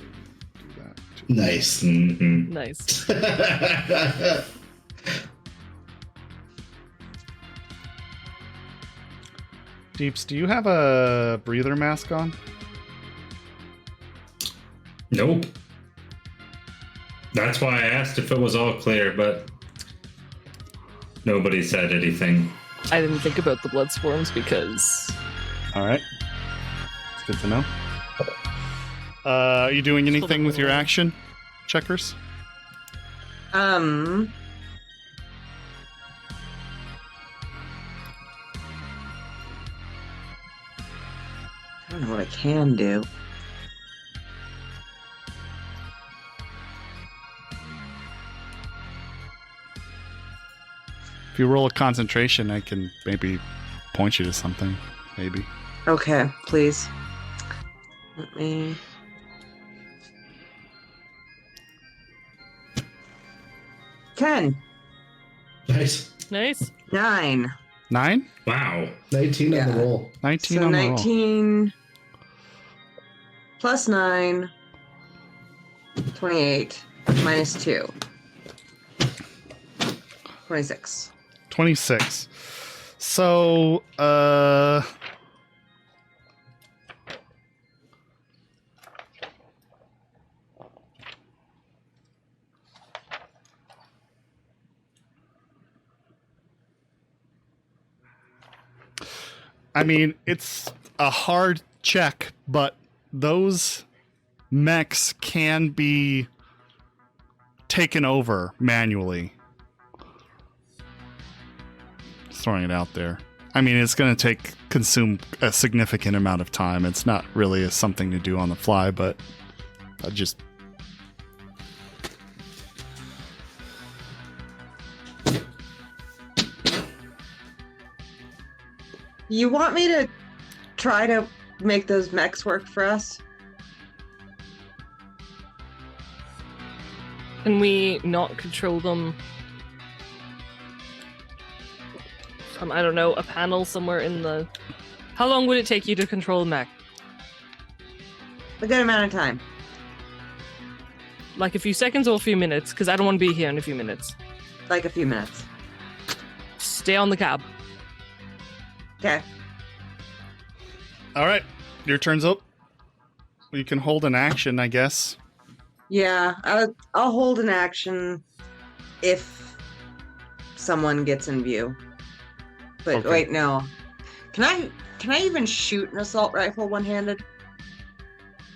Speaker 1: Do that too.
Speaker 3: Nice.
Speaker 4: Mm-hmm.
Speaker 5: nice.
Speaker 1: Deeps, do you have a breather mask on?
Speaker 4: Nope. That's why I asked if it was all clear, but nobody said anything.
Speaker 5: I didn't think about the blood spores because
Speaker 1: All right. It's good to know. Are you doing anything with your action, Checkers?
Speaker 2: I don't know what I can do.
Speaker 1: If you roll a concentration, I can maybe point you to something. Maybe.
Speaker 2: Okay, please. Let me. Ten.
Speaker 3: Nice.
Speaker 5: Nice.
Speaker 2: 9.
Speaker 1: 9?
Speaker 4: Wow.
Speaker 3: 19 on the
Speaker 2: Yeah.
Speaker 3: roll.
Speaker 1: 19
Speaker 2: So
Speaker 1: on the roll.
Speaker 2: 19 plus 9, 28, minus 2. 26.
Speaker 1: 26. So, I mean, it's a hard check, but those mechs can be taken over manually. Just throwing it out there. I mean, it's going to consume a significant amount of time. It's not really something to do on the fly, but I just...
Speaker 2: You want me to try to make those mechs work for us?
Speaker 5: Can we not control them from, I don't know, a panel somewhere in the... How long would it take you to control a mech?
Speaker 2: A good amount of time.
Speaker 5: Like a few seconds or a few minutes? Because I don't want to be here in a few minutes.
Speaker 2: Like a few minutes.
Speaker 5: Stay on the cab.
Speaker 2: Okay.
Speaker 1: All right, your turn's up. You can hold an action, I guess.
Speaker 2: Yeah, I'll hold an action if someone gets in view. But
Speaker 1: Okay.
Speaker 2: wait, no. Can I even shoot an assault rifle one-handed?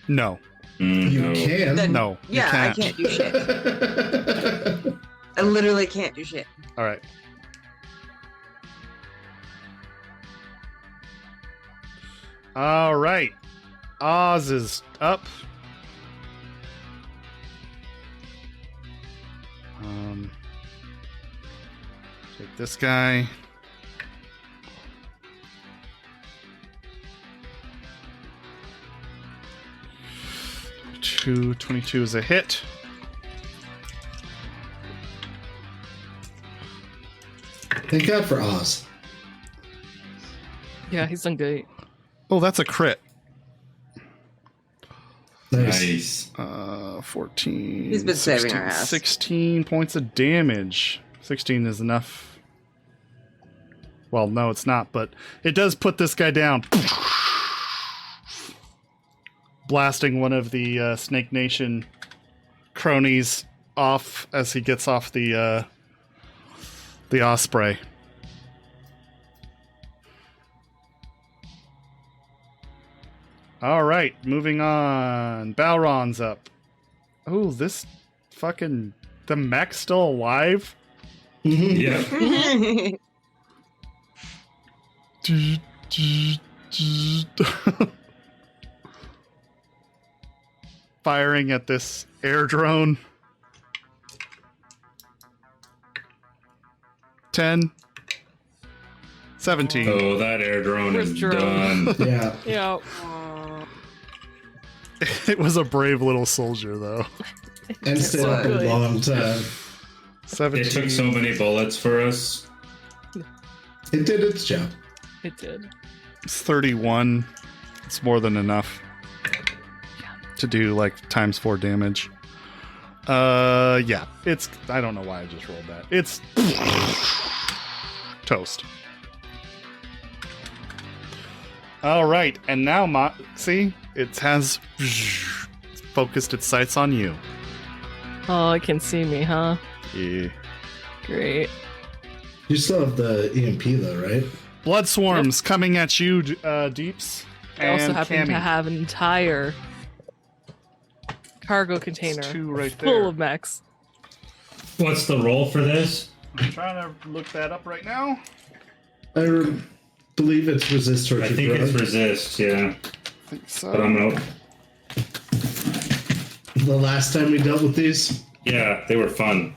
Speaker 1: No.
Speaker 3: You
Speaker 4: No.
Speaker 3: can.
Speaker 2: Then-
Speaker 1: No. you
Speaker 2: Yeah, I can't do shit. I literally can't do shit.
Speaker 1: All right. All right. Oz is up. Take this guy. Two 22 is a hit.
Speaker 3: Thank God for Oz.
Speaker 5: Yeah, he's done great.
Speaker 1: Oh, that's a crit.
Speaker 3: Nice.
Speaker 4: Nice.
Speaker 1: 14.
Speaker 2: He's been saving
Speaker 1: 16,
Speaker 2: our ass.
Speaker 1: 16 points of damage. 16 is enough. Well, no, it's not, but it does put this guy down. Blasting one of the Snake Nation cronies off as he gets off the Osprey. All right, moving on. Balron's up. Oh, this fucking... The mech's still alive?
Speaker 4: Yeah.
Speaker 1: Firing at this air drone. 10. 17.
Speaker 4: Oh, that air drone
Speaker 5: Where's
Speaker 4: is
Speaker 5: drone?
Speaker 4: done.
Speaker 3: Yeah.
Speaker 5: Yeah.
Speaker 1: It was a brave little soldier, though.
Speaker 3: And stayed up a
Speaker 5: Good.
Speaker 3: long time.
Speaker 1: 17.
Speaker 4: It took so many bullets for us.
Speaker 3: It did its job.
Speaker 5: It did.
Speaker 1: It's 31. It's more than enough to do like times 4 damage. Yeah. It's... I don't know why I just rolled that. It's... toast. All right, and now, see, it has focused its sights on you.
Speaker 5: Oh, it can see me, huh?
Speaker 1: Yeah.
Speaker 5: Great.
Speaker 3: You still have the EMP though, right?
Speaker 1: Blood swarms coming at you, Deeps.
Speaker 5: I also
Speaker 1: and
Speaker 5: happen to
Speaker 1: Cammy.
Speaker 5: have an entire cargo container
Speaker 1: It's 2 right
Speaker 5: full
Speaker 1: there.
Speaker 5: of mechs.
Speaker 4: What's the roll for this?
Speaker 1: I'm trying to look that up right now.
Speaker 3: I believe it's resist torture.
Speaker 4: I think it's
Speaker 3: drug.
Speaker 4: resist, yeah.
Speaker 1: I think so.
Speaker 4: But I'm out.
Speaker 3: The last time we dealt with these.
Speaker 4: Yeah, they were fun.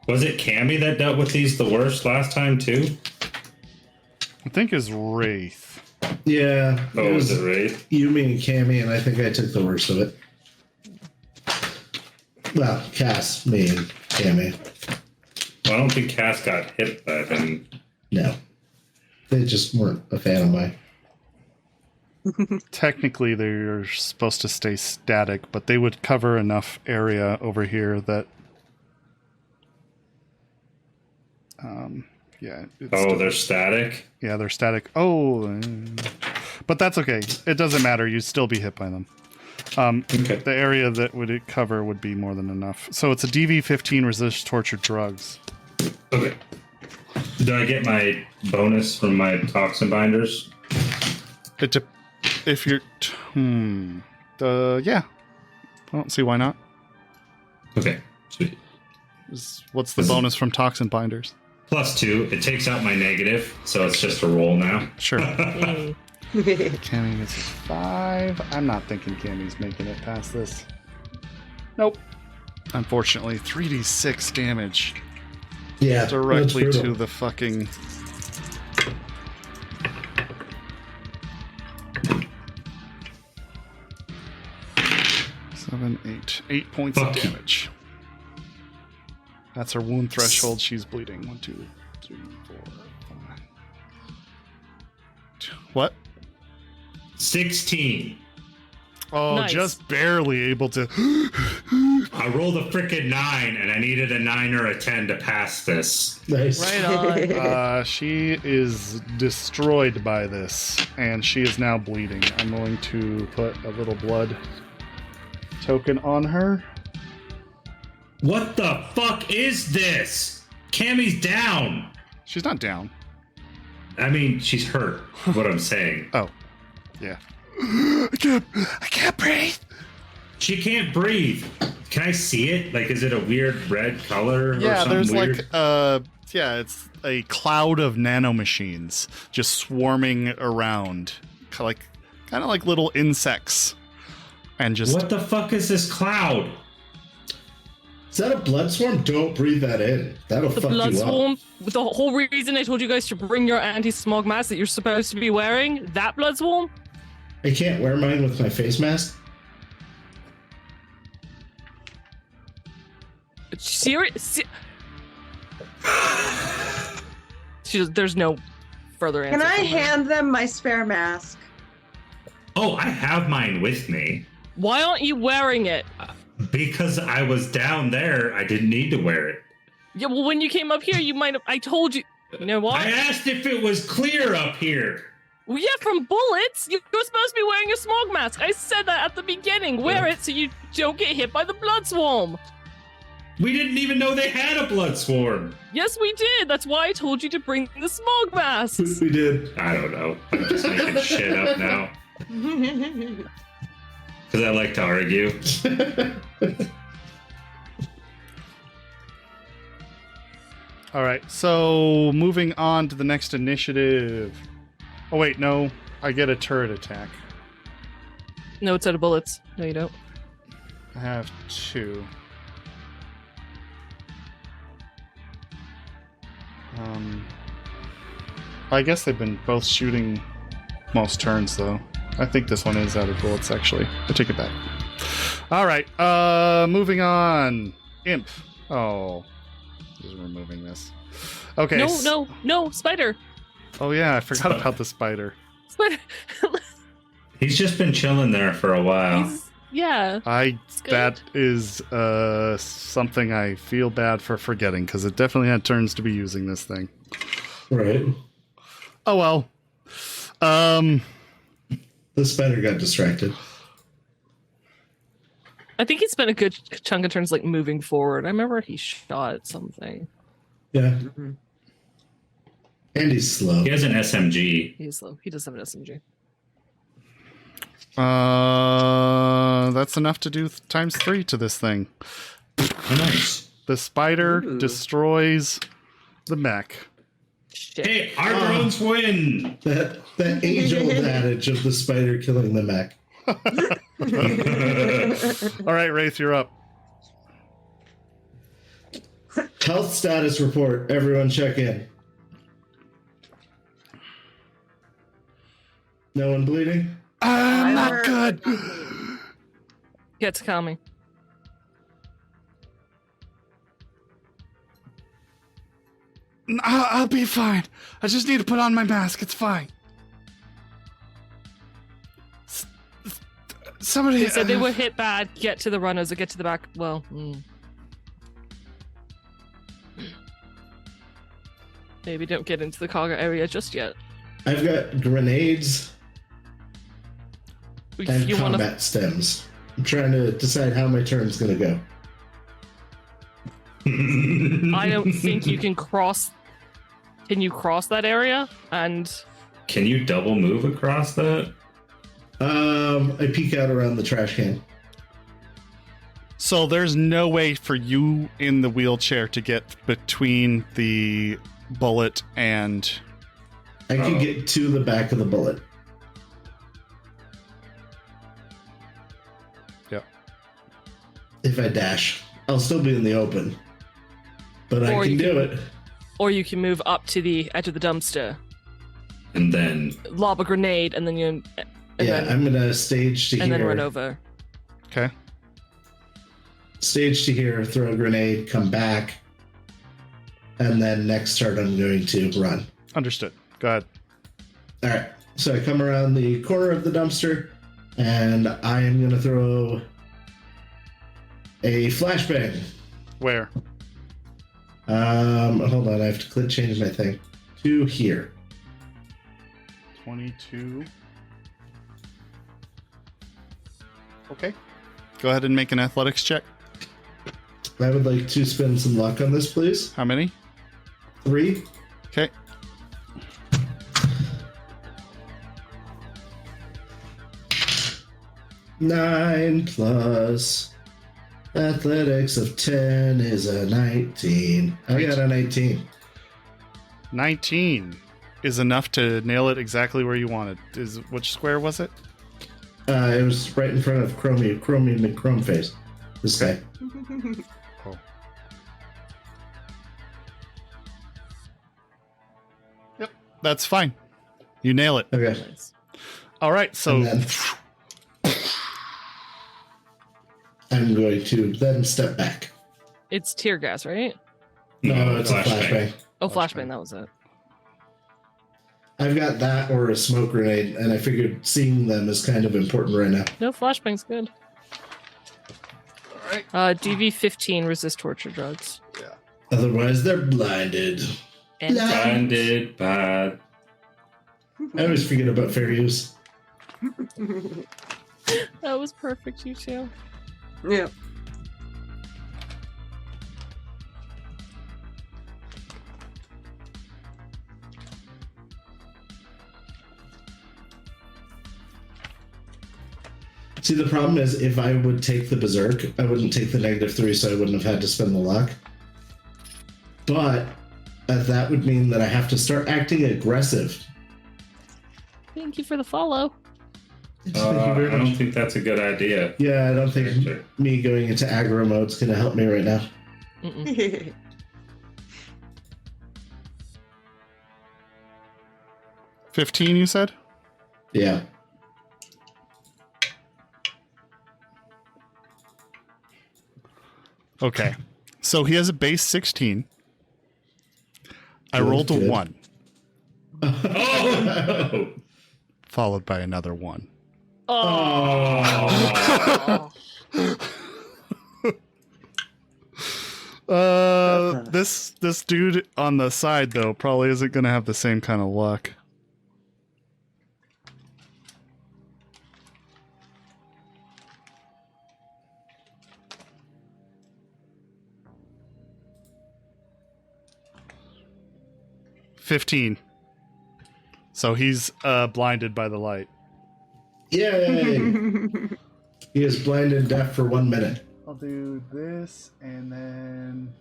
Speaker 4: Was it Cammy that dealt with these the worst last time too?
Speaker 1: I think is Wraith.
Speaker 3: Yeah.
Speaker 4: Oh, was it Wraith?
Speaker 3: You, me, and Cammy, and I think I took the worst of it. Well, Cass, me, and Cammy.
Speaker 4: Well, I don't think Cass got hit by them.
Speaker 3: No. They just weren't a fan of mine.
Speaker 1: Technically, they're supposed to stay static, but they would cover enough area over here that. Yeah.
Speaker 4: Oh, they're static?
Speaker 1: Yeah, they're static. Oh, but that's okay. It doesn't matter. You'd still be hit by them.
Speaker 4: Okay.
Speaker 1: The area that would it cover would be more than enough. So it's a DV-15 resist torture drugs.
Speaker 4: Okay. Did I get my bonus from my toxin binders?
Speaker 1: If you're, yeah, I don't see why not.
Speaker 4: Okay, sweet.
Speaker 1: What's the bonus from toxin binders?
Speaker 4: +2. It takes out my negative, so it's just a roll now.
Speaker 1: Sure. Cammy gets a 5. I'm not thinking Cammy's making it past this. Nope. Unfortunately, 3d6 damage
Speaker 3: Yeah.
Speaker 1: directly
Speaker 3: that's
Speaker 1: to
Speaker 3: brutal.
Speaker 1: the fucking. Seven, 8 points of
Speaker 4: Fuck you.
Speaker 1: damage. That's her wound threshold. She's bleeding. 1, 2, 3, 4, 5. What?
Speaker 4: 16.
Speaker 1: Oh,
Speaker 5: Nice.
Speaker 1: just barely able to.
Speaker 4: I rolled a frickin' 9, and I needed a 9 or a 10 to pass this.
Speaker 3: Nice.
Speaker 5: Right on.
Speaker 1: She is destroyed by this, and she is now bleeding. I'm going to put a little blood token on her.
Speaker 4: What the fuck is this? Cammy's down.
Speaker 1: She's not down.
Speaker 4: I mean, she's hurt. What I'm saying.
Speaker 1: Oh, yeah. I can't breathe.
Speaker 4: She can't breathe. Can I see it? Like, is it a weird red color or
Speaker 1: Yeah,
Speaker 4: something
Speaker 1: there's
Speaker 4: weird?
Speaker 1: yeah, it's a cloud of nanomachines just swarming around, kind of like little insects, and just
Speaker 4: What the fuck is this cloud?
Speaker 3: Is that a blood swarm? Don't breathe that in. That'll
Speaker 5: The
Speaker 3: fuck
Speaker 5: blood
Speaker 3: you up.
Speaker 5: swarm. The whole reason I told you guys to bring your anti-smog mask that you're supposed to be wearing. That blood swarm.
Speaker 3: I can't wear mine with my face mask.
Speaker 5: Serious. There's no further answer.
Speaker 2: Can I
Speaker 5: from her.
Speaker 2: hand them my spare mask?
Speaker 4: Oh, I have mine with me.
Speaker 5: Why aren't you wearing it?
Speaker 4: Because I was down there, I didn't need to wear it.
Speaker 5: Yeah, well, when you came up here, you might have. I told you. You know what?
Speaker 4: I asked if it was clear up here.
Speaker 5: Well, yeah, from bullets. You're supposed to be wearing a smog mask. I said that at the beginning. Wear it so you don't get hit by the blood swarm.
Speaker 4: We didn't even know they had a blood swarm.
Speaker 5: Yes, we did. That's why I told you to bring the smog masks.
Speaker 3: We did.
Speaker 4: I don't know. I'm just making shit up now. Because I like to argue.
Speaker 1: All right, so moving on to the next initiative. Oh wait, no, I get a turret attack.
Speaker 5: No, it's out of bullets. No, you don't.
Speaker 1: I have 2. I guess they've been both shooting most turns though. I think this one is out of bullets actually. I take it back. All right, moving on. Imp. Oh, just removing this. Okay.
Speaker 5: No, spider.
Speaker 1: Oh yeah, I forgot about the spider.
Speaker 5: Spider.
Speaker 4: He's just been chilling there for a while.
Speaker 5: Yeah. good.
Speaker 1: That is something I feel bad for forgetting because it definitely had turns to be using this thing.
Speaker 3: Right.
Speaker 1: Oh well.
Speaker 3: The spider got distracted.
Speaker 5: I think he spent a good chunk of turns like moving forward. I remember he shot something.
Speaker 3: Yeah. And he's slow.
Speaker 4: He has an SMG.
Speaker 5: He's slow. He does have an SMG.
Speaker 1: That's enough to do times 3 to this thing.
Speaker 4: Oh, nice.
Speaker 1: The spider
Speaker 2: Ooh.
Speaker 1: destroys the mech.
Speaker 5: Shit.
Speaker 4: Hey, our drones win!
Speaker 3: That age-old adage of the spider killing the mech.
Speaker 1: All right, Wraith, you're up.
Speaker 3: Health status report. Everyone check in. No one bleeding?
Speaker 1: I'm not
Speaker 2: Never-
Speaker 1: good.
Speaker 5: Get to calm me.
Speaker 1: I'll be fine. I just need to put on my mask. It's fine. Somebody
Speaker 5: They said they were hit bad. Get to the runners or get to the back. Well, maybe don't get into the cargo area just yet.
Speaker 3: I've got grenades
Speaker 5: If
Speaker 3: and
Speaker 5: you want
Speaker 3: combat stems. I'm trying to decide how my turn's gonna go.
Speaker 5: I don't think you can cross. Can you cross that area? And
Speaker 4: Can you double move across that?
Speaker 3: I peek out around the trash can.
Speaker 1: So there's no way for you in the wheelchair to get between the bullet and...
Speaker 3: I can get to the back of the bullet.
Speaker 1: Yep.
Speaker 3: If I dash, I'll still be in the open. But I
Speaker 5: Or
Speaker 3: can
Speaker 5: you
Speaker 3: do
Speaker 5: can-
Speaker 3: it.
Speaker 5: or you can move up to the edge of the dumpster,
Speaker 4: And then
Speaker 5: lob a grenade, and then you
Speaker 3: I'm gonna stage to
Speaker 5: and then
Speaker 3: here.
Speaker 5: run over.
Speaker 1: Okay.
Speaker 3: Stage to here, throw a grenade, come back, and then next turn I'm going to run.
Speaker 1: Understood. Go ahead.
Speaker 3: All right. So I come around the corner of the dumpster, and I am going to throw a flashbang.
Speaker 1: Where?
Speaker 3: Hold on. I have to change my thing to here.
Speaker 1: 22. Okay. Go ahead and make an athletics check.
Speaker 3: I would like to spend some luck on this, please.
Speaker 1: How many?
Speaker 3: 3.
Speaker 1: Okay.
Speaker 3: Nine plus athletics of 10 is a 19. I got a 19.
Speaker 1: 19 is enough to nail it exactly where you wanted. Which square was it?
Speaker 3: It was right in front of Chromie McChromeface. This guy.
Speaker 1: Oh. Yep, that's fine. You nail it.
Speaker 3: Okay.
Speaker 1: All right, so
Speaker 3: And then I'm going to then step back.
Speaker 5: It's tear gas, right?
Speaker 3: No, it's a flashbang.
Speaker 5: Oh,
Speaker 1: Flashbang.
Speaker 5: flashbang. That was it.
Speaker 3: I've got that or a smoke grenade, and I figured seeing them is kind of important right now.
Speaker 5: No, flashbang's good.
Speaker 1: all right.
Speaker 5: DV 15 resist torture drugs.
Speaker 3: Otherwise, they're blinded.
Speaker 5: And
Speaker 4: blinded bad.
Speaker 3: I always forget about fair use.
Speaker 5: that was perfect, you two.
Speaker 2: Yeah.
Speaker 3: See, the problem is if I would take the Berserk, I wouldn't take the -3, so I wouldn't have had to spend the luck. But that would mean that I have to start acting aggressive.
Speaker 5: Thank you for the follow.
Speaker 3: Thank you very
Speaker 4: I don't
Speaker 3: much.
Speaker 4: think that's a good idea.
Speaker 3: Yeah, I don't think me going into aggro mode is going to help me right now.
Speaker 5: Mm-mm.
Speaker 1: 15, you said?
Speaker 3: Yeah.
Speaker 1: Okay. So he has a base 16. I
Speaker 3: Good,
Speaker 1: rolled a
Speaker 3: good.
Speaker 1: 1,
Speaker 4: Oh no!
Speaker 1: followed by another 1.
Speaker 5: Oh.
Speaker 1: This dude on the side though probably isn't gonna have the same kind of luck. $15. So he's blinded by the light.
Speaker 3: Yay! He is blind and deaf for 1 minute.
Speaker 1: I'll do this and then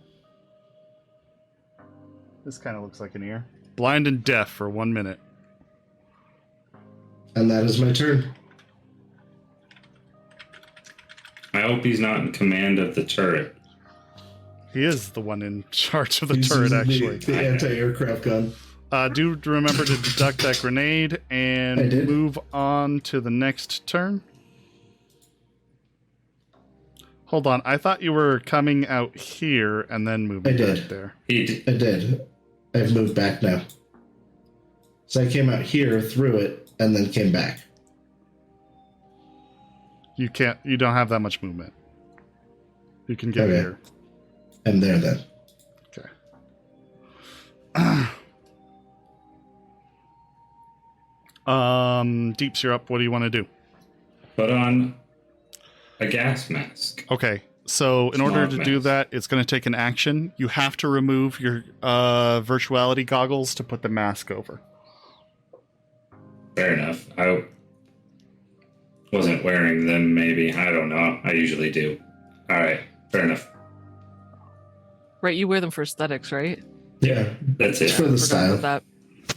Speaker 1: this kind of looks like an ear. Blind and deaf for 1 minute.
Speaker 3: And that is my turn.
Speaker 4: I hope he's not in command of the turret.
Speaker 1: He is the one in charge of the
Speaker 3: He's
Speaker 1: turret,
Speaker 3: using
Speaker 1: actually.
Speaker 3: the anti-aircraft gun.
Speaker 1: Do remember to deduct that grenade
Speaker 3: I
Speaker 1: and
Speaker 3: did.
Speaker 1: move on to the next turn. Hold on, I thought you were coming out here and then moving
Speaker 3: I did.
Speaker 1: back there.
Speaker 3: I did. I've moved back now. So I came out here, through it, and then came back.
Speaker 1: You don't have that much movement. You can get
Speaker 3: Okay.
Speaker 1: here.
Speaker 3: I'm there then.
Speaker 1: Okay. Deeps, you're up. What do you want to do?
Speaker 4: Put on a gas mask.
Speaker 1: Okay, so in order to
Speaker 4: Smart
Speaker 1: do
Speaker 4: mask.
Speaker 1: that, it's going to take an action. You have to remove your virtuality goggles to put the mask over.
Speaker 4: Fair enough. I wasn't wearing them, maybe. I don't know. I usually do. All right. Fair enough.
Speaker 5: Right, you wear them for aesthetics, right?
Speaker 3: Yeah,
Speaker 4: That's
Speaker 3: it's
Speaker 4: it.
Speaker 3: for the
Speaker 5: Forgot
Speaker 3: style.
Speaker 5: about that.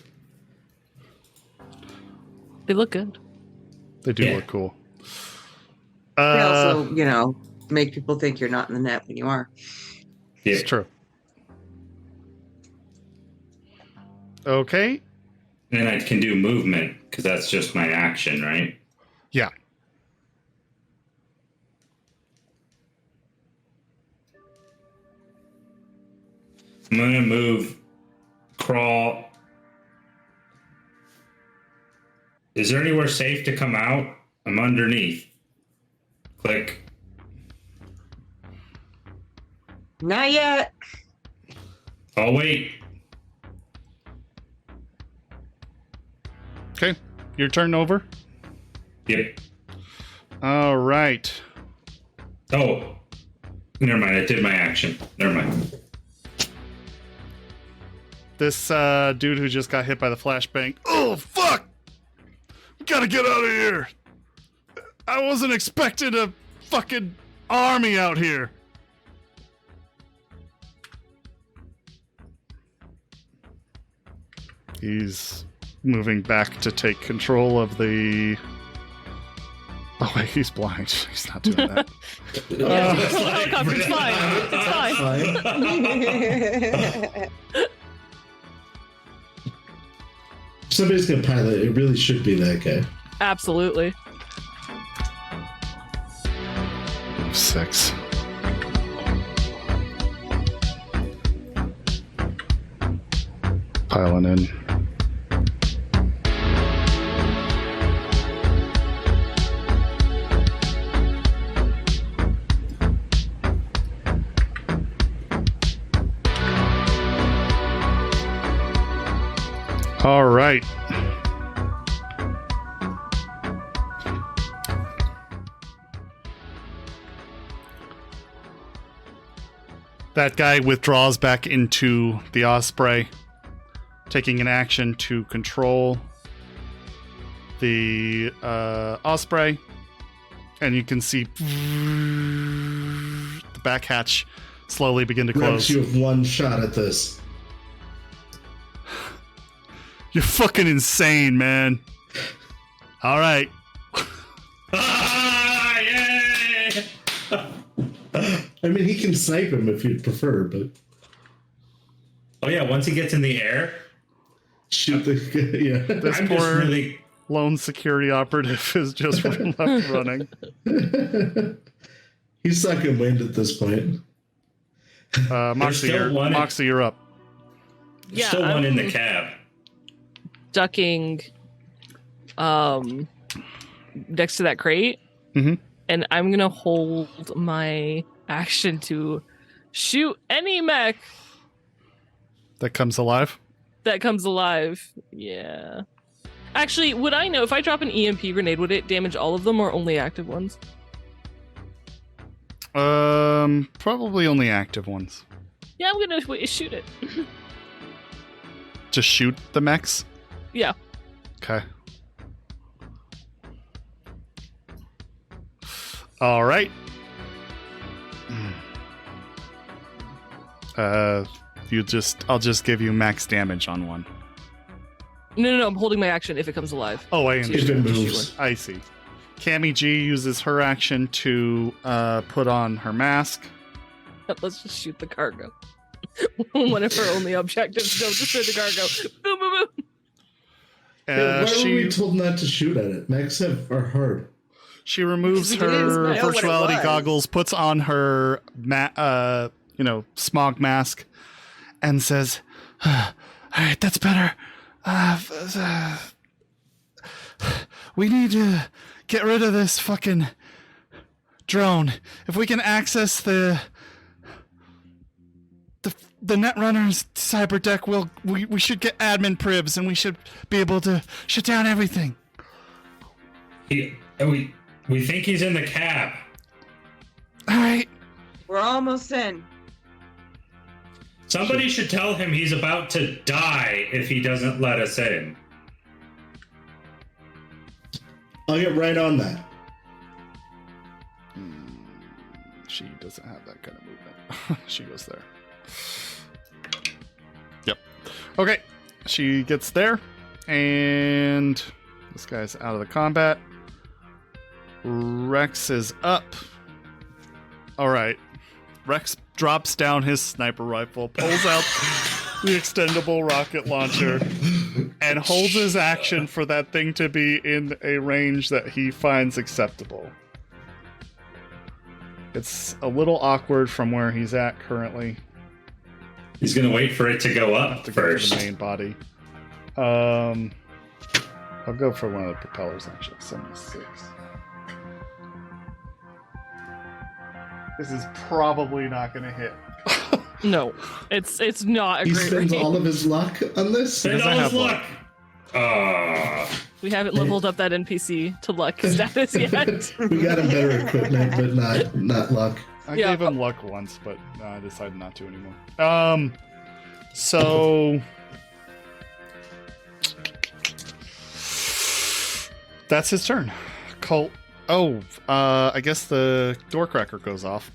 Speaker 5: They look good.
Speaker 1: They do
Speaker 4: Yeah.
Speaker 1: look cool.
Speaker 2: They also, make people think you're not in the net when you are.
Speaker 4: Yeah.
Speaker 1: It's true. Okay.
Speaker 4: And I can do movement because that's just my action, right?
Speaker 1: Yeah.
Speaker 4: I'm going to move, crawl. Is there anywhere safe to come out? I'm underneath. Click.
Speaker 2: Not yet.
Speaker 4: Oh, wait.
Speaker 1: Okay. Your turn over.
Speaker 4: Yep.
Speaker 1: All right.
Speaker 4: Oh, never mind. I did my action. Never mind.
Speaker 1: This dude who just got hit by the flashbang. Oh, fuck! We gotta get out of here! I wasn't expecting a fucking army out here. He's moving back to take control of the... Oh, wait, he's blind. He's not doing that.
Speaker 5: Yeah, the helicopter's fine. It's fine.
Speaker 3: Somebody's gonna pilot. It really should be that guy.
Speaker 5: Absolutely.
Speaker 1: 6. Piling in. All right. That guy withdraws back into the Osprey, taking an action to control the Osprey, and you can see the back hatch slowly begin to
Speaker 3: Rex,
Speaker 1: close.
Speaker 3: you have one shot at this.
Speaker 1: You're fucking insane, man. All right.
Speaker 4: Ah, yay!
Speaker 3: I mean, he can snipe him if you'd prefer, but
Speaker 4: Oh, yeah. Once he gets in the air,
Speaker 3: shoot the yeah.
Speaker 1: This
Speaker 4: I'm just
Speaker 1: poor
Speaker 4: really.
Speaker 1: lone security operative is just left running.
Speaker 3: He's sucking wind at this point.
Speaker 1: Moxie,
Speaker 4: still one in-
Speaker 1: Moxie, you're up.
Speaker 5: Yeah,
Speaker 4: Still one in the
Speaker 5: I'm
Speaker 4: cab.
Speaker 5: ducking next to that crate.
Speaker 1: Mhm.
Speaker 5: And I'm gonna hold my action to shoot any mech
Speaker 1: That comes alive.
Speaker 5: that comes alive. Yeah. Actually, would I know if I drop an EMP grenade, would it damage all of them or only active ones?
Speaker 1: Probably only active ones.
Speaker 5: Yeah, I'm gonna shoot it.
Speaker 1: To shoot the mechs?
Speaker 5: Yeah.
Speaker 1: Okay. All right. I'll just give you max damage on one.
Speaker 5: No, I'm holding my action if it comes alive.
Speaker 1: Oh, I
Speaker 3: If it
Speaker 1: understand.
Speaker 3: moves.
Speaker 1: I see. Cammy G uses her action to put on her mask.
Speaker 5: Let's just shoot the cargo. One of her only objectives, go destroy the cargo. Boom, boom, boom.
Speaker 3: Why were we told not to shoot at it? Mechs are hard.
Speaker 1: She removes her virtuality goggles, puts on her smog mask, and says, "All right, that's better. We need to get rid of this fucking drone. If we can access the Netrunner's cyber deck, we should get admin pribs, and we should be able to shut down everything."
Speaker 4: We think he's in the cab.
Speaker 1: All right.
Speaker 2: We're almost in.
Speaker 4: Somebody should tell him he's about to die if he doesn't let us in.
Speaker 3: I'll get right on that.
Speaker 1: She doesn't have that kind of movement. She goes there. Yep. Okay. She gets there, and this guy's out of the combat. Rex is up. All right. Rex drops down his sniper rifle, pulls out the extendable rocket launcher, and holds his action for that thing to be in a range that he finds acceptable. It's a little awkward from where he's at currently.
Speaker 4: He's going to wait for it to go up
Speaker 1: to
Speaker 4: first.
Speaker 1: Go to the main body. I'll go for one of the propellers, actually. 76. This is probably not going to hit.
Speaker 5: No, it's not a
Speaker 3: He
Speaker 5: great
Speaker 3: spends
Speaker 5: range.
Speaker 3: all of his luck on this?
Speaker 4: Spend all his luck.
Speaker 5: We haven't leveled up that NPC to luck status yet.
Speaker 3: We got him better equipment, but not luck.
Speaker 1: I gave him luck once, but I decided not to anymore. So that's his turn. Colt. Oh, I guess the door cracker goes off.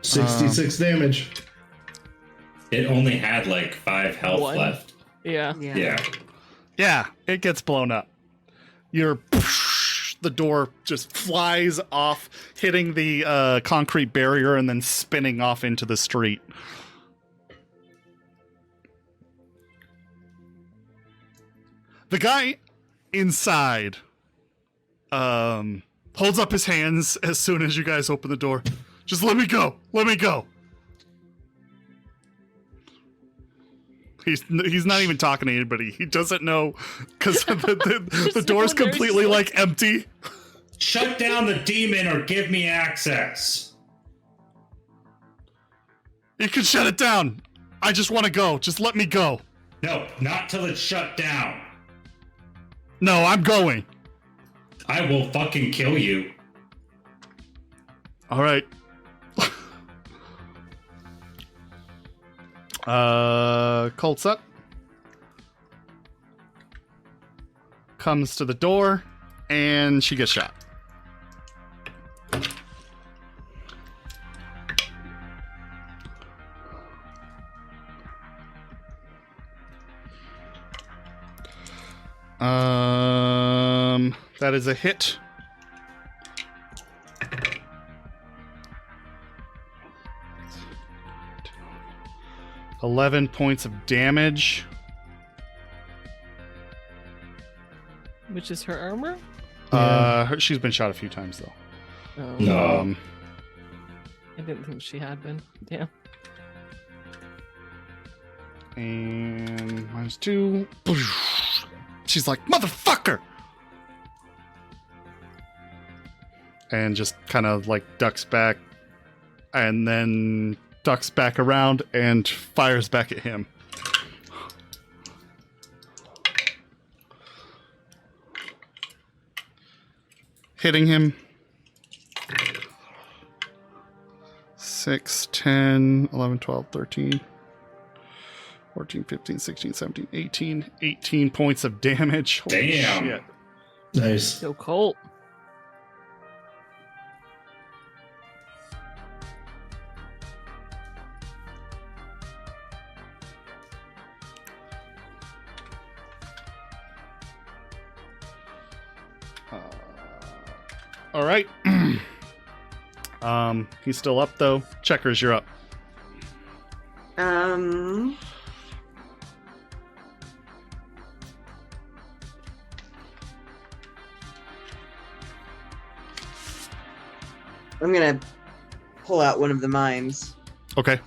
Speaker 3: 66 damage.
Speaker 4: It only had like 5 health left.
Speaker 5: Yeah.
Speaker 1: Yeah, it gets blown up. The door just flies off, hitting the concrete barrier and then spinning off into the street. The guy inside holds up his hands as soon as you guys open the door. Just let me go. Let me go. He's not even talking to anybody. He doesn't know because the door's completely like empty.
Speaker 4: Shut down the demon or give me access.
Speaker 1: You can shut it down. I just want to go. Just let me go.
Speaker 4: No, not till it's shut down.
Speaker 1: No, I'm going.
Speaker 4: I will fucking kill you.
Speaker 1: All right. Colt's up. Comes to the door, and she gets shot. That is a hit. $11 points of damage.
Speaker 5: Which is her armor?
Speaker 1: She's been shot a few times though.
Speaker 5: Oh,
Speaker 4: No.
Speaker 5: I didn't think she had been. Damn.
Speaker 1: And -2. She's like, motherfucker! And just kind of like ducks back and then ducks back around and fires back at him. Hitting him. 6, 10, 11, 12, 13, 14, 15, 16, 17, 18. 18 points of damage. Holy
Speaker 4: Damn.
Speaker 1: shit.
Speaker 3: Nice.
Speaker 5: So Colt.
Speaker 1: All right. He's still up though. Checkers, you're up.
Speaker 2: I'm gonna pull out one of the mines.
Speaker 1: Okay.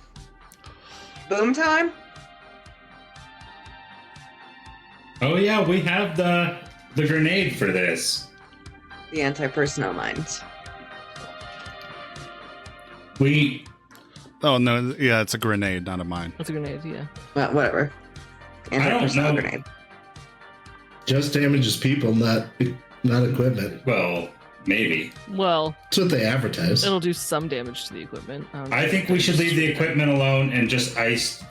Speaker 2: Boom time?
Speaker 4: Oh yeah, we have the grenade for this.
Speaker 2: The anti-personnel mines.
Speaker 1: Oh no, yeah, it's a grenade, not a mine.
Speaker 5: That's a grenade, yeah.
Speaker 2: Well, whatever. Anti-personnel
Speaker 4: know.
Speaker 2: grenade.
Speaker 3: Just damages people, not equipment.
Speaker 4: Well, maybe.
Speaker 5: Well,
Speaker 3: That's what they advertise.
Speaker 5: it'll do some damage to the equipment.
Speaker 4: I think we should leave the equipment alone and just ice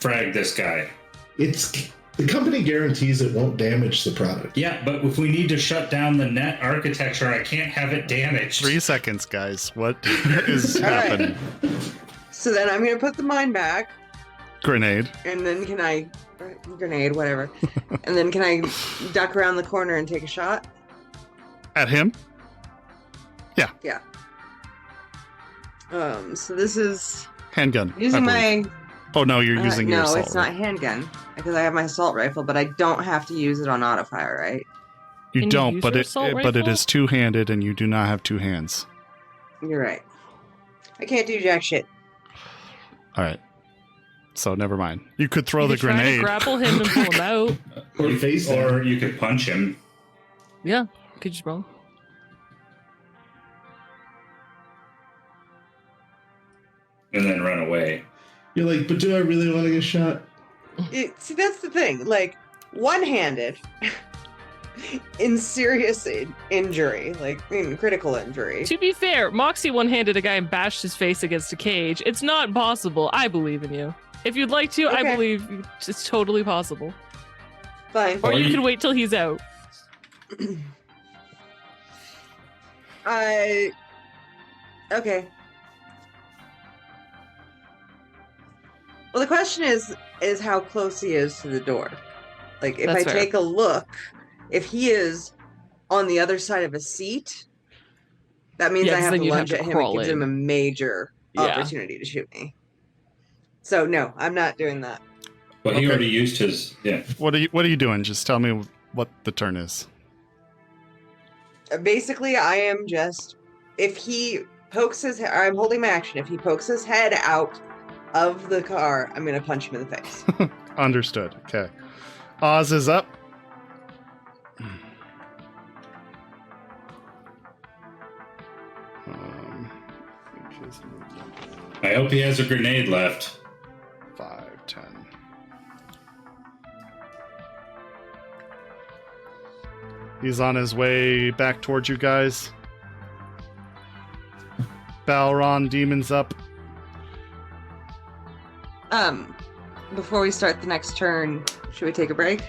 Speaker 4: frag this guy.
Speaker 3: The company guarantees it won't damage the product.
Speaker 4: Yeah, but if we need to shut down the net architecture, I can't have it damaged.
Speaker 1: 3 seconds, guys. What is
Speaker 2: All right.
Speaker 1: happening?
Speaker 2: So then I'm gonna put the mine back,
Speaker 1: Grenade.
Speaker 2: and then can I... Grenade, whatever. And then can I duck around the corner and take a shot?
Speaker 1: At him?
Speaker 2: Yeah. So this is...
Speaker 1: Handgun.
Speaker 2: Using
Speaker 1: I believe.
Speaker 2: my...
Speaker 1: Oh no, you're using your
Speaker 2: No,
Speaker 1: assault
Speaker 2: it's not
Speaker 1: rifle.
Speaker 2: handgun. Because I have my assault rifle, but I don't have to use it on auto fire, right?
Speaker 1: You
Speaker 5: Can you
Speaker 1: don't,
Speaker 5: use
Speaker 1: but
Speaker 5: your
Speaker 1: it
Speaker 5: assault
Speaker 1: but it
Speaker 5: rifle?
Speaker 1: is two-handed, and you do not have 2 hands.
Speaker 2: You're right. I can't do jack shit.
Speaker 1: All right. So never mind. You could throw
Speaker 5: You
Speaker 1: the
Speaker 5: could try to
Speaker 1: grenade.
Speaker 5: grapple him and pull him out.
Speaker 3: Or face down.
Speaker 4: Or you could punch him.
Speaker 5: Yeah, could you roll?
Speaker 4: And then run away.
Speaker 3: You're like, but do I really want to get shot?
Speaker 2: See, that's the thing. Like, one-handed, in serious injury, like in critical injury.
Speaker 5: To be fair, Moxie one-handed a guy and bashed his face against a cage. It's not possible. I believe in you. If you'd like to, I
Speaker 2: Okay.
Speaker 5: believe it's totally possible.
Speaker 2: Fine.
Speaker 5: Or
Speaker 4: Or
Speaker 5: you
Speaker 4: you-
Speaker 5: can wait till he's out.
Speaker 2: Okay. Well, the question is how close he is to the door. Like, if
Speaker 5: That's
Speaker 2: I
Speaker 5: fair.
Speaker 2: take a look, if he is on the other side of a seat, that means
Speaker 5: Yeah,
Speaker 2: I
Speaker 5: 'cause
Speaker 2: have
Speaker 5: then
Speaker 2: to
Speaker 5: you'd have
Speaker 2: lunge
Speaker 5: to
Speaker 2: at him. It
Speaker 5: crawl
Speaker 2: gives
Speaker 5: in.
Speaker 2: him a major
Speaker 5: Yeah.
Speaker 2: opportunity to shoot me. So no, I'm not doing that.
Speaker 4: But he
Speaker 1: Okay.
Speaker 4: already used his. Yeah.
Speaker 1: What are you doing? Just tell me what the turn is.
Speaker 2: Basically, I am just if he pokes his head, I'm holding my action. If he pokes his head out of the car, I'm gonna punch him in the face.
Speaker 1: Understood. Okay. Oz is up.
Speaker 4: I hope he has a grenade left.
Speaker 1: 5, 10. He's on his way back towards you guys. Balron, demons up.
Speaker 2: Before we start the next turn, should we take a break?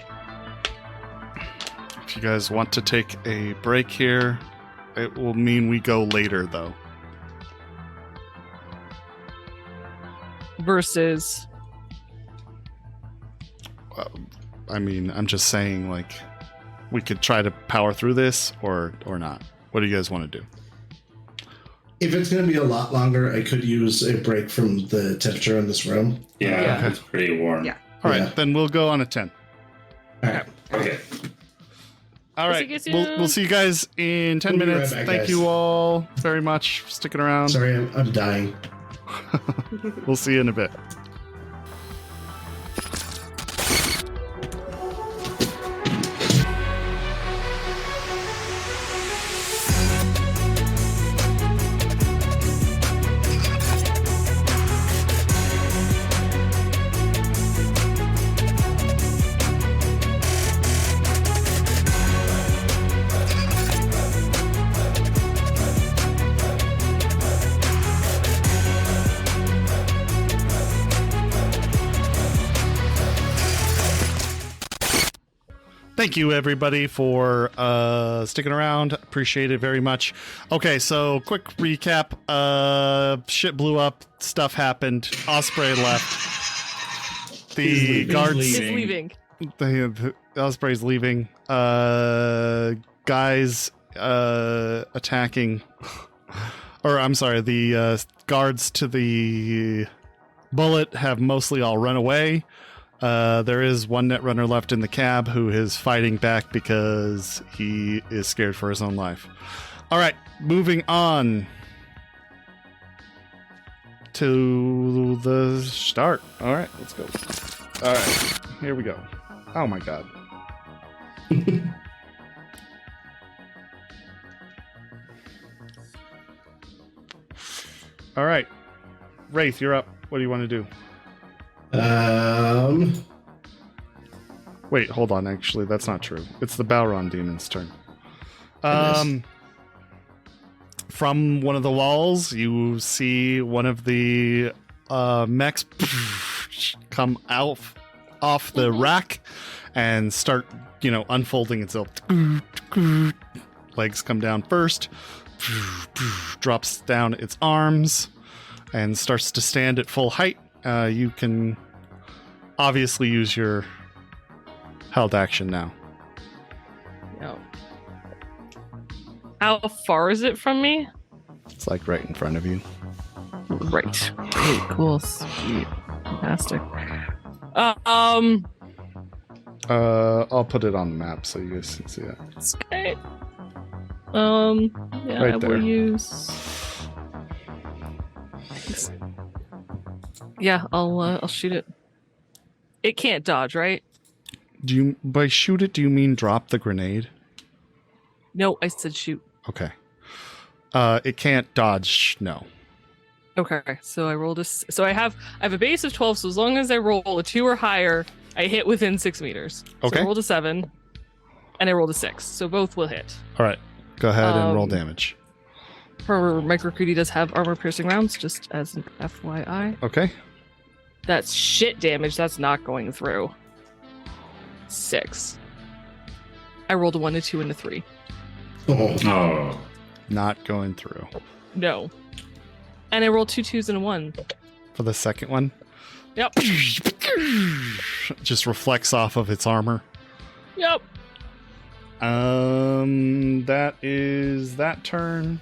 Speaker 1: If you guys want to take a break here, it will mean we go later, though.
Speaker 5: Versus.
Speaker 1: I mean, I'm just saying, like, we could try to power through this or not. What do you guys want to do?
Speaker 3: If it's going to be a lot longer, I could use a break from the temperature in this room.
Speaker 4: Yeah,
Speaker 5: Yeah.
Speaker 4: it's pretty warm.
Speaker 2: Yeah.
Speaker 1: All right,
Speaker 3: Yeah.
Speaker 1: then we'll go on a 10.
Speaker 3: All right.
Speaker 4: Okay.
Speaker 1: All
Speaker 5: We'll
Speaker 1: right,
Speaker 5: see you
Speaker 1: we'll see you guys in 10
Speaker 3: We'll be right
Speaker 1: minutes.
Speaker 3: back,
Speaker 1: Thank
Speaker 3: guys.
Speaker 1: you all very much for sticking around.
Speaker 3: Sorry, I'm dying.
Speaker 1: We'll see you in a bit. Thank you, everybody, for sticking around. Appreciate it very much. Okay, so quick recap. Shit blew up. Stuff happened. Osprey left. The
Speaker 3: He's
Speaker 1: guards.
Speaker 5: He's
Speaker 4: leaving.
Speaker 5: leaving.
Speaker 1: The Osprey's leaving. Guys attacking or I'm sorry, the guards to the bullet have mostly all run away. There is one netrunner left in the cab who is fighting back because he is scared for his own life. All right, moving on to the start. All right, let's go. All right, here we go. Oh my god. All right, Wraith, you're up. What do you want to do? Wait, hold on. Actually, that's not true. It's the Balron demon's turn. From one of the walls, you see one of the mechs come out off the rack and start, unfolding itself. Legs come down first, drops down its arms, and starts to stand at full height. You can obviously use your held action now.
Speaker 5: No. How far is it from me?
Speaker 1: It's like right in front of you.
Speaker 5: Right. Really cool. Sweet. Fantastic.
Speaker 1: I'll put it on the map so you guys can see it.
Speaker 5: Okay. Yeah,
Speaker 1: Right
Speaker 5: I
Speaker 1: there.
Speaker 5: will use. Yeah, I'll shoot it. It can't dodge, right?
Speaker 1: By shoot it, do you mean drop the grenade?
Speaker 5: No, I said shoot.
Speaker 1: Okay. It can't dodge, no.
Speaker 5: Okay, so I rolled so I have a base of 12, so as long as I roll a 2 or higher, I hit within 6 meters.
Speaker 1: Okay.
Speaker 5: So I rolled a 7, and I rolled a 6, so both will hit.
Speaker 1: All right. Go ahead and roll damage.
Speaker 5: Her microcreedy does have armor-piercing rounds, just as an FYI.
Speaker 1: Okay.
Speaker 5: That's shit damage. That's not going through. 6. I rolled a 1, a 2, and a 3.
Speaker 4: Oh.
Speaker 1: Not going through.
Speaker 5: No. And I rolled 2 2s and a 1.
Speaker 1: For the second one?
Speaker 5: Yep.
Speaker 1: Just reflects off of its armor.
Speaker 5: Yep.
Speaker 1: That is that turn.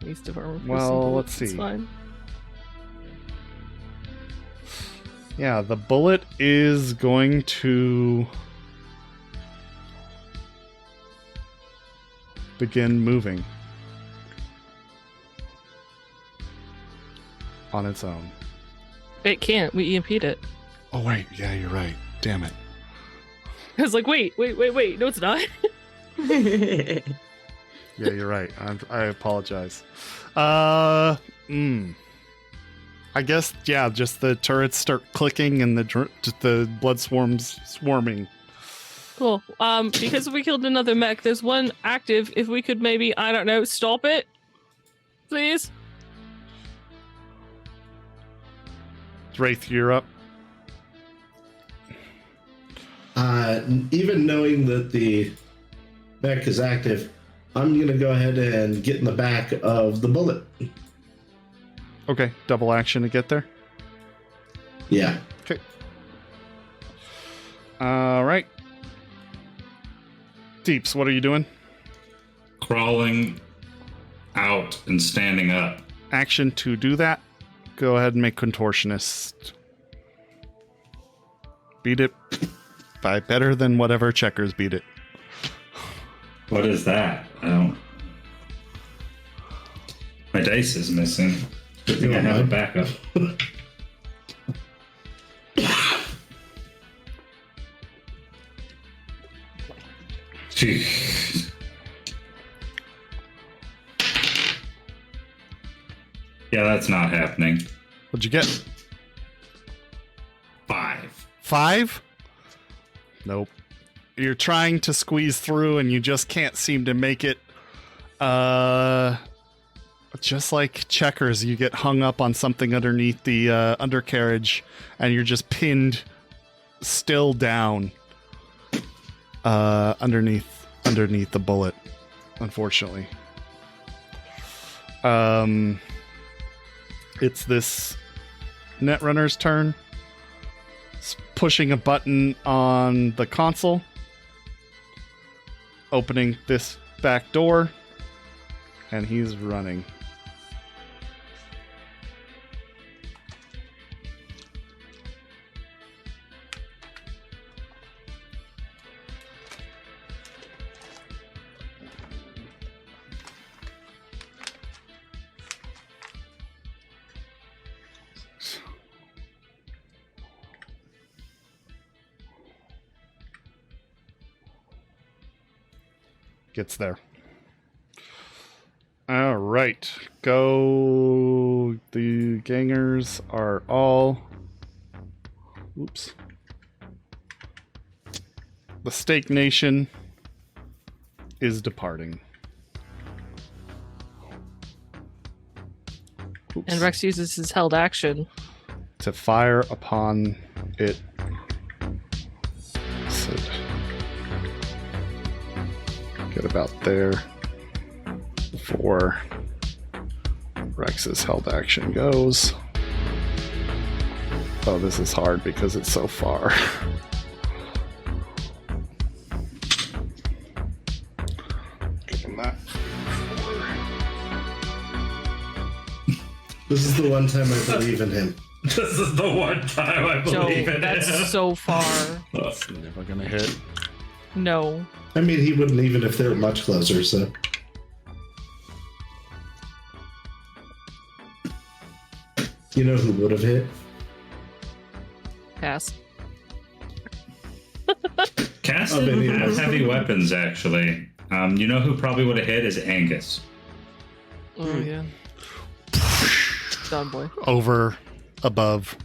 Speaker 5: Waste of armor.
Speaker 1: Well, let's
Speaker 5: It's
Speaker 1: see.
Speaker 5: fine.
Speaker 1: Yeah, the bullet is going to begin moving on its own.
Speaker 5: It can't. We EMP'd it.
Speaker 1: Oh, wait. Yeah, you're right. Damn it.
Speaker 5: I was like, wait. No, it's not.
Speaker 1: Yeah, you're right. I apologize. I guess, yeah, just the turrets start clicking and the blood swarms swarming.
Speaker 5: Cool. Because we killed another mech, there's one active. If we could maybe, I don't know, stop it, please.
Speaker 1: Wraith, you're up.
Speaker 3: Even knowing that the mech is active, I'm going to go ahead and get in the back of the bullet.
Speaker 1: Okay, double action to get there.
Speaker 3: Yeah.
Speaker 1: Okay. All right. Deeps, what are you doing?
Speaker 4: Crawling out and standing up.
Speaker 1: Action to do that. Go ahead and make contortionist. Beat it by better than whatever checkers beat it.
Speaker 4: What is that? I don't. My dice is missing. Good thing I have a backup. Jeez. Yeah, that's not happening.
Speaker 1: What'd you get?
Speaker 4: 5.
Speaker 1: 5? Nope. You're trying to squeeze through and you just can't seem to make it. Just like checkers, you get hung up on something underneath the undercarriage and you're just pinned still down underneath the bullet, unfortunately. It's this netrunner's turn. It's pushing a button on the console, opening this back door, and he's running. Gets there. All right. Go. The gangers are all. Oops. The Steak Nation is departing. Oops.
Speaker 5: And Rex uses his held action
Speaker 1: To fire upon it. So get about there before Rex's held action goes. Oh, this is hard because it's so far. Give him that.
Speaker 3: This is the one time I believe in him.
Speaker 4: This is the one time I
Speaker 5: Joe,
Speaker 4: believe in
Speaker 5: that's
Speaker 4: it.
Speaker 5: so far.
Speaker 1: It's never gonna hit.
Speaker 5: No.
Speaker 3: I mean, he wouldn't even if they were much closer, so. You know who would have hit?
Speaker 5: Pass.
Speaker 4: Cass
Speaker 3: Oh, maybe
Speaker 4: didn't
Speaker 3: it
Speaker 4: have
Speaker 3: was-
Speaker 4: heavy weapons, actually. You know who probably would have hit is Angus.
Speaker 5: Oh, yeah. Done, boy.
Speaker 1: Over, above,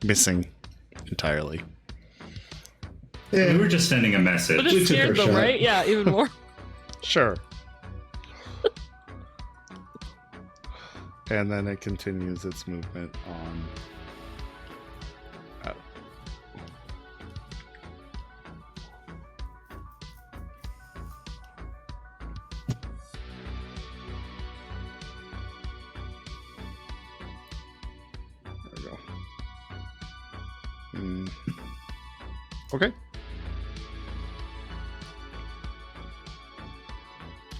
Speaker 1: missing entirely.
Speaker 4: We were just sending a message.
Speaker 5: But
Speaker 3: We
Speaker 5: it's
Speaker 3: took our
Speaker 5: scared though,
Speaker 3: shot.
Speaker 5: right? Yeah, even more.
Speaker 1: Sure. And then it continues its movement on. There we go. Okay.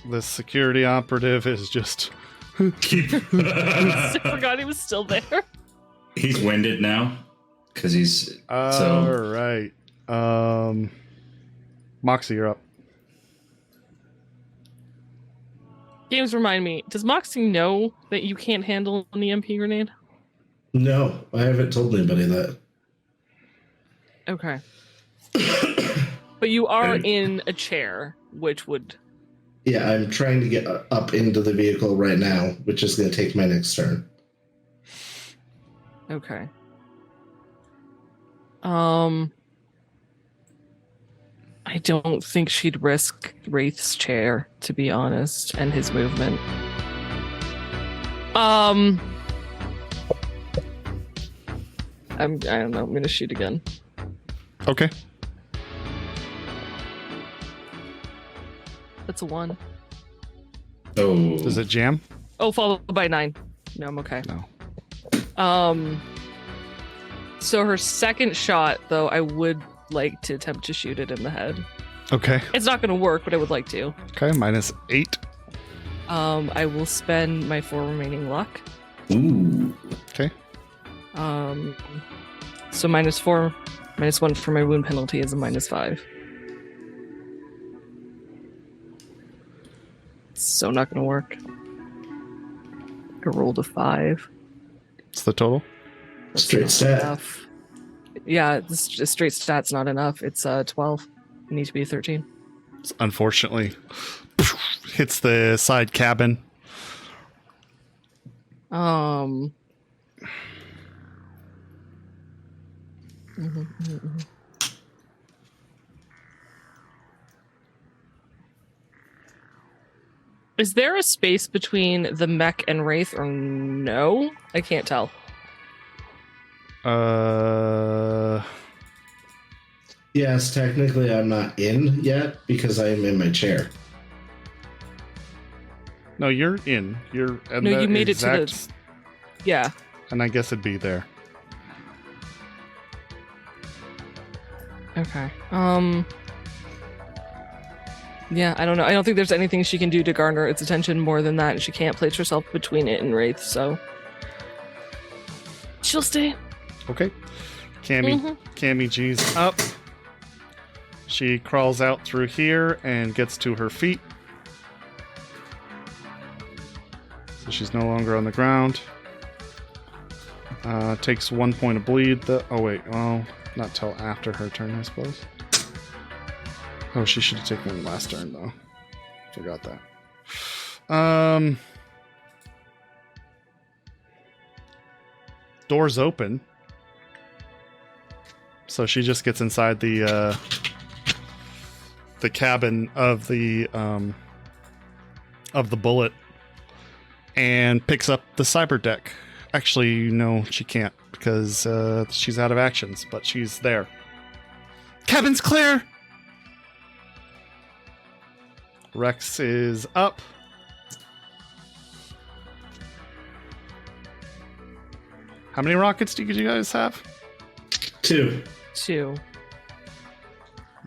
Speaker 1: The security operative is just.
Speaker 5: I forgot he was still there.
Speaker 4: He's winded now because he's
Speaker 1: All right. Moxie, you're up.
Speaker 5: Games remind me, does Moxie know that you can't handle an EMP grenade?
Speaker 3: No, I haven't told anybody that.
Speaker 5: Okay. But you are in a chair, which would...
Speaker 3: Yeah, I'm trying to get up into the vehicle right now, which is going to take my next turn.
Speaker 5: Okay. I don't think she'd risk Wraith's chair, to be honest, and his movement. I don't know. I'm gonna shoot again.
Speaker 1: Okay.
Speaker 5: That's a 1.
Speaker 4: Oh.
Speaker 1: Does it jam?
Speaker 5: Oh, followed by 9. No, I'm okay.
Speaker 1: No.
Speaker 5: So her second shot, though, I would like to attempt to shoot it in the head.
Speaker 1: Okay.
Speaker 5: It's not gonna work, but I would like to.
Speaker 1: Okay. -8.
Speaker 5: I will spend my 4 remaining luck.
Speaker 4: Ooh.
Speaker 1: Okay.
Speaker 5: So -4, -1 for my wound penalty is a -5. So not gonna work. I rolled a 5.
Speaker 1: What's the total?
Speaker 5: That's
Speaker 3: Straight
Speaker 5: not
Speaker 3: stat.
Speaker 5: enough. Yeah, this just straight stat's not enough. It's 12. It needs to be a 13.
Speaker 1: It's unfortunately hits the side cabin.
Speaker 5: Is there a space between the mech and Wraith or no? I can't tell.
Speaker 3: Yes, technically I'm not in yet because I am in my chair.
Speaker 1: No, you're in. You're. And
Speaker 5: No,
Speaker 1: the
Speaker 5: you made it to the-
Speaker 1: exact-
Speaker 5: Yeah.
Speaker 1: And I guess it'd be there.
Speaker 5: Okay. Yeah, I don't know. I don't think there's anything she can do to garner its attention more than that, and she can't place herself between it and Wraith, so she'll stay.
Speaker 1: Okay. Cammy G's up. She crawls out through here and gets to her feet. So she's no longer on the ground. Takes 1 point of bleed. Oh wait, well, not till after her turn, I suppose. Oh, she should have taken one last turn though. Forgot that. Doors open. So she just gets inside the cabin of the bullet and picks up the cyber deck. Actually, no, she can't because she's out of actions, but she's there. Cabin's clear! Rex is up. How many rockets do you guys have?
Speaker 3: 2.
Speaker 5: 2.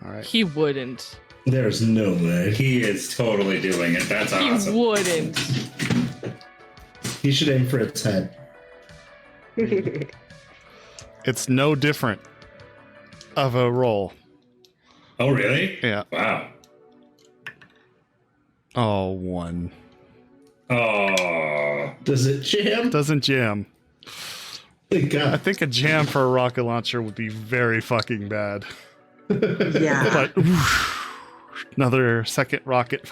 Speaker 1: All right.
Speaker 5: He wouldn't.
Speaker 3: There's no way.
Speaker 4: He is totally doing it. That's awesome.
Speaker 5: He wouldn't.
Speaker 3: He should aim for its head.
Speaker 1: It's no different of a roll.
Speaker 4: Oh, really?
Speaker 1: Yeah.
Speaker 4: Wow.
Speaker 1: Oh, 1.
Speaker 4: Oh.
Speaker 3: Does it jam?
Speaker 1: Doesn't jam.
Speaker 3: Thank God.
Speaker 1: I think a jam for a rocket launcher would be very fucking bad.
Speaker 2: Yeah.
Speaker 1: But another second rocket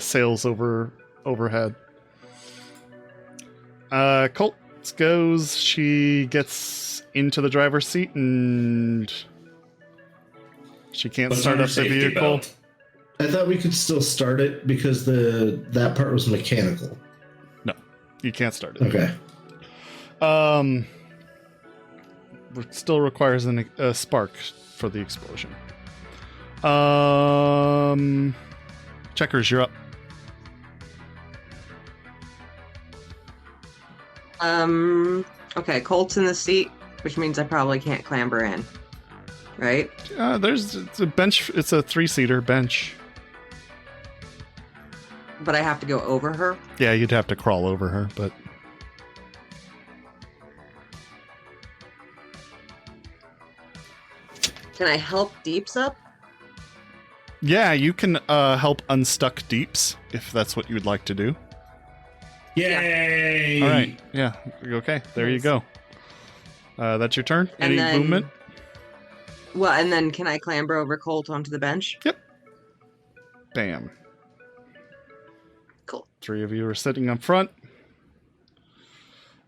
Speaker 1: sails overhead. Colt goes. She gets into the driver's seat and she can't
Speaker 4: What's
Speaker 1: start
Speaker 4: on her
Speaker 1: up the
Speaker 4: safety
Speaker 1: vehicle.
Speaker 4: belt?
Speaker 3: I thought we could still start it because that part was mechanical.
Speaker 1: No, you can't start it.
Speaker 3: Okay.
Speaker 1: It still requires a spark for the explosion. Checkers, you're up.
Speaker 2: Okay, Colt's in the seat, which means I probably can't clamber in. Right?
Speaker 1: It's a bench. It's a 3-seater bench.
Speaker 2: But I have to go over her.
Speaker 1: Yeah, you'd have to crawl over her, but
Speaker 2: Can I help Deeps up?
Speaker 1: yeah, you can help unstuck Deeps if that's what you would like to do.
Speaker 4: Yay!
Speaker 1: All right. Yeah. Okay. There you go. That's your turn.
Speaker 2: And
Speaker 1: Any
Speaker 2: then-
Speaker 1: movement?
Speaker 2: Well, and then can I clamber over Colt onto the bench?
Speaker 1: Bam.
Speaker 2: Cool.
Speaker 1: 3 of you are sitting up front.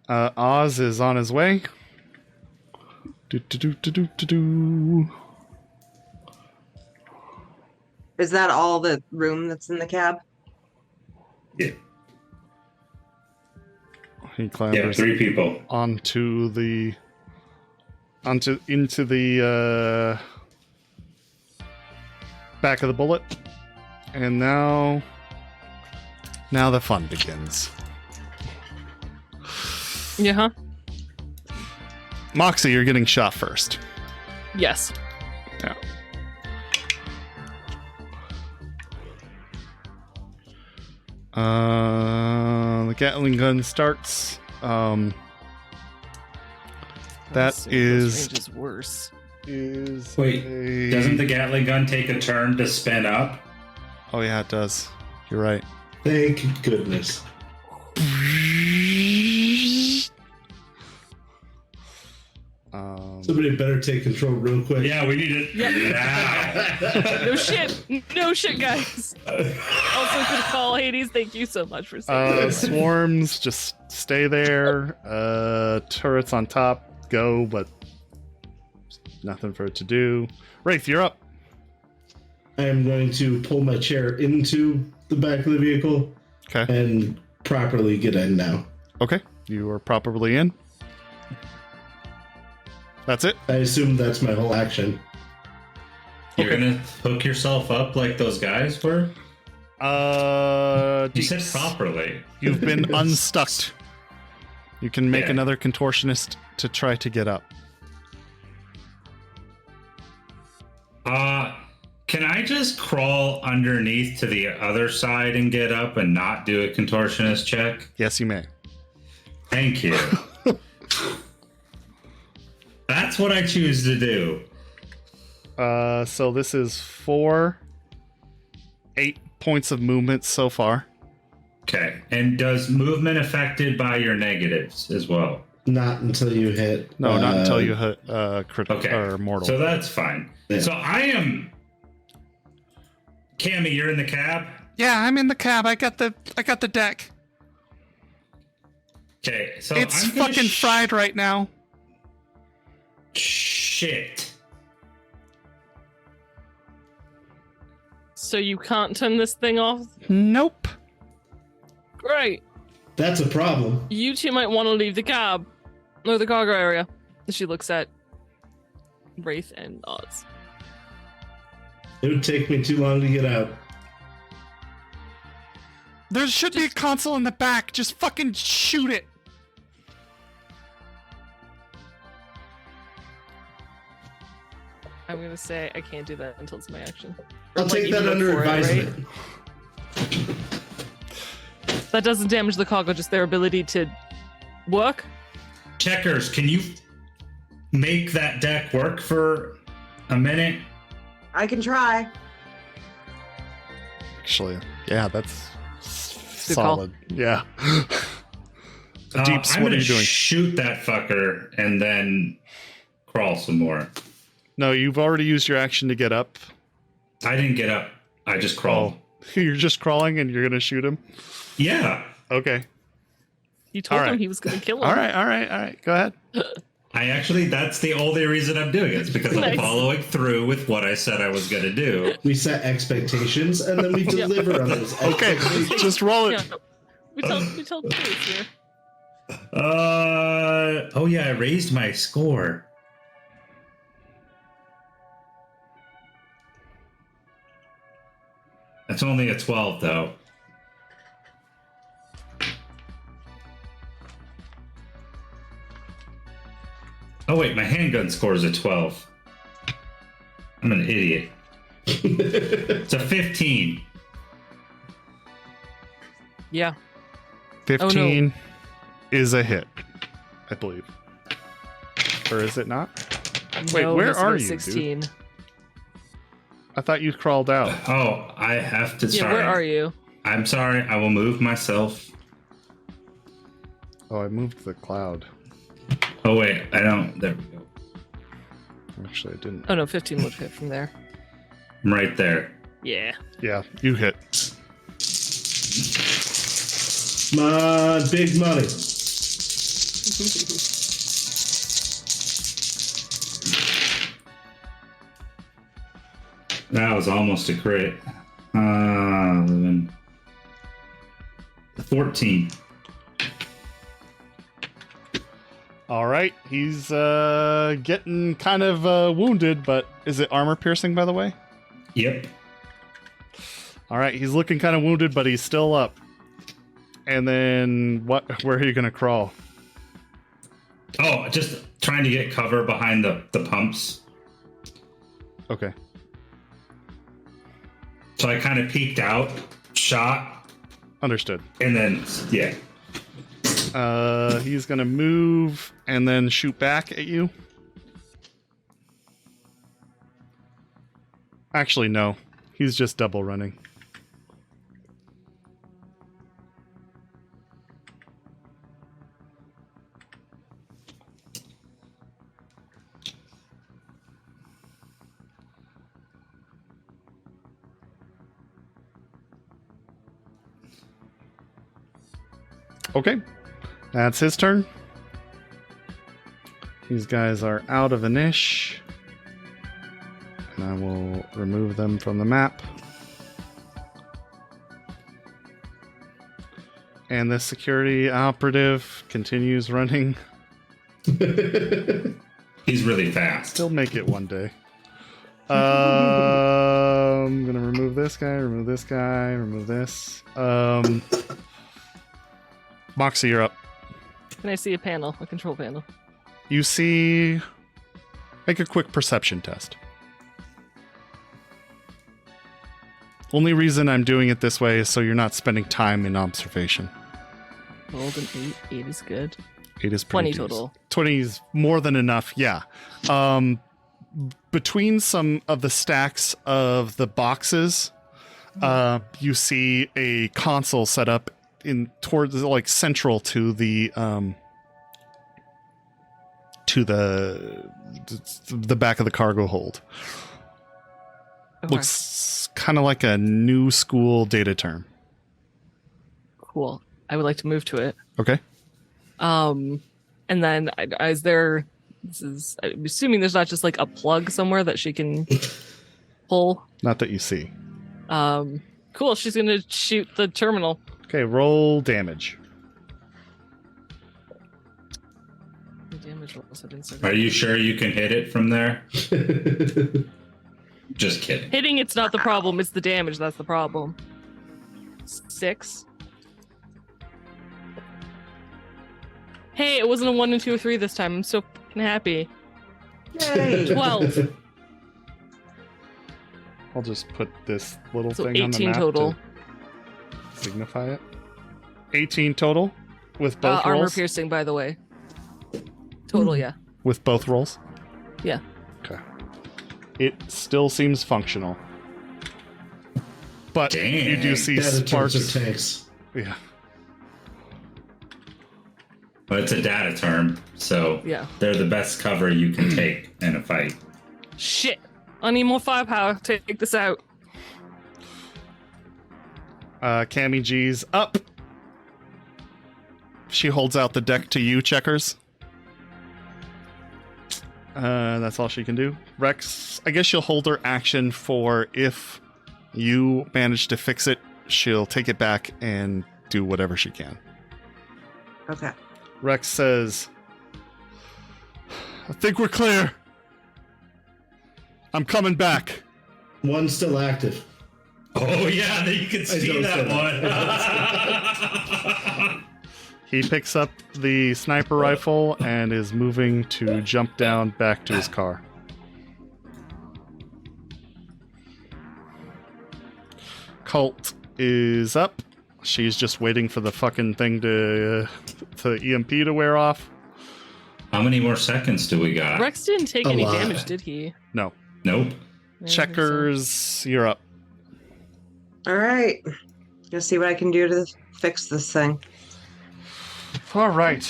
Speaker 1: Oz is on his way. Do.
Speaker 2: Is that all the room that's in the cab?
Speaker 4: Yeah.
Speaker 1: He
Speaker 4: Yeah,
Speaker 1: clambers
Speaker 4: 3 people.
Speaker 1: into the back of the bullet, and now the fun begins.
Speaker 5: Yeah, huh?
Speaker 1: Moxie, you're getting shot first.
Speaker 5: Yes.
Speaker 1: Yeah. The Gatling gun starts. That
Speaker 5: Range
Speaker 1: is
Speaker 5: is worse.
Speaker 4: Wait,
Speaker 1: a-
Speaker 4: doesn't the Gatling gun take a turn to spin up?
Speaker 1: Oh yeah, it does. You're right.
Speaker 3: Thank goodness. Somebody better take control real quick.
Speaker 4: Yeah, we need it now.
Speaker 5: No shit, guys. Also, could call Hades. Thank you so much for saying that.
Speaker 1: Swarms just stay there. Turrets on top go, but nothing for it to do. Wraith, you're up.
Speaker 3: I am going to pull my chair into the back of the vehicle
Speaker 1: Okay.
Speaker 3: and properly get in now.
Speaker 1: Okay. You are properly in. That's it.
Speaker 3: I assume that's my whole action.
Speaker 4: You're gonna hook yourself up like those guys were? You said
Speaker 1: Deeks,
Speaker 4: properly.
Speaker 1: you've been unstuck. You can make
Speaker 4: Yeah.
Speaker 1: another contortionist to try to get up.
Speaker 4: Can I just crawl underneath to the other side and get up and not do a contortionist check?
Speaker 1: Yes, you may.
Speaker 4: Thank you. That's what I choose to do.
Speaker 1: So this is 8 points of movement so far.
Speaker 4: Okay. And does movement affected by your negatives as well?
Speaker 3: Not until you hit.
Speaker 1: No, not until you hit critical
Speaker 4: Okay.
Speaker 1: or mortal.
Speaker 4: So that's fine.
Speaker 3: Yeah.
Speaker 4: So I am. Cammy, you're in the cab?
Speaker 1: Yeah, I'm in the cab. I got the deck.
Speaker 4: Okay. So
Speaker 1: It's
Speaker 4: I'm gonna
Speaker 1: fucking fried right now.
Speaker 4: Shit.
Speaker 5: So you can't turn this thing off?
Speaker 1: Nope.
Speaker 5: Great.
Speaker 3: That's a problem.
Speaker 5: You two might want to leave the cab. Or the cargo area. She looks at Wraith and Oz.
Speaker 3: It would take me too long to get out.
Speaker 1: There should be a console in the back. Just fucking shoot it.
Speaker 5: I'm gonna say I can't do that until it's my action.
Speaker 3: I'll
Speaker 5: Like,
Speaker 3: take
Speaker 5: you
Speaker 3: that
Speaker 5: look
Speaker 3: under
Speaker 5: for it,
Speaker 3: advisement.
Speaker 5: right? That doesn't damage the cargo, just their ability to work.
Speaker 4: Checkers, can you make that deck work for a minute?
Speaker 2: I can try.
Speaker 1: Actually, yeah, that's
Speaker 5: Good call.
Speaker 1: solid. Yeah. Deeps,
Speaker 4: I'm
Speaker 1: what are
Speaker 4: gonna
Speaker 1: you doing?
Speaker 4: shoot that fucker and then crawl some more.
Speaker 1: No, you've already used your action to get up.
Speaker 4: I didn't get up. I just crawled.
Speaker 1: You're just crawling and you're gonna shoot him.
Speaker 4: Yeah.
Speaker 1: Okay.
Speaker 5: You told
Speaker 1: All
Speaker 5: him
Speaker 1: right.
Speaker 5: he was gonna kill him.
Speaker 1: All right. Go ahead.
Speaker 4: That's the only reason I'm doing it. It's because I'm
Speaker 5: Nice.
Speaker 4: following through with what I said I was going to do.
Speaker 3: We set expectations and then we deliver on those
Speaker 1: Okay,
Speaker 3: expectations.
Speaker 1: just roll it.
Speaker 5: Yeah. We tell the truth here.
Speaker 4: Oh yeah, I raised my score. That's only a 12 though. Oh wait, my handgun score is a 12. I'm an idiot. It's a 15.
Speaker 5: Yeah.
Speaker 1: 15 is a hit, I believe. Or is it not? Wait,
Speaker 5: No,
Speaker 1: where
Speaker 5: this
Speaker 1: are
Speaker 5: was
Speaker 1: you, dude?
Speaker 5: 16.
Speaker 1: I thought you crawled out.
Speaker 4: Oh, I have to.
Speaker 5: Yeah,
Speaker 4: Sorry.
Speaker 5: where are you?
Speaker 4: I'm sorry. I will move myself.
Speaker 1: Oh, I moved the cloud.
Speaker 4: Oh wait, I don't. There we go.
Speaker 1: Actually, I didn't.
Speaker 5: Oh no, 15 would hit from there.
Speaker 4: I'm right there.
Speaker 5: Yeah.
Speaker 1: Yeah, you hit.
Speaker 3: Come on, big money.
Speaker 4: That was almost a crit. 11. 14.
Speaker 1: All right, he's getting kind of wounded, but is it armor piercing, by the way?
Speaker 4: Yep.
Speaker 1: All right, he's looking kind of wounded, but he's still up. And then what? Where are you gonna crawl?
Speaker 4: Oh, just trying to get cover behind the pumps.
Speaker 1: Okay.
Speaker 4: So I kind of peeked out, shot,
Speaker 1: Understood.
Speaker 4: and then, yeah.
Speaker 1: He's gonna move and then shoot back at you. Actually, no. He's just double running. Okay. That's his turn. These guys are out of the niche. And I will remove them from the map. And the security operative continues running.
Speaker 4: He's really fast.
Speaker 1: He'll make it one day. I'm gonna remove this guy, remove this guy, remove this. Moxie, you're up.
Speaker 5: Can I see a panel, a control panel?
Speaker 1: You see... Make a quick perception test. Only reason I'm doing it this way is so you're not spending time in observation.
Speaker 5: Rolled an 8. 8 is good.
Speaker 1: 8 is pretty
Speaker 5: 20
Speaker 1: decent.
Speaker 5: total.
Speaker 1: 20 is more than enough, yeah. Between some of the stacks of the boxes, you see a console set up in towards like central to the back of the cargo hold.
Speaker 5: Okay.
Speaker 1: Looks kind of like a new school data term.
Speaker 5: Cool. I would like to move to it.
Speaker 1: Okay.
Speaker 5: And then I'm assuming there's not just like a plug somewhere that she can pull.
Speaker 1: Not that you see.
Speaker 5: Cool. She's going to shoot the terminal.
Speaker 1: Okay, roll damage.
Speaker 5: The damage rolls have been so
Speaker 4: Are you sure you can hit it from there? Just kidding.
Speaker 5: Hitting it's not the problem, it's the damage that's the problem. 6. Hey, it wasn't a 1 and 2 or 3 this time. I'm so fucking happy.
Speaker 2: Yay!
Speaker 5: 12.
Speaker 1: I'll just put this little
Speaker 5: So
Speaker 1: thing on the
Speaker 5: 18
Speaker 1: map
Speaker 5: total.
Speaker 1: to signify it. 18 total with both
Speaker 5: Armor
Speaker 1: rolls?
Speaker 5: piercing, by the way. Total, yeah.
Speaker 1: With both rolls?
Speaker 5: Yeah.
Speaker 1: Okay. It still seems functional. But you do see
Speaker 3: Data terms
Speaker 1: sparks.
Speaker 3: are tanks.
Speaker 1: Yeah.
Speaker 4: Well, it's a data term, so
Speaker 5: Yeah.
Speaker 4: they're the best cover you can take in a fight.
Speaker 5: Shit. I need more firepower to take this out.
Speaker 1: Cammy G's up. She holds out the deck to you, Checkers. That's all she can do. Rex, I guess she'll hold her action for if you manage to fix it, she'll take it back and do whatever she can.
Speaker 2: Okay.
Speaker 1: Rex says, I think we're clear. I'm coming back.
Speaker 3: One's still active.
Speaker 4: Oh yeah, you can see
Speaker 3: don't say
Speaker 4: that one.
Speaker 1: He picks up the sniper rifle and is moving to jump down back to his car. Colt is up. She's just waiting for the fucking thing to EMP to wear off.
Speaker 4: How many more seconds do we got?
Speaker 5: Rex didn't take
Speaker 3: A
Speaker 5: any
Speaker 3: lot.
Speaker 5: damage, did he?
Speaker 1: No.
Speaker 4: Nope.
Speaker 5: I don't think so.
Speaker 1: Checkers, you're up.
Speaker 2: All right. Let's see what I can do to fix this thing.
Speaker 1: All right.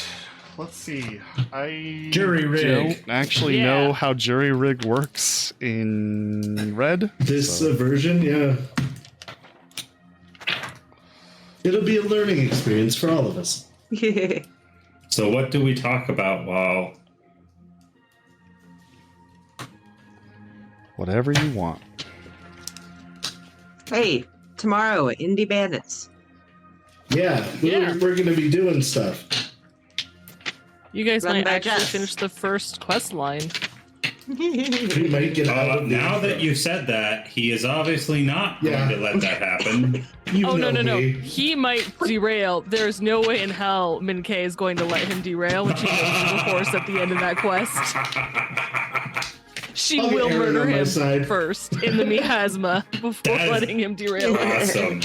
Speaker 1: Let's see. I
Speaker 4: Jury rig.
Speaker 1: don't actually
Speaker 5: Yeah.
Speaker 1: know how jury rig works in Red.
Speaker 3: This
Speaker 1: so-
Speaker 3: version, yeah. It'll be a learning experience for all of us.
Speaker 4: So what do we talk about while...
Speaker 1: Whatever you want.
Speaker 2: Hey, tomorrow, Indie Bandits.
Speaker 3: Yeah,
Speaker 5: Yeah.
Speaker 3: we're going to be doing stuff.
Speaker 5: You guys
Speaker 2: Run
Speaker 5: might
Speaker 2: by
Speaker 5: actually
Speaker 2: Jess.
Speaker 5: finish the first quest line.
Speaker 3: We might get out of the
Speaker 4: now that you said that, he is obviously not
Speaker 3: Yeah.
Speaker 4: going to let that happen.
Speaker 3: You
Speaker 5: Oh, no,
Speaker 3: know
Speaker 5: no, no.
Speaker 3: me.
Speaker 5: He might derail. There's no way in hell Min Kay is going to let him derail when she knows the horse at the end of that quest. She
Speaker 3: I'll be
Speaker 5: will
Speaker 3: erring
Speaker 5: murder
Speaker 3: on my
Speaker 5: him
Speaker 3: side.
Speaker 5: first in the miasma before
Speaker 4: That is-
Speaker 5: letting him derail her.
Speaker 4: Awesome.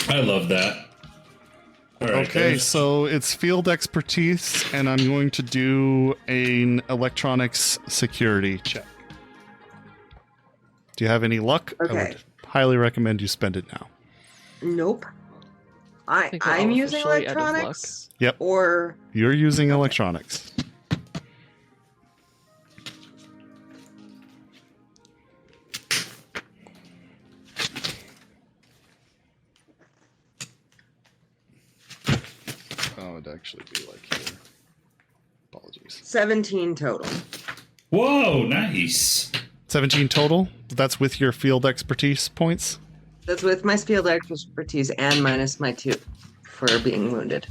Speaker 4: I love that. All right,
Speaker 1: Okay,
Speaker 4: there's-
Speaker 1: so it's field expertise, and I'm going to do an electronics security check. Do you have any luck? I
Speaker 2: Okay.
Speaker 1: would highly recommend you spend it now.
Speaker 2: Nope.
Speaker 5: think we're
Speaker 2: I'm
Speaker 5: all
Speaker 2: using
Speaker 5: officially out of luck.
Speaker 2: electronics.
Speaker 1: Yep.
Speaker 2: Or
Speaker 1: You're using electronics. Oh, it'd actually be like here. Apologies.
Speaker 2: 17 total.
Speaker 4: Whoa, nice.
Speaker 1: 17 total? That's with your field expertise points?
Speaker 2: That's with my field expertise and minus my 2 for being wounded.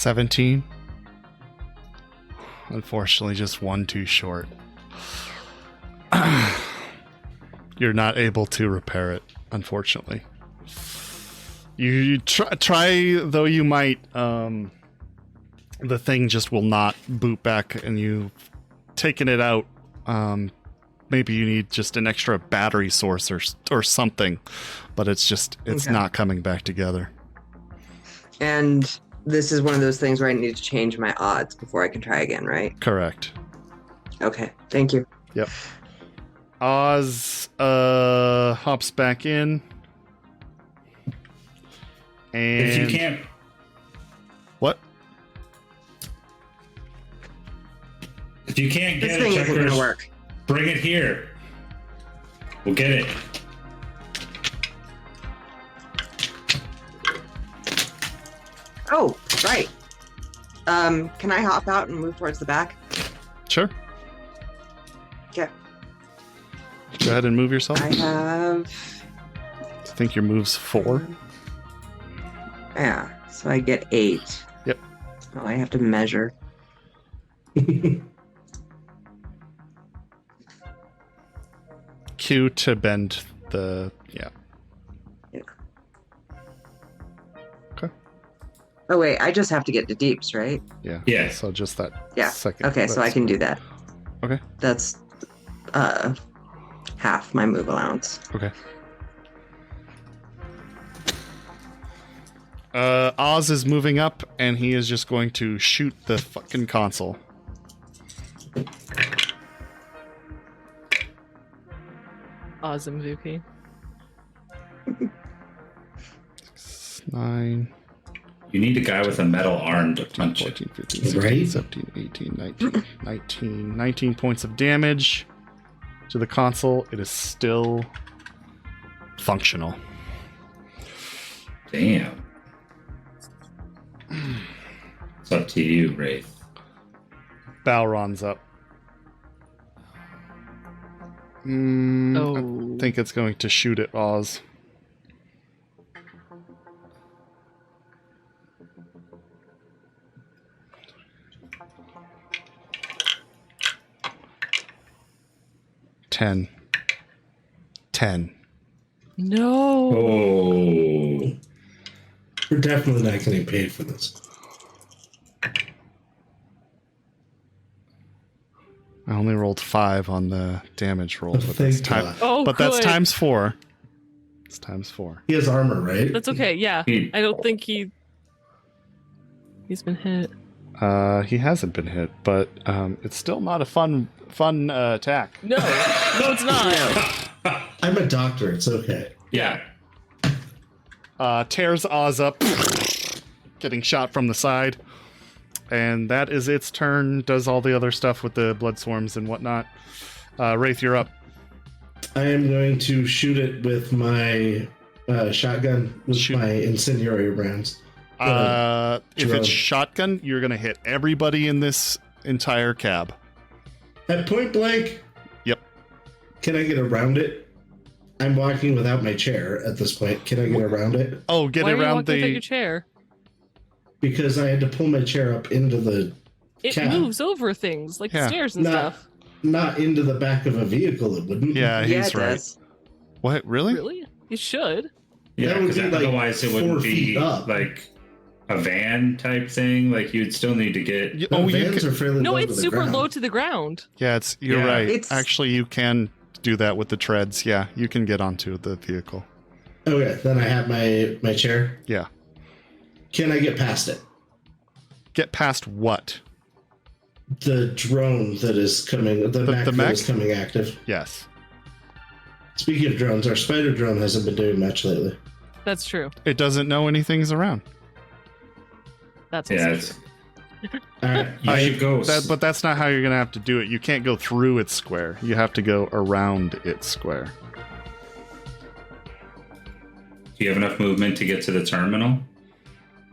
Speaker 1: 17. Unfortunately, just one too short. You're not able to repair it, unfortunately. You try though you might, the thing just will not boot back, and you've taken it out. Maybe you need just an extra battery source or something, but it's
Speaker 2: Okay.
Speaker 1: not coming back together.
Speaker 2: And this is one of those things where I need to change my odds before I can try again, right?
Speaker 1: Correct.
Speaker 2: Okay, thank you.
Speaker 1: Yep. Oz hops back in. And
Speaker 4: If you can't,
Speaker 1: what?
Speaker 4: if you can't
Speaker 2: This
Speaker 4: get
Speaker 2: thing
Speaker 4: it,
Speaker 2: isn't going
Speaker 4: checkers,
Speaker 2: to work.
Speaker 4: bring it here. We'll get it.
Speaker 2: Oh, right. Can I hop out and move towards the back?
Speaker 1: Sure.
Speaker 2: Okay.
Speaker 1: Go ahead and move yourself.
Speaker 2: I have...
Speaker 1: I think your move's 4.
Speaker 2: Yeah, so I get 8.
Speaker 1: Yep.
Speaker 2: Oh, I have to measure.
Speaker 1: Q to bend the... Yeah.
Speaker 2: Yeah.
Speaker 1: Okay.
Speaker 2: Oh, wait, I just have to get to deeps, right?
Speaker 1: Yeah.
Speaker 4: Yeah.
Speaker 1: So just that
Speaker 2: Yeah.
Speaker 1: second.
Speaker 2: Okay, so I can do that.
Speaker 1: Okay.
Speaker 2: That's half my move allowance.
Speaker 1: Okay. Oz is moving up, and he is just going to shoot the fucking console.
Speaker 5: Awesome, VP.
Speaker 1: 9,
Speaker 4: You need a guy with a metal arm to punch it.
Speaker 1: 14, 15, 16,
Speaker 3: Right?
Speaker 1: 17, 18, 19, 19 points of damage to the console. It is still functional.
Speaker 4: Damn. It's up to you, Wraith.
Speaker 1: Balron's up. I
Speaker 5: Oh.
Speaker 1: think it's going to shoot at Oz. Ten.
Speaker 5: No.
Speaker 4: Oh.
Speaker 3: We're definitely not getting paid for this.
Speaker 1: I only rolled 5 on the damage roll,
Speaker 3: Oh,
Speaker 1: but that's
Speaker 3: thank God.
Speaker 5: Oh,
Speaker 1: but that's
Speaker 5: good.
Speaker 1: times 4. It's times 4.
Speaker 3: He has armor, right?
Speaker 5: That's okay. Yeah,
Speaker 4: He-
Speaker 5: I don't think he's been hit.
Speaker 1: He hasn't been hit, but it's still not a fun attack.
Speaker 5: No, no, it's not.
Speaker 3: I'm a doctor. It's okay.
Speaker 4: Yeah.
Speaker 1: Tears Oz up, getting shot from the side. And that is its turn. Does all the other stuff with the blood swarms and whatnot. Wraith, you're up.
Speaker 3: I am going to shoot it with my shotgun with
Speaker 1: Shoot.
Speaker 3: my incendiary rounds.
Speaker 1: If
Speaker 3: drone.
Speaker 1: it's shotgun, you're going to hit everybody in this entire cab.
Speaker 3: At point blank.
Speaker 1: Yep.
Speaker 3: Can I get around it? I'm walking without my chair at this point. Can I get around it?
Speaker 1: Oh, get
Speaker 5: Why are you
Speaker 1: around
Speaker 5: walking without your
Speaker 1: the...
Speaker 5: chair?
Speaker 3: Because I had to pull my chair up into the
Speaker 5: It
Speaker 3: cab.
Speaker 5: moves over things like
Speaker 1: Yeah.
Speaker 5: stairs and
Speaker 3: Not-
Speaker 5: stuff.
Speaker 3: Not into the back of a vehicle. It wouldn't.
Speaker 1: Yeah,
Speaker 2: Yeah,
Speaker 1: he's
Speaker 2: it
Speaker 1: right.
Speaker 2: does.
Speaker 1: What? Really?
Speaker 5: Really? You should.
Speaker 4: Yeah,
Speaker 3: That would
Speaker 4: because
Speaker 3: be, like,
Speaker 4: otherwise it
Speaker 3: 4
Speaker 4: wouldn't
Speaker 3: feet
Speaker 4: be
Speaker 3: up.
Speaker 4: like a van type thing. Like you'd still need to get.
Speaker 1: You-
Speaker 3: No,
Speaker 1: oh, you
Speaker 3: vans
Speaker 1: can,
Speaker 3: are fairly
Speaker 5: No,
Speaker 3: low to
Speaker 5: it's
Speaker 3: the
Speaker 5: super
Speaker 3: ground.
Speaker 5: low to the ground.
Speaker 1: yeah, you're
Speaker 4: Yeah.
Speaker 1: right.
Speaker 2: It's-
Speaker 1: Actually, you can do that with the treads. Yeah, you can get onto the vehicle.
Speaker 3: Okay, then I have my chair.
Speaker 1: Yeah.
Speaker 3: Can I get past it?
Speaker 1: Get past what?
Speaker 3: The drone that is coming, the mech
Speaker 1: the
Speaker 3: that
Speaker 1: mech?
Speaker 3: is coming active.
Speaker 1: Yes.
Speaker 3: Speaking of drones, our spider drone hasn't been doing much lately.
Speaker 5: That's true.
Speaker 1: It doesn't know anything's around.
Speaker 5: That's
Speaker 4: Yeah,
Speaker 5: also
Speaker 4: it's,
Speaker 5: true.
Speaker 3: All right,
Speaker 4: you should go.
Speaker 1: But that's not how you're going to have to do it. You can't go through its square. You have to go around its square.
Speaker 4: Do you have enough movement to get to the terminal?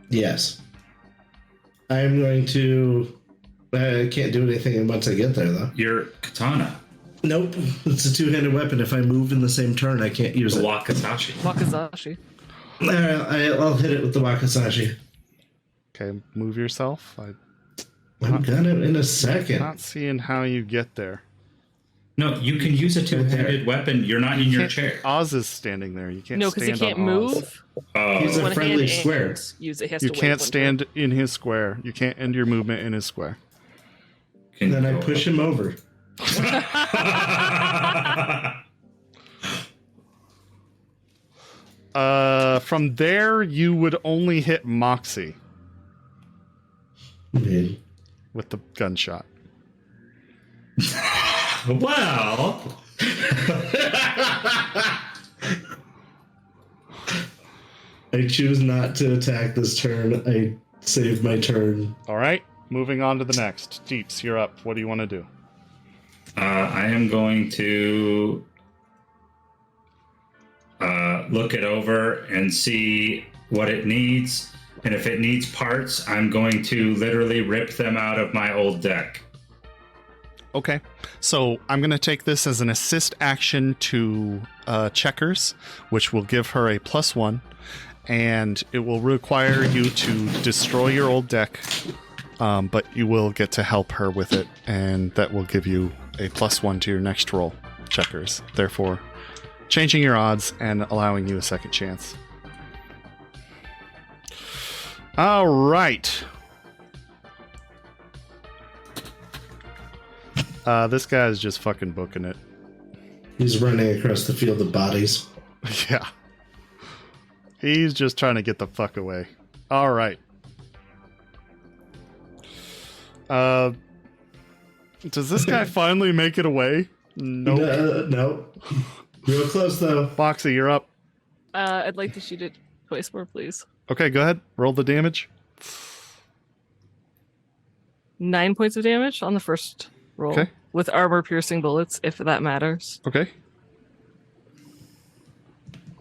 Speaker 3: yes. I am going to. I can't do anything once I get there, though.
Speaker 4: Your katana,
Speaker 3: Nope, it's a two-handed weapon. If I move in the same turn, I can't use
Speaker 4: the
Speaker 3: it.
Speaker 4: wakizashi.
Speaker 5: Wakazashi.
Speaker 3: I'll hit it with the wakizashi.
Speaker 1: Okay, move yourself.
Speaker 3: I'm gonna in a second.
Speaker 1: Not seeing how you get there.
Speaker 4: No, you can use a two-handed weapon. You're not in your
Speaker 1: Can't-
Speaker 4: chair.
Speaker 1: Oz is standing there. You can't
Speaker 5: No, because
Speaker 1: stand
Speaker 5: he can't
Speaker 1: on Oz.
Speaker 5: move.
Speaker 3: He's a
Speaker 5: One
Speaker 3: friendly
Speaker 5: hand
Speaker 3: square.
Speaker 5: and use it. He has
Speaker 1: You
Speaker 5: to wait
Speaker 1: can't
Speaker 5: one
Speaker 1: stand in his square. You can't end your movement in his square.
Speaker 4: Can
Speaker 3: Then I
Speaker 4: go
Speaker 3: push
Speaker 4: up.
Speaker 3: him over.
Speaker 1: From there, you would only hit Moxie
Speaker 3: Okay.
Speaker 1: with the gunshot.
Speaker 4: Well,
Speaker 3: I choose not to attack this turn. I save my turn.
Speaker 1: All right, moving on to the next. Deeps, you're up. What do you want to do?
Speaker 4: I am going to look it over and see what it needs. And if it needs parts, I'm going to literally rip them out of my old deck.
Speaker 1: Okay, so I'm going to take this as an assist action to Checkers, which will give her a +1, and it will require you to destroy your old deck, but you will get to help her with it, and that will give you a +1 to your next roll, Checkers. Therefore, changing your odds and allowing you a second chance. All right. This guy is just fucking booking it.
Speaker 3: He's running across the field of bodies.
Speaker 1: Yeah. He's just trying to get the fuck away. All right. Does this guy finally make it away? Nope.
Speaker 3: No. Real close, though.
Speaker 1: Boxy, you're up.
Speaker 5: I'd like to shoot it twice more, please.
Speaker 1: Okay, go ahead. Roll the damage.
Speaker 5: 9 points of damage on the first roll.
Speaker 1: Okay.
Speaker 5: With armor-piercing bullets, if that matters.
Speaker 1: Okay.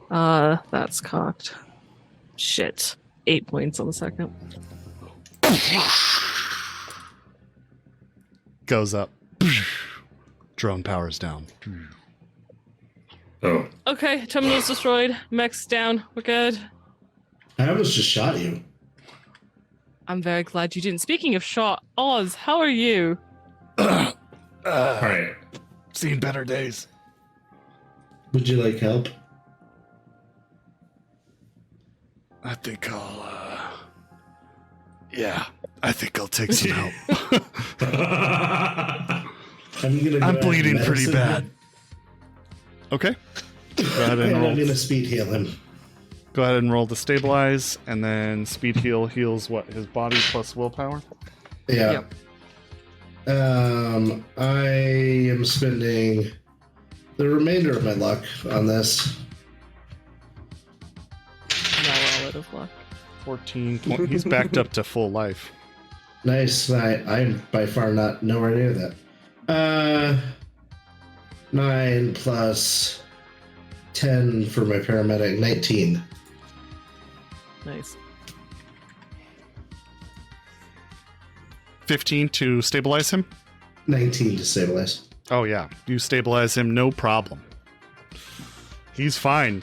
Speaker 5: That's cocked. Shit. 8 points on the second.
Speaker 1: Goes up. Drone powers down.
Speaker 4: Oh,
Speaker 5: Okay, terminal's destroyed. Mech's down. We're good.
Speaker 3: I almost just shot you.
Speaker 5: I'm very glad you didn't. Speaking of shot, Oz, how are you?
Speaker 4: all right.
Speaker 1: Seen better days.
Speaker 3: Would you like help?
Speaker 1: I think I'll take some help. I'm bleeding pretty bad. Okay. Go ahead and
Speaker 3: And
Speaker 1: roll.
Speaker 3: I'm gonna speed heal him.
Speaker 1: Go ahead and roll to stabilize, and then speed heal heals what? His body plus willpower?
Speaker 3: Yeah. I am spending the remainder of my luck on this.
Speaker 5: Now we're all out of luck.
Speaker 1: 14 point. He's backed up to full life.
Speaker 3: Nice. I'm by far not nowhere near that. 9 plus 10 for my paramedic, 19.
Speaker 5: Nice.
Speaker 1: 15 to stabilize him?
Speaker 3: 19 to stabilize.
Speaker 1: Oh, yeah. You stabilize him, no problem. He's fine.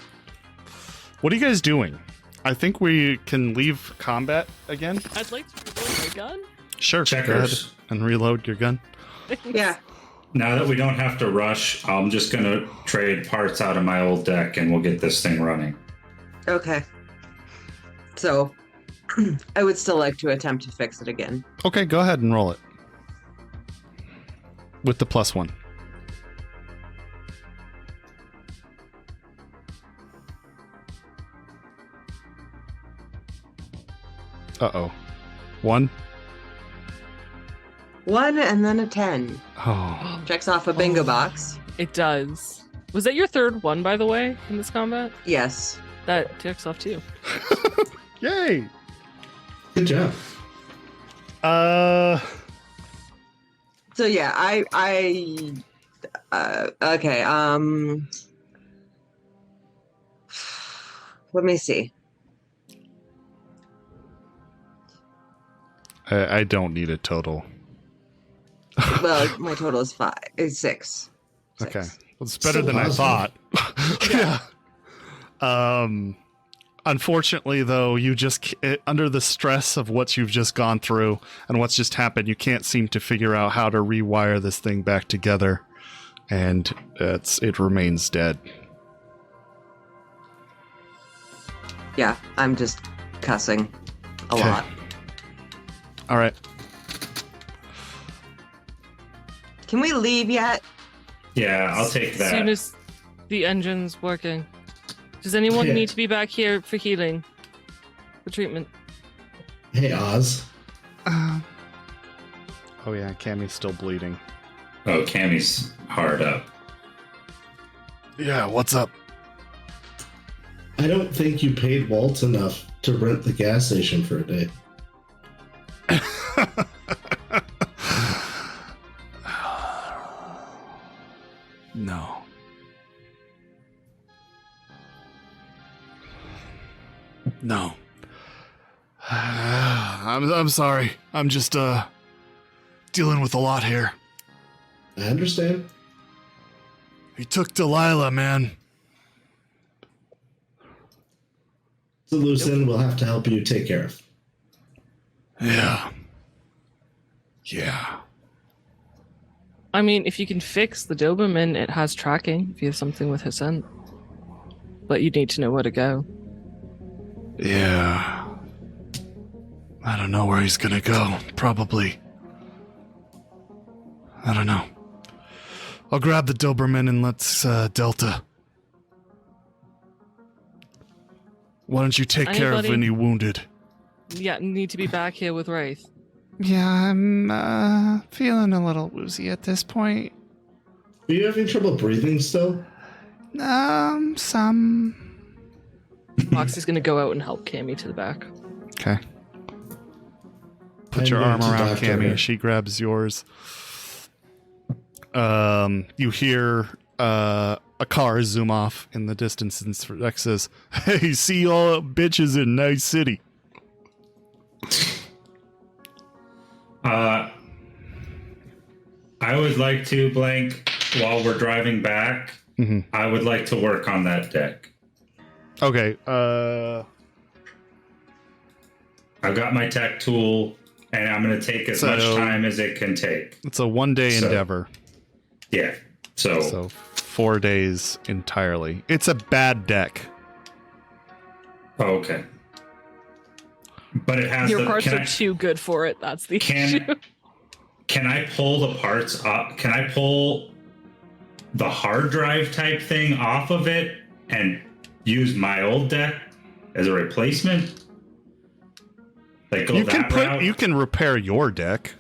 Speaker 1: What are you guys doing? I think we can leave combat again.
Speaker 5: I'd like to reload my gun.
Speaker 1: Sure.
Speaker 4: Checkers.
Speaker 1: Go ahead and reload your gun.
Speaker 2: Yeah.
Speaker 4: Now that we don't have to rush, I'm just going to trade parts out of my old deck and we'll get this thing running.
Speaker 2: Okay. So, I would still like to attempt to fix it again.
Speaker 1: Okay, go ahead and roll it. With the +1. Uh-oh. 1?
Speaker 2: 1 and then a 10.
Speaker 1: Oh.
Speaker 2: Checks off a bingo box.
Speaker 5: It does. Was that your third one, by the way, in this combat?
Speaker 2: Yes.
Speaker 5: That checks off too.
Speaker 1: Yay!
Speaker 3: Good job.
Speaker 2: So yeah, okay, let me see.
Speaker 1: I don't need a total.
Speaker 2: Well, my total is 6.
Speaker 1: Okay. Well, it's better
Speaker 3: So
Speaker 1: than I
Speaker 3: positive.
Speaker 1: thought. Yeah. Unfortunately, though, you just under the stress of what you've just gone through and what's just happened, you can't seem to figure out how to rewire this thing back together, and it remains dead.
Speaker 2: Yeah, I'm just cussing a
Speaker 1: Okay.
Speaker 2: lot.
Speaker 1: All right.
Speaker 2: Can we leave yet?
Speaker 4: Yeah, I'll take
Speaker 5: As soon
Speaker 4: that.
Speaker 5: as the engine's working. Does anyone
Speaker 3: Yeah.
Speaker 5: need to be back here for healing? For treatment?
Speaker 3: Hey, Oz.
Speaker 1: Oh yeah, Cammy's still bleeding.
Speaker 4: Oh, Cammy's hard up.
Speaker 1: Yeah, what's up?
Speaker 3: I don't think you paid Walt enough to rent the gas station for a day.
Speaker 1: No. No. I'm sorry. I'm just dealing with a lot here.
Speaker 3: I understand.
Speaker 1: He took Delilah, man.
Speaker 3: It's a loose end we'll have to help you take care of.
Speaker 1: Yeah. Yeah.
Speaker 5: I mean, if you can fix the Doberman, it has tracking if you have something with his scent. But you need to know where to go.
Speaker 1: Yeah. I don't know where he's gonna go. Probably. I don't know. I'll grab the Doberman and let's Delta. Why don't you take care of
Speaker 5: Anybody?
Speaker 1: any wounded?
Speaker 5: Yeah, need to be back here with Wraith.
Speaker 1: Yeah, I'm feeling a little woozy at this point.
Speaker 3: Are you having trouble breathing still?
Speaker 1: Some.
Speaker 5: Moxie's gonna go out and help Cammy to the back.
Speaker 1: Okay. Put
Speaker 3: I'm
Speaker 1: your
Speaker 3: going
Speaker 1: arm
Speaker 3: to
Speaker 1: around
Speaker 3: doctor
Speaker 1: Cammy.
Speaker 3: her.
Speaker 1: She grabs yours. You hear a car zoom off in the distance, and Rex says, "Hey, see all bitches in Nice City."
Speaker 4: I would like to, Blank, while we're driving back,
Speaker 1: Mhm.
Speaker 4: I would like to work on that deck.
Speaker 1: Okay.
Speaker 4: I've got my tech tool, and I'm going to take as
Speaker 1: So-
Speaker 4: much time as it can take.
Speaker 1: It's a one-day
Speaker 4: So-
Speaker 1: endeavor,
Speaker 4: Yeah. So,
Speaker 1: so 4 days entirely. It's a bad deck.
Speaker 4: okay. But it has
Speaker 5: Your
Speaker 4: the.
Speaker 5: parts
Speaker 4: Can
Speaker 5: are
Speaker 4: I,
Speaker 5: too good for it. That's the issue.
Speaker 4: can I pull the parts up? Can I pull the hard drive type thing off of it and use my old deck as a replacement? Like go
Speaker 1: You
Speaker 4: that
Speaker 1: can
Speaker 4: route?
Speaker 1: you can repair your deck.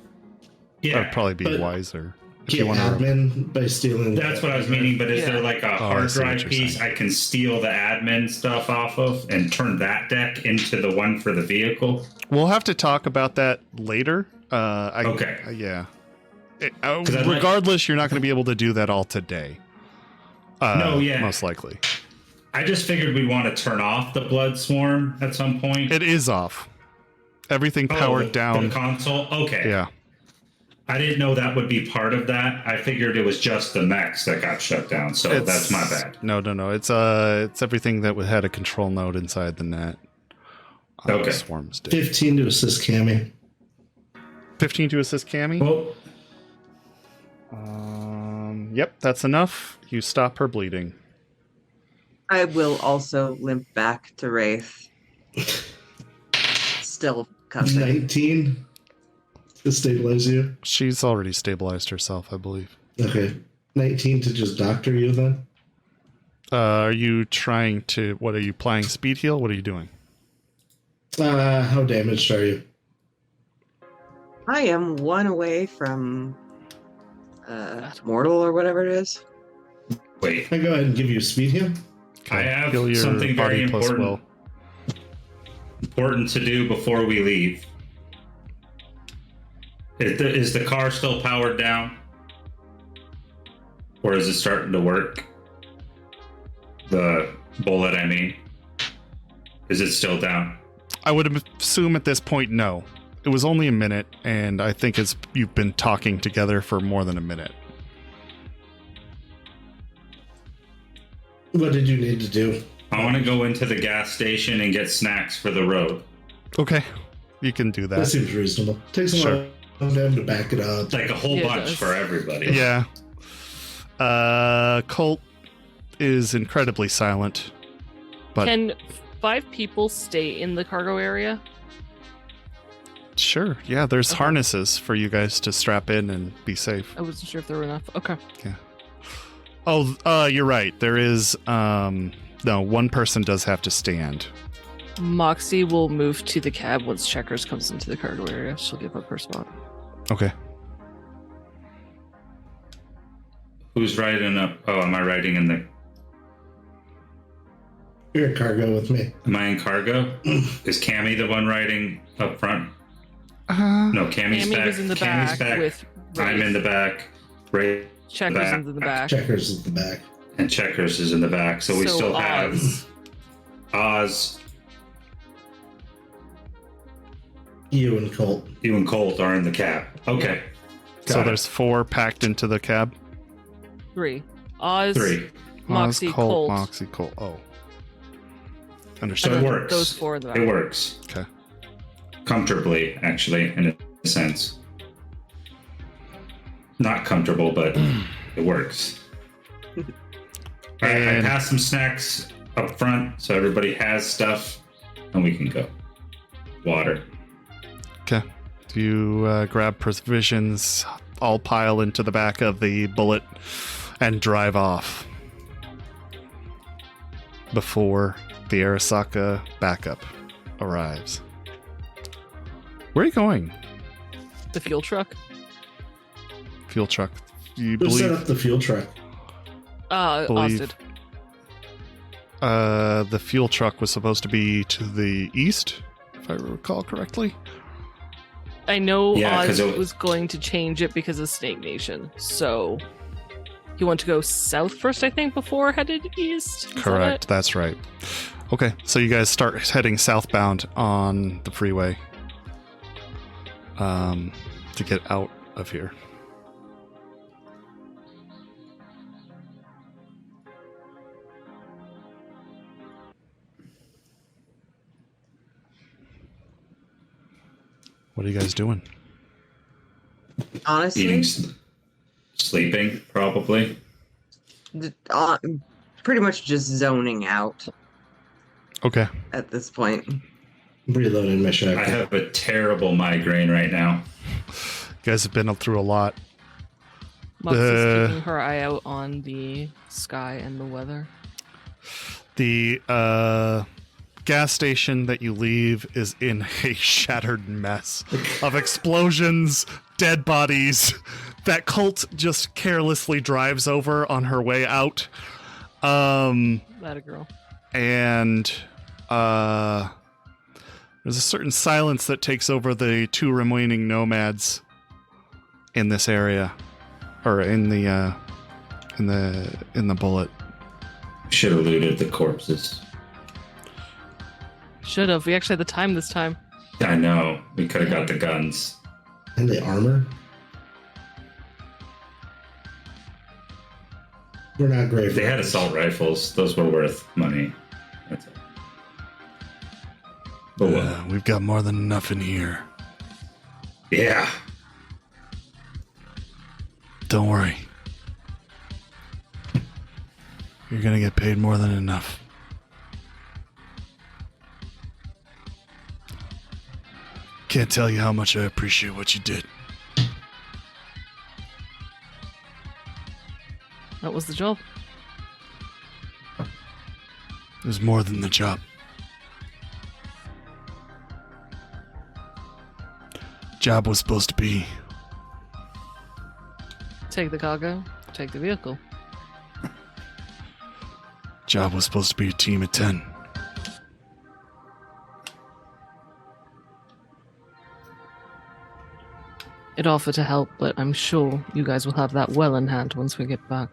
Speaker 4: Yeah.
Speaker 1: That'd probably be
Speaker 3: but-
Speaker 1: wiser. If
Speaker 3: Get
Speaker 1: you want to.
Speaker 3: admin by stealing.
Speaker 4: That's what I was meaning, but is
Speaker 5: Yeah.
Speaker 4: there like a
Speaker 1: I
Speaker 4: hard
Speaker 1: see what
Speaker 4: drive
Speaker 1: you're
Speaker 4: piece
Speaker 1: saying.
Speaker 4: I can steal the admin stuff off of and turn that deck into the one for the vehicle?
Speaker 1: We'll have to talk about that later.
Speaker 4: Okay.
Speaker 1: Yeah.
Speaker 4: I'd like-
Speaker 1: Regardless, you're not going to be able to do that all today.
Speaker 4: No, yeah.
Speaker 1: Most likely.
Speaker 4: I just figured we'd want to turn off the blood swarm at some point.
Speaker 1: It is off. Everything
Speaker 4: Oh,
Speaker 1: powered down.
Speaker 4: The console? Okay.
Speaker 1: Yeah.
Speaker 4: I didn't know that would be part of that. I figured it was just the mechs that got shut down, so that's my bad.
Speaker 1: No. It's everything that had a control node inside the net.
Speaker 4: Okay.
Speaker 1: Swarms did.
Speaker 3: 15 to assist Cammy.
Speaker 1: 15 to assist Cammy.
Speaker 4: Well,
Speaker 1: Yep, that's enough. You stop her bleeding.
Speaker 2: I will also limp back to Wraith. Still cussing.
Speaker 3: 19 to stabilize you.
Speaker 1: She's already stabilized herself, I believe.
Speaker 3: Okay. 19 to just doctor you then.
Speaker 1: Are you trying to? What are you applying? Speed heal? What are you doing?
Speaker 3: How damaged are you?
Speaker 2: I am one away from mortal or whatever it is.
Speaker 4: wait.
Speaker 3: I go ahead and give you a speed heal.
Speaker 4: I have
Speaker 1: Heal your
Speaker 4: something very
Speaker 1: body plus
Speaker 4: important.
Speaker 1: will.
Speaker 4: Important to do before we leave. Is the car still powered down? Or is it starting to work? The bullet, I mean. Is it still down?
Speaker 1: I would assume at this point, no. It was only a minute, and I think you've been talking together for more than a minute.
Speaker 3: What did you need to do?
Speaker 4: I want to go into the gas station and get snacks for the road.
Speaker 1: Okay, you can do
Speaker 3: That
Speaker 1: that.
Speaker 3: seems reasonable. Takes a
Speaker 1: Sure.
Speaker 3: long time to back it up.
Speaker 4: Like a whole
Speaker 5: Yeah, it
Speaker 4: bunch
Speaker 5: does.
Speaker 4: for everybody.
Speaker 1: Yeah. Colt is incredibly silent. But
Speaker 5: Can 5 people stay in the cargo area?
Speaker 1: sure, yeah, there's
Speaker 5: Okay.
Speaker 1: harnesses for you guys to strap in and be safe.
Speaker 5: I wasn't sure if there were enough. Okay.
Speaker 1: Oh, you're right. There is, no, one person does have to stand.
Speaker 5: Moxie will move to the cab once Checkers comes into the cargo area. She'll give up her spot.
Speaker 1: Okay.
Speaker 4: Who's riding up? Oh, am I riding in the?
Speaker 3: You're in cargo with me.
Speaker 4: Am I in cargo? Is Cammy the one riding up front? No, Cammy's
Speaker 5: Amy
Speaker 4: back.
Speaker 5: was in the
Speaker 4: Cammy's
Speaker 5: back with
Speaker 4: I'm
Speaker 5: Wraith.
Speaker 4: in the back. Ray
Speaker 5: Checkers
Speaker 4: back.
Speaker 5: into the back.
Speaker 3: Checkers is the back.
Speaker 4: and Checkers is in the back. So we
Speaker 5: So
Speaker 4: still have
Speaker 5: Oz.
Speaker 4: Oz.
Speaker 3: You and Colt.
Speaker 4: You and Colt are in the cab. Okay.
Speaker 1: So
Speaker 4: Got it.
Speaker 1: there's 4 packed into the cab.
Speaker 5: 3. Oz,
Speaker 4: 3.
Speaker 5: Moxie,
Speaker 1: Oz,
Speaker 5: Colt.
Speaker 1: Moxie, Colt. Oh.
Speaker 4: So
Speaker 1: Understood.
Speaker 4: it
Speaker 5: and then
Speaker 4: works.
Speaker 5: those 4 in the back.
Speaker 4: It works.
Speaker 1: Okay.
Speaker 4: Comfortably, actually, in a sense. Not comfortable, but it works. Alright, I
Speaker 1: And-
Speaker 4: passed some snacks up front so everybody has stuff and we can go. Water.
Speaker 1: Okay. Do you grab provisions, all pile into the back of the bullet, and drive off before the Arasaka backup arrives? Where are you going?
Speaker 5: The fuel truck.
Speaker 1: Fuel truck. You
Speaker 3: Who set
Speaker 1: believe
Speaker 3: up the fuel truck?
Speaker 5: Oz
Speaker 1: Believe-
Speaker 5: did.
Speaker 1: the fuel truck was supposed to be to the east, if I recall correctly?
Speaker 5: I know
Speaker 4: Yeah, 'cause
Speaker 5: Oz
Speaker 4: it-
Speaker 5: was going to change it because of Snake Nation. So he wanted to go south first, I think, before headed east. Is that
Speaker 1: Correct.
Speaker 5: it?
Speaker 1: That's right. Okay, so you guys start heading southbound on the freeway to get out of here. What are you guys doing?
Speaker 2: Honestly,
Speaker 4: Eating, sleeping, probably.
Speaker 2: uh, pretty much just zoning out
Speaker 1: Okay.
Speaker 2: at this point.
Speaker 3: Reloading my
Speaker 4: I
Speaker 3: shotgun.
Speaker 4: have a terrible migraine right now.
Speaker 1: You guys have been through a lot.
Speaker 5: Moxie's keeping her eye out on the sky and the weather.
Speaker 1: The gas station that you leave is in a shattered mess of explosions, dead bodies that Colt just carelessly drives over on her way out.
Speaker 5: That a girl.
Speaker 1: And there's a certain silence that takes over the 2 remaining nomads in this area, or in the bullet.
Speaker 4: Should have looted the corpses.
Speaker 5: Should have. We actually had the time this time.
Speaker 4: I know. We could have got the guns.
Speaker 3: And the armor. We're not great.
Speaker 4: They had assault rifles. Those were worth money. That's it. But well,
Speaker 1: We've got more than enough in here.
Speaker 4: yeah.
Speaker 1: Don't worry. You're gonna get paid more than enough. Can't tell you how much I appreciate what you did.
Speaker 5: That was the job.
Speaker 1: It was more than the job. Job was supposed to be
Speaker 5: Take the cargo, take the vehicle.
Speaker 1: job was supposed to be a team of 10.
Speaker 5: It offered to help, but I'm sure you guys will have that well in hand once we get back.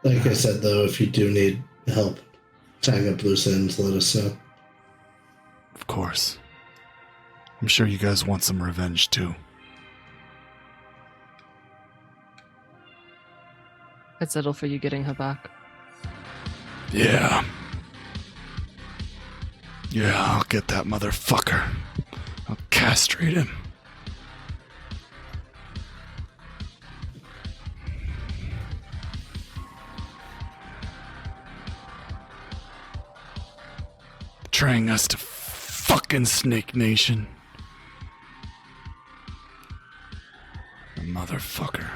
Speaker 3: Like I said, though, if you do need help tying up loose ends, let us know.
Speaker 1: Of course. I'm sure you guys want some revenge too.
Speaker 5: I'd settle for you getting her back.
Speaker 1: Yeah. Yeah, I'll get that motherfucker. I'll castrate him. Betraying us to fucking Snake Nation. The motherfucker.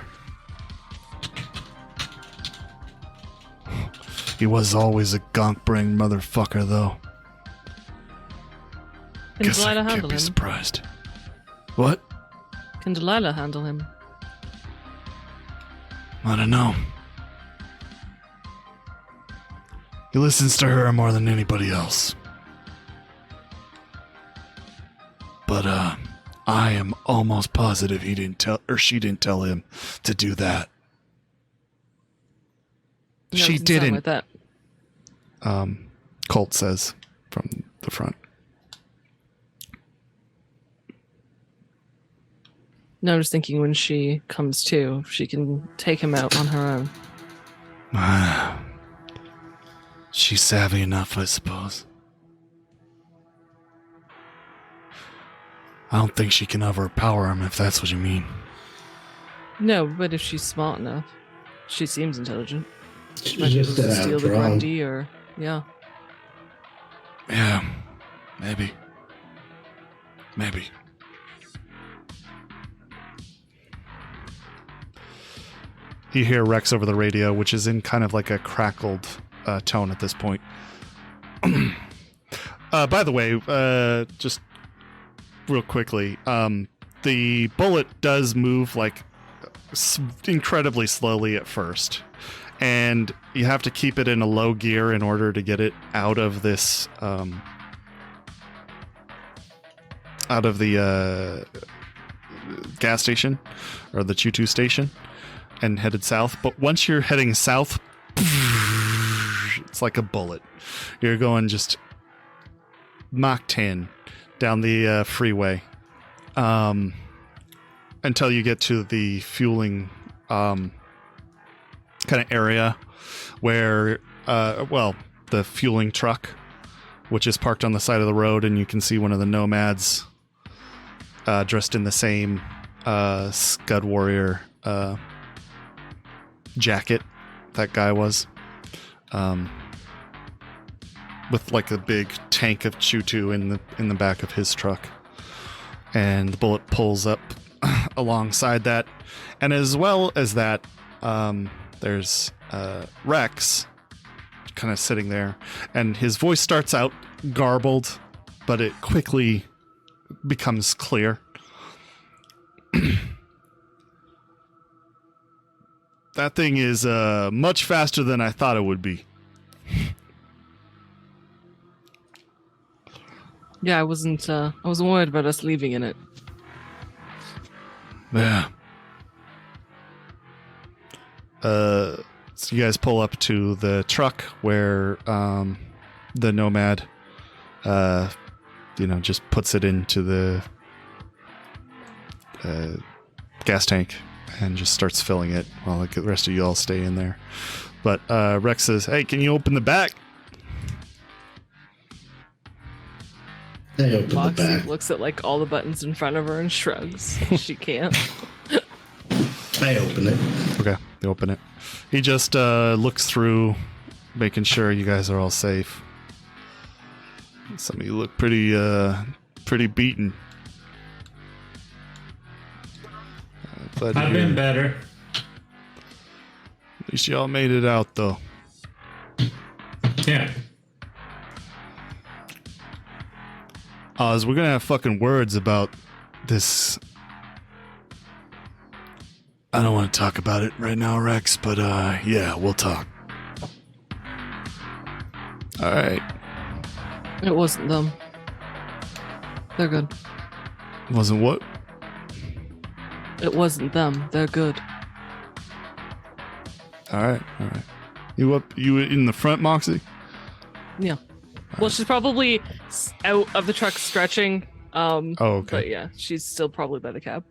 Speaker 1: He was always a gonk-brained motherfucker, though.
Speaker 5: Can
Speaker 1: Guess I
Speaker 5: Delilah
Speaker 1: can't
Speaker 5: handle
Speaker 1: be
Speaker 5: him?
Speaker 1: surprised. What?
Speaker 5: Can Delilah handle him?
Speaker 1: I don't know. He listens to her more than anybody else. But, I am almost positive he didn't tell, or she didn't tell him to do that.
Speaker 5: No,
Speaker 1: She
Speaker 5: it doesn't sound
Speaker 1: didn't.
Speaker 5: like that.
Speaker 1: Colt says from the front.
Speaker 5: No, I was thinking when she comes to, she can take him out on her own.
Speaker 1: She's savvy enough, I suppose. I don't think she can overpower him, if that's what you mean.
Speaker 5: No, but if she's smart enough, she seems intelligent.
Speaker 3: She's
Speaker 5: Might be able
Speaker 3: just
Speaker 5: to
Speaker 3: out
Speaker 5: steal the
Speaker 3: drunk.
Speaker 5: Grundy or yeah.
Speaker 1: Yeah, maybe. Maybe. You hear Rex over the radio, which is in kind of like a crackled tone at this point. By the way, just real quickly, the bullet does move like incredibly slowly at first, and you have to keep it in a low gear in order to get it out of this out of the gas station or the Choo-Choo station and headed south. But once you're heading south, it's like a bullet. You're going just Mach 10 down the freeway until you get to the fueling kind of area where, the fueling truck, which is parked on the side of the road, and you can see one of the nomads dressed in the same Scud Warrior jacket that guy was, with like a big tank of Choo-Choo in the back of his truck, and the bullet pulls up alongside that, and as well as that, there's Rex kind of sitting there, and his voice starts out garbled, but it quickly becomes clear. That thing is much faster than I thought it would be.
Speaker 5: Yeah, I wasn't worried about us leaving in it.
Speaker 1: Yeah. So you guys pull up to the truck where the nomad just puts it into the gas tank and just starts filling it while the rest of you all stay in there. But Rex says, "Hey, can you open the back?"
Speaker 3: I open the
Speaker 5: Moxie
Speaker 3: back.
Speaker 5: looks at like all the buttons in front of her and shrugs. She can't.
Speaker 3: I open it.
Speaker 1: Okay, you open it. He just looks through, making sure you guys are all safe. Some of you look pretty beaten. But
Speaker 4: I've been better.
Speaker 1: At least y'all made it out, though.
Speaker 4: Yeah.
Speaker 1: Oz, we're gonna have fucking words about this. I don't want to talk about it right now, Rex, but yeah, we'll talk. All right.
Speaker 5: It wasn't them. They're good.
Speaker 1: Wasn't what?
Speaker 5: It wasn't them. They're good.
Speaker 1: All right. You in the front, Moxie?
Speaker 5: Yeah. Well, she's probably out of the truck stretching.
Speaker 1: Oh, okay.
Speaker 5: But yeah, she's still probably by the cab.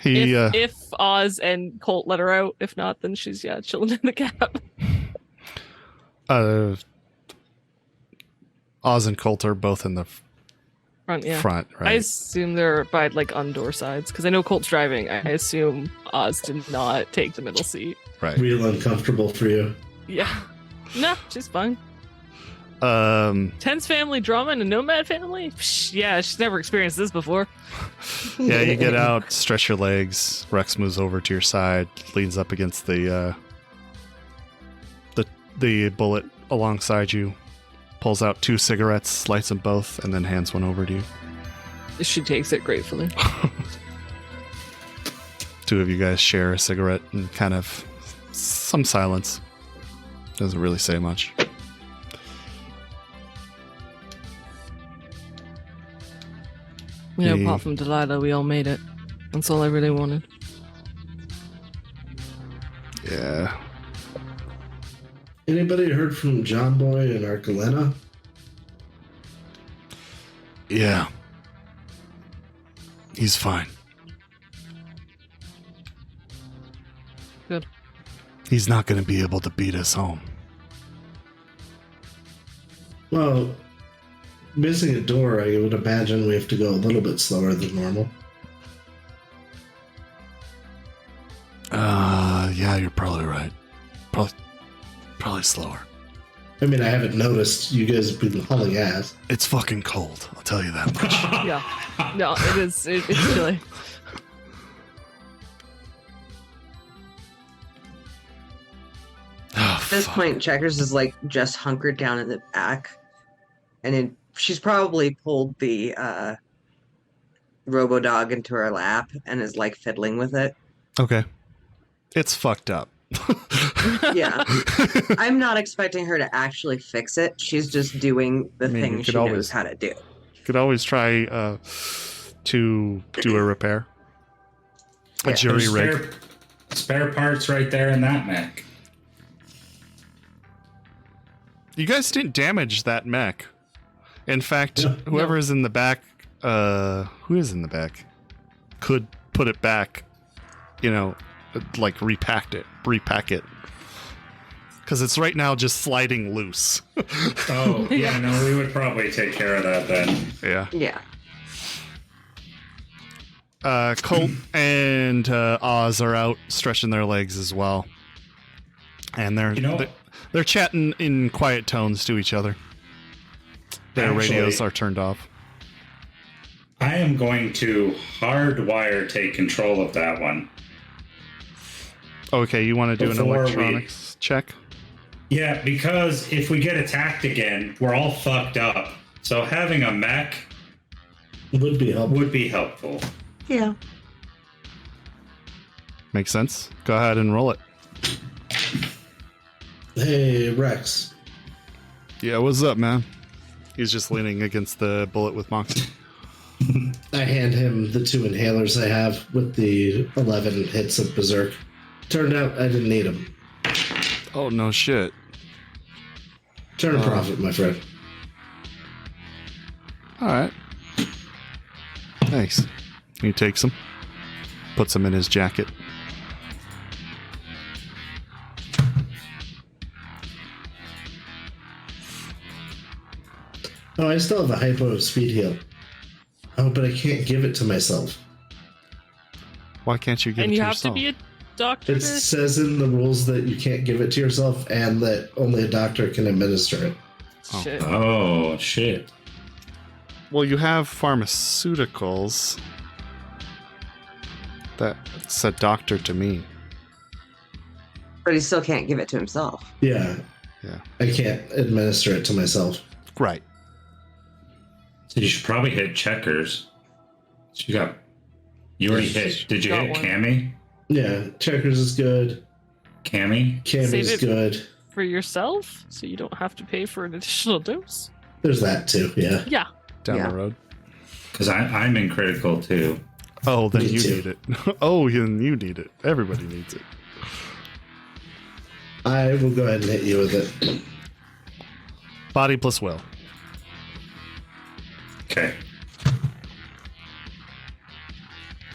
Speaker 1: He
Speaker 5: If Oz and Colt let her out, if not, then she's chilling in the cab.
Speaker 1: Oz and Colt are both in the
Speaker 5: Front, yeah.
Speaker 1: front,
Speaker 5: I
Speaker 1: right?
Speaker 5: assume they're by like undoor sides because I know Colt's driving. I assume Oz did not take the middle seat.
Speaker 1: Right.
Speaker 3: Real uncomfortable for you.
Speaker 5: Yeah. No, she's fine.
Speaker 1: Yeah,
Speaker 5: Tense family drama in a nomad family? Psh, yeah, she's never experienced this before.
Speaker 1: you get out, stretch your legs. Rex moves over to your side, leans up against the bullet alongside you, pulls out 2 cigarettes, lights them both, and then hands one over to you.
Speaker 5: She takes it gratefully.
Speaker 1: 2 of you guys share a cigarette and kind of some silence. Doesn't really say much.
Speaker 5: You know,
Speaker 1: Yeah.
Speaker 5: apart from Delilah, we all made it. That's all I really wanted.
Speaker 1: Yeah.
Speaker 3: Anybody heard from John Boy and Arcalena?
Speaker 1: Yeah. He's fine.
Speaker 5: Good.
Speaker 1: He's not going to be able to beat us home.
Speaker 3: Well, missing a door, I would imagine we have to go a little bit slower than normal.
Speaker 1: Yeah, you're probably right. Probably slower.
Speaker 3: I mean, I haven't noticed. You guys have been hauling ass.
Speaker 1: It's fucking cold, I'll tell you that much.
Speaker 5: Yeah. No, it is. It's chilly.
Speaker 1: Oh,
Speaker 2: At this
Speaker 1: fuck.
Speaker 2: point, Checkers is like just hunkered down in the back, and she's probably pulled the robo dog into her lap and is like fiddling with it.
Speaker 1: Okay. It's fucked up.
Speaker 2: Yeah, I'm not expecting her to actually fix it. She's just doing the
Speaker 1: I mean, you
Speaker 2: thing
Speaker 1: could
Speaker 2: she
Speaker 1: always-
Speaker 2: knows how to do.
Speaker 1: You could always try to do a repair. A
Speaker 2: Yeah.
Speaker 1: jury
Speaker 4: There's
Speaker 1: rig.
Speaker 4: spare parts right there in that mech.
Speaker 1: You guys didn't damage that mech. In fact,
Speaker 3: Yeah.
Speaker 1: whoever is in the back, who is in the back, could put it back, like repack it. Because it's right now just sliding loose.
Speaker 4: Oh, yeah, no, we would probably take care of that then.
Speaker 1: Yeah.
Speaker 2: Yeah.
Speaker 1: Colt and Oz are out stretching their legs as well. And they're chatting in quiet tones to each other. Their
Speaker 4: Actually-
Speaker 1: radios are turned off.
Speaker 4: I am going to hardwire take control of that one.
Speaker 1: Okay, you want to do an
Speaker 4: Before we-
Speaker 1: electronics check?
Speaker 4: Yeah, because if we get attacked again, we're all fucked up. So having a mech
Speaker 3: Would be helpful.
Speaker 4: would be helpful.
Speaker 2: Yeah.
Speaker 1: Makes sense. Go ahead and roll it.
Speaker 3: Hey, Rex.
Speaker 1: Yeah, what's up, man? He's just leaning against the bullet with Moxie.
Speaker 3: I hand him the 2 inhalers I have with the 11 hits of Berserk. Turned out I didn't need them.
Speaker 1: Oh, no shit.
Speaker 3: Turn a profit, my friend.
Speaker 1: All right. Thanks. He takes them, puts them in his jacket.
Speaker 3: Oh, I still have a hypo speed heal. Oh, but I can't give it to myself.
Speaker 1: Why can't you give
Speaker 5: And
Speaker 1: it
Speaker 5: you
Speaker 1: to
Speaker 5: have
Speaker 1: yourself?
Speaker 5: to be a doctor.
Speaker 3: It says in the rules that you can't give it to yourself and that only a doctor can administer it.
Speaker 5: Shit.
Speaker 4: Oh, shit.
Speaker 1: Well, you have pharmaceuticals. That said doctor to me.
Speaker 2: But he still can't give it to himself.
Speaker 3: Yeah.
Speaker 1: Yeah.
Speaker 3: I can't administer it to myself.
Speaker 1: Right.
Speaker 4: So you should probably hit checkers. So you already hit. Did you
Speaker 5: Got
Speaker 4: hit
Speaker 5: one.
Speaker 4: Cammy?
Speaker 3: Yeah, checkers is good.
Speaker 4: Cammy?
Speaker 3: Cam
Speaker 5: Save
Speaker 3: is
Speaker 5: it.
Speaker 3: good.
Speaker 5: For yourself, so you don't have to pay for an additional dose.
Speaker 3: There's that too, yeah.
Speaker 5: Yeah.
Speaker 1: Down
Speaker 2: Yeah.
Speaker 1: the road.
Speaker 4: Because I'm in critical too.
Speaker 1: Oh, then
Speaker 3: Me
Speaker 1: you
Speaker 3: too.
Speaker 1: need it. Oh, then you need it. Everybody needs it.
Speaker 3: I will go ahead and hit you with it.
Speaker 1: Body plus will.
Speaker 4: Okay.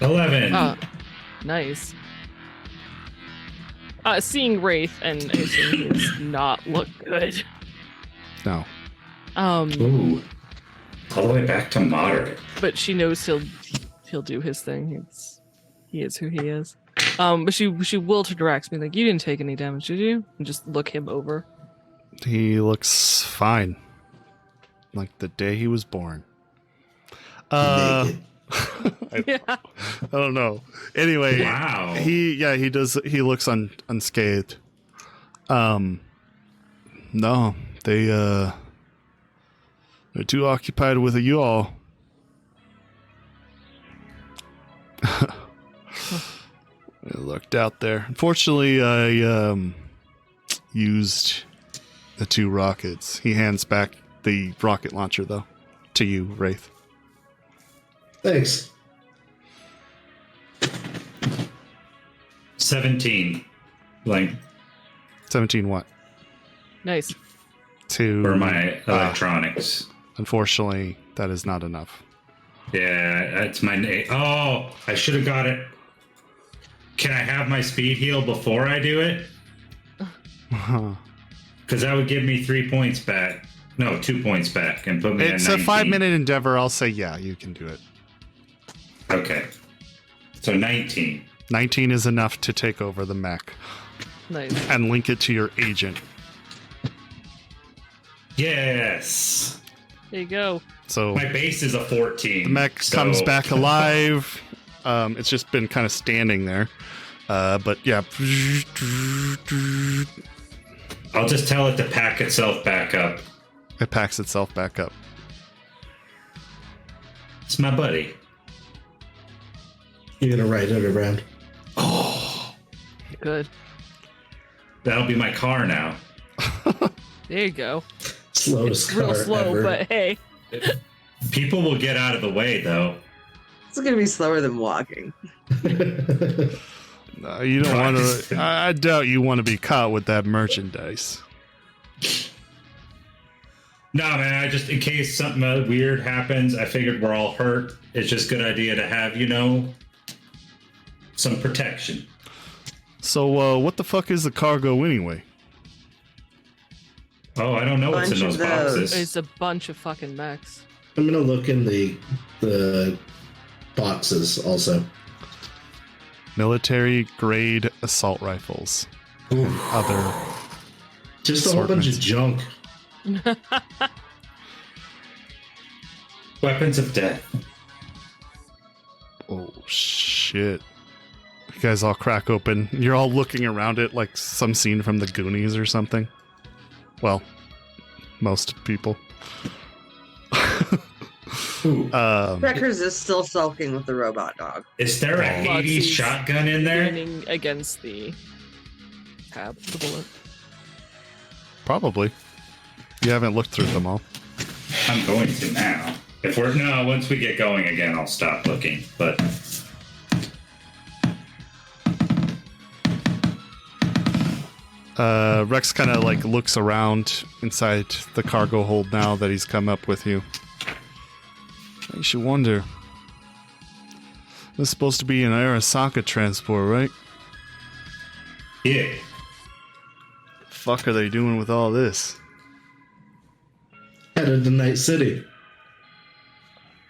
Speaker 4: 11.
Speaker 5: Nice. Seeing Wraith and I assume he does not look good.
Speaker 1: No.
Speaker 4: Ooh. All the way back to moderate.
Speaker 5: But she knows he'll do his thing. He is who he is. But she will turn to Rax, be like, "You didn't take any damage, did you?" And just look him over.
Speaker 1: He looks fine, like the day he was born.
Speaker 3: Naked.
Speaker 5: Yeah.
Speaker 1: I don't know. Anyway,
Speaker 4: Wow.
Speaker 1: he does. He looks unscathed. No, they're too occupied with you all. I looked out there. Unfortunately, I used the 2 rockets. He hands back the rocket launcher, though, to you, Wraith.
Speaker 3: Thanks.
Speaker 4: 17. Like,
Speaker 1: 17 what?
Speaker 5: Nice.
Speaker 1: To
Speaker 4: for my electronics.
Speaker 1: Unfortunately, that is not enough.
Speaker 4: Yeah, that's my name. Oh, I should have got it. Can I have my speed heal before I do it? Because that would give me 3 points back. No, 2 points back and put me at 19.
Speaker 1: It's a 5-minute endeavor. I'll say, yeah, you can do it.
Speaker 4: Okay. So 19.
Speaker 1: 19 is enough to take over the mech
Speaker 5: Nice.
Speaker 1: and link it to your agent.
Speaker 4: Yes.
Speaker 5: There you go.
Speaker 1: So
Speaker 4: My base is a 14.
Speaker 1: the mech comes back alive. It's just been kind of standing there. But yeah.
Speaker 4: I'll just tell it to pack itself back up.
Speaker 1: It packs itself back up.
Speaker 4: It's my buddy.
Speaker 3: You're gonna ride it around.
Speaker 4: Oh,
Speaker 5: Good.
Speaker 4: that'll be my car now.
Speaker 5: There you go.
Speaker 3: Slowest
Speaker 5: It's real
Speaker 3: car
Speaker 5: slow,
Speaker 3: ever.
Speaker 5: but hey.
Speaker 4: People will get out of the way, though.
Speaker 2: It's gonna be slower than walking.
Speaker 1: No, you don't want to. I doubt you want to be caught with that merchandise.
Speaker 4: No, man, I just, in case something weird happens, I figured we're all hurt. It's just a good idea to have, some protection.
Speaker 1: So, what the fuck is the cargo anyway?
Speaker 4: Oh, I don't know what's in
Speaker 2: Bunch
Speaker 4: those
Speaker 2: of those.
Speaker 4: boxes.
Speaker 5: It's a bunch of fucking mechs.
Speaker 3: I'm gonna look in the boxes also.
Speaker 1: Military grade assault rifles. Other.
Speaker 3: Just a whole bunch of junk.
Speaker 4: Weapons of death.
Speaker 1: Oh shit! You guys all crack open. You're all looking around it like some scene from the Goonies or something. Well, most people.
Speaker 4: Ooh.
Speaker 2: Wreckers is still sulking with the robot dog.
Speaker 4: Is there a
Speaker 5: Well,
Speaker 4: 80s
Speaker 5: he's
Speaker 4: shotgun in there?
Speaker 5: Leaning against the tab, the bullet.
Speaker 1: Probably. You haven't looked through them all.
Speaker 4: I'm going to now. Once we get going again, I'll stop looking. But
Speaker 1: Rex kind of like looks around inside the cargo hold now that he's come up with you. You should wonder. This is supposed to be an Arasaka transport, right?
Speaker 4: yeah,
Speaker 1: The fuck are they doing with all this?
Speaker 3: Headed to Night City.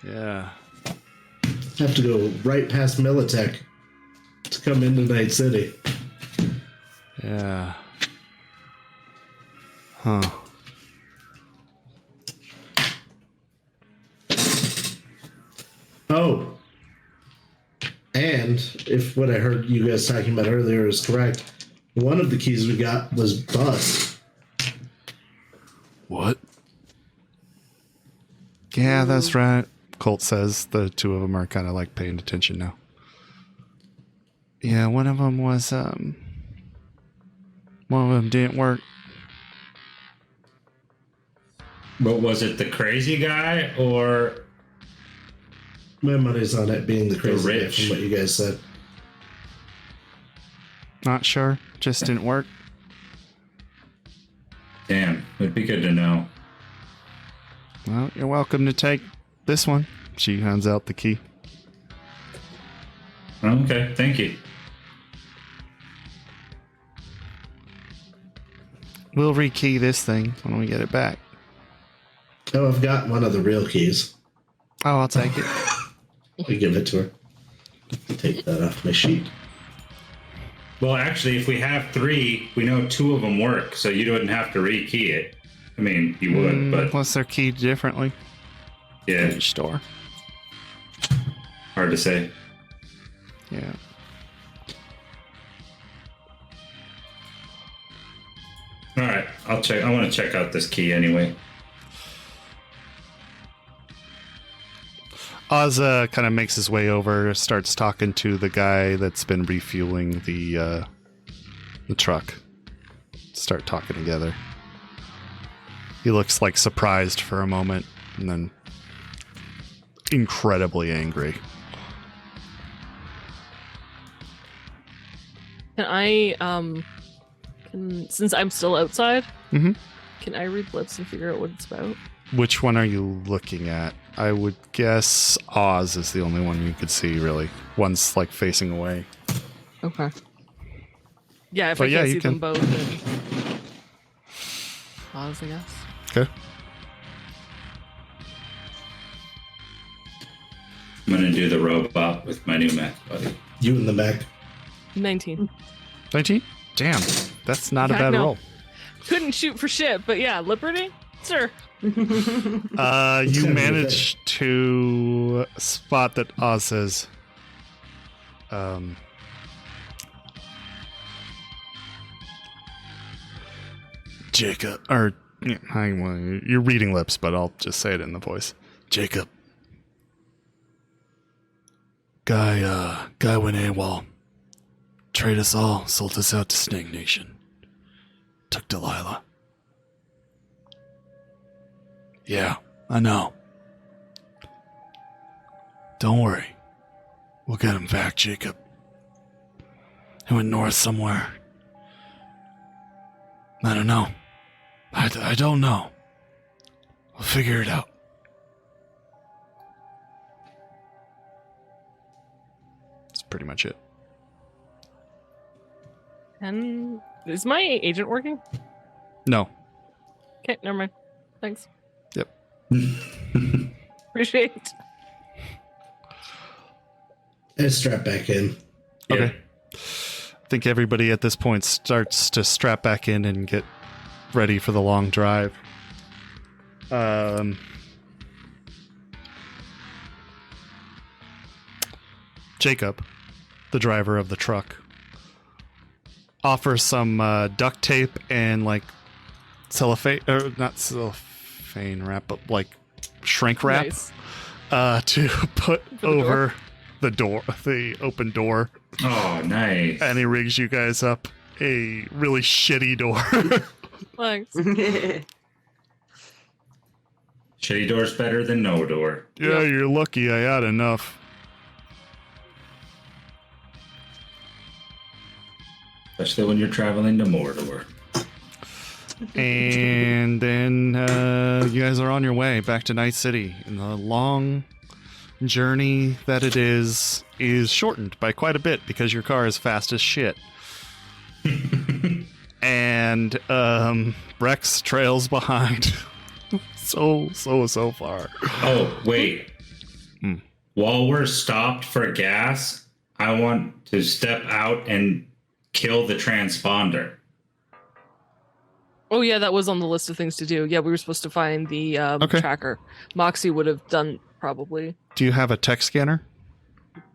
Speaker 1: Yeah.
Speaker 3: Have to go right past Militech to come into Night City.
Speaker 1: Yeah. Huh.
Speaker 3: Oh. And if what I heard you guys talking about earlier is correct, one of the keys we got was bust.
Speaker 1: What? Yeah, that's right. Colt says. The two of them are kind of like paying attention now. Yeah, one of them was, one of them didn't work.
Speaker 4: but was it the crazy guy or
Speaker 3: My money's on it being the crazy guy
Speaker 4: rich.
Speaker 3: from what you guys said.
Speaker 1: Not sure. Just didn't work.
Speaker 4: damn? It'd be good to know.
Speaker 1: Well, you're welcome to take this one. She hands out the key.
Speaker 4: Okay, thank you.
Speaker 1: We'll rekey this thing when we get it back.
Speaker 3: Oh, I've got one of the real keys.
Speaker 1: Oh, I'll take it.
Speaker 3: I give it to her. Take that off my sheet.
Speaker 4: Well, actually, if we have 3, we know 2 of them work, so you wouldn't have to rekey it. I mean, you would, but
Speaker 1: Unless they're keyed differently.
Speaker 4: yeah,
Speaker 1: Each store.
Speaker 4: hard to say.
Speaker 1: Yeah.
Speaker 4: All right, I'll check. I want to check out this key anyway.
Speaker 1: Oz kind of makes his way over, starts talking to the guy that's been refueling the truck. Start talking together. He looks like surprised for a moment, and then incredibly angry.
Speaker 5: Can I, since I'm still outside,
Speaker 1: Mhm.
Speaker 5: can I read lips and figure out what it's about?
Speaker 1: Which one are you looking at? I would guess Oz is the only one you could see, really. One's like facing away.
Speaker 5: Okay. Yeah, if
Speaker 1: But
Speaker 5: I
Speaker 1: yeah,
Speaker 5: can't
Speaker 1: you
Speaker 5: see
Speaker 1: can-
Speaker 5: them both, then pause, I guess.
Speaker 1: Okay.
Speaker 4: I'm gonna do the robot with my new mech buddy.
Speaker 3: You in the back.
Speaker 5: 19.
Speaker 1: 19? Damn, that's not a
Speaker 5: Yeah,
Speaker 1: bad
Speaker 5: no.
Speaker 1: roll.
Speaker 5: Couldn't shoot for shit, but yeah, Liberty? Sir.
Speaker 1: You
Speaker 3: Sounds
Speaker 1: manage to spot that Oz says, Jacob, or you're reading lips, but I'll just say it in the voice. Jacob. Guy went AWOL. Trade us all, sold us out to Snake Nation. Took Delilah. Yeah, I know. Don't worry. We'll get him back, Jacob. He went north somewhere. I don't know. I don't know. We'll figure it out. That's pretty much it.
Speaker 5: And is my agent working?
Speaker 1: No.
Speaker 5: Okay, never mind. Thanks.
Speaker 1: Yep.
Speaker 5: Appreciate it.
Speaker 3: And strap back in.
Speaker 1: Okay. I think everybody at this point starts to strap back in and get ready for the long drive. Jacob, the driver of the truck, offers some duct tape and like cellophane, or not cellophane wrap, but like shrink wrap
Speaker 5: Nice.
Speaker 1: to put
Speaker 5: the
Speaker 1: over the door, the open door.
Speaker 4: Oh, nice.
Speaker 1: And he rigs you guys up a really shitty door.
Speaker 5: Thanks.
Speaker 4: Shitty door's better than no door.
Speaker 1: Yeah, you're lucky I had enough.
Speaker 4: Especially when you're traveling to Mordor.
Speaker 1: And then you guys are on your way back to Night City. And the long journey that it is shortened by quite a bit because your car is fast as shit. And Rex trails behind so far.
Speaker 4: Oh, wait.
Speaker 1: Hmm.
Speaker 4: While we're stopped for gas, I want to step out and kill the transponder.
Speaker 5: Oh yeah, that was on the list of things to do. Yeah, we were supposed to find the
Speaker 1: Okay.
Speaker 5: tracker. Moxie would have done probably.
Speaker 1: Do you have a tech scanner?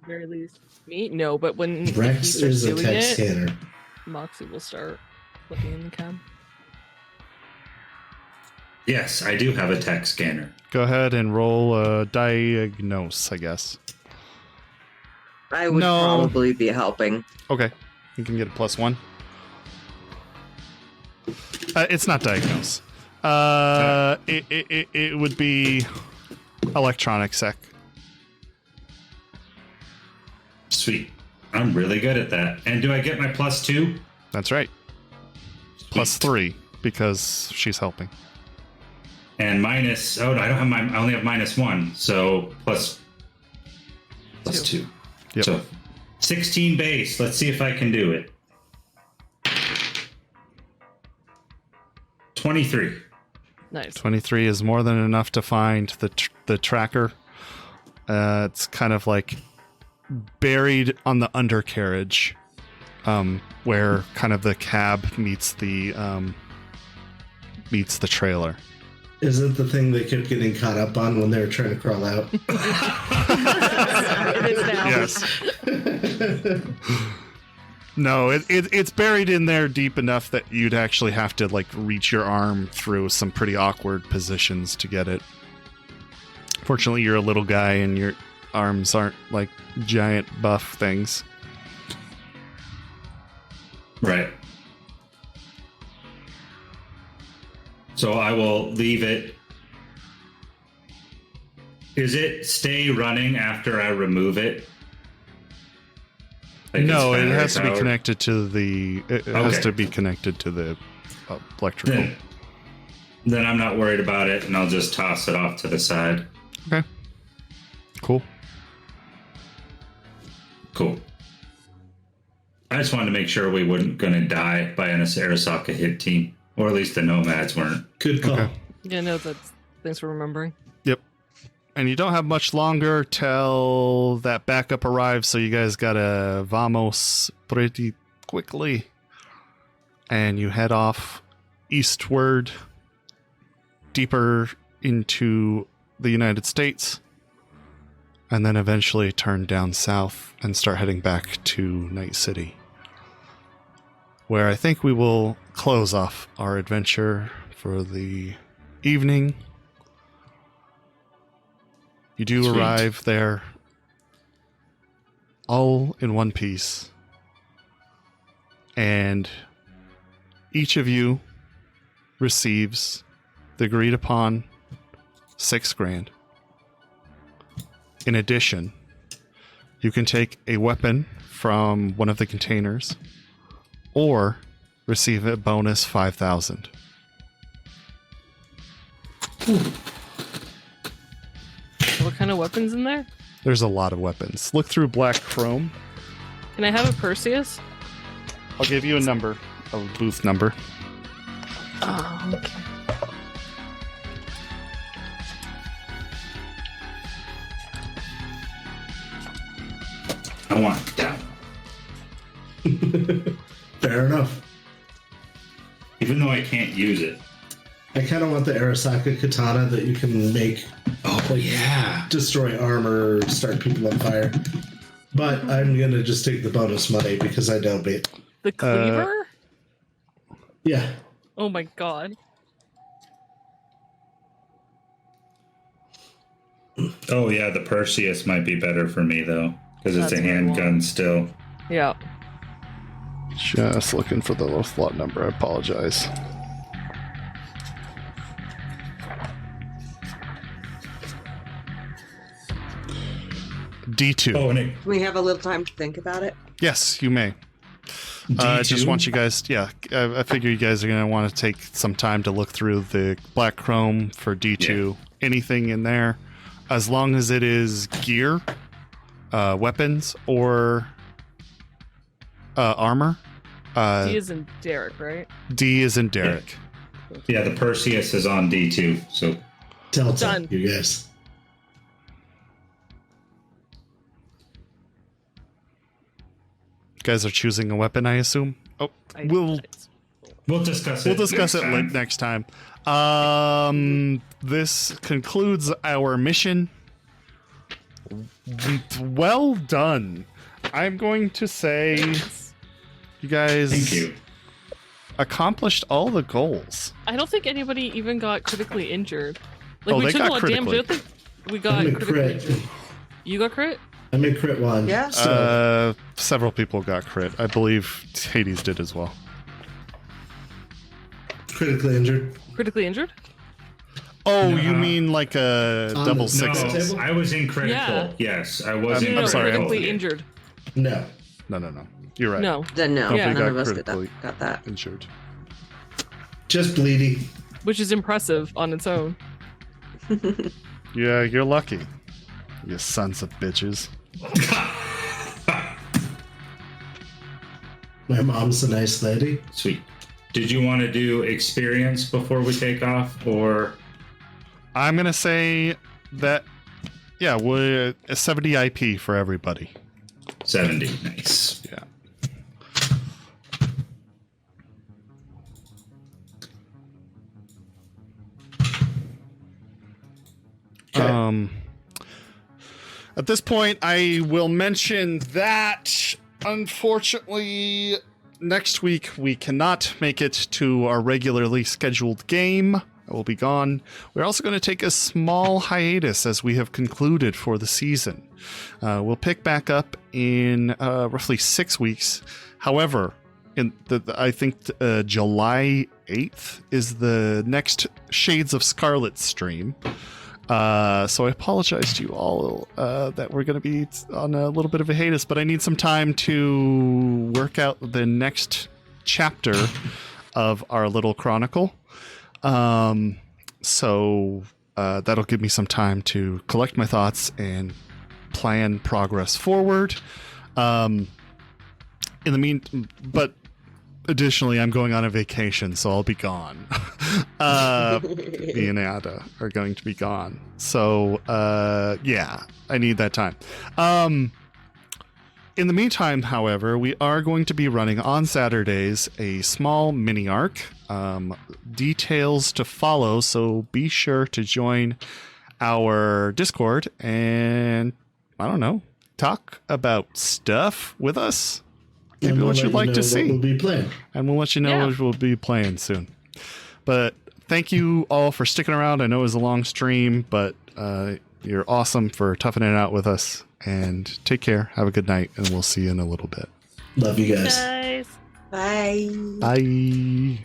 Speaker 5: Very least me, no, but when he
Speaker 3: Rex
Speaker 5: starts
Speaker 3: is a
Speaker 5: doing
Speaker 3: tech
Speaker 5: it,
Speaker 3: scanner.
Speaker 5: Moxie will start looking in the cam.
Speaker 4: Yes, I do have a tech scanner.
Speaker 1: Go ahead and roll a diagnose, I guess.
Speaker 2: I would
Speaker 1: No.
Speaker 2: probably be helping.
Speaker 1: Okay. You can get a +1. It's not diagnose. It would be electronic sec.
Speaker 4: Sweet. I'm really good at that. And do I get my +2?
Speaker 1: That's right. +3 because she's helping.
Speaker 4: And minus. Oh, no, I don't have I only have -1. So plus 2.
Speaker 1: Yep.
Speaker 4: So 16 base. Let's see if I can do it. 23.
Speaker 5: Nice.
Speaker 1: 23 is more than enough to find the tracker. It's kind of like buried on the undercarriage, where kind of the cab meets the trailer.
Speaker 3: Is it the thing they kept getting caught up on when they were trying to crawl out?
Speaker 5: It is now.
Speaker 1: Yes. No, it's buried in there deep enough that you'd actually have to like reach your arm through some pretty awkward positions to get it. Fortunately, you're a little guy and your arms aren't like giant buff things.
Speaker 4: Right. So I will leave it. Is it stay running after I remove it? Like
Speaker 1: No,
Speaker 4: it's
Speaker 1: it
Speaker 4: battery
Speaker 1: has to be
Speaker 4: powered?
Speaker 1: connected to the. It has
Speaker 4: Okay.
Speaker 1: to be connected to the electrical.
Speaker 4: Then I'm not worried about it, and I'll just toss it off to the side.
Speaker 1: Okay. Cool.
Speaker 4: Cool. I just wanted to make sure we weren't going to die by an Arasaka hit team, or at least the nomads weren't.
Speaker 3: Good call.
Speaker 1: Okay.
Speaker 5: Yeah, no, thanks for remembering.
Speaker 1: Yep. And you don't have much longer till that backup arrives, so you guys gotta vamos pretty quickly. And you head off eastward, deeper into the United States, and then eventually turn down south and start heading back to Night City, where I think we will close off our adventure for the evening. You do
Speaker 4: Sweet.
Speaker 1: arrive there all in one piece, and each of you receives the agreed upon $6,000. In addition, you can take a weapon from one of the containers or receive a bonus 5,000.
Speaker 5: What kind of weapons in there?
Speaker 1: There's a lot of weapons. Look through Black Chrome.
Speaker 5: Can I have a Perseus?
Speaker 1: I'll give you a number, a booth number.
Speaker 5: Oh, okay.
Speaker 4: I want that one.
Speaker 3: Fair enough.
Speaker 4: Even though I can't use it.
Speaker 3: I kind of want the Arasaka katana that you can make
Speaker 4: Yeah.
Speaker 3: destroy armor, start people on fire. But I'm gonna just take the bonus money because I don't beat.
Speaker 5: The cleaver?
Speaker 3: Yeah.
Speaker 5: Oh my god.
Speaker 4: Oh, yeah, the Perseus might be better for me, though, because it's
Speaker 5: That's
Speaker 4: a
Speaker 5: what I want.
Speaker 4: handgun still.
Speaker 5: Yeah.
Speaker 1: Just looking for the lot number. I apologize. D2.
Speaker 4: Oh, and it,
Speaker 2: Can we have a little time to think about it?
Speaker 1: Yes, you may. I just want you guys, I figure you guys are going to want to take some time to look through the Black Chrome for D2. Anything in there, as long as it is gear, weapons, or armor.
Speaker 5: He is in Derek, right?
Speaker 1: D is in Derek.
Speaker 4: yeah, the Perseus is on D2, so
Speaker 3: Delta,
Speaker 5: Done.
Speaker 3: you guys.
Speaker 1: You guys are choosing a weapon, I assume? Oh, we'll
Speaker 4: we'll discuss it.
Speaker 1: next time. This concludes our mission. Well done. I'm going to say you guys
Speaker 4: Thank you.
Speaker 1: accomplished all the goals.
Speaker 5: I don't think anybody even got critically injured.
Speaker 1: Oh,
Speaker 5: we
Speaker 1: they
Speaker 5: took
Speaker 1: got
Speaker 5: a lot of damage. I don't
Speaker 1: critically.
Speaker 5: think we got
Speaker 3: I'm a
Speaker 5: critically
Speaker 3: crit.
Speaker 5: injured. You got crit?
Speaker 3: I made crit one.
Speaker 2: Yeah.
Speaker 3: So
Speaker 1: Several people got crit. I believe Hades did as well.
Speaker 3: critically injured.
Speaker 5: Critically injured?
Speaker 1: Oh,
Speaker 4: No.
Speaker 1: you mean like a
Speaker 3: On
Speaker 1: double
Speaker 3: the-
Speaker 1: sixes?
Speaker 3: table?
Speaker 4: I was in critical.
Speaker 5: Yeah.
Speaker 4: Yes, I was in
Speaker 1: I'm
Speaker 5: No,
Speaker 1: sorry,
Speaker 4: critical.
Speaker 5: critically injured.
Speaker 3: No.
Speaker 1: No. You're right.
Speaker 5: No,
Speaker 2: Then no,
Speaker 5: Yeah.
Speaker 2: none
Speaker 1: Got
Speaker 2: of us
Speaker 1: critically
Speaker 2: got that.
Speaker 1: injured.
Speaker 3: Just bleeding.
Speaker 5: which is impressive on its own.
Speaker 1: Yeah, you're lucky. You sons of bitches.
Speaker 3: My mom's a nice lady.
Speaker 4: Sweet. Did you want to do experience before we take off, or?
Speaker 1: I'm going to say that, yeah, we're a 70 IP for everybody.
Speaker 4: 70, nice.
Speaker 1: Yeah.
Speaker 3: Okay.
Speaker 1: At this point, I will mention that, unfortunately, next week we cannot make it to our regularly scheduled game. I will be gone. We're also going to take a small hiatus as we have concluded for the season. We'll pick back up in roughly 6 weeks. However, I think July 8th is the next Shades of Scarlet stream. So I apologize to you all that we're going to be on a little bit of a hiatus, but I need some time to work out the next chapter of our little chronicle. So that'll give me some time to collect my thoughts and plan progress forward. In the meantime, but additionally, I'm going on a vacation, so I'll be gone. Me and Ada are going to be gone. So, yeah, I need that time. In the meantime, however, we are going to be running on Saturdays a small mini arc. Details to follow, so be sure to join our Discord and, I don't know, talk about stuff with us. Maybe what you'd like to see.
Speaker 3: We'll be playing.
Speaker 1: And we'll let you know what we'll be playing soon. But thank you all for sticking around. I know it was a long stream, but you're awesome for toughing it out with us. And take care. Have a good night, and we'll see you in a little bit.
Speaker 3: Love you guys.
Speaker 5: Guys.
Speaker 2: Bye.
Speaker 1: Bye.